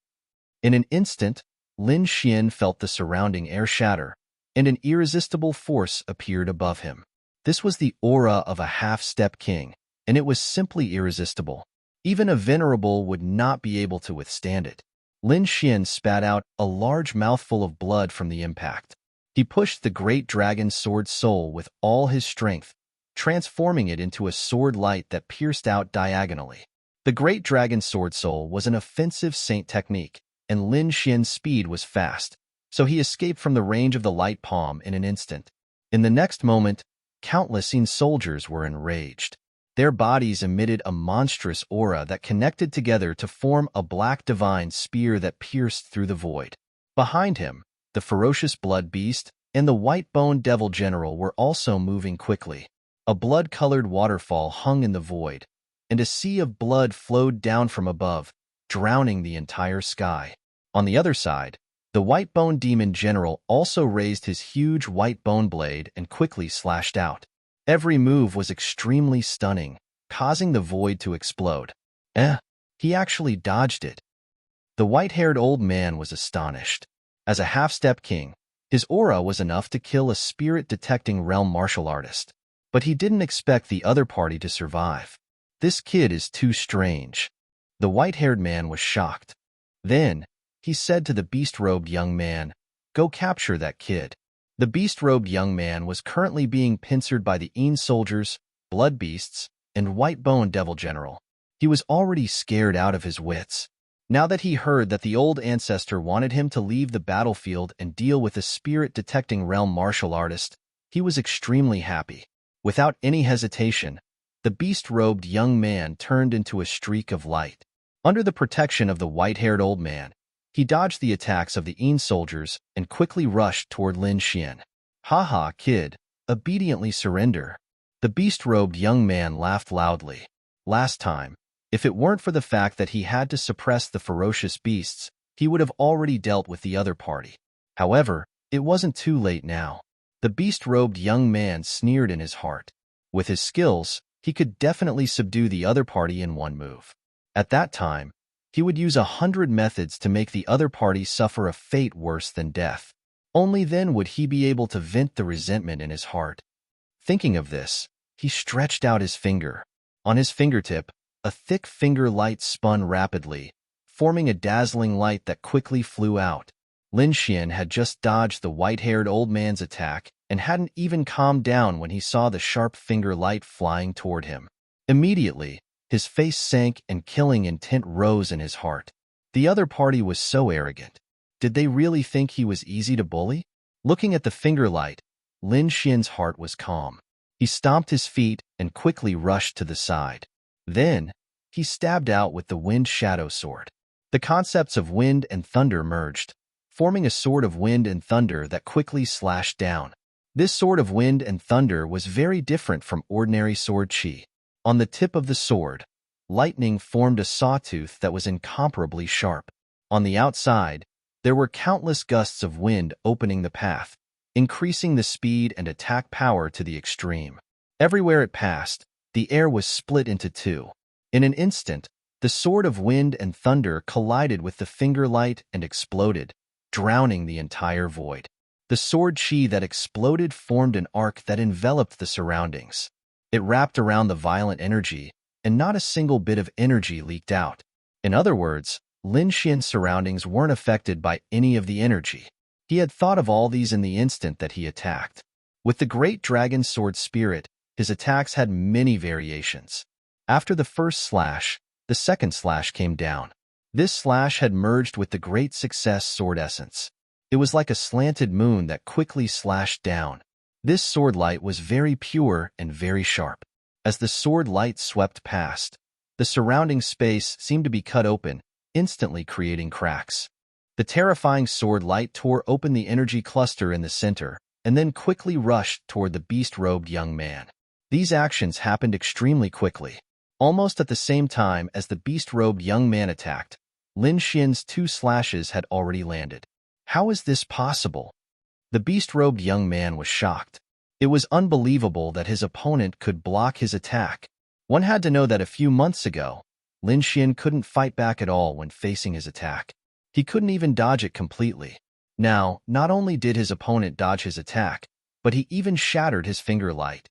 In an instant, Lin Xian felt the surrounding air shatter, and an irresistible force appeared above him. This was the aura of a half-step king, and it was simply irresistible. Even a venerable would not be able to withstand it. Lin Xian spat out a large mouthful of blood from the impact. He pushed the great dragon sword soul with all his strength, transforming it into a sword light that pierced out diagonally. The great dragon sword soul was an offensive saint technique, and Lin Xian's speed was fast, so he escaped from the range of the light palm in an instant. In the next moment, countless Ain soldiers were enraged. Their bodies emitted a monstrous aura that connected together to form a black divine spear that pierced through the void. Behind him, the ferocious blood beast and the white-boned devil general were also moving quickly. A blood-colored waterfall hung in the void, and a sea of blood flowed down from above, drowning the entire sky. On the other side, the white-boned demon general also raised his huge white bone blade and quickly slashed out. Every move was extremely stunning, causing the void to explode. He actually dodged it. The white-haired old man was astonished. As a half-step king, his aura was enough to kill a spirit-detecting realm martial artist. But he didn't expect the other party to survive. This kid is too strange. The white-haired man was shocked. Then, he said to the beast-robed young man, "Go capture that kid." The beast-robed young man was currently being pincered by the Ain soldiers, blood beasts, and white-boned devil general. He was already scared out of his wits. Now that he heard that the old ancestor wanted him to leave the battlefield and deal with a spirit-detecting realm martial artist, he was extremely happy. Without any hesitation, the beast-robed young man turned into a streak of light. Under the protection of the white-haired old man, he dodged the attacks of the Ain soldiers and quickly rushed toward Lin Xian. "Ha, kid, obediently surrender." The beast-robed young man laughed loudly. Last time, if it weren't for the fact that he had to suppress the ferocious beasts, he would have already dealt with the other party. However, it wasn't too late now. The beast-robed young man sneered in his heart. With his skills, he could definitely subdue the other party in one move. At that time, he would use 100 methods to make the other party suffer a fate worse than death. Only then would he be able to vent the resentment in his heart. Thinking of this, he stretched out his finger. On his fingertip, a thick finger light spun rapidly, forming a dazzling light that quickly flew out. Lin Xian had just dodged the white-haired old man's attack and hadn't even calmed down when he saw the sharp finger light flying toward him. Immediately, his face sank and killing intent rose in his heart. The other party was so arrogant. Did they really think he was easy to bully? Looking at the finger light, Lin Xian's heart was calm. He stomped his feet and quickly rushed to the side. Then, he stabbed out with the wind shadow sword. The concepts of wind and thunder merged, forming a sword of wind and thunder that quickly slashed down. This sword of wind and thunder was very different from ordinary sword chi. On the tip of the sword, lightning formed a sawtooth that was incomparably sharp. On the outside, there were countless gusts of wind opening the path, increasing the speed and attack power to the extreme. Everywhere it passed, the air was split into two. In an instant, the sword of wind and thunder collided with the finger light and exploded, drowning the entire void. The sword chi that exploded formed an arc that enveloped the surroundings. It wrapped around the violent energy, and not a single bit of energy leaked out. In other words, Lin Xian's surroundings weren't affected by any of the energy. He had thought of all these in the instant that he attacked. With the great dragon sword spirit, his attacks had many variations. After the first slash, the second slash came down. This slash had merged with the great success sword essence. It was like a slanted moon that quickly slashed down. This sword light was very pure and very sharp. As the sword light swept past, the surrounding space seemed to be cut open, instantly creating cracks. The terrifying sword light tore open the energy cluster in the center, and then quickly rushed toward the beast-robed young man. These actions happened extremely quickly. Almost at the same time as the beast-robed young man attacked, Lin Xian's 2 slashes had already landed. How is this possible? The beast-robed young man was shocked. It was unbelievable that his opponent could block his attack. One had to know that a few months ago, Lin Xian couldn't fight back at all when facing his attack. He couldn't even dodge it completely. Now, not only did his opponent dodge his attack, but he even shattered his finger light.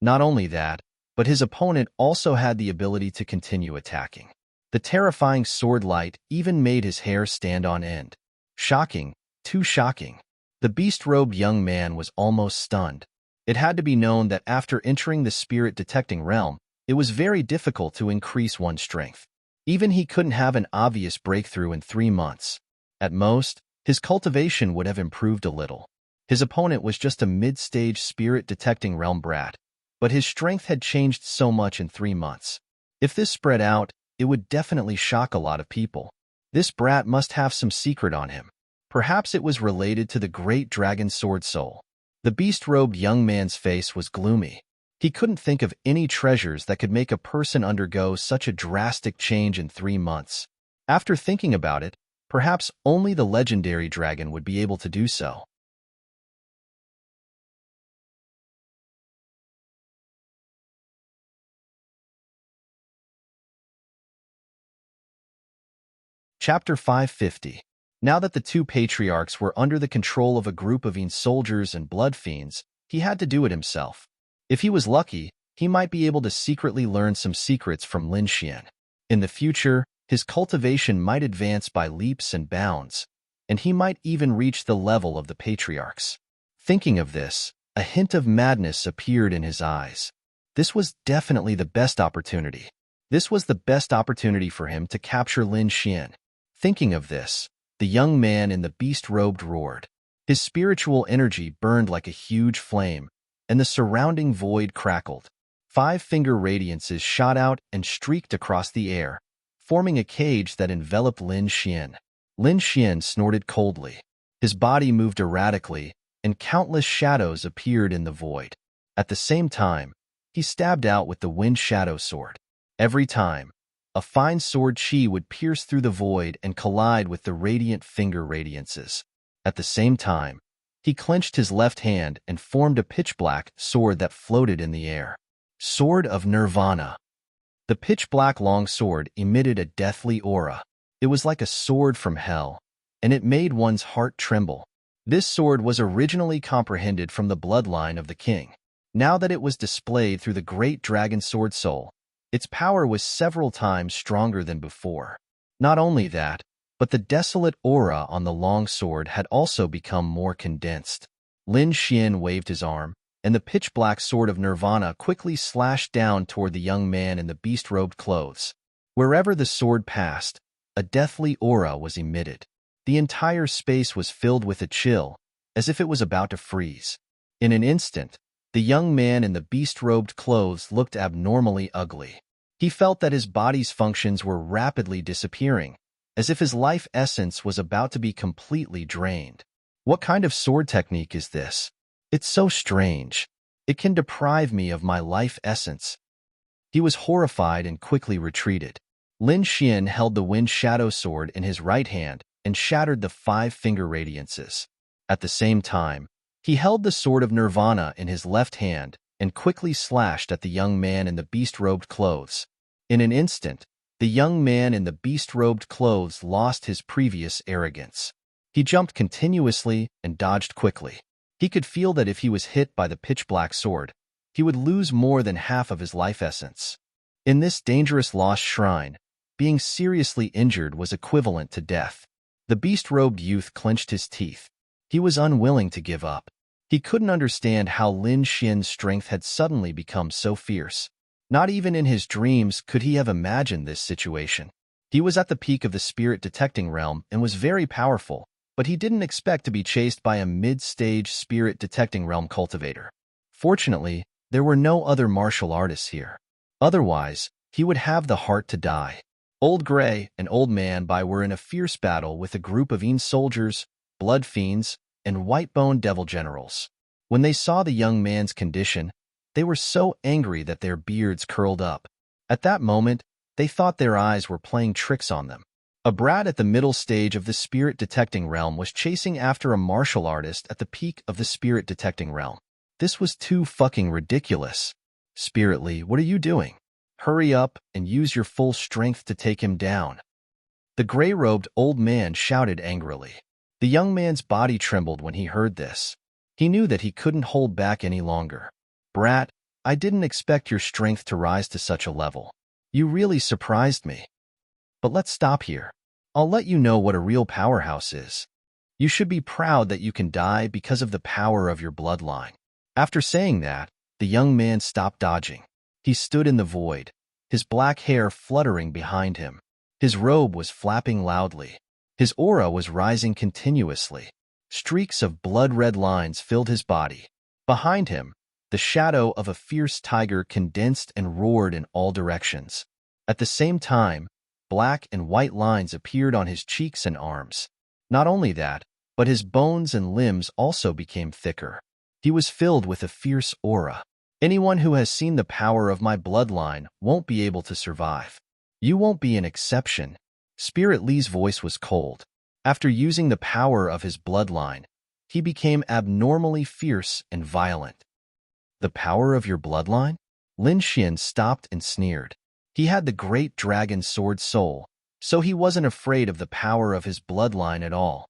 Not only that, but his opponent also had the ability to continue attacking. The terrifying sword light even made his hair stand on end. Shocking, too shocking. The beast-robed young man was almost stunned. It had to be known that after entering the spirit-detecting realm, it was very difficult to increase one's strength. Even he couldn't have an obvious breakthrough in 3 months. At most, his cultivation would have improved a little. His opponent was just a mid-stage spirit-detecting realm brat, but his strength had changed so much in 3 months. If this spread out, it would definitely shock a lot of people. This brat must have some secret on him. Perhaps it was related to the great dragon sword soul. The beast-robed young man's face was gloomy. He couldn't think of any treasures that could make a person undergo such a drastic change in 3 months. After thinking about it, perhaps only the legendary dragon would be able to do so. Chapter 550. Now that the 2 patriarchs were under the control of a group of soldiers and blood fiends, he had to do it himself. If he was lucky, he might be able to secretly learn some secrets from Lin Xian. In the future, his cultivation might advance by leaps and bounds, and he might even reach the level of the patriarchs. Thinking of this, a hint of madness appeared in his eyes. This was definitely the best opportunity. This was the best opportunity for him to capture Lin Xian. Thinking of this, the young man in the beast-robed roared. His spiritual energy burned like a huge flame, and the surrounding void crackled. 5-finger radiances shot out and streaked across the air, forming a cage that enveloped Lin Xian. Lin Xian snorted coldly. His body moved erratically, and countless shadows appeared in the void. At the same time, he stabbed out with the wind shadow sword. Every time, a fine sword chi would pierce through the void and collide with the radiant finger radiances. At the same time, he clenched his left hand and formed a pitch-black sword that floated in the air. Sword of Nirvana. The pitch-black long sword emitted a deathly aura. It was like a sword from hell, and it made one's heart tremble. This sword was originally comprehended from the bloodline of the king. Now that it was displayed through the great dragon sword soul, its power was several times stronger than before. Not only that, but the desolate aura on the long sword had also become more condensed. Lin Xian waved his arm, and the pitch-black sword of Nirvana quickly slashed down toward the young man in the beast-robed clothes. Wherever the sword passed, a deathly aura was emitted. The entire space was filled with a chill, as if it was about to freeze. In an instant, the young man in the beast-robed clothes looked abnormally ugly. He felt that his body's functions were rapidly disappearing, as if his life essence was about to be completely drained. What kind of sword technique is this? It's so strange. It can deprive me of my life essence. He was horrified and quickly retreated. Lin Xian held the wind shadow sword in his right hand and shattered the 5-finger radiances. At the same time, he held the sword of Nirvana in his left hand and quickly slashed at the young man in the beast-robed clothes. In an instant, the young man in the beast-robed clothes lost his previous arrogance. He jumped continuously and dodged quickly. He could feel that if he was hit by the pitch-black sword, he would lose more than half of his life essence. In this dangerous lost shrine, being seriously injured was equivalent to death. The beast-robed youth clenched his teeth. He was unwilling to give up. He couldn't understand how Lin Xian's strength had suddenly become so fierce. Not even in his dreams could he have imagined this situation. He was at the peak of the spirit-detecting realm and was very powerful, but he didn't expect to be chased by a mid-stage spirit-detecting realm cultivator. Fortunately, there were no other martial artists here. Otherwise, he would have the heart to die. Old Gray and Old Man were in a fierce battle with a group of Yin soldiers, blood fiends, and white-boned devil generals. When they saw the young man's condition, they were so angry that their beards curled up. At that moment, they thought their eyes were playing tricks on them. A brat at the middle stage of the spirit-detecting realm was chasing after a martial artist at the peak of the spirit-detecting realm. This was too fucking ridiculous. Spiritly, what are you doing? Hurry up and use your full strength to take him down. The gray-robed old man shouted angrily. The young man's body trembled when he heard this. He knew that he couldn't hold back any longer. Brat, I didn't expect your strength to rise to such a level. You really surprised me. But let's stop here. I'll let you know what a real powerhouse is. You should be proud that you can die because of the power of your bloodline. After saying that, the young man stopped dodging. He stood in the void, his black hair fluttering behind him. His robe was flapping loudly. His aura was rising continuously. Streaks of blood-red lines filled his body. Behind him, the shadow of a fierce tiger condensed and roared in all directions. At the same time, black and white lines appeared on his cheeks and arms. Not only that, but his bones and limbs also became thicker. He was filled with a fierce aura. Anyone who has seen the power of my bloodline won't be able to survive. You won't be an exception. Spirit Li's voice was cold. After using the power of his bloodline, he became abnormally fierce and violent. The power of your bloodline? Lin Xian stopped and sneered. He had the great dragon sword soul, so he wasn't afraid of the power of his bloodline at all.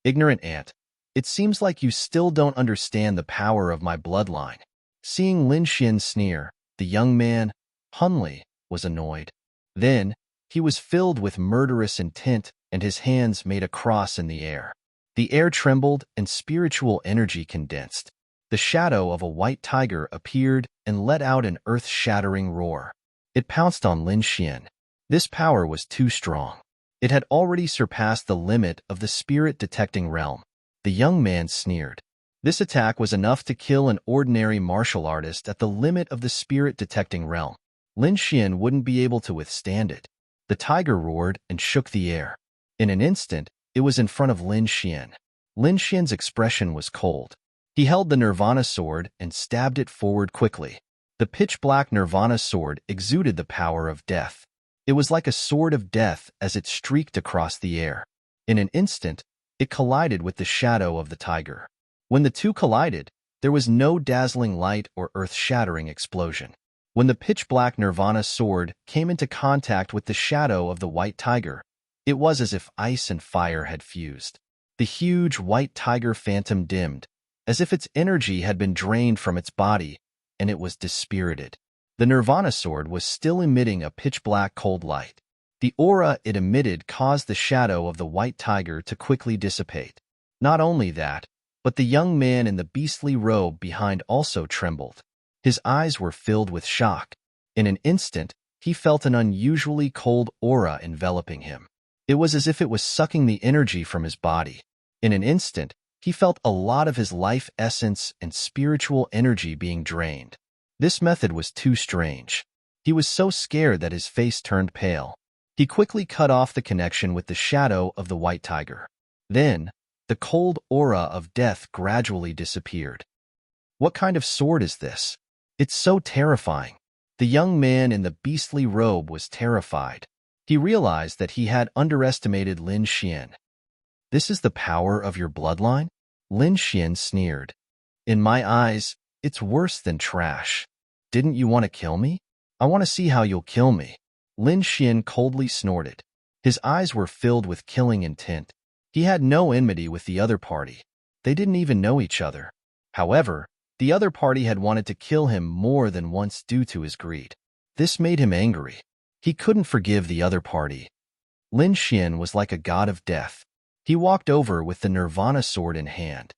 Ignorant ant, it seems like you still don't understand the power of my bloodline. Seeing Lin Xian sneer, the young man, Hunli, was annoyed. Then, he was filled with murderous intent and his hands made a cross in the air. The air trembled and spiritual energy condensed. The shadow of a white tiger appeared and let out an earth-shattering roar. It pounced on Lin Xian. This power was too strong. It had already surpassed the limit of the spirit-detecting realm. The young man sneered. This attack was enough to kill an ordinary martial artist at the limit of the spirit-detecting realm. Lin Xian wouldn't be able to withstand it. The tiger roared and shook the air. In an instant, it was in front of Lin Xian. Lin Xian's expression was cold. He held the Nirvana sword and stabbed it forward quickly. The pitch-black Nirvana sword exuded the power of death. It was like a sword of death as it streaked across the air. In an instant, it collided with the shadow of the tiger. When the two collided, there was no dazzling light or earth-shattering explosion. When the pitch-black Nirvana sword came into contact with the shadow of the white tiger, it was as if ice and fire had fused. The huge white tiger phantom dimmed, as if its energy had been drained from its body, and it was dispirited. The Nirvana sword was still emitting a pitch-black cold light. The aura it emitted caused the shadow of the white tiger to quickly dissipate. Not only that, but the young man in the beastly robe behind also trembled. His eyes were filled with shock. In an instant, he felt an unusually cold aura enveloping him. It was as if it was sucking the energy from his body. In an instant, he felt a lot of his life essence and spiritual energy being drained. This method was too strange. He was so scared that his face turned pale. He quickly cut off the connection with the shadow of the white tiger. Then, the cold aura of death gradually disappeared. What kind of sword is this? It's so terrifying. The young man in the beastly robe was terrified. He realized that he had underestimated Lin Xian. This is the power of your bloodline? Lin Xian sneered. In my eyes, it's worse than trash. Didn't you want to kill me? I want to see how you'll kill me. Lin Xian coldly snorted. His eyes were filled with killing intent. He had no enmity with the other party. They didn't even know each other. However, the other party had wanted to kill him more than once due to his greed. This made him angry. He couldn't forgive the other party. Lin Xian was like a god of death. He walked over with the Nirvana sword in hand.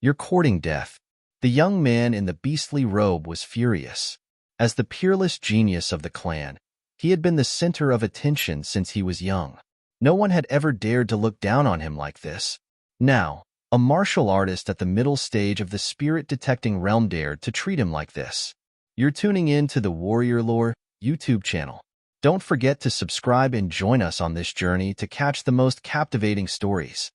"You're courting death." The young man in the beastly robe was furious. As the peerless genius of the clan, he had been the center of attention since he was young. No one had ever dared to look down on him like this. Now, a martial artist at the middle stage of the spirit-detecting realm dared to treat him like this. You're tuning in to the Warrior Lore YouTube channel. Don't forget to subscribe and join us on this journey to catch the most captivating stories.